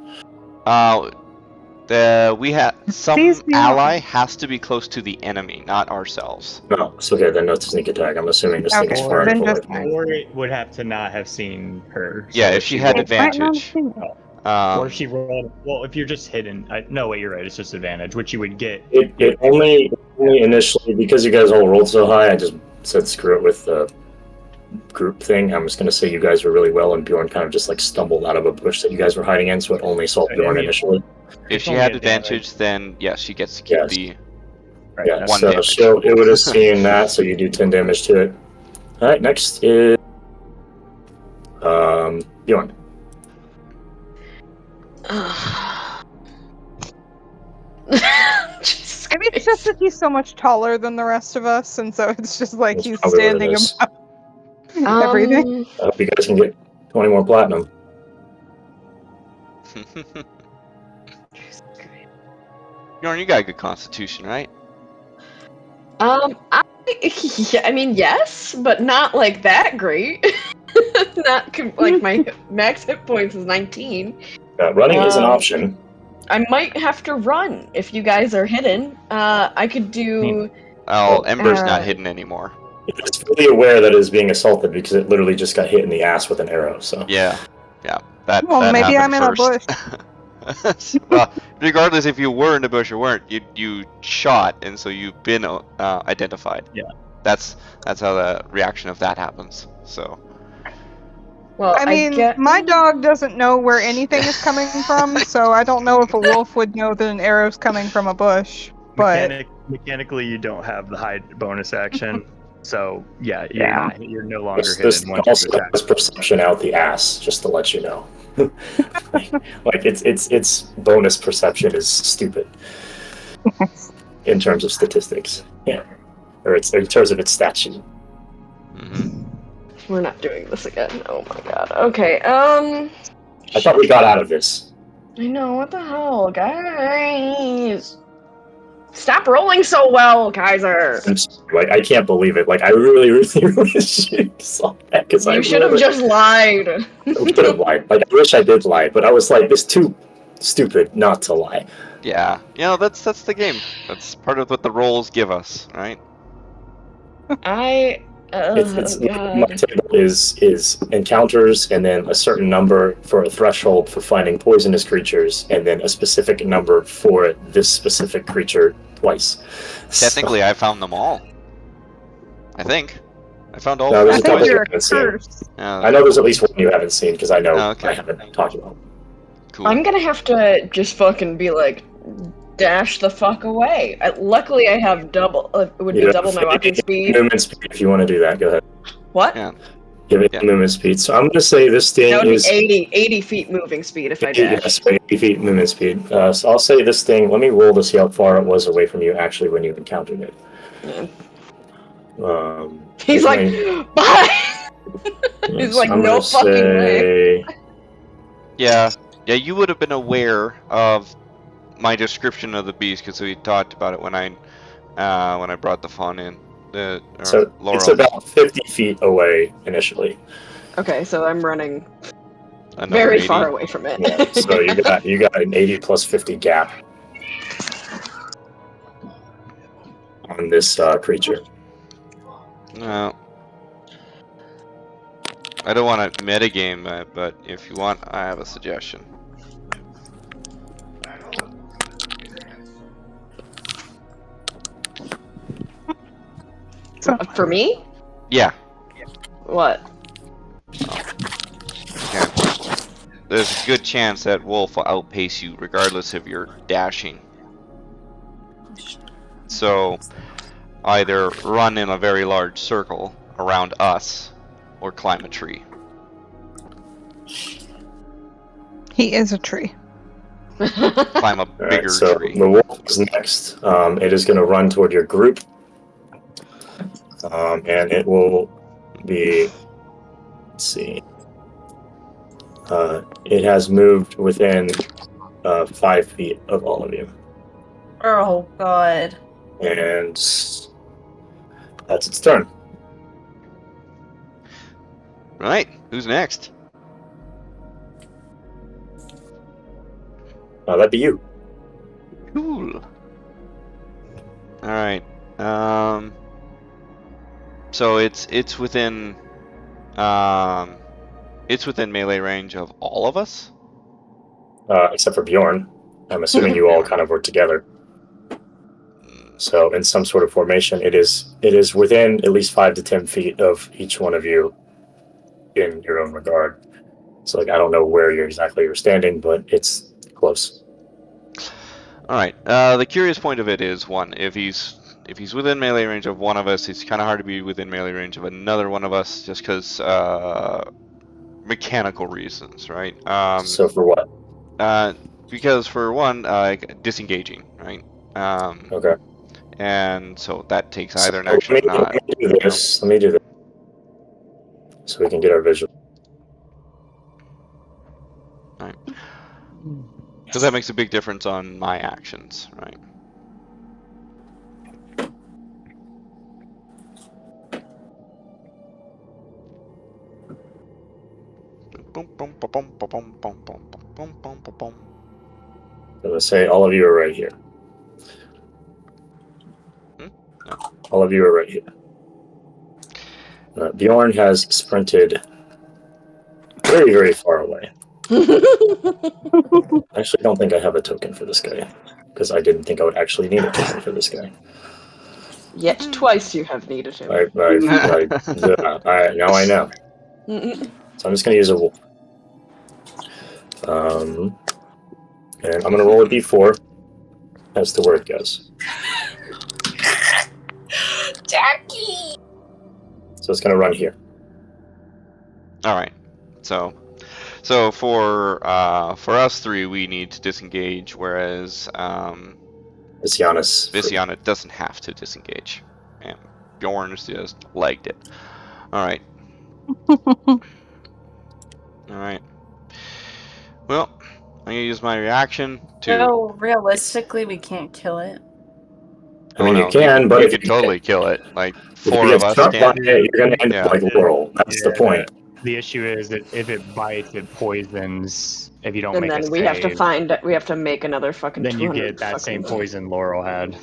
we have some Please be ally has to be close to the enemy, not ourselves. No, it's okay. Then no sneak attack. I'm assuming this thing is Okay, far then enough just away. mine. Or it would have to not have seen her. Yeah, so if she had It might not advantage. have seen it. Or if she rolled. Well, if you're just hidden. No, wait, you're right. It's just advantage, which you would get. It only Initially, because you guys all rolled so high, I just said screw it with the group thing. I'm just going to say you guys were really well, and Bjorn kind of just like stumbled out of a bush that you guys were hiding in, so it only saw Bjorn initially. If she had advantage, then yes, she gets to keep the yeah. one So damage. it would have seen that, so you do 10 damage to it. All right, next is Bjorn. Maybe it's just that he's so much taller than the rest of us, and so it's just like That's he's probably what it standing is. above everything. I hope you guys can get 20 more platinum. Bjorn, you got a good constitution, right? I mean, yes, but not like that great. Not like my max hit points is 19. Running is an option. I might have to run if you guys are hidden. I could do. Oh, Ember's not hidden anymore. It's fully aware that it's being assaulted because it literally just got hit in the ass with an arrow. So yeah. That. Well, that maybe I'm happened in first. a bush. Well, regardless if you were in a bush or weren't, you shot, and so you've been identified. Yeah. That's how the reaction of that happens. So. Well, I mean, my dog doesn't know where anything is coming from, so I don't know if a wolf would know that an arrow's coming from a bush. But mechanically, you don't have the hide bonus action, so yeah, you're no longer this hidden. Once also you attack. has perception out the ass, just to let you know. Like its bonus perception is stupid in terms of statistics. Yeah, or in terms of its stat sheet. Mm-hmm. We're not doing this again. Oh my god. Okay. I thought we got out of this. I know, what the hell, guys? Stop rolling so well, Kaiser! Like, I can't believe it. Like, I really wish you saw that. Because You should have just lied. I could have lied. Like, I wish I did lie, but I was like, it's too stupid not to lie. Yeah, that's the game. That's part of what the rolls give us, right? My table is encounters, and then a certain number for a threshold for finding poisonous creatures, and then a specific number for this specific creature twice. Technically, I found them all. I think I found all. No, there's I a couple think you you're a haven't seen. curse. I know there's at least one you haven't seen because I know okay. I haven't talked about. Cool. I'm gonna have to just fucking be like, dash the fuck away. Luckily, I have double. It would be double my walking speed. Movement speed. If you want to do that, go ahead. What? Yeah. Give it movement speed. So I'm going to say this thing That would is be 80 feet moving speed if I dash. Yes, 80 feet movement speed. So I'll say this thing. Let me roll to see how far it was away from you actually when you encountered it. Yeah. He's like, bye. He's like, no fucking way. Yeah, you would have been aware of my description of the beast because we talked about it when I brought the fawn in. So Laurel. it's about 50 feet away initially. Okay, so I'm running Another very 80. far away from it. Yeah, so you got an 80 plus 50 gap on this creature. No. I don't want to metagame, but if you want, I have a suggestion. For me? Yeah. What? Okay. There's a good chance that Wolf will outpace you regardless of your dashing. So, either run in a very large circle around us, or climb a tree. He is a tree. Climb a bigger so tree. The wolf is next. It is going to run toward your group. And it will be, let's see, it has moved within 5 feet of all of you. Oh, God. And that's its turn. Right, who's next? That'd be you. Cool. Alright, so it's within melee range of all of us? Except for Bjorn. I'm assuming you all kind of work together. So in some sort of formation, it is within at least 5 to 10 feet of each one of you in your own regard. So like I don't know where you're standing, but it's close. All right. The curious point of it is one: if he's within melee range of one of us, it's kind of hard to be within melee range of another one of us, just because mechanical reasons, right? So for what? Because for one, disengaging, right? Okay. And so that takes either an So action or not. Let me do this. Let me do this so we can get our visual. All right. Because that makes a big difference on my actions, right? So let's say all of you are right here. Hmm? No. All of you are right here. Bjorn has sprinted very, very far away. I actually don't think I have a token for this guy because I didn't think I would actually need a token for this guy. Yet twice you have needed him. Now I know. So I'm just going to use a wolf. And I'm going to roll a d4 as to where it goes. Jackie! So it's going to run here. All right. So for us three, we need to disengage, whereas Viziana doesn't have to disengage, and Bjorn's just legged it. All right. All right. Well, I'm gonna use my reaction to. No, realistically, we can't kill it. I mean, no, you can, but you if can you totally kill it. Like if you 4 get of us struck by can. it, you're going to end Yeah. up like Laurel. That's the point. The issue is that if it bites, it poisons. If you don't And make then a we save, have to make another fucking. then you 200 get that same fucking- poison Laurel had.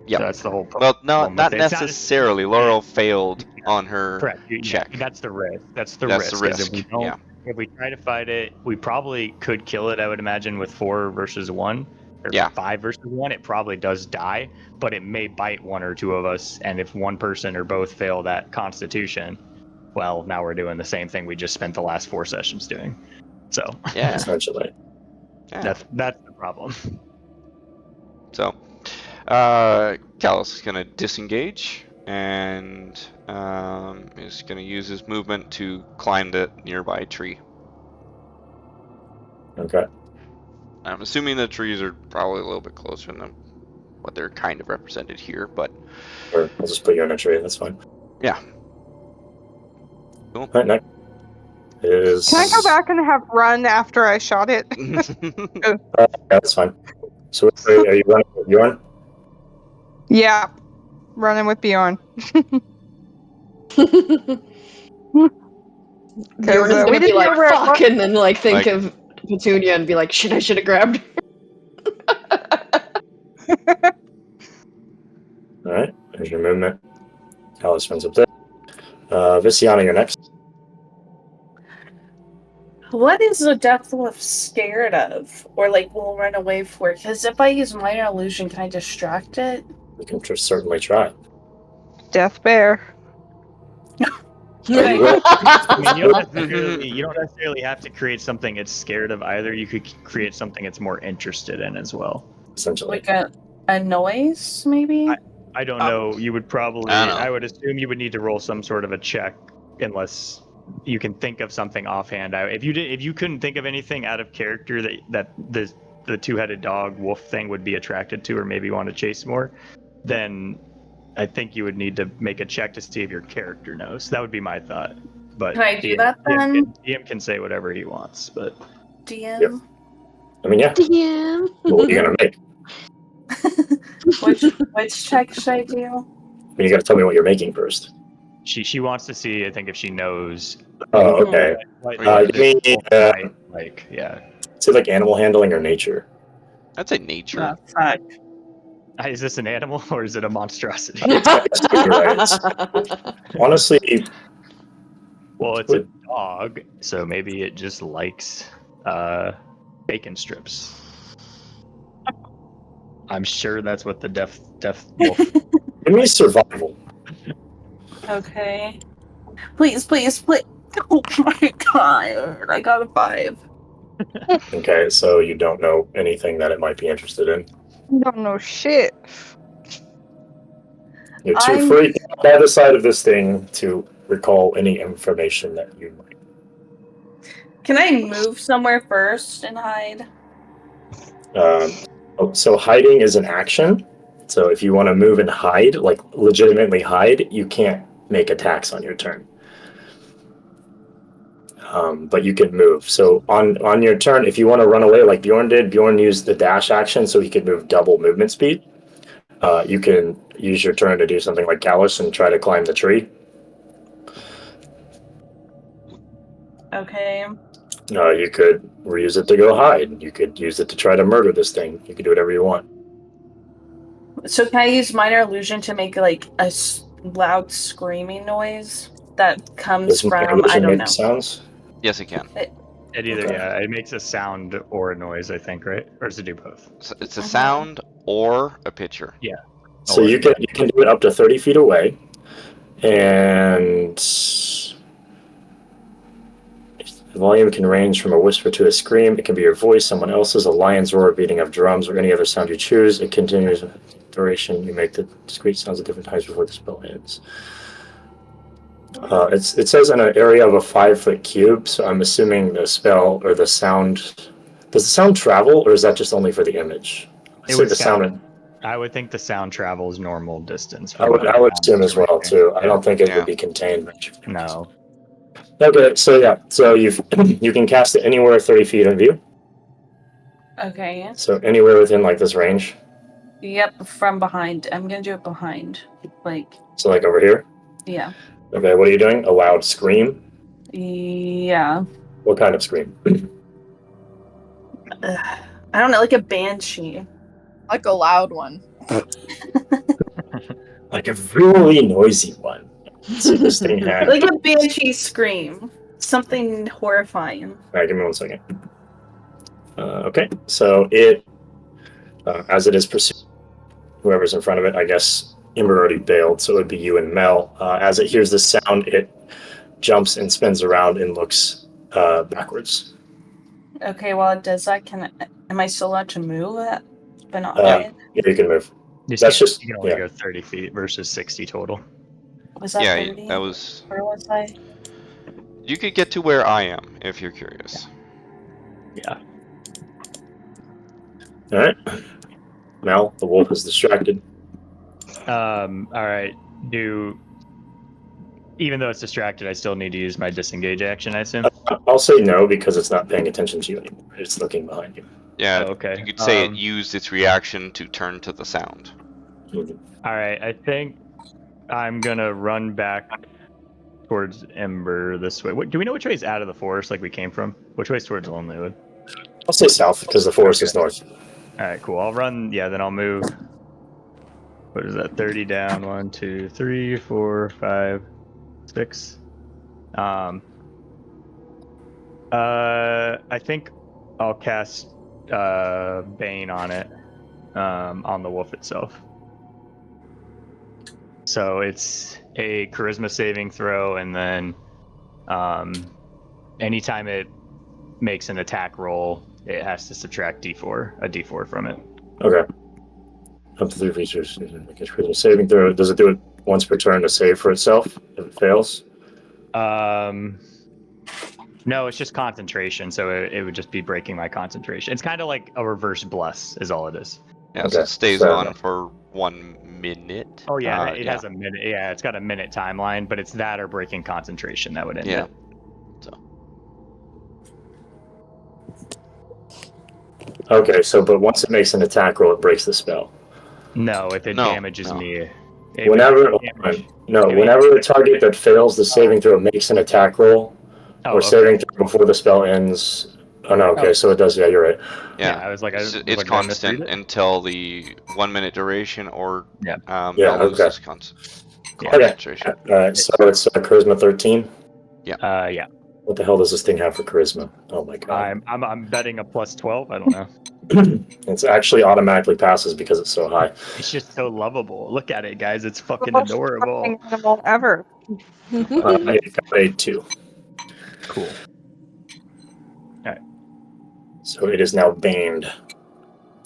Yep. So that's the whole problem. Well, no, not with it. It's necessarily. Laurel failed on her Correct. check. That's the risk. That's the That's risk. the Is if we risk, don't, yeah. if we try to fight it, we probably could kill it. I would imagine with 4 versus 1, or Yeah. 5 versus 1, it probably does die, but it may bite 1 or 2 of us. And if one person or both fail that Constitution, well, now we're doing the same thing we just spent the last 4 sessions doing. So Yeah. Essentially. Yeah. that's the problem. So, Callus is gonna disengage and is gonna use his movement to climb the nearby tree. Okay. I'm assuming the trees are probably a little bit closer than what they're kind of represented here, but Or I'll just put you on a tree. That's fine. yeah. Cool. All right, next is. Can I go back and have run after I shot it? Yeah, that's fine. So are you running with Bjorn? Yeah, running with Bjorn. Bjorn is we gonna be didn't like, know where it fuck, was. and then like think Like- of Petunia and be like, shit, I should have grabbed her. All right, there's your movement. Alice runs up there. Viziana, you're next. What is the Death Wolf scared of? Or like will run away for? Because if I use minor illusion, can I distract it? You can certainly try. Death bear. Oh, you will? I mean, you don't necessarily have to create something it's scared of either. You could create something it's more interested in as well. Essentially. Like a noise, maybe? I don't know. You would probably. I don't know. I would assume you would need to roll some sort of a check, unless you can think of something offhand. If you couldn't think of anything out of character that the 2-headed dog wolf thing would be attracted to, or maybe want to chase more, then I think you would need to make a check to see if your character knows. That would be my thought. But Can I do that then? DM can say whatever he wants, but DM? Yep. I mean, yeah. Damn. What are you gonna make? Which check should I do? I mean, you gotta tell me what you're making first. she wants to see, I think, if she knows. Oh, okay. Yeah. Is it like animal handling or nature? I'd say nature. Oh, fuck. Is this an animal or is it a monstrosity? You're right. Honestly, Well, it's a dog, so maybe it just likes bacon strips. I'm sure that's what the deaf wolf. Give me survival. Okay. Please. Oh my god. I got a 5. Okay, so you don't know anything that it might be interested in. You don't know shit. You're too I'm- freaked out by the side of this thing to recall any information that you might. Can I move somewhere first and hide? So hiding is an action. So if you want to move and hide, like legitimately hide, you can't make attacks on your turn. But you can move. So on your turn, if you want to run away like Bjorn did, Bjorn used the dash action so he could move double movement speed. You can use your turn to do something like Callus and try to climb the tree. Okay. You could reuse it to go hide. You could use it to try to murder this thing. You can do whatever you want. So can I use minor illusion to make like a loud screaming noise that comes Does from minor illusion I don't make know. sounds? Yes, it can. It either Okay. it makes a sound or a noise, I think, right? Or does it do both? It's a sound or a picture. Yeah. So you can do it up to 30 feet away, and the volume can range from a whisper to a scream. It can be your voice, someone else's, a lion's roar, beating of drums, or any other sound you choose. It continues duration. You make the discrete sounds at different times before the spell ends. It says in an area of a 5-foot cube, so I'm assuming the spell or the sound. Does the sound travel, or is that just only for the image? It would sound. I would think the sound travels normal distance. I would assume as well too. I don't think it would be contained. No. Okay, so you can cast it anywhere 30 feet in view. Okay. So anywhere within like this range. Yep, from behind. I'm gonna do it behind. Like. So like over here. Yeah. Okay, what are you doing? A loud scream? Yeah. What kind of scream? I don't know, like a banshee. Like a loud one. Like a really noisy one. So this thing had. Like a banshee scream. Something horrifying. Alright, give me 1 second. Okay, so it, as it is pursued, whoever's in front of it, I guess Imber already bailed, so it would be you and Mel. As it hears the sound, it jumps and spins around and looks backwards. Okay, while it does that, am I still allowed to move it? But not Yeah, you can move. You can only go 30 feet versus 60 total. Was that 30? That was. Where was I? You could get to where I am if you're curious. Yeah. Alright. Mel, the wolf is distracted. Alright. Even though it's distracted, I still need to use my disengage action, I assume? I'll say no because it's not paying attention to you anymore. It's looking behind you. Yeah, okay. You could say it used its reaction to turn to the sound. Alright, I think I'm gonna run back towards Ember this way. Do we know which way is out of the forest like we came from? Which way is towards Lonelywood? I'll say south because the forest is north. Alright, cool. I'll run, then I'll move. What is that? 30 down. 1, 2, 3, 4, 5, 6. I think I'll cast Bane on it, on the wolf itself. So it's a charisma saving throw, and then anytime it makes an attack roll, it has to subtract a d4 from it. Okay. Up to 3 features. Charisma saving throw. Does it do it once per turn to save for itself if it fails? No, it's just concentration, so it would just be breaking my concentration. It's kind of like a reverse bless, is all it is. Yeah, so it stays on for 1 minute. Oh yeah, it has a minute. Yeah, it's got a minute timeline, but it's that or breaking concentration that would end it. Okay, but once it makes an attack roll, it breaks the spell. No, if it damages me. Whenever a target that fails the saving throw makes an attack roll, saving throw before the spell ends. Oh no, okay, so it does. Yeah, you're right. Yeah, I was like, it's constant until the 1 minute duration, or okay. concentration. Alright, so it's charisma 13. Yeah. Yeah. What the hell does this thing have for charisma? Oh my god. I'm betting a plus 12. I don't know. It's actually automatically passes because it's so high. It's just so lovable. Look at it, guys. It's fucking The most adorable. fucking animal ever. It got a 2. Cool. So it is now banned.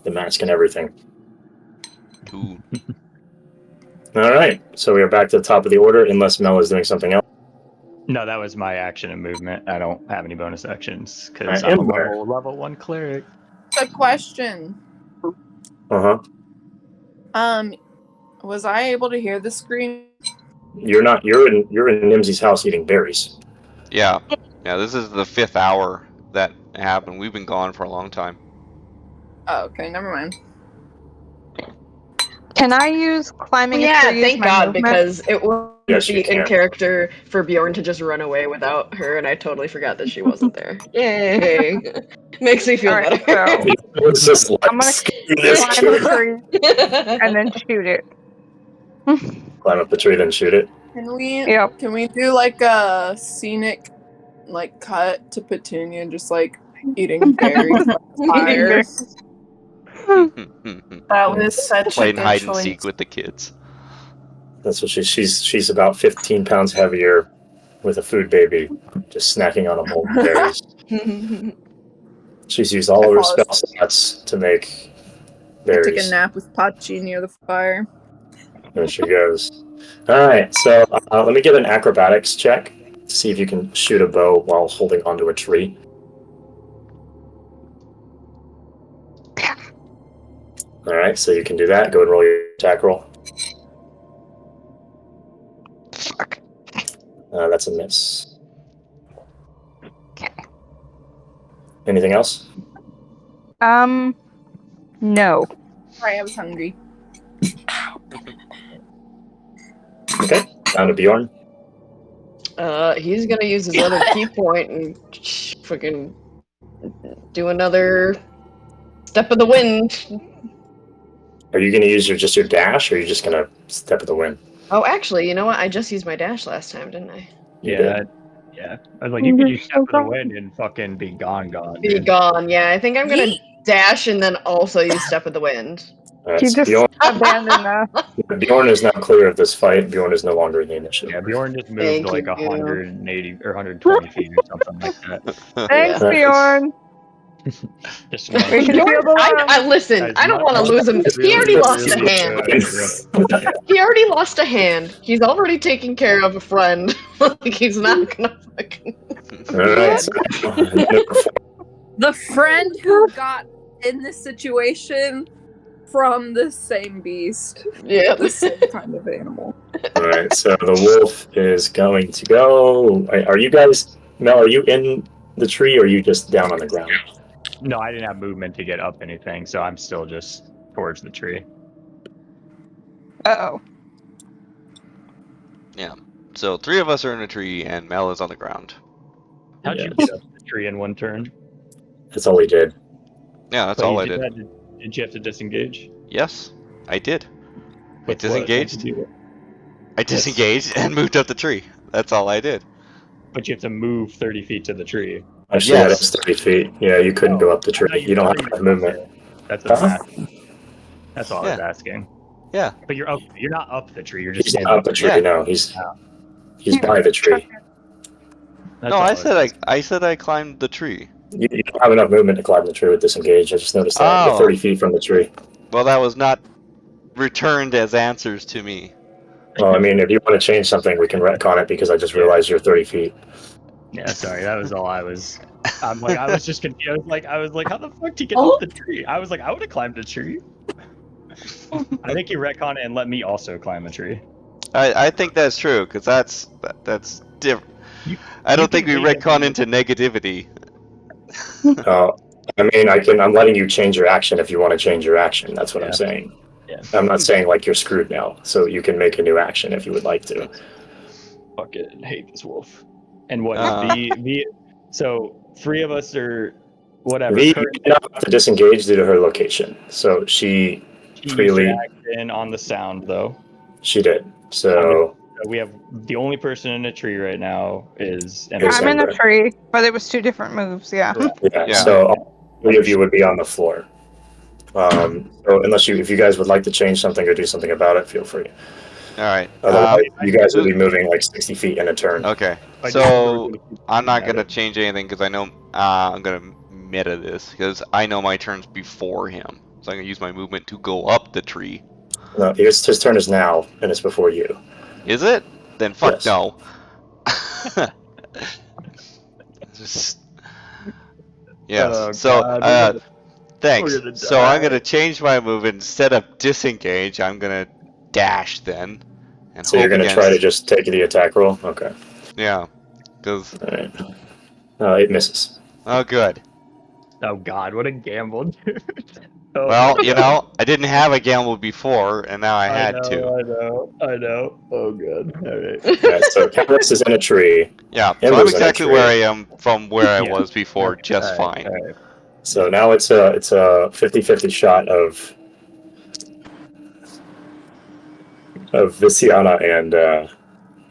The mask and everything. Cool. All right. So we are back to the top of the order, unless Mel is doing something else. No, that was my action and movement. I don't have any bonus actions because Alright, I'm a Ember. level 1 cleric. A question. Uh huh. Was I able to hear the scream? You're not. You're in Nimsy's house eating berries. Yeah. Yeah, this is the 5th hour that happened. We've been gone for a long time. Oh, okay, never mind. Can I use climbing a tree as thank my God, movement? because it would Yes, you be in can. character for Bjorn to just run away without her, and I totally forgot that she wasn't there. Yay! Makes me feel Alright, better. so It's just like I'm gonna screw this climb a kid. tree and then shoot it. Climb up the tree, then shoot it. Yep. Can we do like a scenic like cut to Petunia just like eating berries on fire? That was such Playing a good hide and choice. seek with the kids. That's what she's about 15 pounds heavier, with a food baby, just snacking on a bowl of berries. She's used all of her spell slots to make I took a berries. nap with Pachi near the fire. There she goes. All right, so let me get an acrobatics check to see if you can shoot a bow while holding onto a tree. All right, so you can do that. Go and roll your attack roll. Fuck. That's a miss. Okay. Anything else? No. Sorry, I was hungry. Okay, down to Bjorn. He's gonna use his other key point and fucking do another step of the wind. Are you going to use just your dash, or are you just going to step of the wind? Oh, actually, you know what? I just used my dash last time, didn't I? You Yeah, did. yeah. I was like, you could use Step of the Wind and fucking be gone. Be Dude. gone. Yeah, I think I'm gonna dash and then also use step of the wind. All right, You so just abandoned us. Bjorn is now clear of this fight. Bjorn is no longer in the initiative. Yeah, Bjorn just moved Thank like you. 180 or 120 feet or something like that. Thanks, Yeah. Bjorn. Just We can feel the love. I listen. Guys, I don't not- want to lose him. He already lost a hand. Yeah. He already lost a hand. He's already taking care of a friend. Like he's not gonna fucking. All right. So, The friend who got in this situation from the same beast, Yeah. the same kind of animal. all right. So the wolf is going to go. Are you guys? Mel, are you in the tree, or are you just down on the ground? No, I didn't have movement to get up anything, so I'm still just towards the tree. Uh-oh. So 3 of us are in a tree, and Mel is on the ground. How'd Yeah. you get up the tree in one turn? That's all he did. Yeah, that's But all you I did. Did you have to disengage? Yes, I did. I With what? disengaged. How'd you do it? I disengaged and moved up the tree. That's all I did. But you have to move 30 feet to the tree. Actually, Yes. that's 30 feet. Yeah, you couldn't go up the I thought tree. You don't have were enough movement. That's what I'm Huh? asking. That's all I was asking. Yeah. But you're up. You're not up the tree. You're just He's in not up the tree. Yeah. No, he's by the tree. That's No, all I was said asking. I said I climbed the tree. You don't have enough movement to climb the tree with disengage. I just noticed that. You're Oh. 30 feet from the tree. Well, that was not returned as answers to me. Well, I mean, if you want to change something, we can retcon it because I just realized you're 30 feet. Yeah, sorry. That was all I was. I'm like, I was just confused. I was like, how the fuck did you get up the tree? I was like, I would have climbed a tree. I think you retcon it and let me also climb a tree. I think that's true because that's different. I don't think we retcon into negativity. I mean, I'm letting you change your action if you want to change your action. That's what I'm saying. Yeah. I'm not saying like you're screwed now, so you can make a new action if you would like to. Fuck it. I hate this wolf. And what so 3 of us are whatever. V did not have to disengage due to her location, so she freely in on the sound though. She did. So we have the only person in a tree right now is Ember. I'm in a tree, but it was 2 different moves, yeah. yeah. So all 3 of you would be on the floor. So unless if you guys would like to change something or do something about it, feel free. All right. Otherwise, you guys will be moving like 60 feet in a turn. Okay. I just So remember to keep I'm not looking gonna at it. change anything because I know I'm gonna meta this because I know my turn's before him. So I'm gonna use my movement to go up the tree. No, his turn is now, and it's before you. Is it? Then fuck Yes. no. Just yes. Oh, So God, thanks. we're gonna So I'm die. gonna change my move instead of disengage. I'm gonna dash then, and So you're hope going to try to against. just take the attack roll? Okay. Yeah, because Alright. It misses. oh good. Oh God, what a gamble, dude. Oh, Well, my you God. know, I didn't have a gamble before, and now I had to. I know. Oh God. All right. Alright, so Callus is in a tree. Yeah, so I'm Ember's in a exactly where I tree. am from where I Yeah. was before, just All right, fine. all right. So now it's a 50-50 shot of Visiana and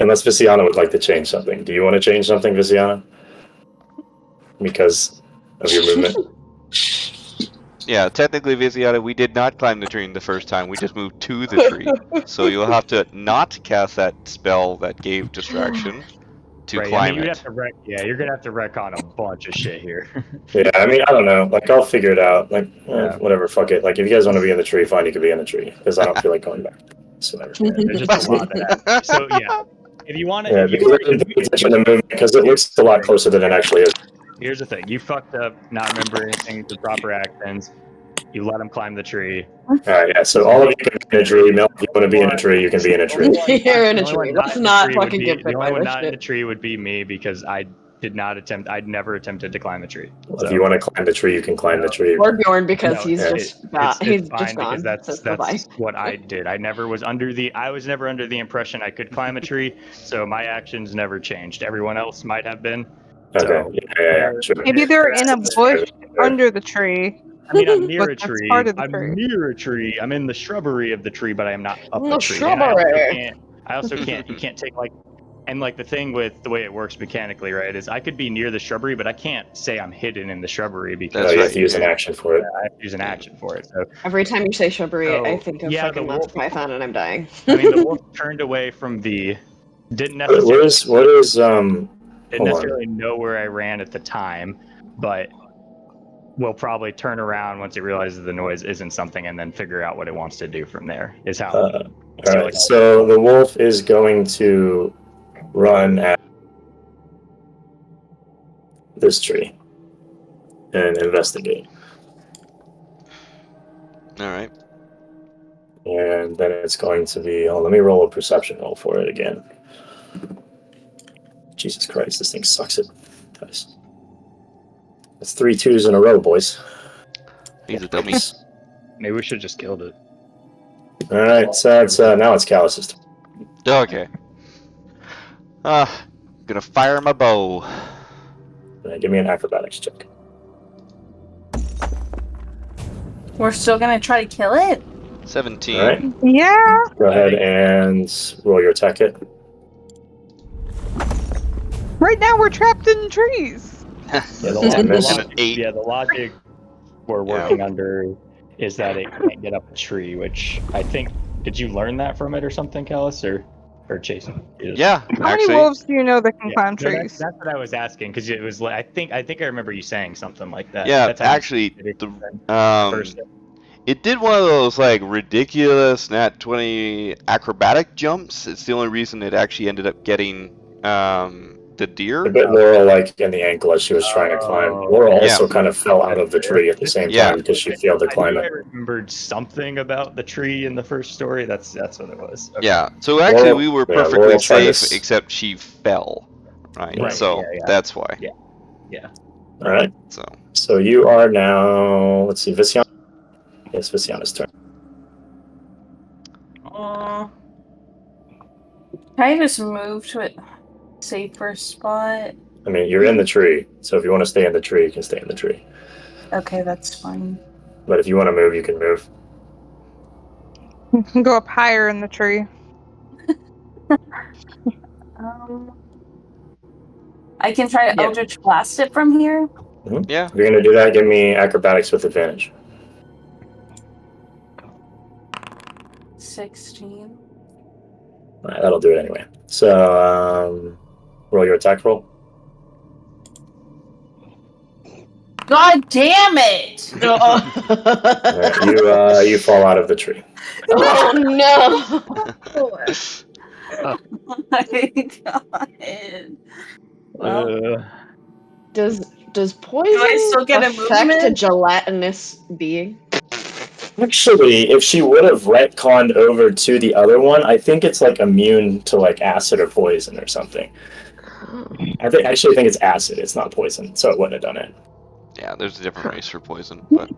unless Visiana would like to change something. Do you want to change something, Visiana? Because of your movement? Yeah, technically, Viziata, we did not climb the tree the first time. We just moved to the tree. So you'll have to not cast that spell that gave distraction to Right. I climb mean, you'd it. have to you're gonna have to retcon a bunch of shit here. Yeah, I mean, I don't know. Like, I'll figure it out. Like, Yeah. whatever, fuck it. Like, if you guys want to be in the tree, fine, you can be in the tree. Because I don't feel like going back. So whatever. There's just a lot that happens. So yeah, if you want to, Yeah, because I didn't pay attention to movement, because it looks a lot closer than it actually is. here's the thing: you fucked up, not remember anything the proper actions. You let him climb the tree. Alright, yeah, so all of you can be in a tree. Mel, if you want to be in a tree, you can be in a tree. You're in a The only tree. one Let's in the not tree would fucking be- get The bit only by one this not in the shit. tree would be me because I'd never attempted to climb the tree. If you want to climb the tree, you can climb the tree. Or Bjorn because No, he's it's he's fine just gone. because So bye-bye. that's what I did. I was never under the impression I could climb a tree, so my actions never changed. Everyone else might have been. Okay, So, yeah, sure. Maybe they're in a bush under the tree. I mean, I'm near But a that's tree. part of the I'm tree. near a tree. I'm in the shrubbery of the tree, but I am not up The a tree. And shrubbery. I also can't. You can't take like the thing with the way it works mechanically, right? Is I could be near the shrubbery, but I can't say I'm hidden in the shrubbery because That's you right. have to use an action for it. I have to use an action for it. So Every time you say shrubbery, I So, think of yeah, fucking the Monty wolf- Python and I'm dying. I mean, the wolf turned away from the. Didn't What necessarily is didn't hold on. necessarily know where I ran at the time, but will probably turn around once it realizes the noise isn't something, and then figure out what it wants to do from there. Is how. All right, so the wolf is going to run at this tree and investigate. All right. And then it's going to be, let me roll a perception roll for it again. Jesus Christ, this thing sucks at dice. It's 3 2s in a row, boys. He's a dummy. Maybe we should just killed it. All right, so now it's Callus's turn. Okay. Gonna fire my bow. All right, give me an acrobatics check. We're still gonna try to kill it? 17. All right, Yeah. go ahead and roll your attack hit. Right now we're trapped in trees. Yeah, the logic we're working under is that it can't get up a tree, which I think. Did you learn that from it or something, Callus, or Jason? Yeah, How many actually. wolves do you know that can climb No, trees? that's what I was asking because it was like I think I remember you saying something like that. Yeah, That's how you actually, did it the it did one of those like ridiculous nat 20 acrobatic jumps. It's the only reason it actually ended up getting the deer. A bit Laurel like in the ankle as she was trying to climb. Laurel also kind of fell out of the tree at the same time because she failed to climb I it. remembered something about the tree in the first story. That's what it was. Okay. Yeah, so actually Laurel- we were yeah, perfectly Laurel tried to safe, except she fell. Right, so that's why. Yeah. All right. So So you are now, let's see, Visiana. Yes, Visiana's turn. Can I just move to a safer spot? I mean, you're in the tree, so if you want to stay in the tree, you can stay in the tree. Okay, that's fine. But if you want to move, you can move. You can go up higher in the tree. I can try to Eldritch Blast it from here? Mm-hmm. Yeah. If you're going to do that, give me acrobatics with advantage. 16. Alright, that'll do it anyway. So, roll your attack roll. God damn it! Alright, you fall out of the tree. Oh no! Oh my god. Well, Does poison do I still get a affect a movement? gelatinous being? Actually, if she would have retconned over to the other one, I think it's like immune to like acid or poison or something. I actually think it's acid. It's not poison, so it wouldn't have done it. Yeah, there's a different race for poison, but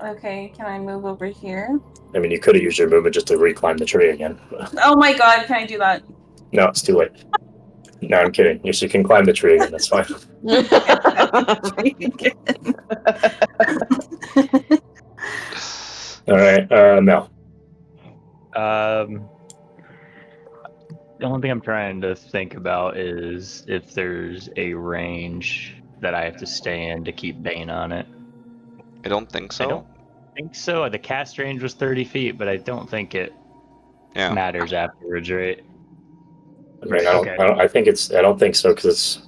Okay, can I move over here? I mean, you could have used your movement just to reclimb the tree again. Oh my god, can I do that? No, it's too late. No, I'm kidding. You can climb the tree again. That's fine. All right, Mel. The only thing I'm trying to think about is if there's a range that I have to stay in to keep Bane on it. I don't think so. I don't think so. The cast range was 30 feet, but I don't think it Yeah. matters afterwards, right? I mean, I don't think so because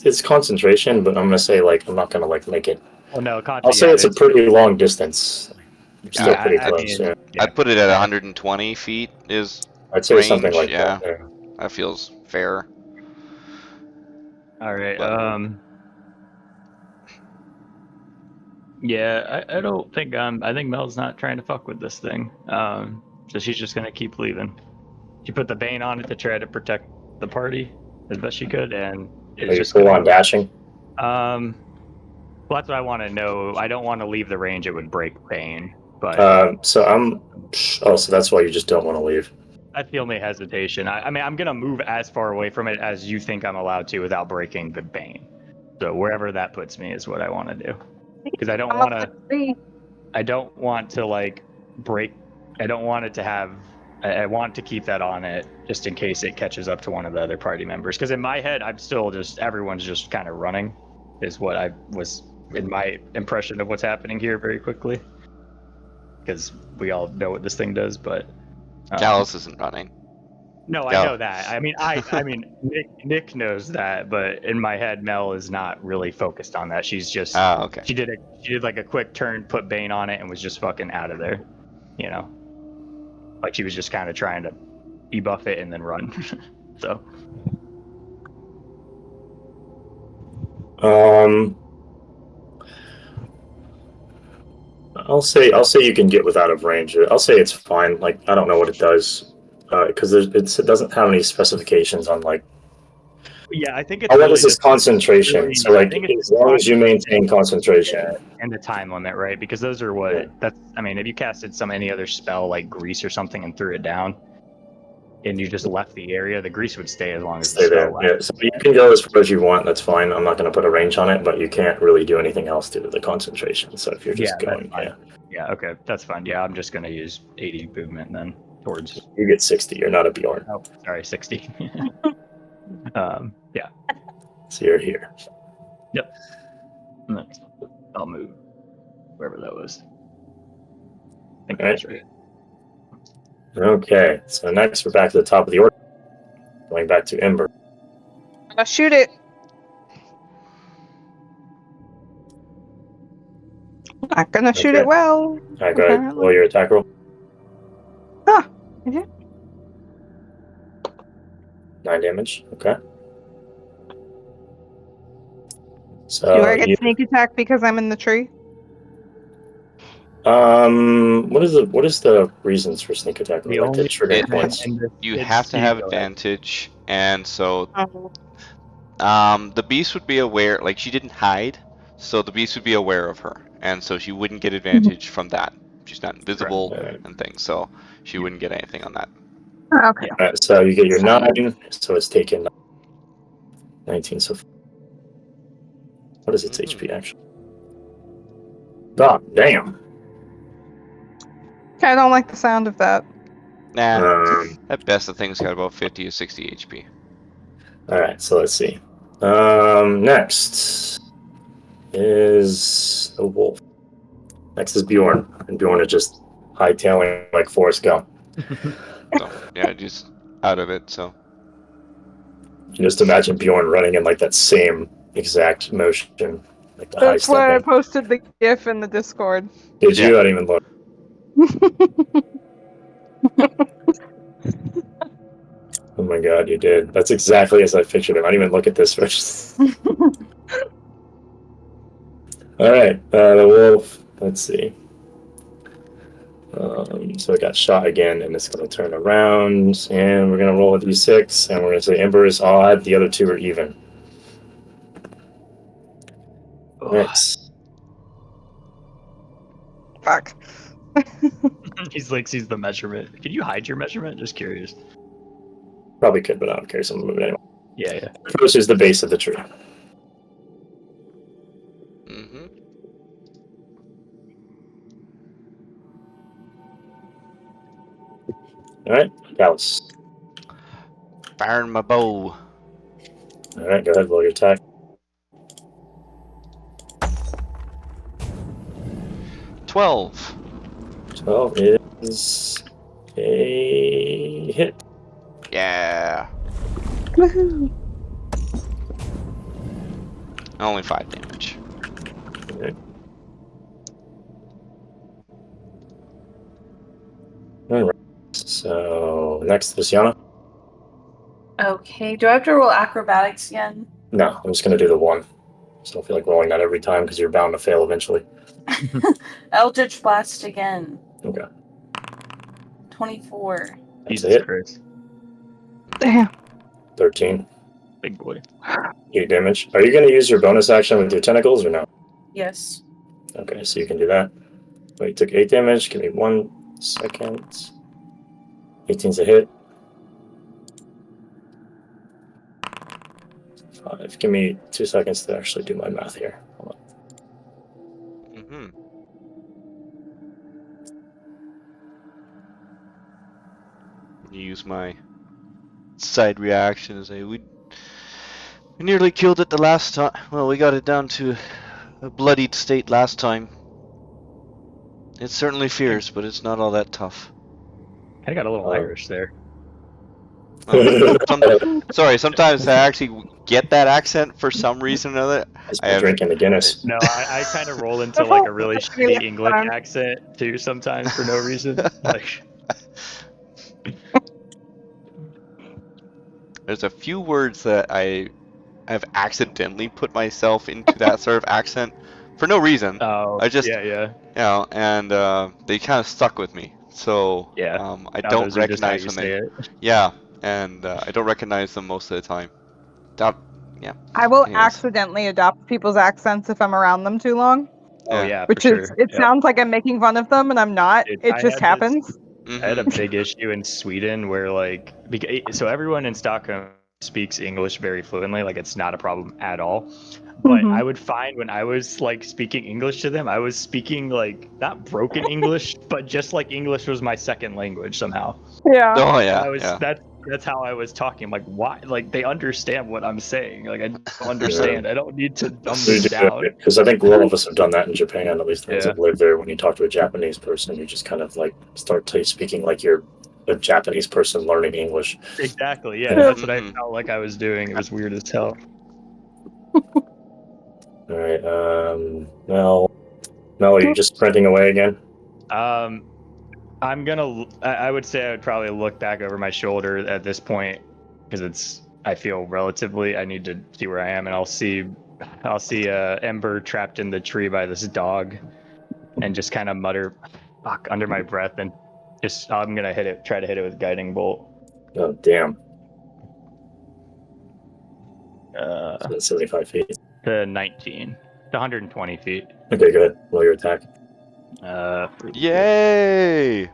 it's concentration, but I'm gonna say like I'm not gonna like make it. Well, no, I'll say it's a pretty long distance. Still Yeah, pretty close. Yeah. I'd put it at 120 feet is I'd say range. something like Yeah, that. Yeah. that feels fair. All right. But- Yeah, I don't think I think Mel's not trying to fuck with this thing. So she's just gonna keep leaving. She put the Bane on it to try to protect the party as best she could, and Are you full on dashing? Well, that's what I want to know. I don't want to leave the range; it would break Bane. But so that's why you just don't want to leave. that's the only hesitation. I mean, I'm gonna move as far away from it as you think I'm allowed to without breaking the Bane. So wherever that puts me is what I want to do. Because I don't want to like break. I don't want it to have. I want to keep that on it just in case it catches up to one of the other party members. Because in my head, I'm still just everyone's just kind of running, is what I was in my impression of what's happening here very quickly. Because we all know what this thing does, but Gallus isn't running. no, I know that. I mean, Nick knows that, but in my head, Mel is not really focused on that. She's just okay. She did like a quick turn, put Bane on it, and was just fucking out of there. You know, like she was just kind of trying to debuff it and then run. So. I'll say you can get without of range. I'll say it's fine. Like I don't know what it does, because it doesn't have any specifications on like. Yeah, I think it's. How long is this concentration? Really, so like, as long as you maintain concentration. And the time limit, right? Because those are what. Yeah. That's. I mean, if you casted any other spell like grease or something and threw it down, and you just left the area, the grease would stay as long as stay there. Yeah, so you can go as far as you want. That's fine. I'm not going to put a range on it, but you can't really do anything else due to the concentration. So if you're just going, yeah, okay, that's fine. Yeah, I'm just going to use 80 movement then towards. You get 60. You're not a Bjorn. Oh, sorry, 60. Yeah. So you're here. Yep. And then I'll move wherever that was. I think that's right. Okay, so next we're back to the top of the order. Going back to Ember. I'm gonna shoot it. Not gonna shoot it well. Alright, go ahead. Roll your attack roll. Ah, yeah. 9 damage. Okay. So do I get sneak attack because I'm in the tree? What is the reasons for sneak attack? The only trigger points. You have to have advantage, and so the beast would be aware. Like she didn't hide, so the beast would be aware of her, and so she wouldn't get advantage from that. She's not invisible and things, so she wouldn't get anything on that. Okay. All right, so you get your 9, so it's taken 19. So what is its HP actually? God damn. I don't like the sound of that. Nah, at best the thing's got about 50 to 60 HP. Alright, so let's see. Next is the wolf. Next is Bjorn, and Bjorn is just hightailing like Forrest Gump. So, yeah, just out of it. So Just imagine Bjorn running in like that same exact motion, like the high That's why I stepping. posted the GIF in the Discord. Did you? Yeah. I didn't even look. Oh my god, you did. That's exactly as I pictured him. I didn't even look at this first. All right, the wolf. Let's see. So it got shot again, and it's going to turn around, and we're going to roll a d6, and we're going to say Ember is odd, the other two are even. Right. Fuck. He's like sees the measurement. Can you hide your measurement? Just curious. Probably could, but I don't care, so I'm going to move it anyway. Yeah. First is the base of the tree. Mm-hmm. All right, Dallas. Firing my bow. All right, go ahead, roll your attack. 12. 12 is a hit. Yeah. Woohoo. Only 5 damage. Okay. All right. So next, Luciana. Okay, do I have to roll acrobatics again? No, I'm just going to do the one. So I don't feel like rolling that every time because you're bound to fail eventually. Eldritch Blast again. Okay. 24. That's Jesus it. Christ. Damn. 13. Big boy. 8 damage. Are you going to use your bonus action with your tentacles or no? Yes. Okay, so you can do that. Wait, you took 8 damage. Give me 1 second. 18's a hit. 5. Give me 2 seconds to actually do my math here. Hold on. Mm-hmm. Use my side reaction as we nearly killed it the last time. Well, we got it down to a bloodied state last time. It's certainly fierce, but it's not all that tough. I got a little Irish there. Sorry, sometimes I actually get that accent for some reason or other. He's I been have drinking the Guinness. No, I kind of roll into like a really shitty English accent too sometimes for no reason. Like, there's a few words that I have accidentally put myself into that sort of accent for no reason. oh, I just, yeah. you know, and they kind of stuck with me. So Yeah. I Now don't those are just how recognize you when say they, it. yeah, and I don't recognize them most of the time. Yeah. I will Anyways. accidentally adopt people's accents if I'm around them too long. Oh, Yeah. yeah, Which for is, sure. it Yep. sounds like I'm making fun of them, and I'm not. Dude, It just happens. I had a big issue in Sweden where, like, so everyone in Stockholm speaks English very fluently, like it's not a problem at all. But I would find when I was like speaking English to them, I was speaking like not broken English, but just like English was my second language somehow. Yeah. Oh yeah. I was Yeah. that's how I was talking. Like, why? Like, they understand what I'm saying. Like, I don't understand. I don't need to dumb this down. Because I think all of us have done that in Japan, at least the ones Yeah. that live there. When you talk to a Japanese person, you just kind of like start speaking like you're a Japanese person learning English. Exactly. Yeah, Yeah. that's what I felt like I was doing. It was weird as hell. All right, Mel, are you just sprinting away again? I'm gonna. I would say I would probably look back over my shoulder at this point because I feel relatively. I need to see where I am, and I'll see Ember trapped in the tree by this dog, and just kind of mutter, "Fuck," under my breath, and I'm gonna try to hit it with guiding bolt. Oh damn! So that's 75 feet. To 19, to 120 feet. Okay, good. Roll your attack. Yay!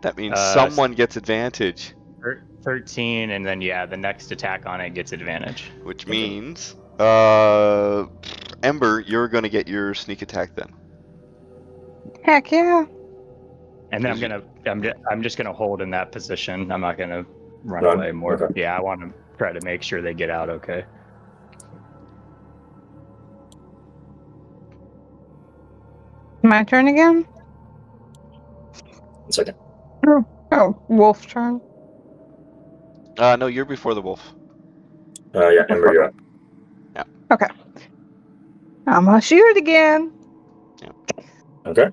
That means someone gets advantage. 13, and then the next attack on it gets advantage. Which means, Ember, you're gonna get your sneak attack then. Heck yeah. And then I'm just gonna hold in that position. I'm not gonna run Run? away more. Okay. Yeah, I want to try to make sure they get out okay. My turn again? 1 second. Oh, wolf turn. No, you're before the wolf. Yeah, Ember, you're up. Okay. I'm gonna shoot it again. Okay.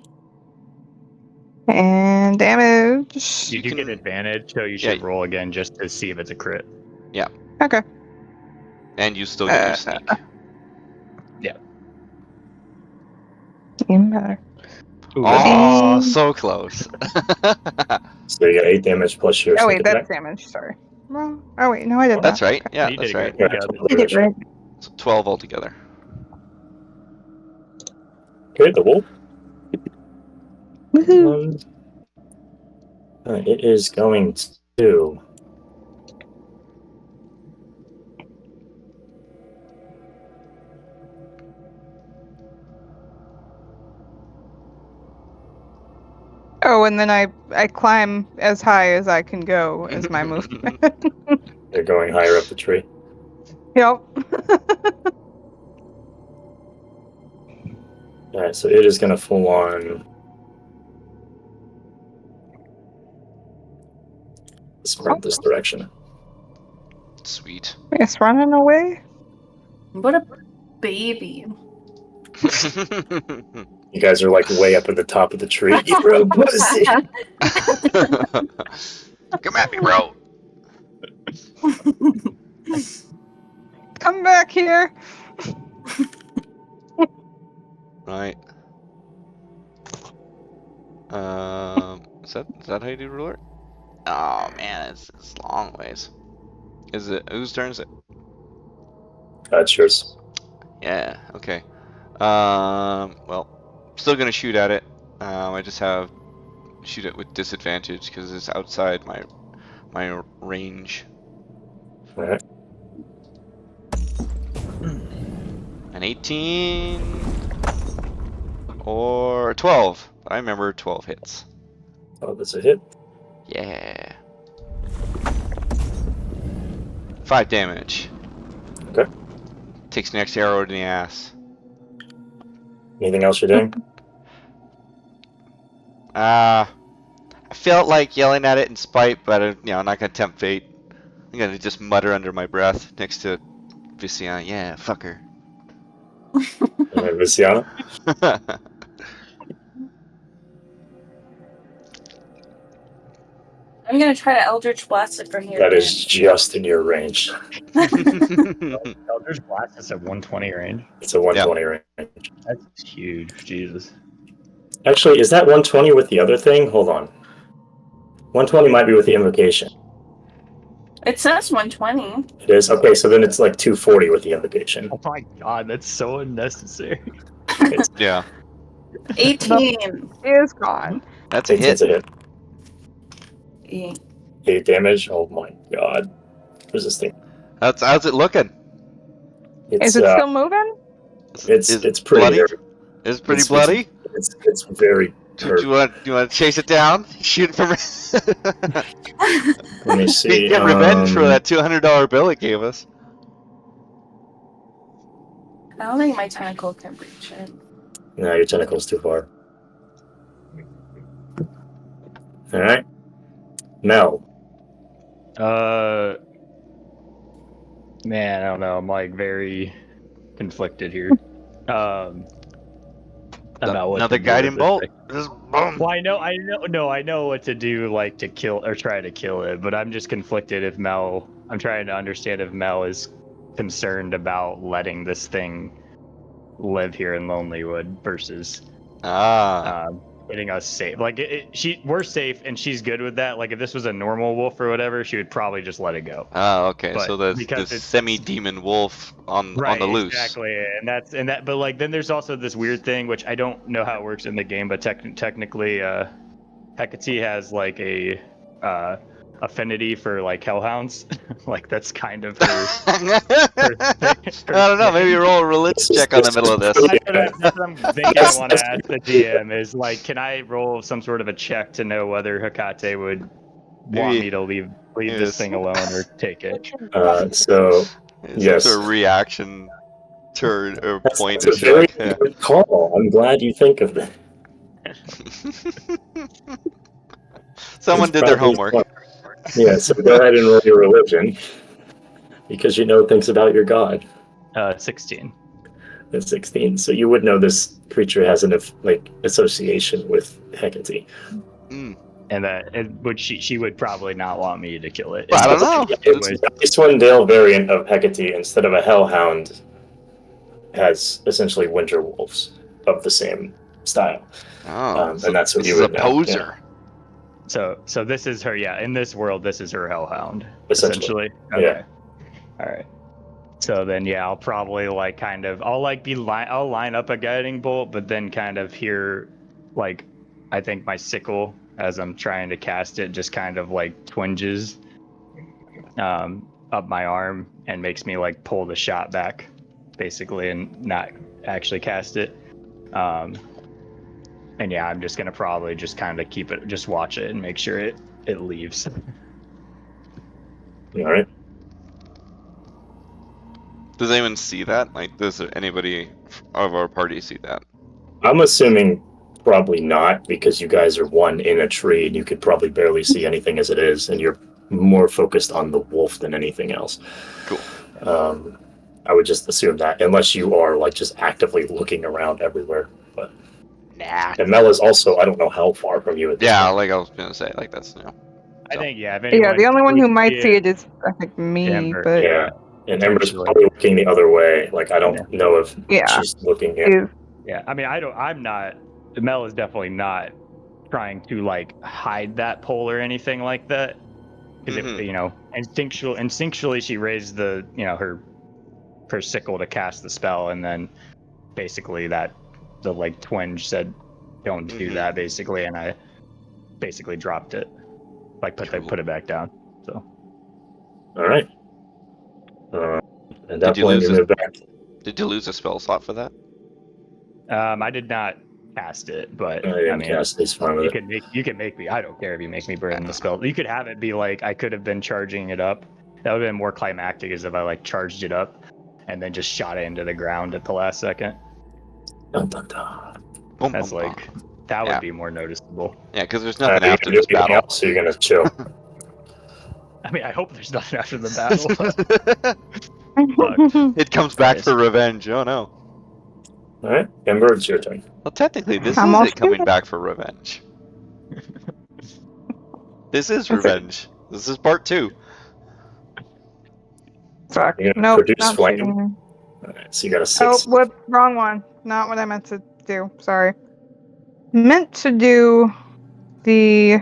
And damage. You do get advantage, so you should roll again just to see if it's a crit. Yeah. Okay. And you still get your sneak. Yeah. Even better. Oh, so close. So you get 8 damage plus your Oh sneak wait, that's attack. damage. Sorry. Well, oh wait, no, I did That's that. right. Okay. Yeah, You that's did right. great. Yeah, Yeah, totally You did right. right. So 12 altogether. Okay, the wolf. Woohoo. It is going to. Oh, and then I climb as high as I can go as my movement. They're going higher up the tree. Yep. Alright, so it is going to full on sprint this direction. Sweet. It's running away. What a baby. You guys are like way up at the top of the tree. You're a pussy. Come at me, bro. Come back here. Right. Is that how you do ruler? Oh man, it's a long ways. Is it whose turn is it? That's yours. Yeah. Okay. Well, still gonna shoot at it. I just have shoot it with disadvantage because it's outside my range. Alright. An 18 or 12. I remember 12 hits. Oh, that's a hit. Yeah. 5 damage. Okay. Takes the next arrow in the ass. Anything else you're doing? I felt like yelling at it in spite, but I'm not gonna tempt fate. I'm gonna just mutter under my breath next to Visiana. Yeah, fuck her. Alright, Visiana? I'm gonna try to Eldritch Blast it from here. That is just in your range. Eldritch Blast is at 120 range. It's a 120 range. That's huge. Jesus. Actually, is that 120 with the other thing? Hold on. 120 might be with the invocation. It says 120. It is? Okay, so then it's like 240 with the invocation. Oh my god, that's so unnecessary. Yeah. 18. Is gone. That's a hit. It's a hit. Yeah. 8 damage? Oh my god. Resisting. How's it looking? It's, Is it still moving? it's pretty bloody? hurt. It's pretty It's- bloody. It's very Do hurt. you want to chase it down? Shoot it from. Let me see. Get revenge for that $200 bill it gave us. I don't think my tentacle can reach it. No, your tentacle's too far. Alright. Mel. Man, I don't know. I'm like very conflicted here. About what Another to do guiding with bolt. this thing. Just boom. Well, I know what to do, like to kill or try to kill it, but I'm just conflicted if Mel. I'm trying to understand if Mel is concerned about letting this thing live here in Lonelywood versus getting us safe. Like we're safe and she's good with that. Like if this was a normal wolf or whatever, she would probably just let it go. Oh, okay. But So the because it's- semi-demon wolf on the loose. Exactly, and that. But like then there's also this weird thing which I don't know how it works in the game, but technically, Hecate has like a affinity for like hellhounds. Like that's kind of her. I don't know. Maybe roll a religion check on the middle of this. That's what I'm thinking. I want to ask the DM is like, can I roll some sort of a check to know whether Hecate would want me to leave this thing alone or take it? So It's yes. a reaction turn or point. That's a very good call. I'm glad you think of that. Someone did their homework. Yeah, so go ahead and roll your religion. Because you know things about your god. 16. That's 16. So you would know this creature has an association with Hecate. Mm. And that she would probably not want me to kill it. But I don't know. It's the IceWind Dale variant of Hecate. Instead of a hellhound, has essentially winter wolves of the same style. Oh, so and that's what this you is a would know. poser. Yeah. So this is her. Yeah, in this world, this is her hellhound. Essentially. Okay. Yeah. All right. So then, yeah, I'll probably I'll line up a guiding bolt, but then kind of hear, I think my sickle as I'm trying to cast it just kind of twinges, up my arm and makes me pull the shot back, basically, and not actually cast it. And yeah, I'm just gonna probably just kind of just watch it and make sure it leaves. All right. Does anyone see that? Does anybody of our party see that? I'm assuming probably not, because you guys are one in a tree and you could probably barely see anything as it is, and you're more focused on the wolf than anything else. Cool. I would just assume that, unless you are just actively looking around everywhere. But Nah. and Mel is also, I don't know how far from you at this point. Like I was gonna say, that's I think Yeah, the only one who might see it is I think me, Amber, but Yeah. And Ember's potentially. probably looking the other way. I don't know if she's looking at. Yeah, I mean, I'm not. Mel is definitely not trying to hide that pole or anything like that, because instinctually she raised the her sickle to cast the spell, and then basically the twinge said don't do that, basically, and I basically dropped it, put it back down. So All right. And Did you point, lose move back. Did you lose a spell slot for that? I did not cast it, but I didn't I mean, cast. He's fine with you can make me. I don't care if you make me burn the spell. You could have it be I could have been charging it up. That would have been more climactic, as if I charged it up and then just shot it into the ground at the last second. Dun, dun, dun. That's that would be more noticeable. Yeah, because there's nothing after this battle. Else, so you're gonna chill. I mean, I hope there's nothing after the battle. It comes back for revenge. Oh no. All right, Ember, it's your turn. Well, technically, this I'm is all it coming scared. back for revenge. This is revenge. This is part 2. Fuck. You're gonna Nope, produce not flame. shooting. All right, so you got a 6. Oh, whoops, wrong one. Not what I meant to do. Sorry. Meant to do the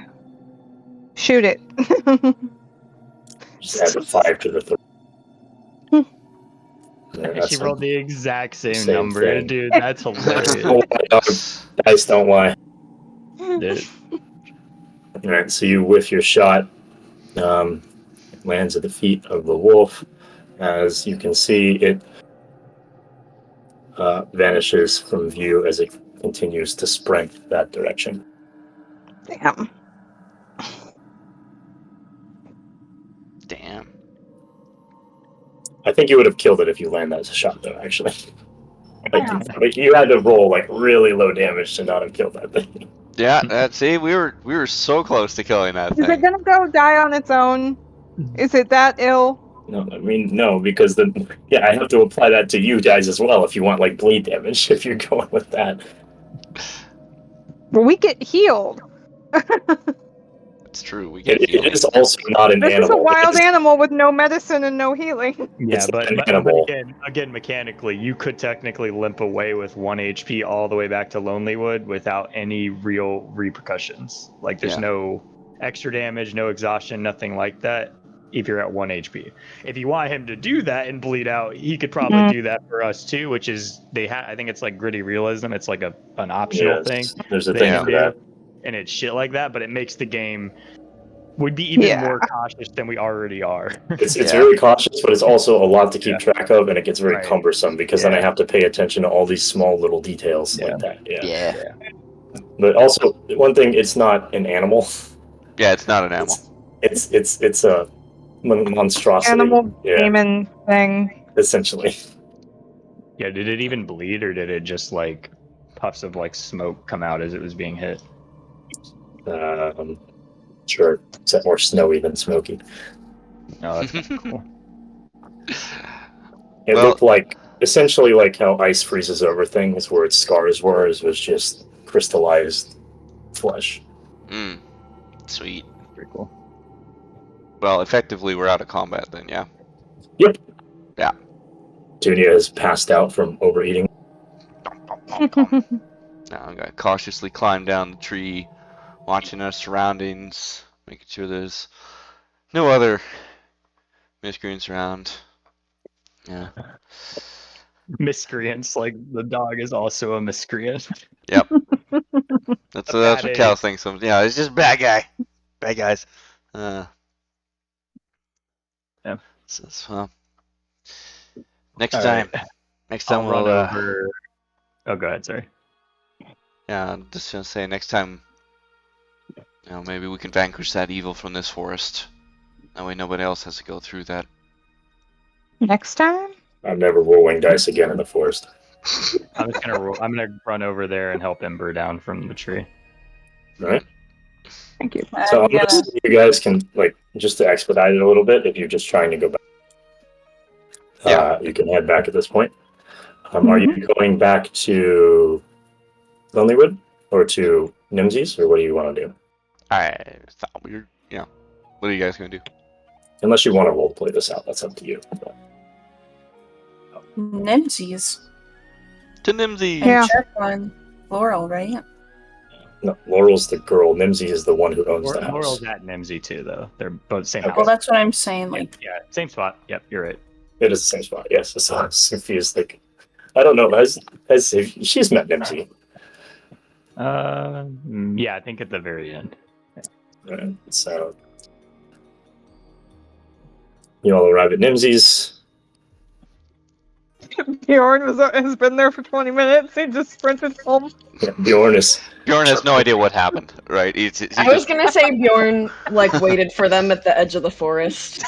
shoot it. Just add the 5 to the 3. Yeah, She rolled the exact same number, thing. dude. That's hilarious. Oh my God. Dice don't lie. Dude. All right, so you whiff your shot. It lands at the feet of the wolf. As you can see, it vanishes from view as it continues to sprint that direction. Damn. Damn. I think you would have killed it if you land that as a shot, though, actually. But you had to roll really low damage to not have killed that thing. Yeah, see, we were so close to killing that Is thing. it gonna go die on its own? Is it that ill? No, I mean, no, because I have to apply that to you guys as well if you want bleed damage, if you're going with that. Well, we get healed. It's true. We get It is also not an This animal. is a wild It is- animal with no medicine and no healing. Yeah, It's but an animal. again, mechanically, you could technically limp away with 1 HP all the way back to Lonelywood without any real repercussions. There's no extra damage, no exhaustion, nothing like that. If you're at 1 HP, if you want him to do that and bleed out, he could probably do that for us too. Which is I think it's gritty realism. It's an optional thing. There's a they thing can for do, that. and it's shit like that. But it makes the game would be even more cautious than we already are. It's very cautious, but it's also a lot to keep track of, and it gets very cumbersome because then I have to pay attention to all these small little details like that. Yeah. But also, one thing, it's not an animal. Yeah, it's not an animal. It's a monstrosity. Animal demon thing. Essentially. Yeah, did it even bleed, or did it just puffs of smoke come out as it was being hit? Sure, except more snowy than smoky. Oh, that's kinda cool. It Well- looked like essentially like how ice freezes over things, where its scars were. It was just crystallized flesh. Mm. Sweet. Pretty cool. Well, effectively, we're out of combat then, yeah. Yep. Yeah. Petunia has passed out from overeating. Now I'm gonna cautiously climb down the tree, watching our surroundings, making sure there's no other miscreants around. Yeah. Miscreants, like the dog is also a miscreant. Yep. That's A what bad Cal egg. thinks. Yeah, it's just bad guy. Bad guys. Yeah. So, next All time. right. Next time I'll run we'll. over. Oh, go ahead. Sorry. Yeah, I'm just gonna say next time. Maybe we can vanquish that evil from this forest. That way, nobody else has to go through that. Next time? I'm never rolling dice again in the forest. I'm just gonna roll. I'm gonna run over there and help Ember down from the tree. All right. Thank you. So I'm gonna see you guys can, like, just to expedite it a little bit, if you're just trying to go back. Yeah. You can head back at this point. Are you going back to Lonelywood or to Nimsy's, or what do you want to do? I thought we were. Yeah. What are you guys gonna do? Unless you want to roleplay this out, that's up to you. Nimsies. To Nimsy. And Yeah. check on Laurel, right? No, Laurel's the girl. Nimsy is the one who owns the house. Laurel's at Nimsy too, though. They're both same Okay. house. Well, that's what I'm saying. Like, Yeah, same spot. Yep, you're right. It is the same spot. Yes, so I was confused. Like, I don't know. She's met Nimsy. Yeah, I think at the very end. So you all arrive at Nimsy's. Bjorn has been there for 20 minutes. He just sprinted home. Yeah, Bjorn Bjorn has no idea what happened, right? He I was gonna say Bjorn waited for them at the edge of the forest.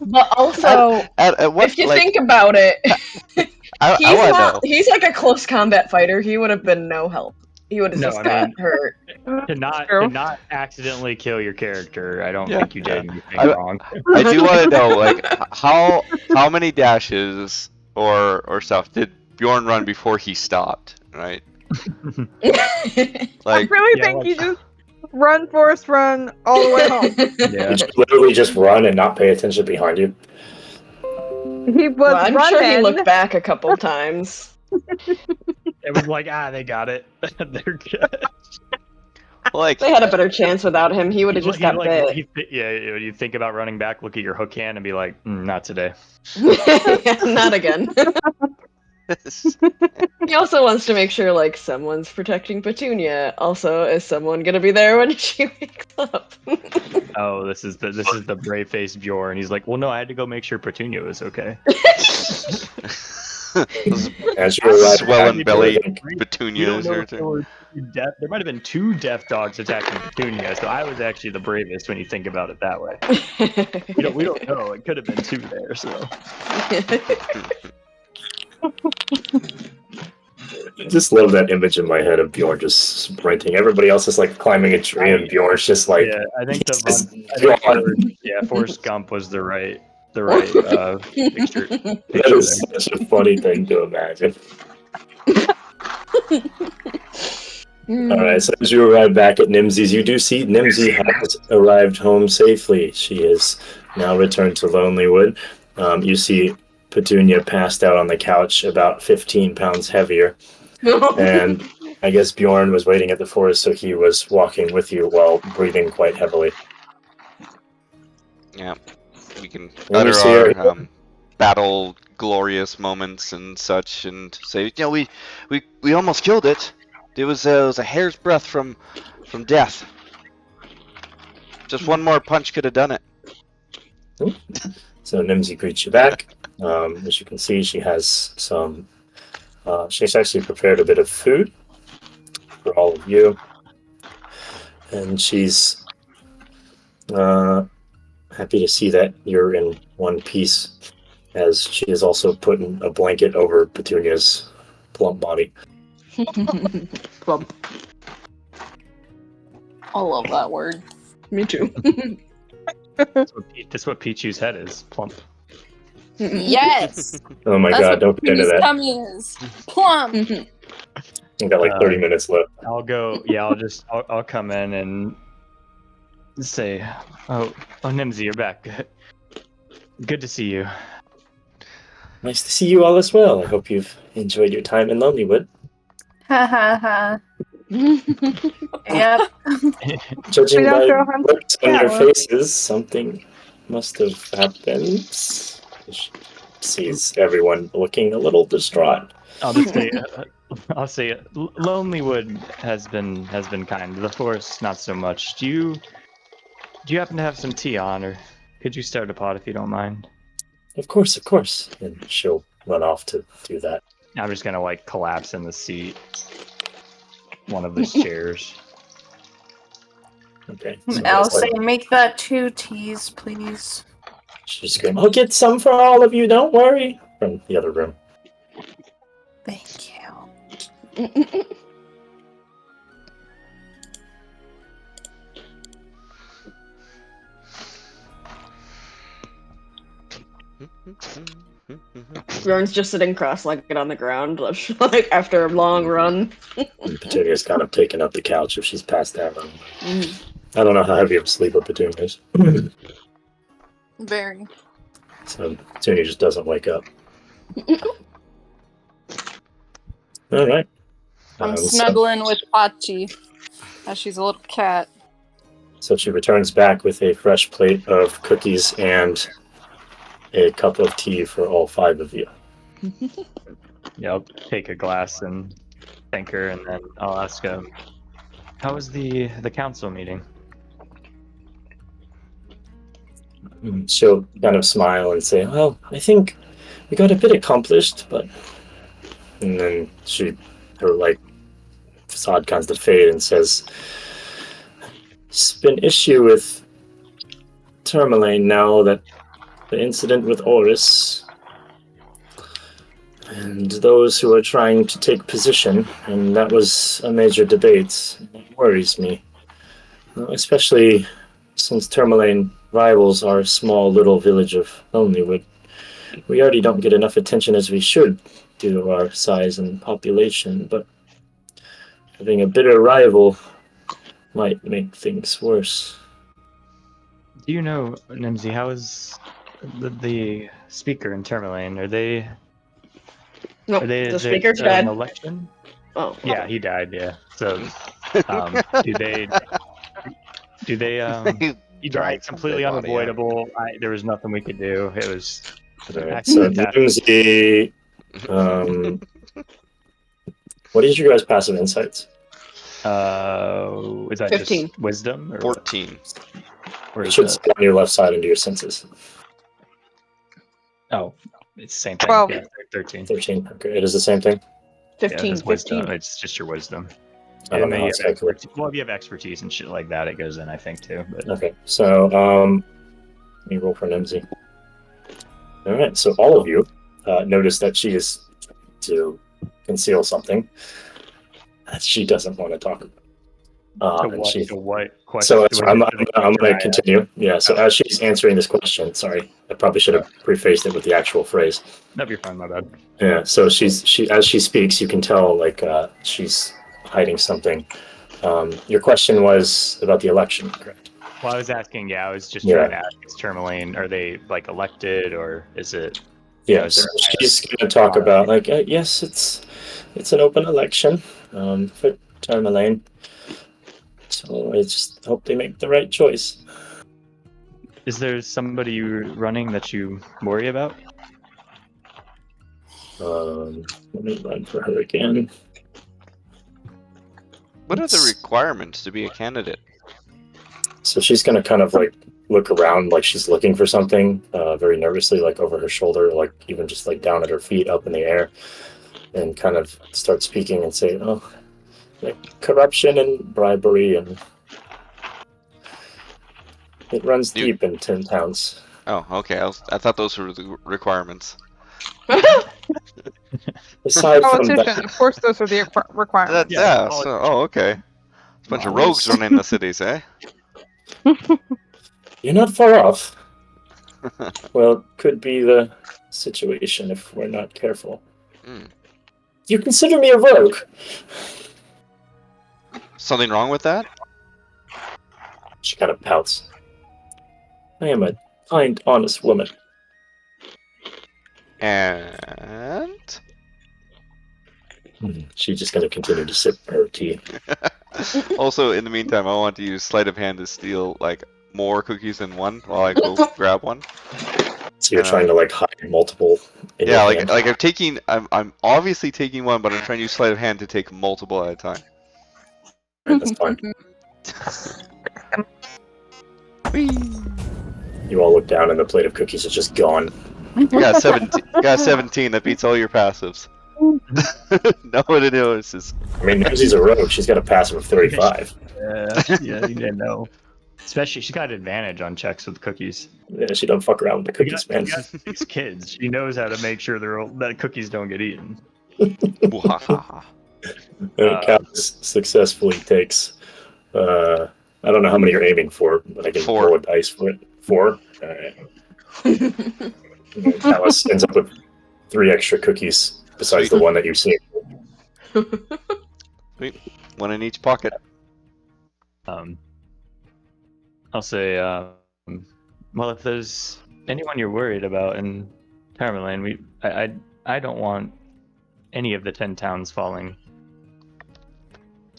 But also, at what, if you think about it, I he's like a close combat fighter. He would have been no help. He would have just got hurt. To not accidentally kill your character, I don't think you did anything wrong. I do want to know, like, how many dashes or stuff did Bjorn run before he stopped, right? I really think he just run, forest run, all the way home. Yeah. Did you literally just run and not pay attention behind you? He was Well, I'm running. sure he looked back a couple times. It was like, they got it. They're good. Like, They had a better chance without him. He would have just got bit. You think about running back, look at your hook hand, and be like, not today. Not again. He also wants to make sure, someone's protecting Petunia. Also, is someone gonna be there when she wakes up? Oh, this is the brave faced Bjorn. He's like, well, no, I had to go make sure Petunia was okay. As you arrive, swelling belly We petunias. don't know if there might have been 2 death dogs attacking Petunia, so I was actually the bravest when you think about it that way. We don't know. It could have been 2 there, so. I just love that image in my head of Bjorn just sprinting. Everybody else is climbing a tree, and Bjorn's just Yeah, I think Forrest Gump was the right picture. That is such a funny thing to imagine. Alright, so as you arrive back at Nimsy's, you do see Nimsy has arrived home safely. She is now returned to Lonelywood. You see Petunia passed out on the couch, about 15 pounds heavier. And I guess Bjorn was waiting at the forest, so he was walking with you while breathing quite heavily. Yeah, we can Let me utter see our her. battle glorious moments and such, and say, we almost killed it. It was a hair's breadth from death. Just one more punch could have done it. So Nimsy greets you back. As you can see, she has some. She's actually prepared a bit of food for all of you, and she's happy to see that you're in one piece, as she has also put a blanket over Petunia's plump body. Plump. I love that word. Me too. That's what Pichu's head is. Plump. Yes! Oh my That's god, what don't get into Pichu's that. tummy is. Plump! You got like 30 minutes left. I'll go. Yeah, I'll come in and say, "Oh, Nimsy, you're back. Good to see you." Nice to see you all as well. I hope you've enjoyed your time in Lonelywood. Ha ha ha. Yep. Judging We don't by go hunt looks on your tower. faces, something must have happened. She sees everyone looking a little distraught. I'll just say, I'll say, Lonelywood has been kind. The forest, not so much. Do you happen to have some tea on, or could you start a pot if you don't mind? Of course, of course. And she'll run off to do that. I'm just gonna like collapse in the seat, one of the chairs. Okay. So I'll it's like, say, make that 2 teas, please. she's screaming, I'll get some for all of you, don't worry. From the other room. Thank you. Bjorn's just sitting cross-legged on the ground, like after a long run. And Petunia's kind of taken up the couch if she's passed out. I don't know how heavy of a sleeper Petunia is. Very. So Petunia just doesn't wake up. All right. I'm So- snuggling with Pachi as she's a little cat. So she returns back with a fresh plate of cookies and a cup of tea for all 5 of you. Yeah, I'll take a glass and thank her, and then I'll ask how was the council meeting? She'll kind of smile and say, well, I think we got a bit accomplished, but... And then her like facade kinds of fade and says, it's been issue with Tourmaline now that the incident with Oris and those who are trying to take position, and that was a major debate. It worries me, especially since Tourmaline rivals our small little village of Lonelywood. We already don't get enough attention as we should due to our size and population, but having a bitter rival might make things worse. Do you know, Nimsy, how is the speaker in Tourmaline? Are they The is speaker's it dead. an election? Oh. Yeah, he died. Yeah. So, do they? He died completely unavoidable. There was nothing we could do. It was. Alright, so Nimsy, what is your guys' passive insights? Is that 15. just wisdom? Or 14. or You is should that- sit on your left side into your senses. Oh, it's the same thing. 12. Yeah, 13. 13. Okay, it is the same thing. 15. Yeah, it's wisdom. It's just your wisdom. I don't know how you it's have calculated. expertise. Well, if you have expertise and shit like that, it goes in, I think, too. But Okay, so let me roll for Nimsy. All right, so all of you notice that she is to conceal something that she doesn't want to talk about. what question? So was I'm it going the to continue. Yeah, so as she's answering this question, sorry, I probably should have prefaced it with the actual phrase. That'd be fine, my bad. Yeah, so she as she speaks, you can tell like she's hiding something. Your question was about the election, correct? Well, I was asking. Yeah, I was just Yeah. trying to ask. Is Tourmaline, are they like elected, or is it? Yeah, is so there- she's going to talk about like yes, it's an open election for Tourmaline. So I just hope they make the right choice. Is there somebody you're running that you worry about? Let me run for her again. What are the requirements to be a candidate? So she's going to kind of like look around like she's looking for something very nervously, like over her shoulder, like even just like down at her feet, up in the air, and kind of start speaking and say, oh, like corruption and bribery, and it runs deep in 10 towns. Oh, okay. I thought those were the requirements. Aside from Politician, that, of course, those are the requirements. Yeah. So, okay. Bunch of rogues running the cities, eh? You're not far off. Well, could be the situation if we're not careful. Hmm. You consider me a rogue? Something wrong with that? She kind of pouts. I am a kind, honest woman. And She's just going to continue to sip her tea. also, in the meantime, I want to use sleight of hand to steal like more cookies than one while I go grab one. So you're trying to like hide multiple. In Yeah, your hand. I'm obviously taking one, but I'm trying to use sleight of hand to take multiple at a time. Right, that's fine. You all look down, and the plate of cookies is just gone. You got 17. You got 17. That beats all your passives. Nobody notices. I mean, Nosie's a rogue. She's got a passive of 35. Yeah, you didn't know. Especially, she got advantage on checks with cookies. Yeah, she don't fuck around with the cookies, man. These kids, she knows how to make sure that cookies don't get eaten. Callus successfully takes. I don't know how many you're aiming for, but I can 4. roll a dice for it. 4. All right. Callus ends up with 3 extra cookies besides Sweet. the one that you've seen. Sweet. One in each pocket. I'll say, well, if there's anyone you're worried about in Tamerlane, I don't want any of the 10 towns falling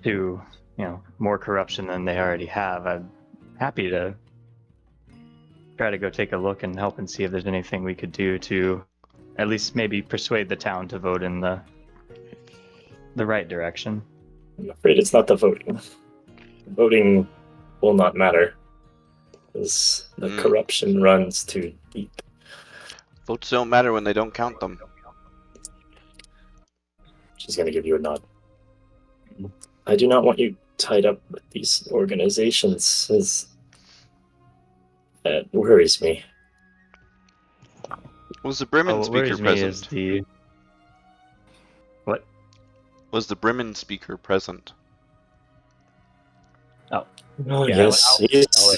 to, more corruption than they already have. I'm happy to try to go take a look and help and see if there's anything we could do to at least maybe persuade the town to vote in the right direction. I'm afraid it's not the voting. Voting will not matter, because the corruption runs too deep. Votes don't matter when they don't count them. She's going to give you a nod. I do not want you tied up with these organizations, as that worries me. Was the Bremen speaker present? What? Was the Bremen speaker present? Oh, Yeah, yes,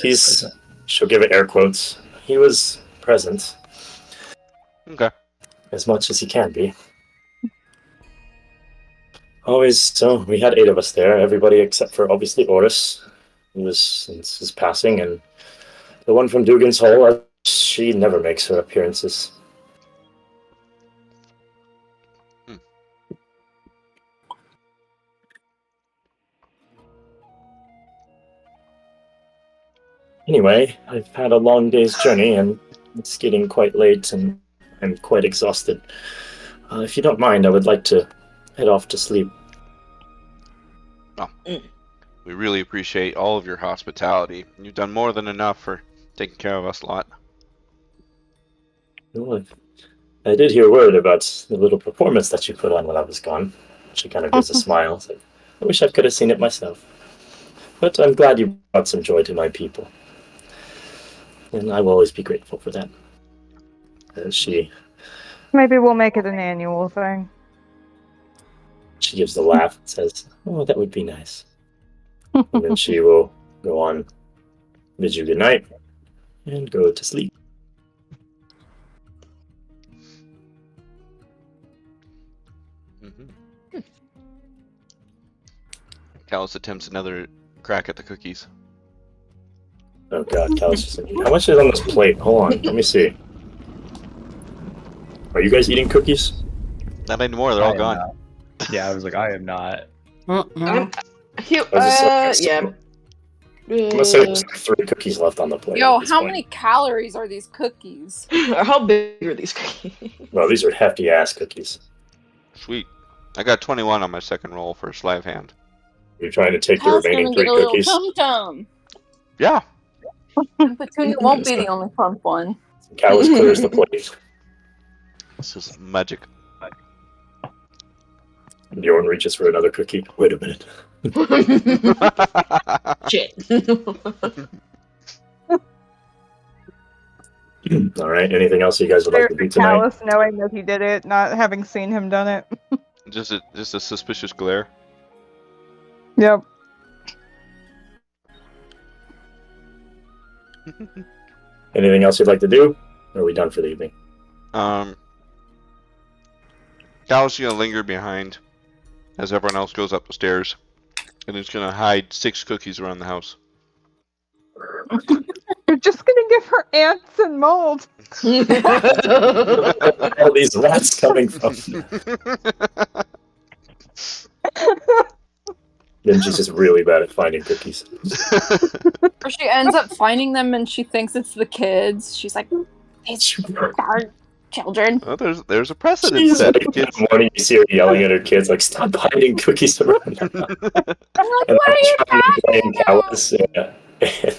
he's. She'll give it air quotes. He was present. Okay. As much as he can be. Always, so we had 8 of us there, everybody except for obviously Oris, who was since his passing, and the one from Dugan's Hole, she never makes her appearances. Anyway, I've had a long day's journey, and it's getting quite late, and I'm quite exhausted. If you don't mind, I would like to head off to sleep. Oh. We really appreciate all of your hospitality. You've done more than enough for taking care of us lot. Well, I did hear word about the little performance that you put on when I was gone. She kind of gives a smile. Like, I wish I could have seen it myself. But I'm glad you brought some joy to my people. And I will always be grateful for that. Maybe we'll make it an annual thing. She gives the laugh and says, "Oh, that would be nice." And then she will go on, bid you good night, and go to sleep. Callus attempts another crack at the cookies. Oh god, Callus just how much is on this plate? Hold on, let me see. Are you guys eating cookies? Not anymore, they're all gone. Yeah, I was like, I am not. Yeah. I'm gonna say there's like 3 cookies left on the plate. Yo, how many calories are these cookies? How big are these cookies? Well, these are hefty ass cookies. Sweet. I got 21 on my second roll for sleight of hand. You're trying to take the How's remaining gonna 3 get a cookies. little tum-tum. Yeah. Petunia won't be the only plump one. Callus clears the plate. This is magic. Bjorn reaches for another cookie. Wait a minute. Shit. All right. Anything else you guys would like to do tonight? Callus knowing that he did it, not having seen him done it. Just a suspicious glare. Yep. Anything else you'd like to do? Or are we done for the evening? Cal's gonna linger behind as everyone else goes up the stairs, and he's gonna hide 6 cookies around the house. You're just gonna give her ants and mold. Where are all these rats coming from? Then she's just really bad at finding cookies. Or she ends up finding them and she thinks it's the kids. She's like, these are children. Well, there's a precedent She's set. like, in the morning you see her yelling at her kids, like, stop hiding cookies around the house. I'm like, And what are you I'm trying to blame talking about? Callus. Yeah.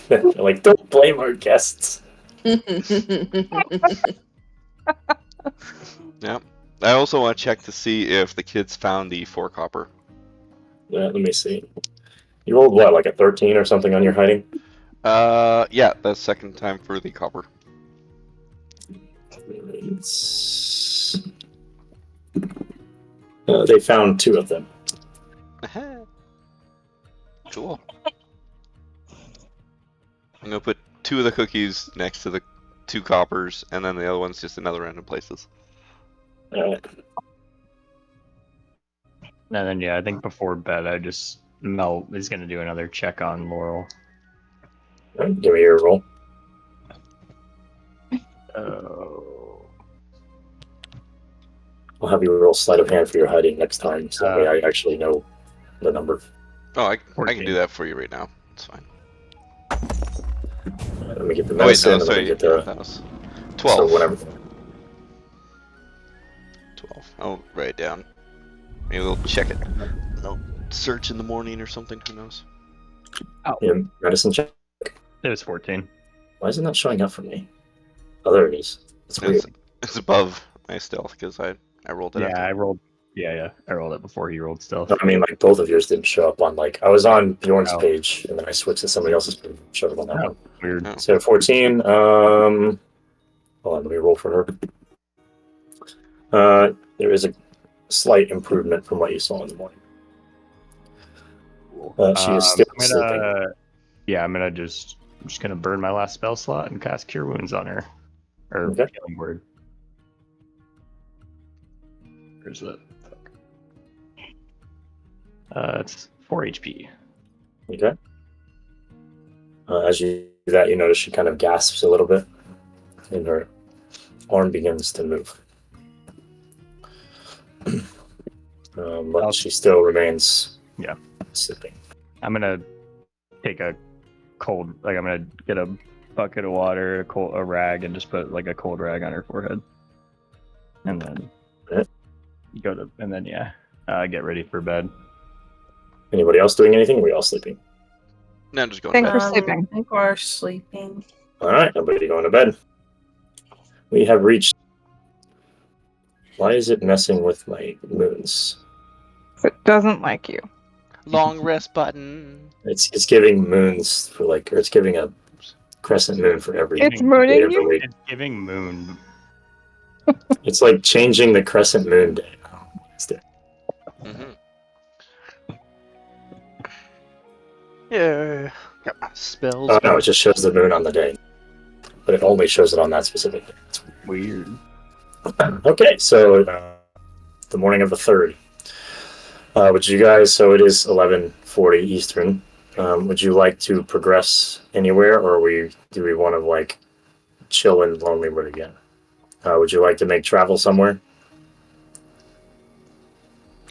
They're like, don't blame our guests. Yeah. I also want to check to see if the kids found the 4 copper. Yeah, let me see. You rolled what, like a 13 or something on your hiding? Yeah, that's second time for the copper. They found 2 of them. Cool. I'm gonna put 2 of the cookies next to the 2 coppers, and then the other one's just in other random places. Alright. And then I think before bed, Mel is gonna do another check on Laurel. Alright, give me your roll. I'll have you roll sleight of hand for your hiding next time, so that way I actually know the number. Oh, I can 14. do that for you right now. It's fine. Let me get the Oh, wait, medicine. no, and then sorry. we get the, That was 12. So whatever. 12. I'll write it down. Maybe we'll check it. I'll search in the morning or something. Who knows? Yeah, medicine check. It was 14. Why is it not showing up for me? Oh, there it is. It's weird. It's above my stealth because I rolled it Yeah, after. I rolled. Yeah, I rolled it before he rolled stealth. No, I mean, like, both of yours didn't show up on, like, I was on Bjorn's Oh. page, and then I switched to somebody else's page, showed up on that one. Weird. Oh. So 14, hold on, let me roll for her. There is a slight improvement from what you saw in the morning. She is still sleeping. Yeah, I'm just gonna burn my last spell slot and cast Cure Wounds on her. Or Okay. Healing Word. Where's that? It's 4 HP. Okay. As you do that, you notice she kind of gasps a little bit, and her arm begins to move. But she still remains sleeping. I'm gonna take a cold, I'm gonna get a bucket of water, a rag, and just put like a cold rag on her forehead, and then get ready for bed. Anybody else doing anything? Or are we all sleeping? No, I'm just going Thanks to for bed. sleeping. I think we're sleeping. All right, everybody going to bed. We have reached. Why is it messing with my moons? It doesn't like you. Long rest button. It's giving moons for or it's giving a crescent moon for every It's day mooning of the you? week. It's giving moon. It's like changing the crescent moon day. Mm-hmm. Yeah, got my spells. Oh no, it just shows the moon on the day, but it only shows it on that specific day. It's Weird. okay, so the morning of the 3rd. Would you guys? So it is 11:40 Eastern. Would you like to progress anywhere, or do we want to chill in Lonelywood again? Would you like to make travel somewhere?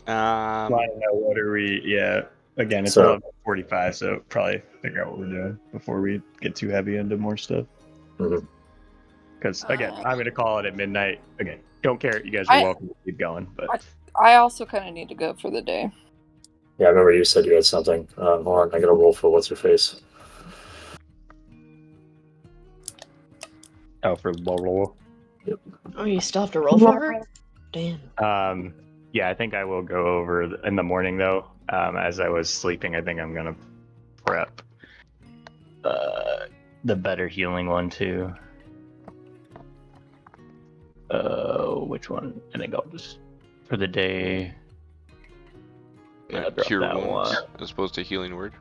I don't know. What are we? Yeah. Again, it's So- 11:45, so probably figure out what we're doing before we get too heavy into more stuff. Mhm. Because again, I'm gonna call it at midnight. Again, don't care. You guys are welcome to keep going, but I also kind of need to go for the day. Yeah, I remember you said you had something. Hold on, I gotta roll for what's her face. for Laurel. Oh, you still have to roll for her? Damn. Yeah, I think I will go over in the morning though. As I was sleeping, I think I'm gonna prep the better healing one too. Which one? I think I'll just for the day. Yeah, drop Cure that wounds one. as opposed to healing word.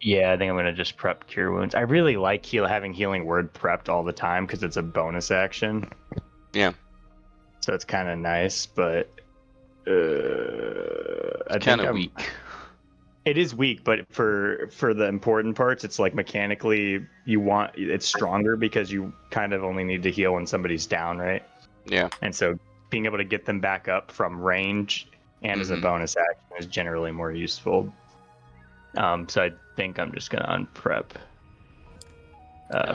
Yeah, I think I'm gonna just prep Cure Wounds. I really like having Healing Word prepped all the time because it's a bonus action. Yeah. So it's kind of nice, but I think Kind of I'm weak. It is weak, but for the important parts, it's like mechanically it's stronger because you kind of only need to heal when somebody's down, right? Yeah. And so being able to get them back up from range and as a bonus action is generally more useful. So I think I'm just gonna unprep.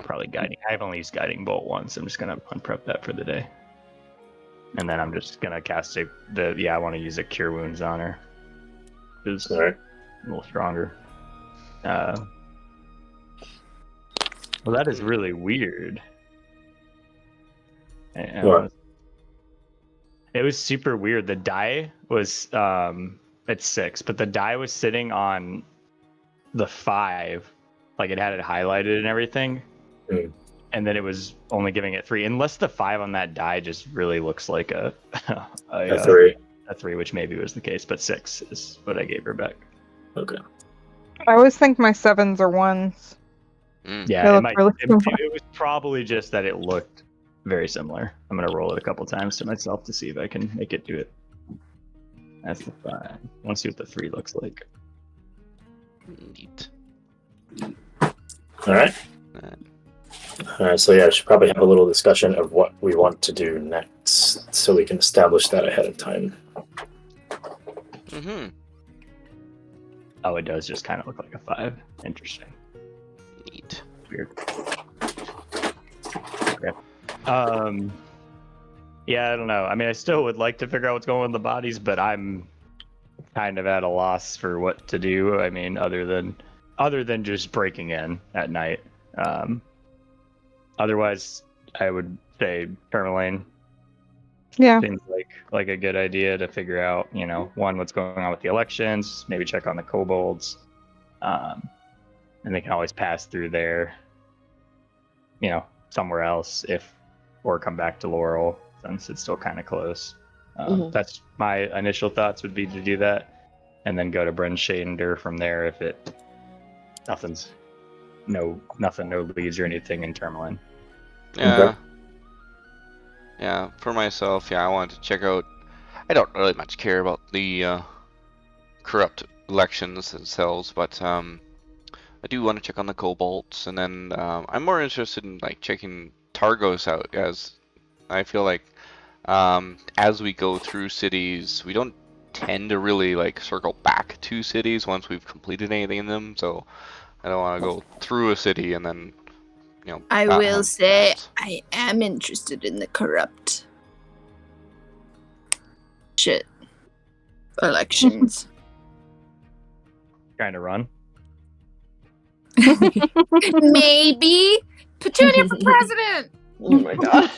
Probably guiding. I've only used guiding bolt once. I'm just gonna unprep that for the day, and then I'm just gonna cast I want to use a Cure Wounds on her. It's All right. a little stronger. Well, that is really weird. What? It was super weird. The die was at 6, but the die was sitting on the 5, like it had it highlighted and everything, and then it was only giving it 3. Unless the 5 on that die just really looks like a 3. A 3, which maybe was the case, but 6 is what I gave her back. Okay. I always think my 7s are 1s. Yeah, Really it was probably just that it looked very similar. I'm gonna roll it a couple times to myself to see if I can make it do it. That's the 5. I want to see what the 3 looks like. Neat. All right. So yeah, I should probably have a little discussion of what we want to do next, so we can establish that ahead of time. Oh, it does just kind of look like a 5. Interesting. Neat. Weird. Okay. Yeah, I don't know. I mean, I still would like to figure out what's going on with the bodies, but I'm kind of at a loss for what to do. I mean, other than just breaking in at night. Otherwise, I would say Tourmaline. Yeah. Seems like a good idea to figure out, one, what's going on with the elections, maybe check on the kobolds, and they can always pass through there, somewhere else or come back to Laurel since it's still kind of close. That's my initial thoughts would be to do that, and then go to Bryn Shander from there if no leads or anything in Tourmaline. Yeah. Okay. Yeah, for myself, I wanted to check out. I don't really much care about the corrupt elections themselves, but I do want to check on the kobolds, and then I'm more interested in checking Targos out, as I feel like as we go through cities, we don't tend to really circle back to cities once we've completed anything in them. So I don't want to go through a city and then I will say I am interested in the corrupt shit elections. Trying to run. Maybe Petunia for president. Oh my god.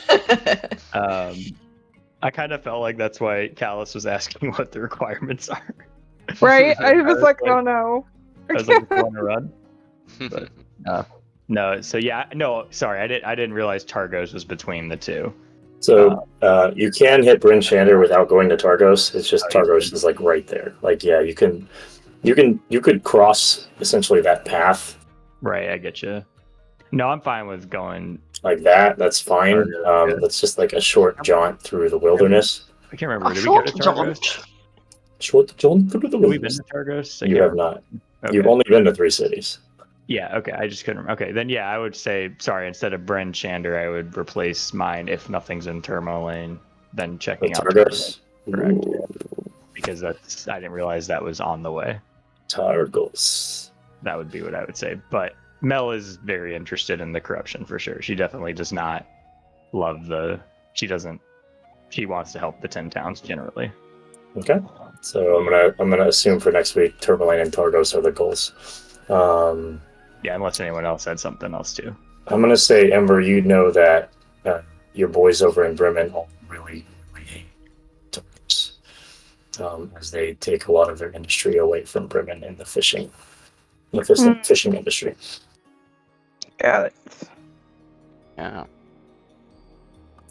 I kind of felt like that's why Callus was asking what the requirements are. Right? I was like, oh no. I was like, want to run? But no. So yeah, no. Sorry, I didn't realize Targos was between the two. So you can hit Bryn Shander without going to Targos. It's just Targos is right there. You could cross essentially that path. Right, I get you. No, I'm fine with going like that. That's fine. That's just a short jaunt through the wilderness. I can't remember. Did we go to Targos? Short jaunt through the wilderness. Have we been to Targos? You have not. Okay. You've only been to 3 cities. Yeah, okay. I just couldn't. Okay, then I would say, sorry, instead of Bryn Shander, I would replace mine if nothing's in Tourmaline, then checking out Targos. Correct. Yeah. Because I didn't realize that was on the way. Targos. That would be what I would say. But Mel is very interested in the corruption for sure. She definitely does not love she wants to help the 10 towns generally. Okay. So I'm gonna assume for next week Tourmaline and Targos are the goals. Yeah, unless anyone else had something else too. I'm gonna say, Ember, you know that your boys over in Bremen all really hate Targos, as they take a lot of their industry away from Bremen in the fishing industry. Got it. Yeah. I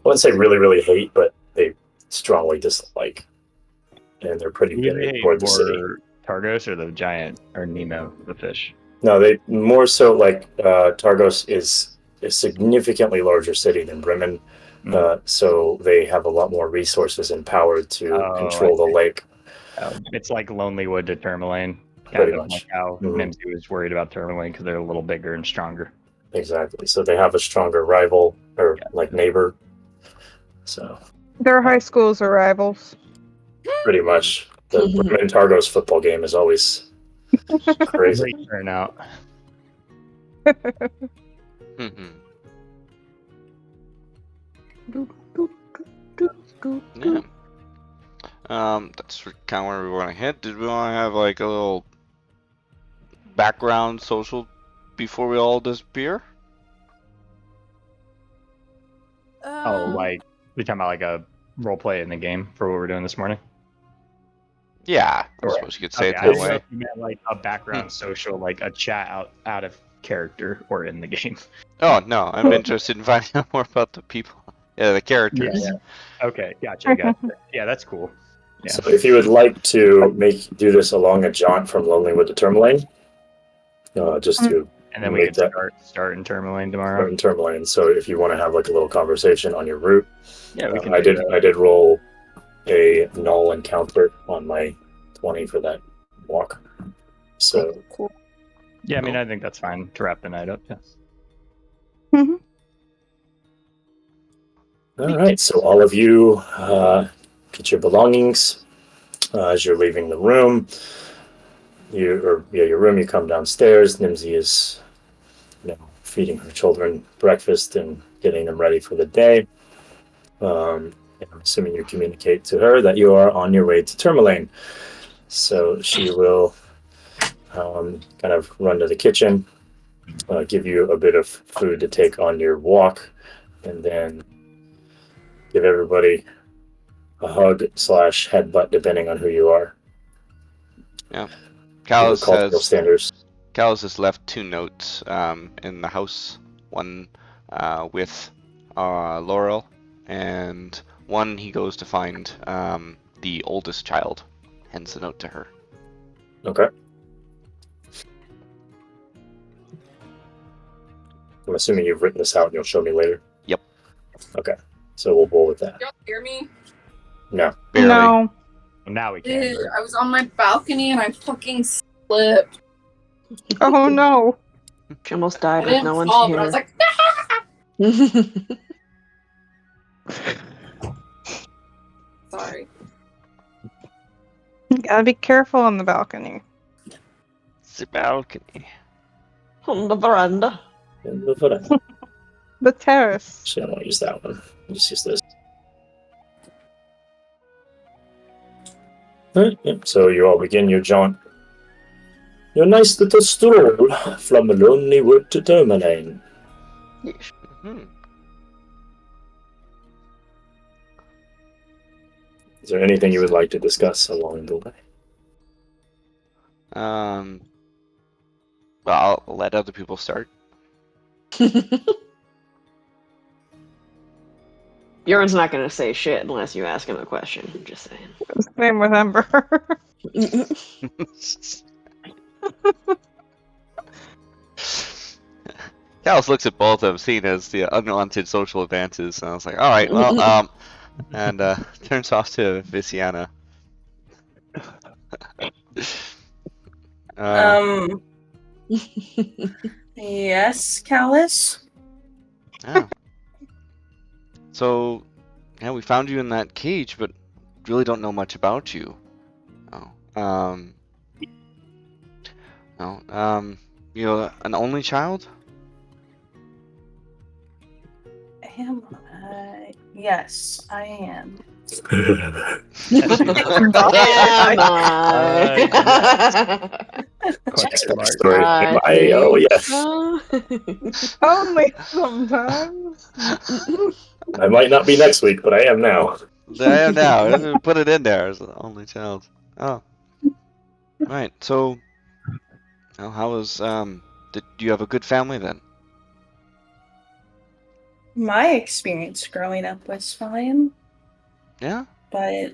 wouldn't say really hate, but they strongly dislike, and they're pretty bitter toward the city. Targos or the giant or Nemo, the fish? No, they more so like Targos is a significantly larger city than Bremen, so they have a lot more resources and power to control the lake. It's like Lonelywood to Tourmaline, Pretty kind of much. like how Mhm. Nimsy was worried about Tourmaline because they're a little bigger and stronger. Exactly. So they have a stronger rival or like neighbor. So Their high schools are rivals. pretty much the Bremen Targos football game is always crazy. Great turnout. Mhm. Yeah. That's kind of where we want to hit. Did we want to have like a little background social before we all disappear? Like we're talking about like a role play in the game for what we're doing this morning. Yeah, I Or- suppose you could say Okay, it I that didn't know way. if you meant like a background social, like a chat out of character or in the game. Oh no, I'm interested in finding out more about the people. Yeah, the characters. Okay, gotcha. Yeah, that's cool. Yeah. So if you would like to do this along a jaunt from Lonelywood to Tourmaline, just to And then we make could that start in Tourmaline tomorrow. in Tourmaline. So if you want to have like a little conversation on your route, Yeah, we can. I did roll a null encounter on my 20 for that walk. So Cool. Yeah, I mean, I think that's fine to wrap the night up. Yes. all right, so all of you get your belongings as you're leaving the room. Your room. You come downstairs. Nimsy is, feeding her children breakfast and getting them ready for the day. And I'm assuming you communicate to her that you are on your way to Tourmaline. So she will kind of run to the kitchen, give you a bit of food to take on your walk, and then give everybody a hug / headbutt, depending on who you are. Yeah. Callous Callous has left 2 notes in the house. One with Laurel, and one he goes to find the oldest child. Hence the note to her. Okay. I'm assuming you've written this out and you'll show me later. Yep. Okay. So we'll roll with that. Y'all hear me? No. Barely. No. Well, now we can. I was on my balcony and I fucking slipped. Oh no. She almost I died with didn't no one's fall, but I here. was like, sorry. You gotta be careful on the balcony. It's the balcony. On the veranda. The terrace. Actually, I don't want to use that one. I'll just use this. All right, yep. So you all begin your jaunt. Your nice little stroll from Lonelywood to Tourmaline. Yes. Hmm. Is there anything you would like to discuss along the way? Well, I'll let other people start. Bjorn's not gonna say shit unless you ask him a question. I'm just saying. Same with Ember. Callus looks at both of them, seeing as the unwanted social advances, and I was like, all right, well, and turns off to Viciana. Yes, Callus? Yeah. So, yeah, we found you in that cage, but really don't know much about you. You're an only child? Yes, I am. Am Question mark. Story. Oh, yes. Only sometimes. I might not be next week, but I am now. I am now. Put it in there as an only child. Oh. Right, so how was do you have a good family then? My experience growing up was fine, Yeah? but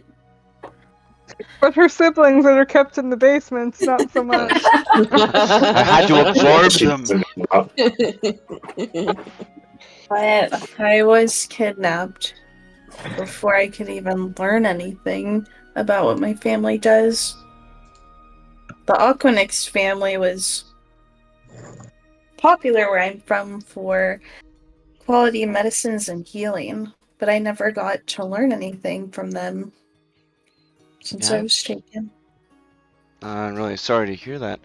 But her siblings that are kept in the basements, not so much. I had to absorb She them. doesn't come out. But I was kidnapped before I could even learn anything about what my family does. The Aquanix family was popular where I'm from for quality medicines and healing, but I never got to learn anything from them since I Yeah. was taken. I'm really sorry to hear that.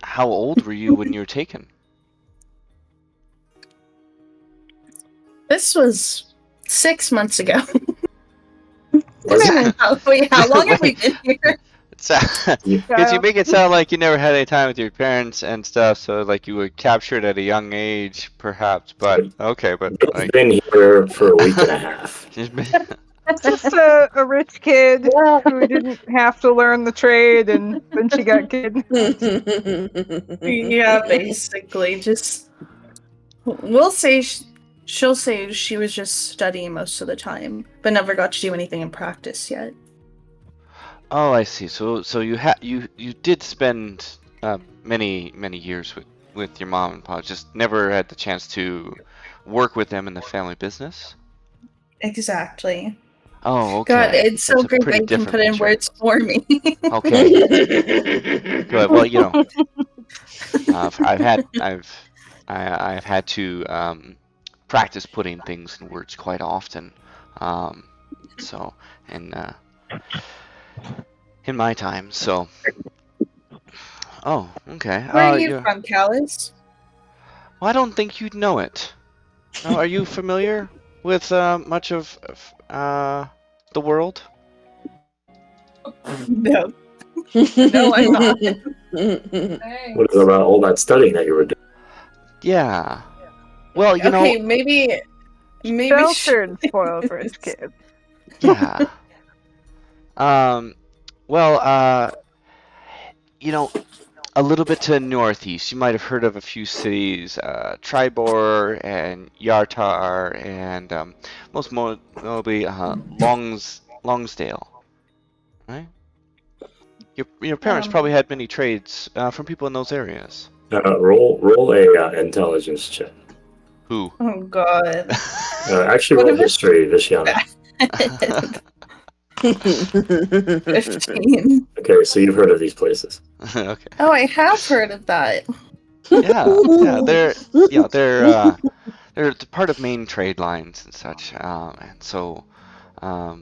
How old were you when you were taken? This was 6 months ago. Was it? How long have we been here? Because you make it sound like you never had any time with your parents and stuff, so like you were captured at a young age, perhaps. But okay, but I've like been here for a week and a half. Just a rich kid who didn't have to learn the trade, and then she got kidnapped. Yeah, basically, just we'll say she'll say she was just studying most of the time, but never got to do anything in practice yet. Oh, I see. So you did spend many years with your mom and pop, just never had the chance to work with them in the family business. Exactly. Oh, okay. God, it's so That's a great pretty that you can different put in picture. words for me. Okay. Good. Well, you know, I've had to practice putting things in words quite often. So in my time. So. Oh, okay. Where are you from, Callus? Well, I don't think you'd know it. No, are you familiar with much of the world? No. No, I'm not. What is about all that studying that you were doing? Yeah. Well, you Okay, know. maybe Sheltered, spoiled rich kid. Yeah. Well, you know, a little bit to the northeast, you might have heard of a few cities, Tribor and Yartar, and most notably Longsdale, right? Your parents probably had many trades from people in those areas. Roll a intelligence check. Who? Oh God. Actually, roll history, Vishyana. 15. Okay, so you've heard of these places. Okay. Oh, I have heard of that. Yeah, they're part of main trade lines and such, and so, yeah,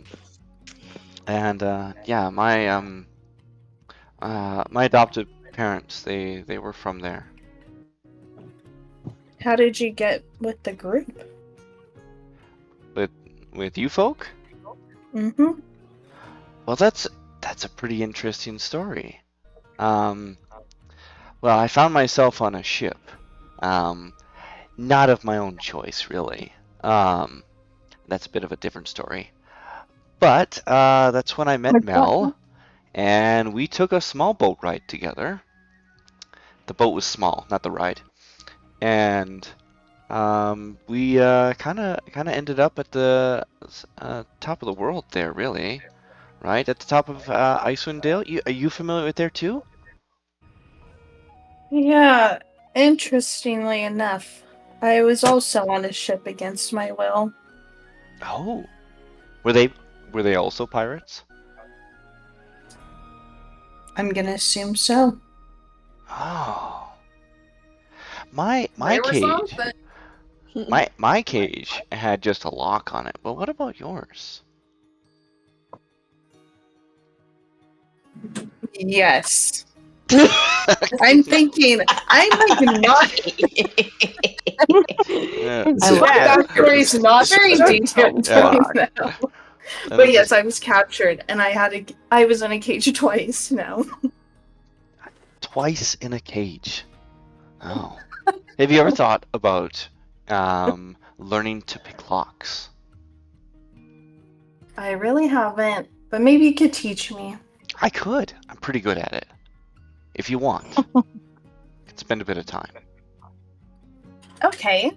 my adoptive parents, they were from there. How did you get with the group? With you folk? Mm-hmm. Well, that's a pretty interesting story. Well, I found myself on a ship, not of my own choice, really. That's a bit of a different story. But that's when I met Mel, and we took a small boat ride together. The boat was small, not the ride, and we kind of ended up at the top of the world there, really, right at the top of IceWind Dale. Are you familiar with there too? Yeah, interestingly enough, I was also on a ship against my will. Oh, were they also pirates? I'm gonna assume so. Oh, my There were some, cage. but My cage had just a lock on it, but what about yours? Yes. I'm thinking, I'm like not. My backstory is not very detailed right now. But yes, I was captured, and I was in a cage twice now. Twice in a cage. Oh. Have you ever thought about learning to pick locks? I really haven't, but maybe you could teach me. I could. I'm pretty good at it. If you want. Could spend a bit of time. Okay.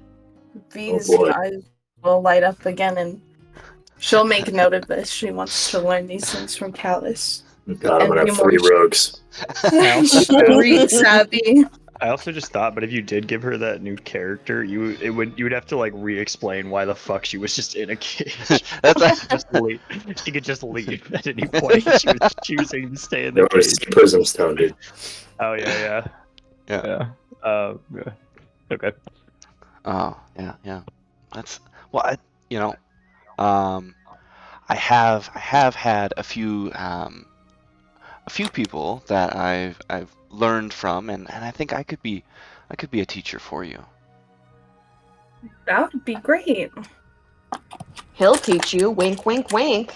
These boy. eyes will light up again, and She'll make note of this. She wants to learn these things from Callus. God, I'm And gonna be have more 3 rogues. street savvy. I also just thought, but if you did give her that new character, you would have to like re-explain why the fuck she was just in a cage. That's Just leave. She could just leave at any point. She was choosing to stay in There the was cage. Prism Stone, dude. Oh yeah. Yeah. Yeah. Okay. Oh, yeah. That's well, I have had a few people that I've learned from, and I think I could be a teacher for you. That would be great. He'll teach you. Wink, wink, wink.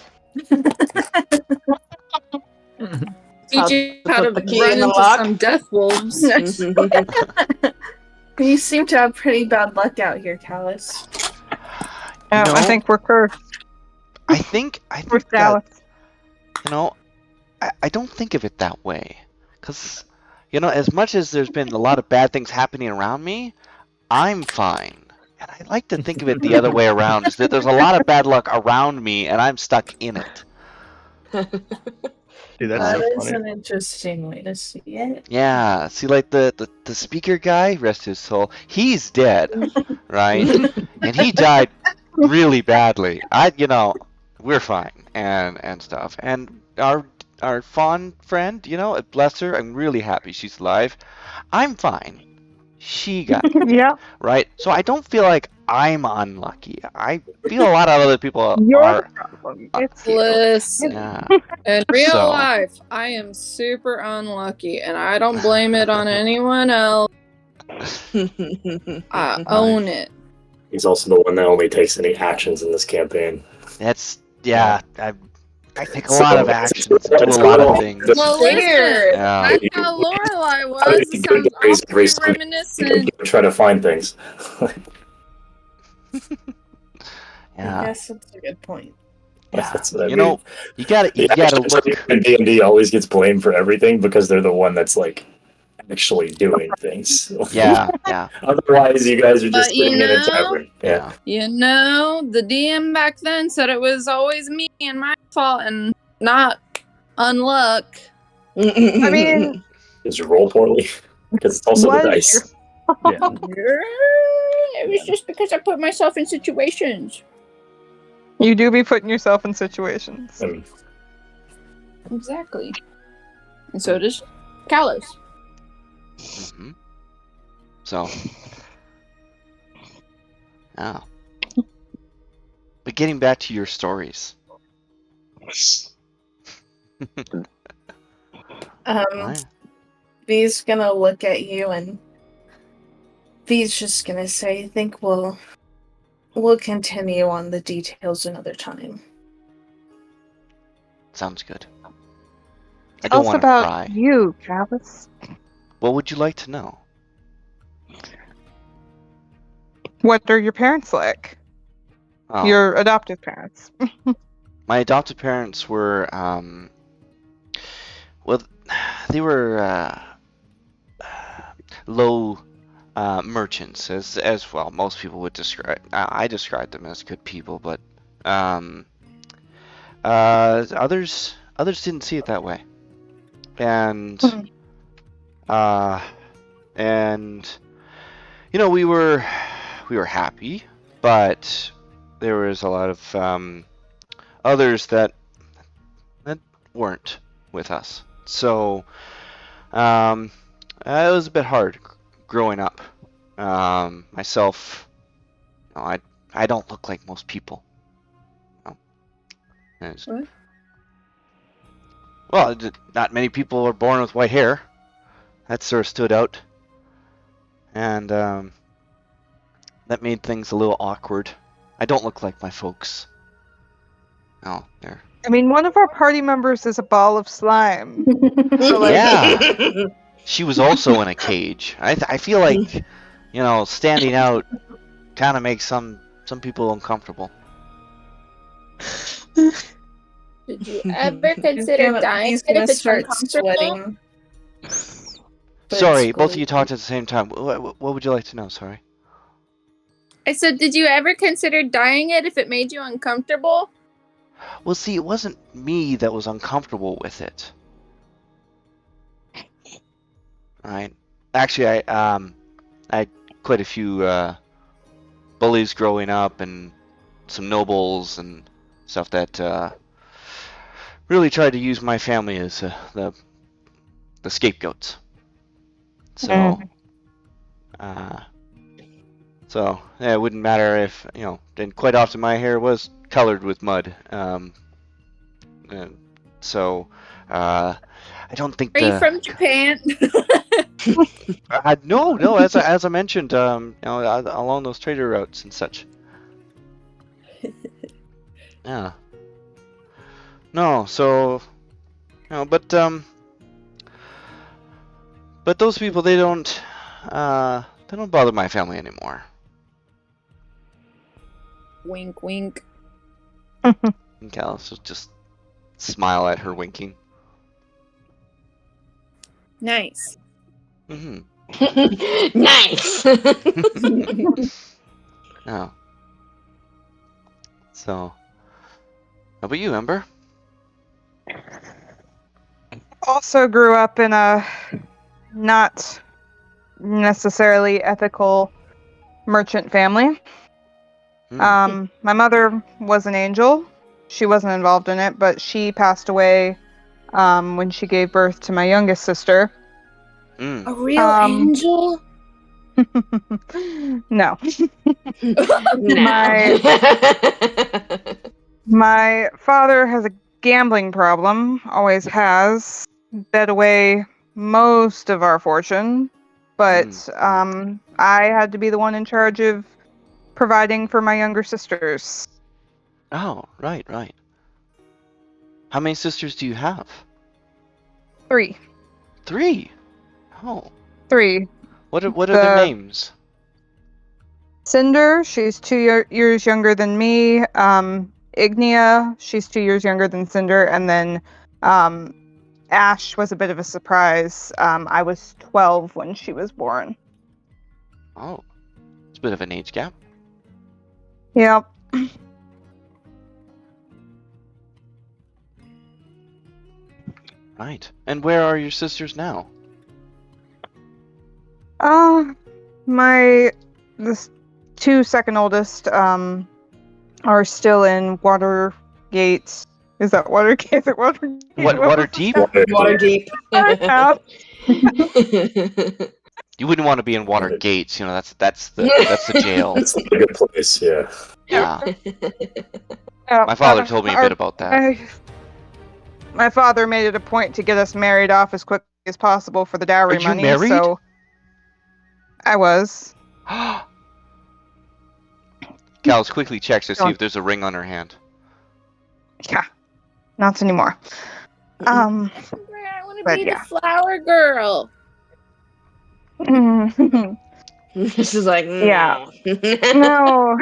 Teach you to how put to the key run in the into lock. some death wolves. You seem to have pretty bad luck out here, Callus. Yeah, I think we're cursed. I think We're that, Dallas. I don't think of it that way, because as much as there's been a lot of bad things happening around me, I'm fine. And I like to think of it the other way around, is that there's a lot of bad luck around me, and I'm stuck in it. Dude, that's That so is funny. an interesting way to see it. Yeah, see, like the speaker guy, rest his soul, he's dead, right? And he died really badly. We're fine and stuff. And our fawn friend, bless her, I'm really happy she's alive. I'm fine. She got Yeah. right. So I don't feel like I'm unlucky. I feel a lot of other people You're are. the problem. It's Listen, Yeah. in real So- life, I am super unlucky, and I don't blame it on anyone else. I own it. He's also the one that only takes any actions in this campaign. That's I take a So, lot of actions, do a lot of things. Well, listen, Yeah. that's how Lorelei was. It sounds awfully reminiscent. Try to find things. I Yeah. guess that's a good point. That's what I You mean. know, you gotta look. D&D always gets blamed for everything because they're the one that's like actually doing things. Yeah. Otherwise, you guys are just But you sitting in a know- tavern. Yeah. The DM back then said it was always me and my fault and not unluck. I mean, Did you roll poorly? Because it's also the Was dice. Yeah. It was just because I put myself in situations. you do be putting yourself in situations. Exactly. And so does Callus. Mhm. So. Yeah. But getting back to your stories. Right. V's gonna look at you and V's just gonna say, I think we'll continue on the details another time. Sounds good. I Tell don't us want to about cry. you, Travis. What would you like to know? What are your parents like? Oh, Your adoptive parents. my adopted parents were, well, they were low merchants, as well. Most people would describe. I describe them as good people, but others didn't see it that way, and we were happy, but there was a lot of others that weren't with us. So it was a bit hard growing up. Myself, I don't look like most people. What? Well, not many people are born with white hair. That sort of stood out, and that made things a little awkward. I don't look like my folks. No, they're. I mean, one of our party members is a ball of slime. So, like, Yeah. She was also in a cage. I feel like, standing out kind of makes some people uncomfortable. Did you ever consider dying He's if gonna it's start uncomfortable? sweating. But Sorry, it's both of you cool. talked at the same time. What would you like to know? Sorry. I said, did you ever consider dying it if it made you uncomfortable? Well, see, it wasn't me that was uncomfortable with it. Right. Actually, I had quite a few bullies growing up, and some nobles and stuff that really tried to use my family as the scapegoats. So, yeah, it wouldn't matter if, and quite often my hair was colored with mud. So, I don't think Are you from Japan? no. As I mentioned, along those trader routes and such. Yeah. No, so, but those people, they don't bother my family anymore. Wink, wink. And Callus will just smile at her, winking. Nice. Mm-hmm. Nice. Oh. So, how about you, Ember? Also grew up in a not necessarily ethical merchant family. My mother was an angel. She wasn't involved in it, but she passed away when she gave birth to my youngest sister. A real angel? No. No. My father has a gambling problem, always has. Bet away most of our fortune, but I had to be the one in charge of providing for my younger sisters. Oh, right. How many sisters do you have? 3. 3? Oh. 3. What are their names? Cinder, she's 2 years younger than me. Ignia, she's 2 years younger than Cinder. And then Ash was a bit of a surprise. I was 12 when she was born. Oh. It's a bit of an age gap. Yep. Right. And where are your sisters now? The 2 second oldest are still in Watergate. Is that Watergate or Watergate? Waterdeep? Waterdeep. You wouldn't want to be in Watergate. That's the jail. It's a good place, yeah. Yeah. My father told me a bit about that. My father made it a point to get us married off as quickly as possible for the dowry Are you money. married? So I was. Callus quickly checks to see if there's a ring on her hand. Yeah, not anymore. I want to be the flower girl. This is like, no. Yeah. No.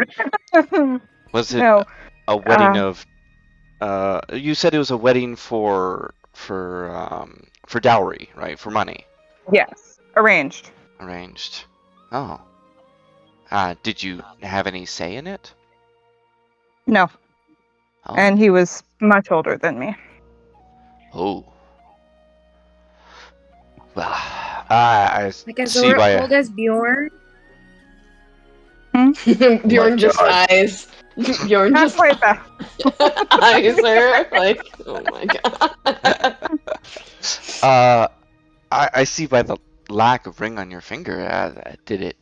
Was it No. a wedding of? You said it was a wedding for dowry, right? For money. Yes, arranged. Arranged. Oh. Did you have any say in it? No. Oh. And he was much older than me. Oh. Well, I Like as see why. old as Bjorn? Bjorn just eyes. Bjorn Not just quite that. eyes her. Like, oh my god. I see by the lack of ring on your finger. Did it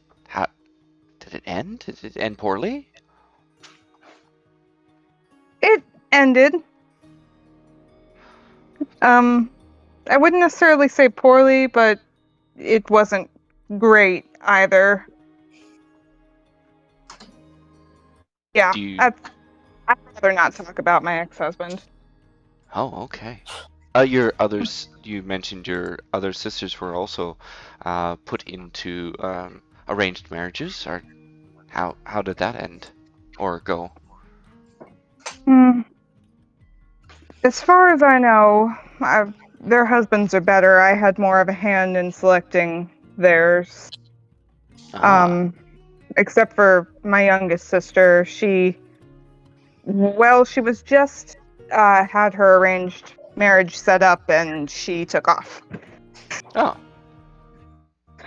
end? Did it end poorly? It ended. I wouldn't necessarily say poorly, but it wasn't great either. Yeah, I'd rather not talk about my ex-husband. Oh, okay. You mentioned your other sisters were also put into arranged marriages, or how did that end or go? As far as I know, their husbands are better. I had more of a hand in selecting theirs. Except for my youngest sister, she was just had her arranged marriage set up, and she took off. Oh.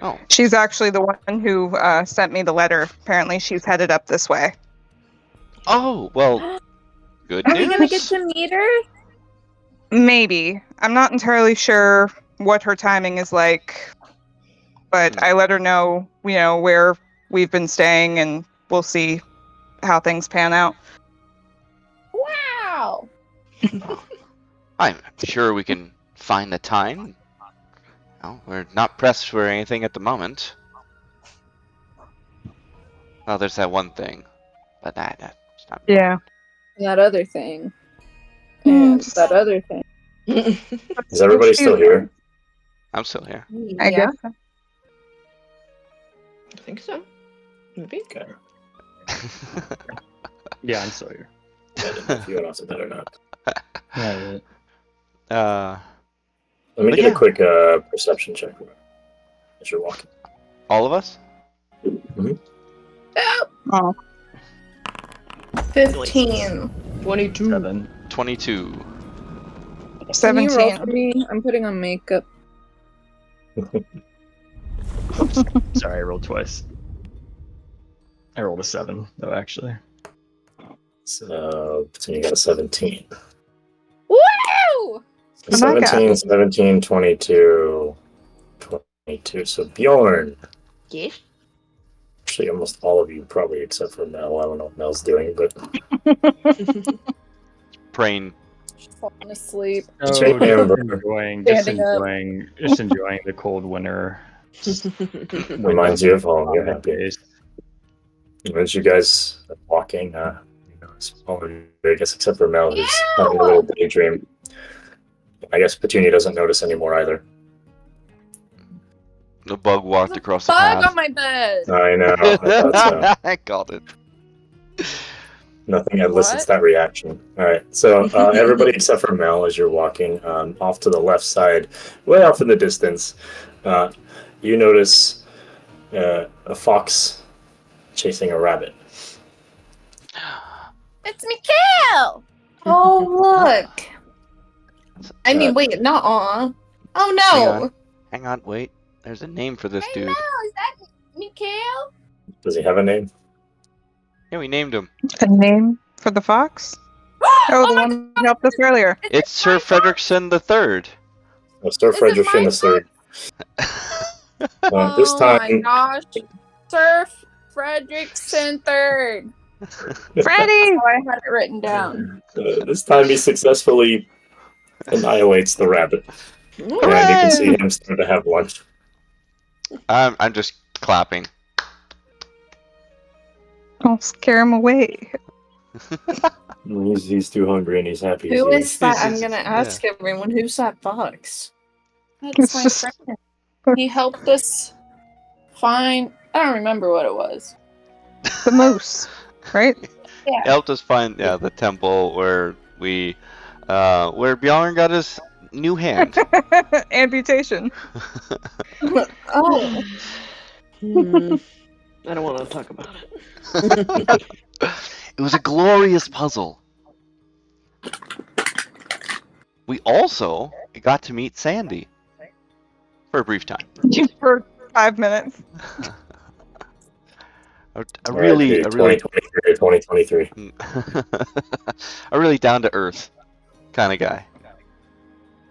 Oh. She's actually the one who sent me the letter. Apparently, she's headed up this way. Oh, well, good Are news. we gonna get to meet her? Maybe. I'm not entirely sure what her timing is like, but I let her know, where we've been staying, and we'll see how things pan out. Wow. I'm sure we can find the time. Well, we're not pressed for anything at the moment. Well, there's that one thing, but that's not. Yeah. That other thing. And that other thing. Is everybody still here? I'm still here. I guess. I think so. Maybe. Okay. Yeah, I'm still here. I didn't know if you went off to bed or not. Yeah, Let me But get yeah. a quick perception check as you're walking. all of us? Oh. 15. 22. 7. 22. Can you roll 17. for me? I'm putting on makeup. Sorry, I rolled twice. I rolled a 7, though, actually. So you got a 17. Woo! Oh my God. 17, 22, 22. So Bjorn. Yes. Actually, almost all of you, probably except for Mel. I don't know what Mel's doing, but Praying. She's falling asleep. Oh, Say Amber. Standing up. just enjoying the cold winter. reminds you of home. You're on my happy. face. As you guys are walking, it's all of you, I guess, except for Mel, who's having a little daydream. I guess Petunia doesn't notice anymore either. The bug walked across the Bug path. on my bed. I know. I thought so. I called it. Nothing elicits that reaction. All right. So everybody except for Mel, as you're walking off to the left side, way off in the distance, you notice a fox chasing a rabbit. It's Mikhail. Oh, look. I mean, Uh, wait, not aw. Oh, Hang no. on. Hang on, wait. There's a name for this Hey, dude. Mel, is that Mikhail? Does he have a name? Yeah, we named him. A name for the fox? Oh, the my one who helped us earlier. Is It's it Sir my fox? Frederickson the Third. Sir Is it Frederickson my III. This Oh my time, gosh. Sir Frederickson III. Freddy! Oh, I had it written down. this time he successfully annihilates the rabbit, and you can see him start to have lunch. I'm just clapping. I'll scare him away. He's too hungry and he's happy. Who he's is that? This I'm is- gonna ask everyone. Who's that fox? It's That's my just- friend. He helped us find. I don't remember what it was. The moose, right? Yeah. Helped us find the temple where where Bjorn got his new hand. Amputation. Oh. I don't want to talk about it. It was a glorious puzzle. We also got to meet Sandy for a brief time. For 5 minutes. A really 2023. a really down to earth kind of guy.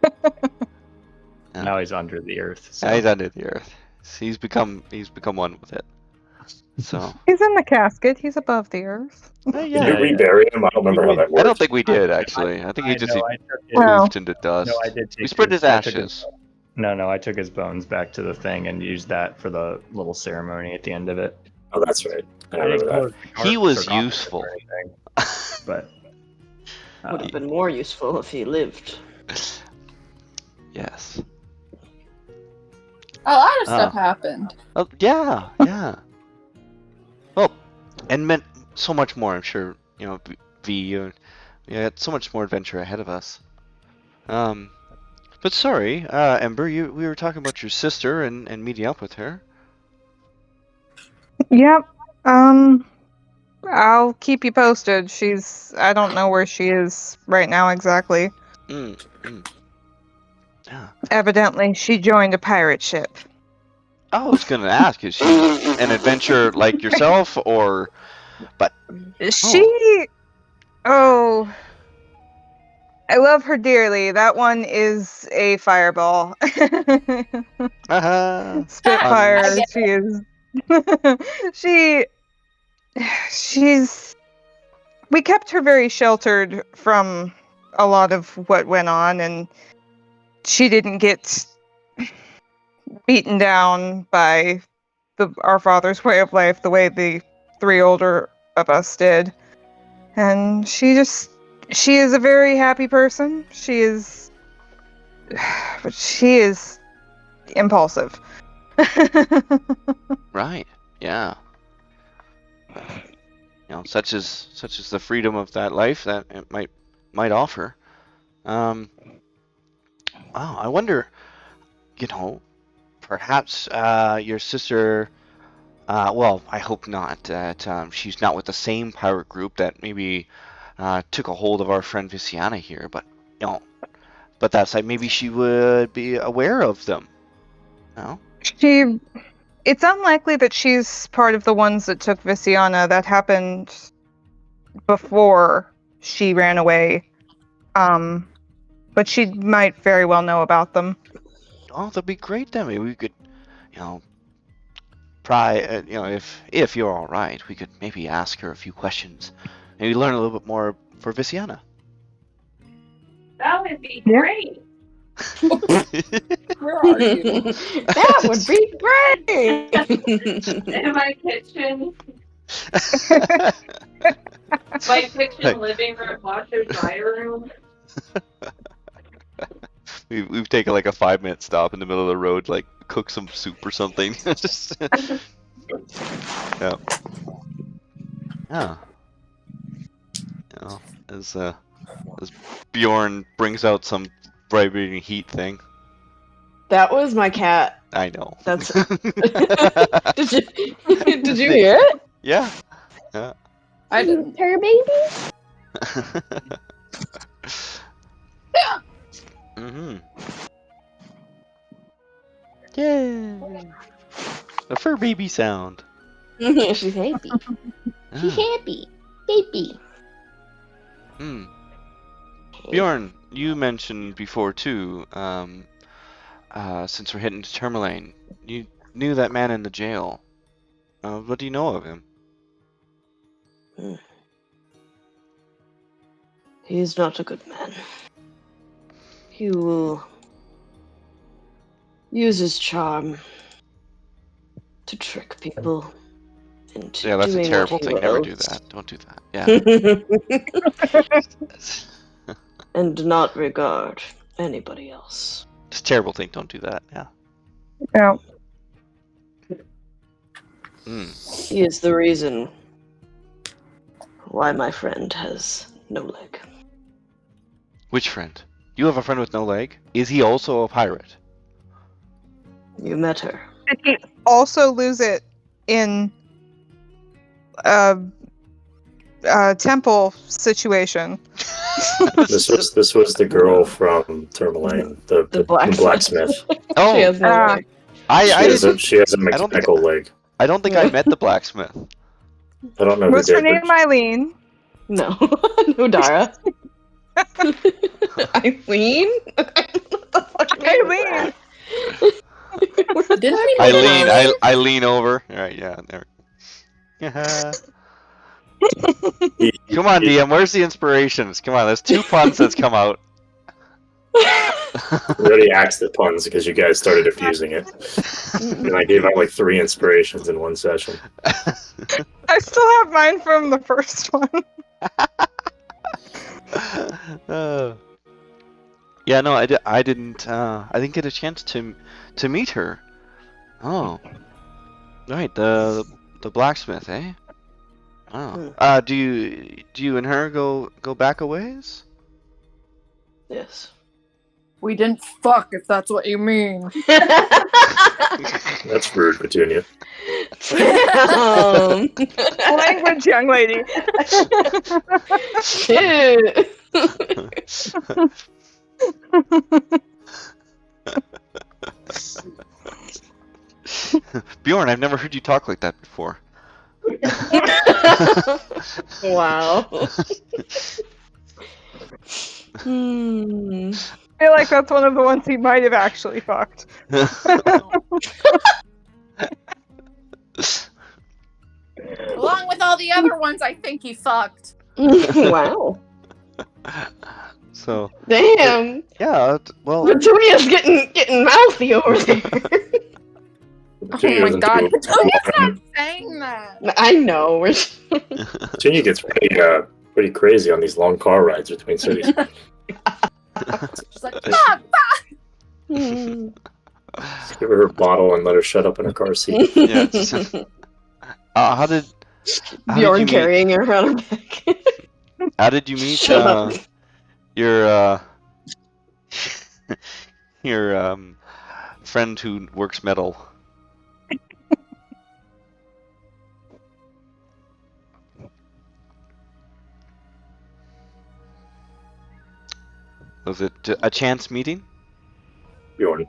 Yeah. Now he's under the earth. So. Yeah, he's under the earth. He's become one with it. So He's in the casket. He's above the earth. Did you rebury him? I don't remember how that worked. I don't think we did actually. I think he just No. moved into dust. No, I did. We spread his ashes. No, I took his bones back to the thing and used that for the little ceremony at the end of it. Oh, that's right. I remember that. He was useful. But Would have been more useful if he lived. Yes. A lot of stuff happened. Oh, yeah. Well, and meant so much more. I'm sure we had so much more adventure ahead of us. But sorry, Ember, we were talking about your sister and meeting up with her. Yep. I'll keep you posted. I don't know where she is right now exactly. Mm, mm. Yeah. Evidently, she joined a pirate ship. I was gonna ask, is she an adventurer like yourself, or? But Oh, I love her dearly. That one is a fireball. Spitfire. I get She is. she. She's. We kept her very sheltered from a lot of what went on, and she didn't get beaten down by our father's way of life the way the three older of us did. And she is a very happy person. But she is impulsive. Right. Yeah. Such is the freedom of that life that it might offer. Wow, I wonder, perhaps your sister. Well, I hope not. That she's not with the same pirate group that maybe took a hold of our friend Visiana here. But but that's like maybe she would be aware of them. No. It's unlikely that she's part of the ones that took Visiana. That happened before she ran away. But she might very well know about them. Oh, that'd be great then. Maybe we could, try. If you're all right, we could maybe ask her a few questions. Maybe learn a little bit more for Visiana. That would be great. Where are you? That would be great. In my kitchen. My kitchen, living room, washer, dryer room. We've taken like a 5-minute stop in the middle of the road, like cook some soup or something. Just, yeah. Yeah. As Bjorn brings out some vibrating heat thing. That was my cat. I know. That's. Did you hear it? Yeah. I didn't. Her baby? Mm-hmm. Yay! The fur baby sound. She's happy. She's happy. Baby. Bjorn, you mentioned before too, since we're heading to Tourmaline, you knew that man in the jail. What do you know of him? He is not a good man. He will use his charm to trick people into Yeah, that's a doing terrible what he thing. Never do wills. that. Don't do that. Yeah. And do not regard anybody else. It's a terrible thing. Don't do that. Yeah. Yeah. He is the reason why my friend has no leg. Which friend? You have a friend with no leg? Is he also a pirate? You met her. Did he also lose it in a temple situation? This was the girl from Tourmaline, the blacksmith. Oh, She has no leg. She has a mechanical leg. I don't think I met the blacksmith. I don't know who Was did. her name Eileen? No. No, Dara. Eileen? What the fuck name is Eileen. that? Didn't we I lean over. All right, yeah, there. Yeah. Come on, DM. Where's the inspirations? Come on, there's 2 puns that's come out. We already axed the puns because you guys started diffusing it. And I gave out like 3 inspirations in one session. I still have mine from the first one. Yeah, no, I didn't get a chance to meet her. Oh, right, the blacksmith, eh? Oh, do you and her go back a ways? Yes. We didn't fuck, if that's what you mean. That's rude, Petunia. Language, young lady. Shit. Bjorn, I've never heard you talk like that before. Wow. I feel like that's one of the ones he might have actually fucked. Along with all the other ones I think he fucked. Wow. So. Damn. Yeah. Well. Petunia's getting mouthy over there. Petunia Oh my doesn't god, do- Petunia's not saying that. I know. Petunia gets pretty crazy on these long car rides between cities. She's like, fuck! Give her her bottle and let her shut up in her car seat. Yeah. How did Bjorn you meet- carrying her around her back. How did you meet Shut up. your your friend who works metal? Was it a chance meeting? Bjorn.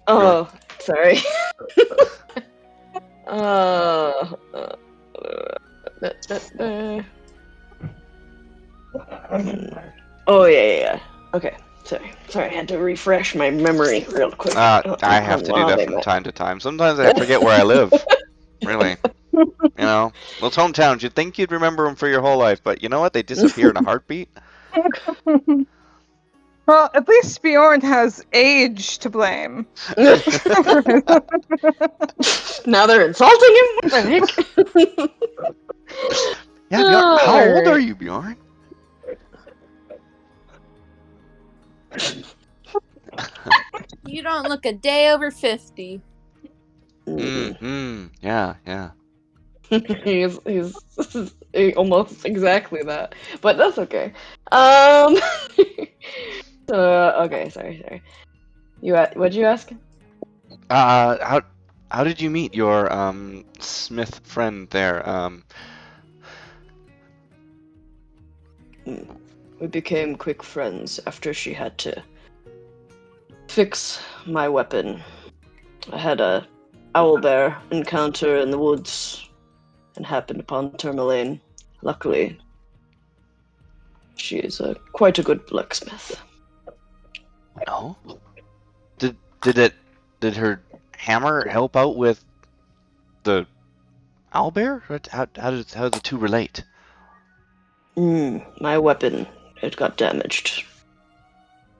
Oh, sorry. Oh yeah. Okay, sorry. I had to refresh my memory real quick. I have to do that from time to time. Sometimes I forget where I live. Really. You know, those hometowns, you'd think you'd remember them for your whole life, but you know what? They disappear in a heartbeat. Well, at least Bjorn has age to blame. Now they're insulting him? What the heck? Yeah, Bjorn, how old are you, Bjorn? You don't look a day over 50. Yeah. Yeah. he's almost exactly that, but that's okay. Okay, sorry. What'd you ask? How did you meet your Smith friend there? We became quick friends after she had to fix my weapon. I had a owlbear encounter in the woods and happened upon Tourmaline. Luckily, she is quite a good blacksmith. Oh. Did her hammer help out with the owlbear? How do the two relate? My weapon, it got damaged.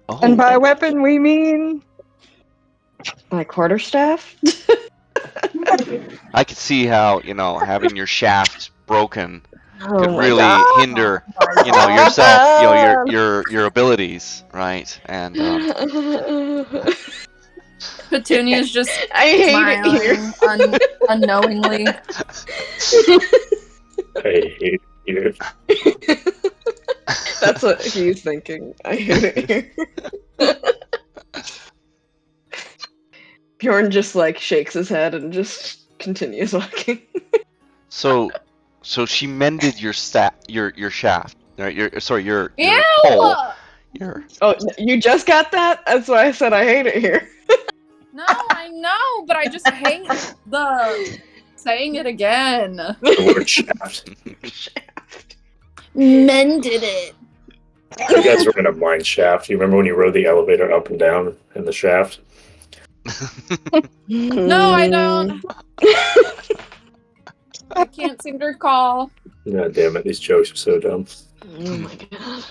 Oh. And by weapon, we mean... My quarterstaff? I could see how, having your shaft broken could my really God. hinder, yourself, your abilities, right? And Petunia's just I hate smiling unknowingly. I hate you. That's what he's thinking. I hate it here. Bjorn just shakes his head and just continues walking. so she mended your your shaft, right? Your Ew! pole. Oh, you just got that? That's why I said I hate it here. No, I know, but I just hate the saying it again. The word shaft. Mended it. You guys were in a mine shaft. You remember when you rode the elevator up and down in the shaft? No, I don't. I can't seem to recall. God damn it, these jokes are so dumb. Oh my god.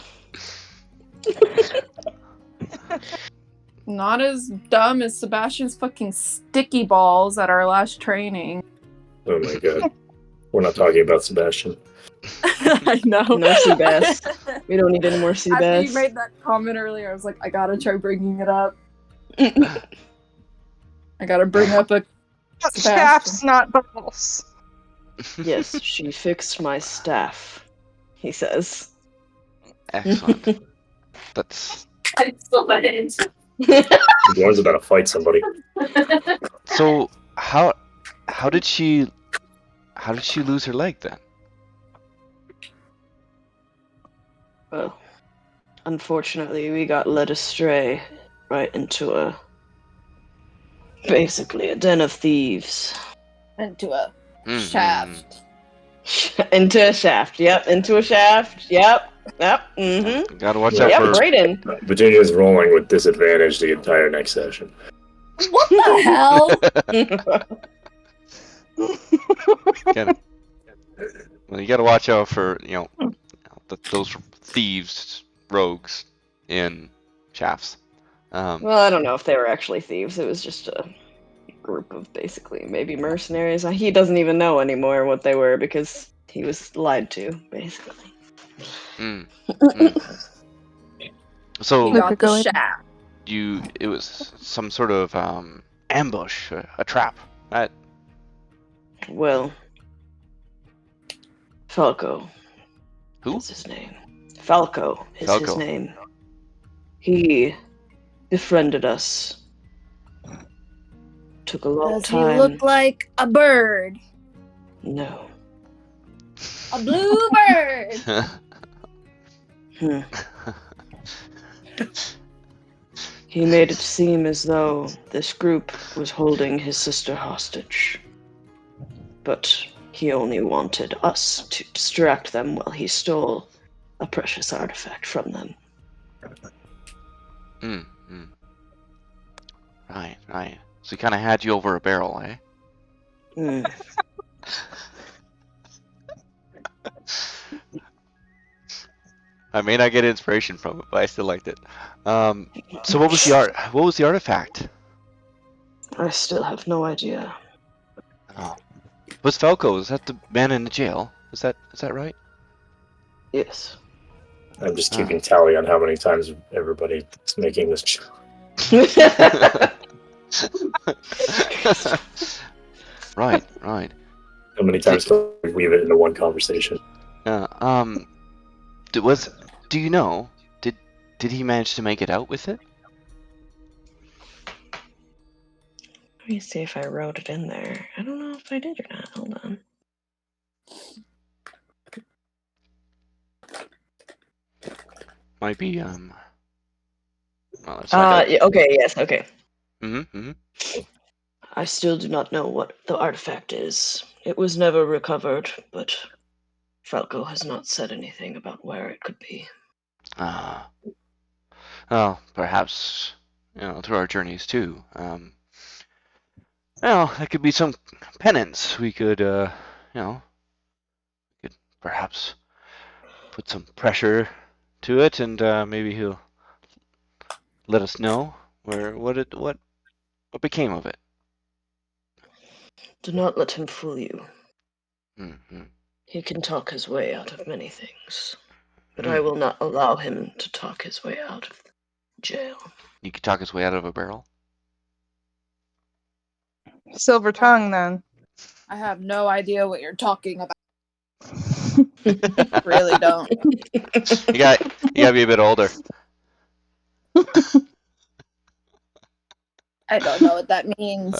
Not as dumb as Sebastian's fucking sticky balls at our last training. Oh my god. We're not talking about Sebastian. I know. No sea bass. We don't need any more sea After bass. you made that comment earlier, I was like, I gotta try bringing it up. I gotta bring up a Shafts, not bubbles. Yes, she fixed my staff, he says. Excellent. That's Excellent. Bjorn's about to fight somebody. So how did she lose her leg then? Well, unfortunately, we got led astray right into basically a den of thieves. Into a Mhm. shaft. Into a shaft. Yep, into a shaft. Yep. Mm-hmm. Gotta watch Yeah. out Yep, for. right in. Virginia's rolling with disadvantage the entire next session. What the hell? Well, you gotta watch out for those thieves, rogues in shafts. Well, I don't know if they were actually thieves. It was just a group of basically maybe mercenaries. He doesn't even know anymore what they were because he was lied to, basically. Mm, mm. So You got the Go ahead. shaft. it was some sort of ambush, a trap. That Well, Falco who? is his name. Falco is his Falco. name. He befriended us. Took a long Does time. he look like a bird? No. A blue bird. Hmm. He made it seem as though this group was holding his sister hostage. But he only wanted us to distract them while he stole a precious artifact from them. Right. So he kind of had you over a barrel, eh? Hmm. I may not get inspiration from it, but I still liked it. So what was the artifact? I still have no idea. Oh, was Falco? Is that the man in the jail? Is that right? Yes. I'm just keeping tally on how many times everybody's making this. Right. How many times can we weave it into one conversation? Yeah. Do you know? Did he manage to make it out with it? Let me see if I wrote it in there. I don't know if I did or not. Hold on. Might be Well, it's not Okay, yes, okay. Mm-hmm. I still do not know what the artifact is. It was never recovered, but Falco has not said anything about where it could be. Well, perhaps through our journeys too. Well, that could be some penance. We could, could perhaps put some pressure to it, and maybe he'll let us know what became of it. Do not let him fool you. Mm-hmm. He can talk his way out of many things, but I will not allow him to talk his way out of jail. He could talk his way out of a barrel. Silver tongue, then. I have no idea what you're talking about. Really don't. You gotta be a bit older. I don't know what that means.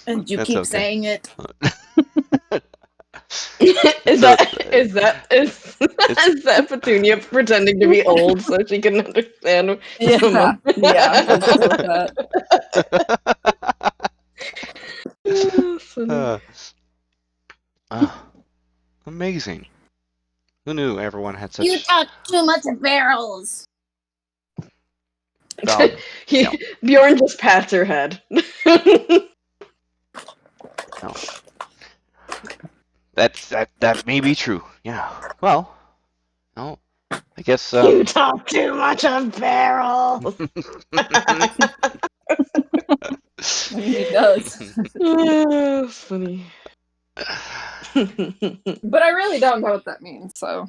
And you That's keep okay. saying it. Is that Petunia pretending to be old so she can understand? Yeah, let's go with that. Amazing. Who knew everyone had such... You talk too much of barrels. Bjorn just pats her head. No. That may be true. Yeah. Well, no. I guess You talk too much of barrels. He does. Funny. But I really don't know what that means, so.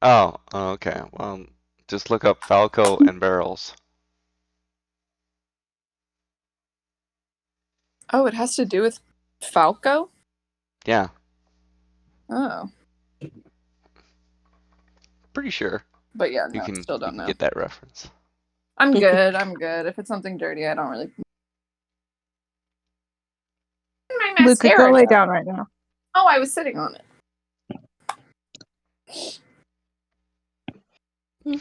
Oh, okay. Well, just look up Falco and barrels. Oh, it has to do with Falco? Yeah. Oh. pretty sure But yeah, you no, can still don't know. get that reference. I'm good. I'm good. If it's something dirty, I don't really. My Luca, go mascara lay down. down right now. Oh, I was sitting on it.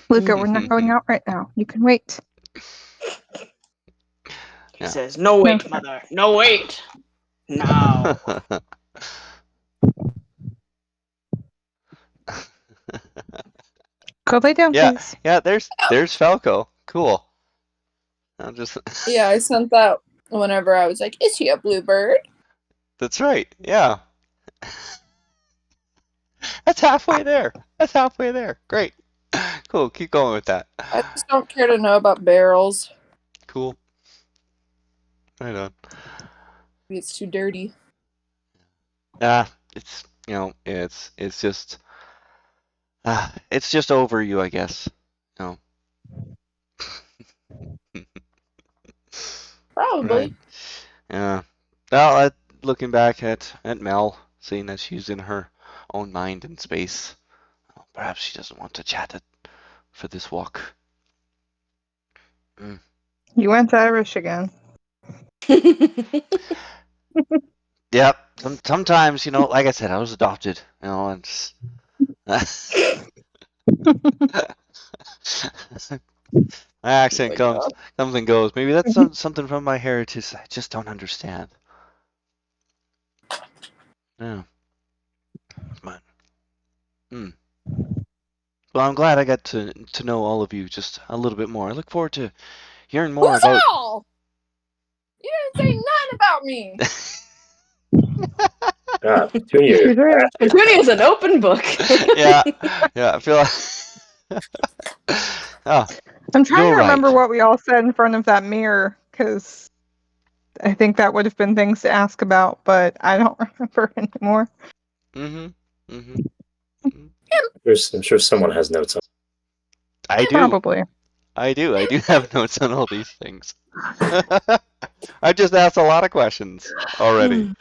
Luca, we're not going out right now. You can wait. He Yeah. says, "No wait, mother. No wait. Now." Go lay down, Yeah, please. yeah. There's Falco. Cool. I'm just. Yeah, I sent that whenever I was like, "Is he a bluebird?" That's right. Yeah. That's halfway there. That's halfway there. Great. Cool. Keep going with that. I just don't care to know about barrels. Cool. Right on. Maybe it's too dirty. It's it's just over you, I guess. No. Probably. Right. Yeah. Well, looking back at Mel, seeing that she's in her own mind and space, perhaps she doesn't want to chat for this walk. You went Irish again. Yep. Sometimes, like I said, I was adopted. And just, my accent comes and goes. Maybe that's something from my heritage I just don't understand. Yeah. But, Well, I'm glad I got to know all of you just a little bit more. I look forward to hearing more Who's about. all? You didn't say nothing about me. Junior. Junie is an open book. Yeah. I feel like. Oh, I'm trying you're to remember right. what we all said in front of that mirror, because I think that would have been things to ask about, but I don't remember anymore. I'm sure someone has notes on. I do. Probably. I do have notes on all these things. I just asked a lot of questions already.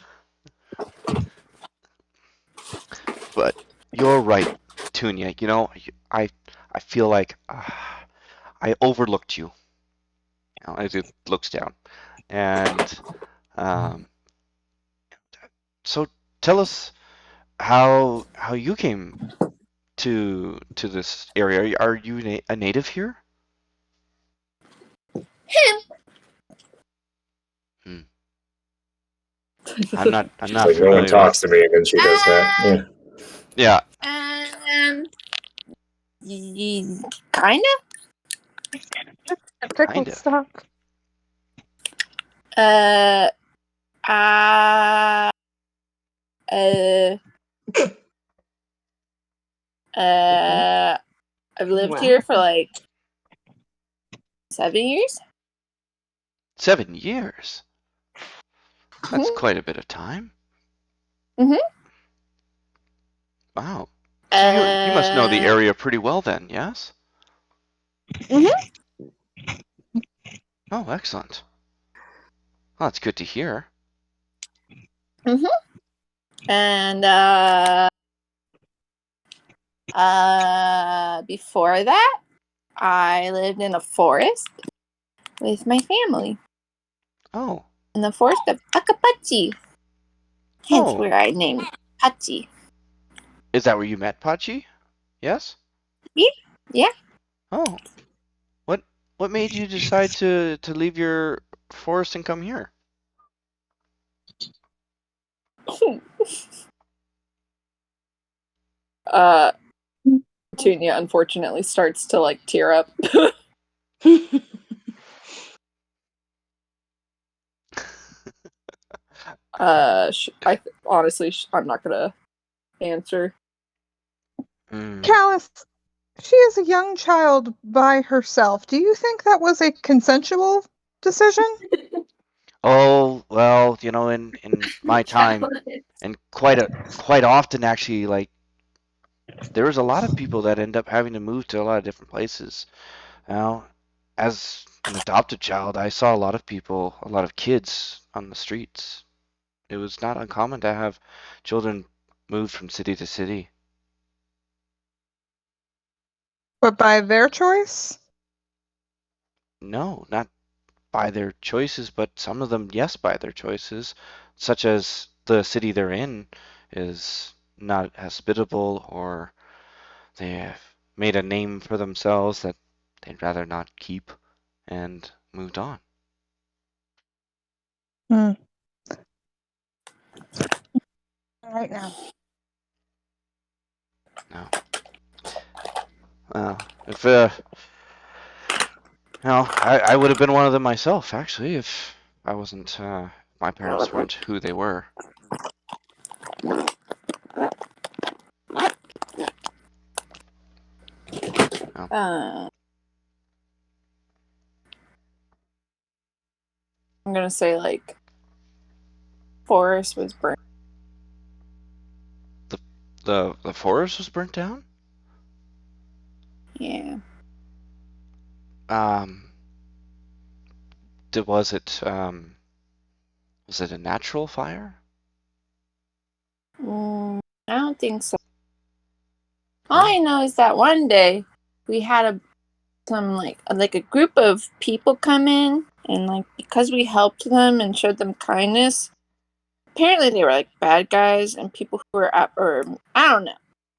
But you're right, Tunya. I feel like I overlooked you. As it looks down, and so tell us how you came to this area. Are you a native here? I'm not Like no one familiar with. talks to me, and then she does that. Yeah. Kinda. Pickle, Kind of. stop. Uh, I've lived here for like 7 years. 7 years. That's quite a bit of time. Mhm. Wow. So you must know the area pretty well then, yes? Mhm. Oh, excellent. Well, that's good to hear. Mhm. And before that, I lived in a forest with my family. Oh. In the forest of Akapachi. Hence Oh. where I named Pachi. Is that where you met Pachi? Yes? Yeah. Oh. What made you decide to leave your forest and come here? Petunia unfortunately starts to like tear up. I'm not gonna answer. Callus, she is a young child by herself. Do you think that was a consensual decision? Oh, well, in my time, and quite often actually, like there was a lot of people that end up having to move to a lot of different places. Now, as an adopted child, I saw a lot of people, a lot of kids on the streets. It was not uncommon to have children move from city to city. But by their choice? No, not by their choices, but some of them, yes, by their choices, such as the city they're in is not hospitable, or they have made a name for themselves that they'd rather not keep and moved on. Hmm. Right now. No. Well, if I would have been one of them myself, actually, if I wasn't, my parents weren't who they were. I'm gonna say like forest was burnt. The forest was burnt down? Yeah. Was it a natural fire? I don't think so. All I know is that one day we had some like a group of people come in, and like because we helped them and showed them kindness, apparently they were like bad guys and people who were or I don't know,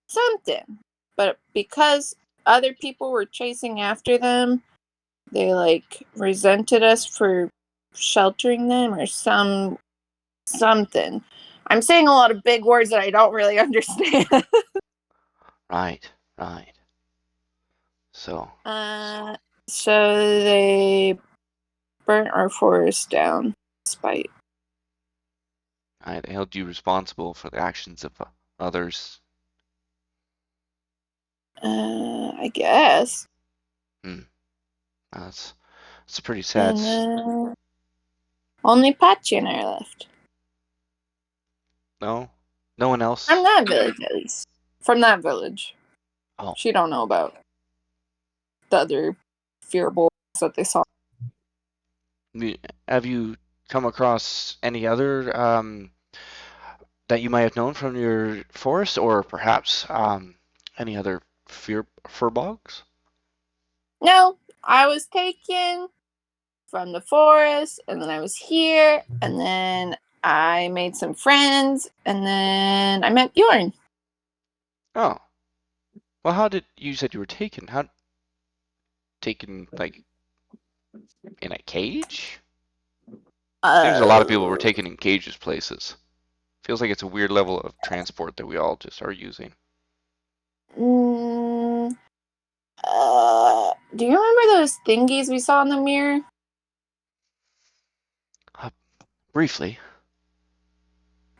something. But because other people were chasing after them, they like resented us for sheltering them or something. I'm saying a lot of big words that I don't really understand. Right. So So they burnt our forest down, despite. I held you responsible for the actions of others. I guess. That's pretty sad. And then only Patchy and I are left. No one else. From that village, at least. From that village. Oh. She don't know about the other fearballs that they saw. Have you come across any other that you might have known from your forest, or perhaps any other furbogs? No, I was taken from the forest, and then I was here, and then I made some friends, and then I met Bjorn. Oh. Well, how did you said you were taken? How taken, like in a cage? Seems a lot of people were taken in cages places. Feels like it's a weird level of transport that we all just are using. Do you remember those thingies we saw in the mirror? Briefly.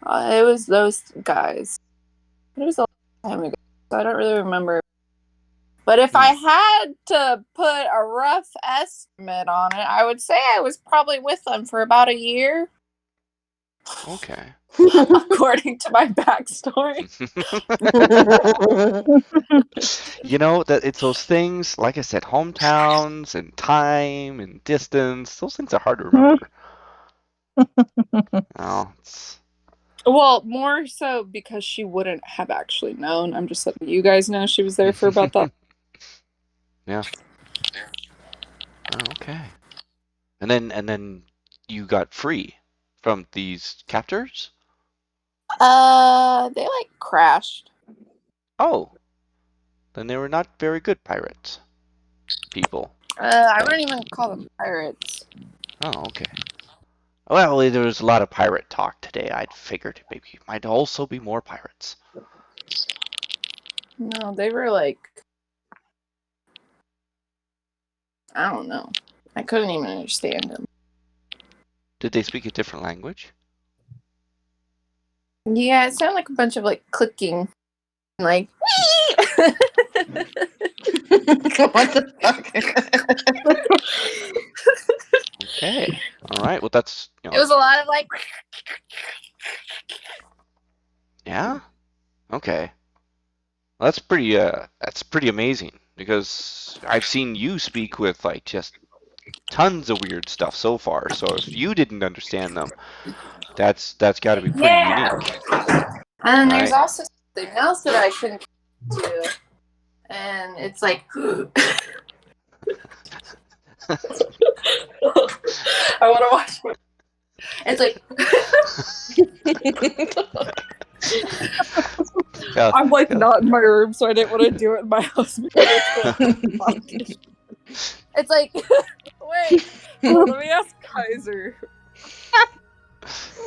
It was those guys. It was a long time ago, so I don't really remember. But if I had to put a rough estimate on it, I would say I was probably with them for about a year. Okay. According to my backstory. You know, that it's those things, like I said, hometowns and time and distance. Those things are hard to remember. Oh, Well, more so because she wouldn't have actually known. I'm just letting you guys know she was there for about that. Yeah. Oh, okay. And then you got free from these captors? They like crashed. Oh. Then they were not very good pirates. People. I wouldn't even call them pirates. Oh, okay. Well, there was a lot of pirate talk today. I'd figured maybe it might also be more pirates. No, they were like, I don't know. I couldn't even understand them. Did they speak a different language? Yeah, it sounded like a bunch of like clicking, like. What the fuck? Okay. All right. Well, that's. It was a lot of like. Yeah. Okay. Well, that's pretty amazing, because I've seen you speak with like just tons of weird stuff so far. So if you didn't understand them, that's got to be pretty unique. And there's also something else that I couldn't do, and it's like I want to watch it. It's like Yeah, I'm like yeah. not in my room, so I didn't want to do it in my house. it's like wait, hold on, let me ask Kaiser.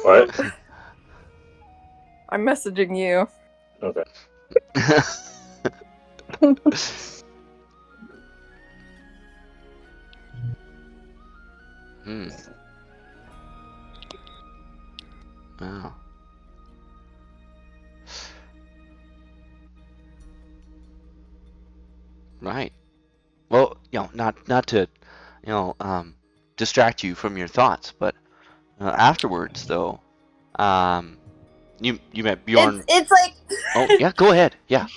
What? I'm messaging you. Okay. Hmm. Wow. Right. Well, not to, distract you from your thoughts, but afterwards, though, you met Bjorn. It's like Oh, yeah. Go ahead. Yeah.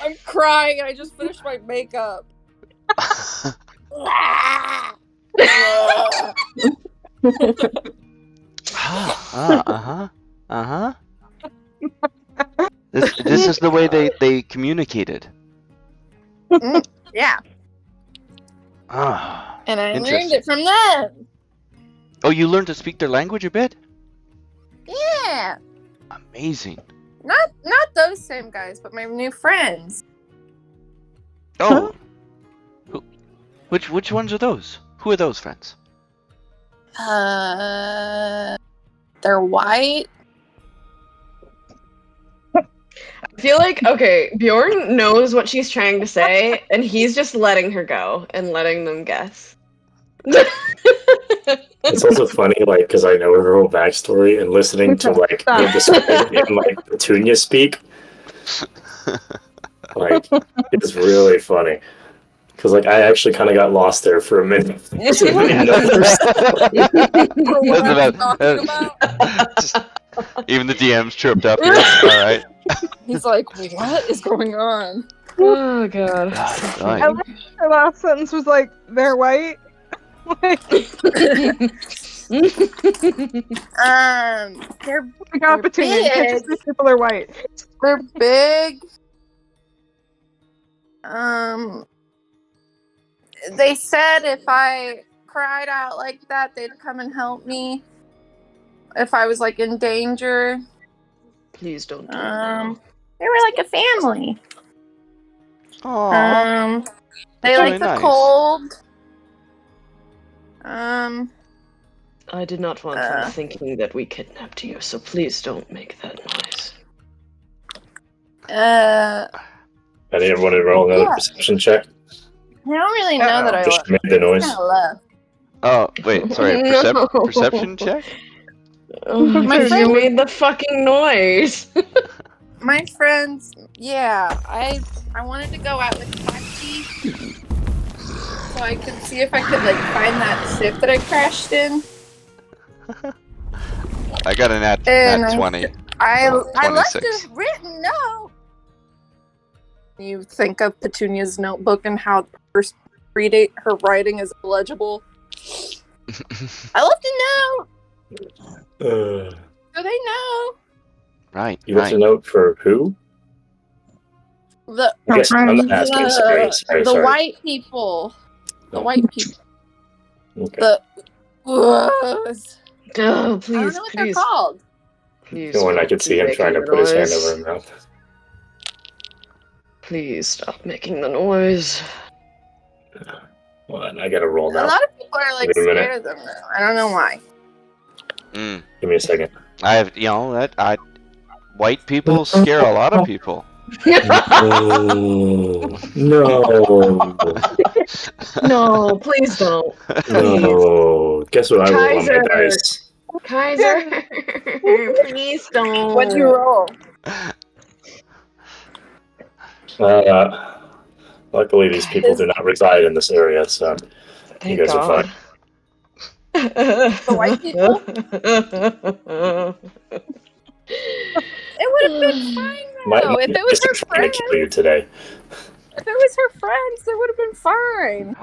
I'm crying and I just finished my makeup. This is the way they communicated. Yeah, Ah, and I learned interesting. it from them. Oh, you learned to speak their language a bit? Yeah, Amazing. not those same guys, but my new friends. Oh. Which ones are those? Who are those friends? They're white. I feel like, okay, Bjorn knows what she's trying to say, and he's just letting her go and letting them guess. It's also funny, like, because I know her whole backstory and listening to like her describe in like Petunia speak, like, it's really funny. Because like I actually kind of got lost there for a minute. That's just, even the DM's tripped up here. All right. He's like, what is going on? Oh god. Right. I like her last sentence was like, they're white. They're I got Petunia. You can't just say people are white. they're big. They said if I cried out like that, they'd come and help me if I was like in danger. Please don't do it now. They were like a family. Aww. They That's like really the nice. cold. I did not want them thinking that we kidnapped you, so please don't make that noise. I didn't want to roll another perception check. I don't really know that I Just made the noise. kind of left. Oh, wait, sorry. No. Perception check? My Because you friend- made the fucking noise. My friends, yeah, I wanted to go out with Pesky so I could see if I could like find that ship that I crashed in. I got a nat And 20. I left 26. a written note. You think of Petunia's notebook and how her writing is illegible. I left a note. So they know. Right, You left right. a note for who? The I guess I'm not asking. Sorry. the white people. The white people. Okay. The Oh, I please, don't know what they're please, called. please. The one I could see him making trying to the put his hand noise. over her mouth. Please stop making the noise. Well, I gotta roll A now. lot of people are like Wait a minute. scared of them though. I don't know why. Mm. Give me a second. I have, white people scare a lot of people. No. No, please don't. No. Guess what I roll on my Kaiser. dice? Kaiser, please don't. What'd you roll? Luckily, these people do not reside in this area, so Thank you guys are God. fine. The white people? It would have been fine My though. If it was dice are her trying to friends, kill you today. if it was her friends, it would have been fine.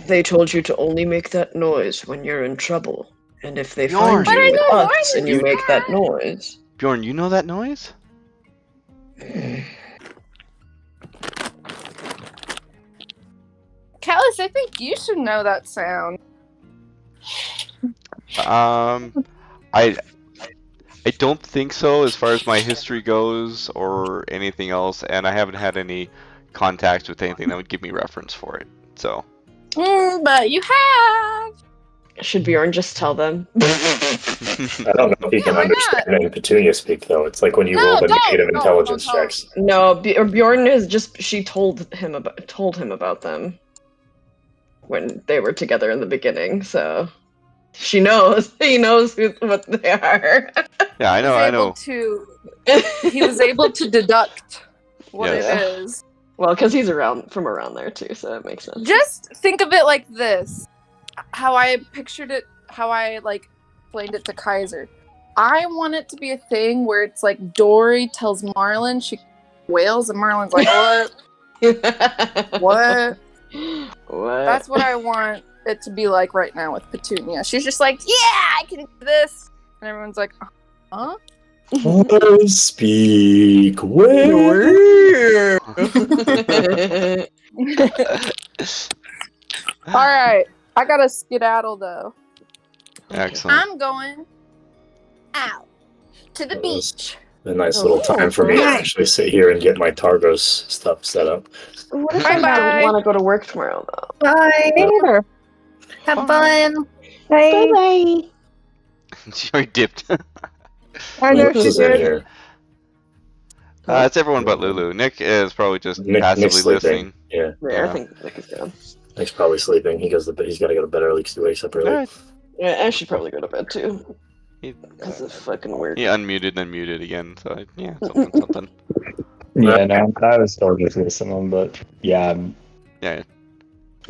They told you to only make that noise when you're in trouble. And if they Bjorn! find you with But I know us and you make that noise... Bjorn, you know that noise? Callus, I think you should know that sound. I don't think so as far as my history goes or anything else, and I haven't had any contact with anything that would give me reference for it. So. But you have. Should Bjorn just tell them? I don't know if he can why understand any Petunia speak, though. It's like when you No, roll the don't, negative don't intelligence tell him. checks. No, Bjorn is just... She told him about them when they were together in the beginning, so... She knows. He knows what they are. Yeah, I know. He was able to deduct what Yes. it is. Well, because he's from around there too, so that makes sense. Just think of it like this. How I pictured it, how I explained it to Kaiser. I want it to be a thing where it's like Dory tells Marlin she wails and Marlin's like, what? What? What? That's what I want it to be like right now with Petunia. She's just like, yeah, I can do this. And everyone's like, huh? Speak where? Alright, I gotta skedaddle though. Excellent. I'm going out to the beach. A nice little time for me to actually sit here and get my Targos stuff set up. What if Bye-bye. I want to go to work tomorrow, though? Bye. Neither. Have fun. Hey, Bye. She already dipped. I know Nick she is in did. here. It's everyone but Lulu. Nick is probably just Nick's passively sleeping. listening. Yeah, Yeah, I think Nick is down. Nick's probably sleeping. He's got to go to bed early because he wakes up early. Alright. Yeah, I should probably go to bed too. He, Because of fucking work. he unmuted, then muted again. So yeah, something. Yeah, no, I was still just listening, but yeah, Yeah.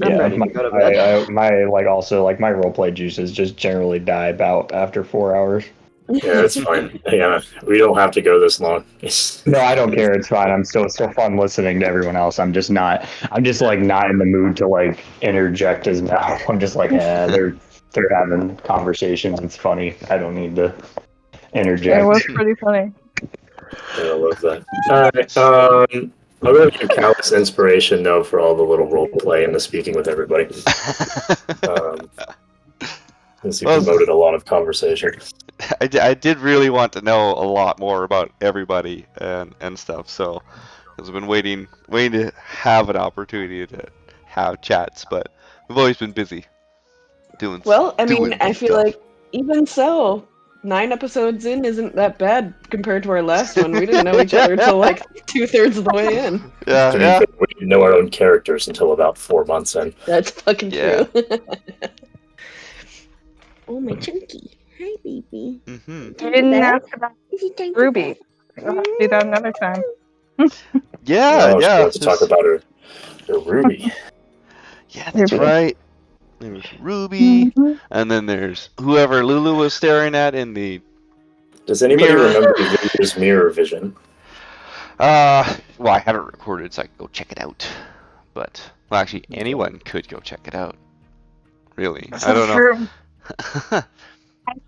I'm ready to go to bed. my roleplay juices just generally die about after 4 hours. Yeah, it's fine. Yeah, we don't have to go this long. No, I don't care. It's fine. I'm still fun listening to everyone else. I'm just not in the mood to interject as now. I'm just like, they're having conversations. It's funny. I don't need to interject. It was pretty funny. Yeah, I love that. Alright, I'll go give Callus inspiration, though, for all the little role play and the speaking with everybody. Since you promoted a lot of conversation. I did really want to know a lot more about everybody and stuff. So, because I've been waiting to have an opportunity to have chats, but we've always been busy doing. Well, I mean, I feel stuff. like even so, 9 episodes in isn't that bad compared to our last one. We didn't know each other until 2/3 of the way in. Yeah. We didn't know our own characters until about 4 months in. That's fucking true. Oh, my chunky. Hi, baby. Mm-hmm. You didn't ask about Is it time Ruby. We'll have to do that another time. Yeah, She yeah. wants to talk about her Ruby. Yeah, that's Ruby. right. There's Ruby, Mm-hmm. and then there's whoever Lulu was staring at in the. Does anybody Mirror. remember Lulu's mirror vision? Well, I have it recorded, so I can go check it out. But well, actually, anyone could go check it out. Really, I don't know.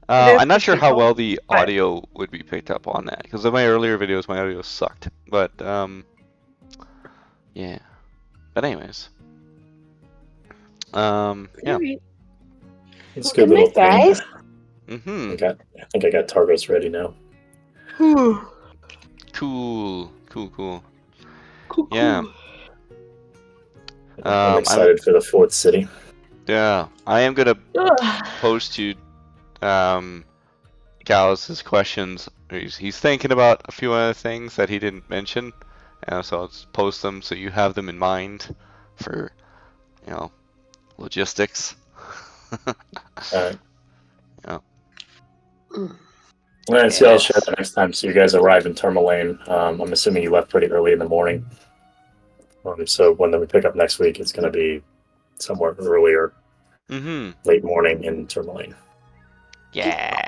I'm not sure how well the audio would be picked up on that because in my earlier videos, my audio sucked. But yeah. But anyways, yeah. It's a good little thing. guys. Mm-hmm. I think I got Targos ready now. Cool. Yeah. I'm excited for the 4th city. Yeah, I am gonna pose to Callus's questions. He's thinking about a few other things that he didn't mention, so I'll just post them so you have them in mind for, logistics. Alright. Yeah. Alright, so I'll share that next time. So you guys arrive in Tourmaline. I'm assuming you left pretty early in the morning. So when we pick up next week, it's going to be somewhere earlier, late morning in Tourmaline. Yeah.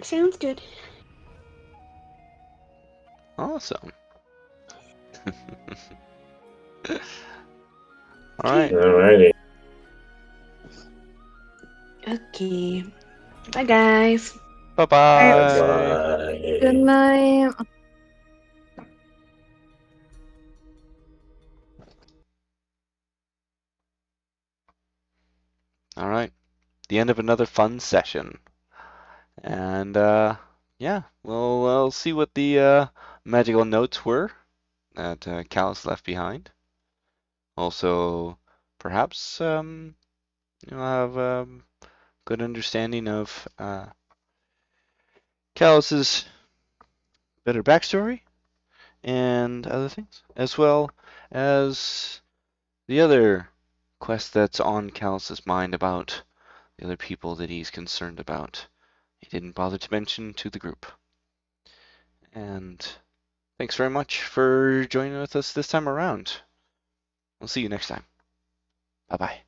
Sounds good. Awesome. All right. Alrighty. Okay. Bye, guys. Bye Alright. bye. Good night. All right, the end of another fun session, and yeah, we'll see what the magical notes were that Callus left behind. Also, perhaps you'll have good understanding of Callus's better backstory and other things, as well as the other quest that's on Callus's mind about the other people that he's concerned about. He didn't bother to mention to the group. And thanks very much for joining with us this time around. We'll see you next time. Bye bye.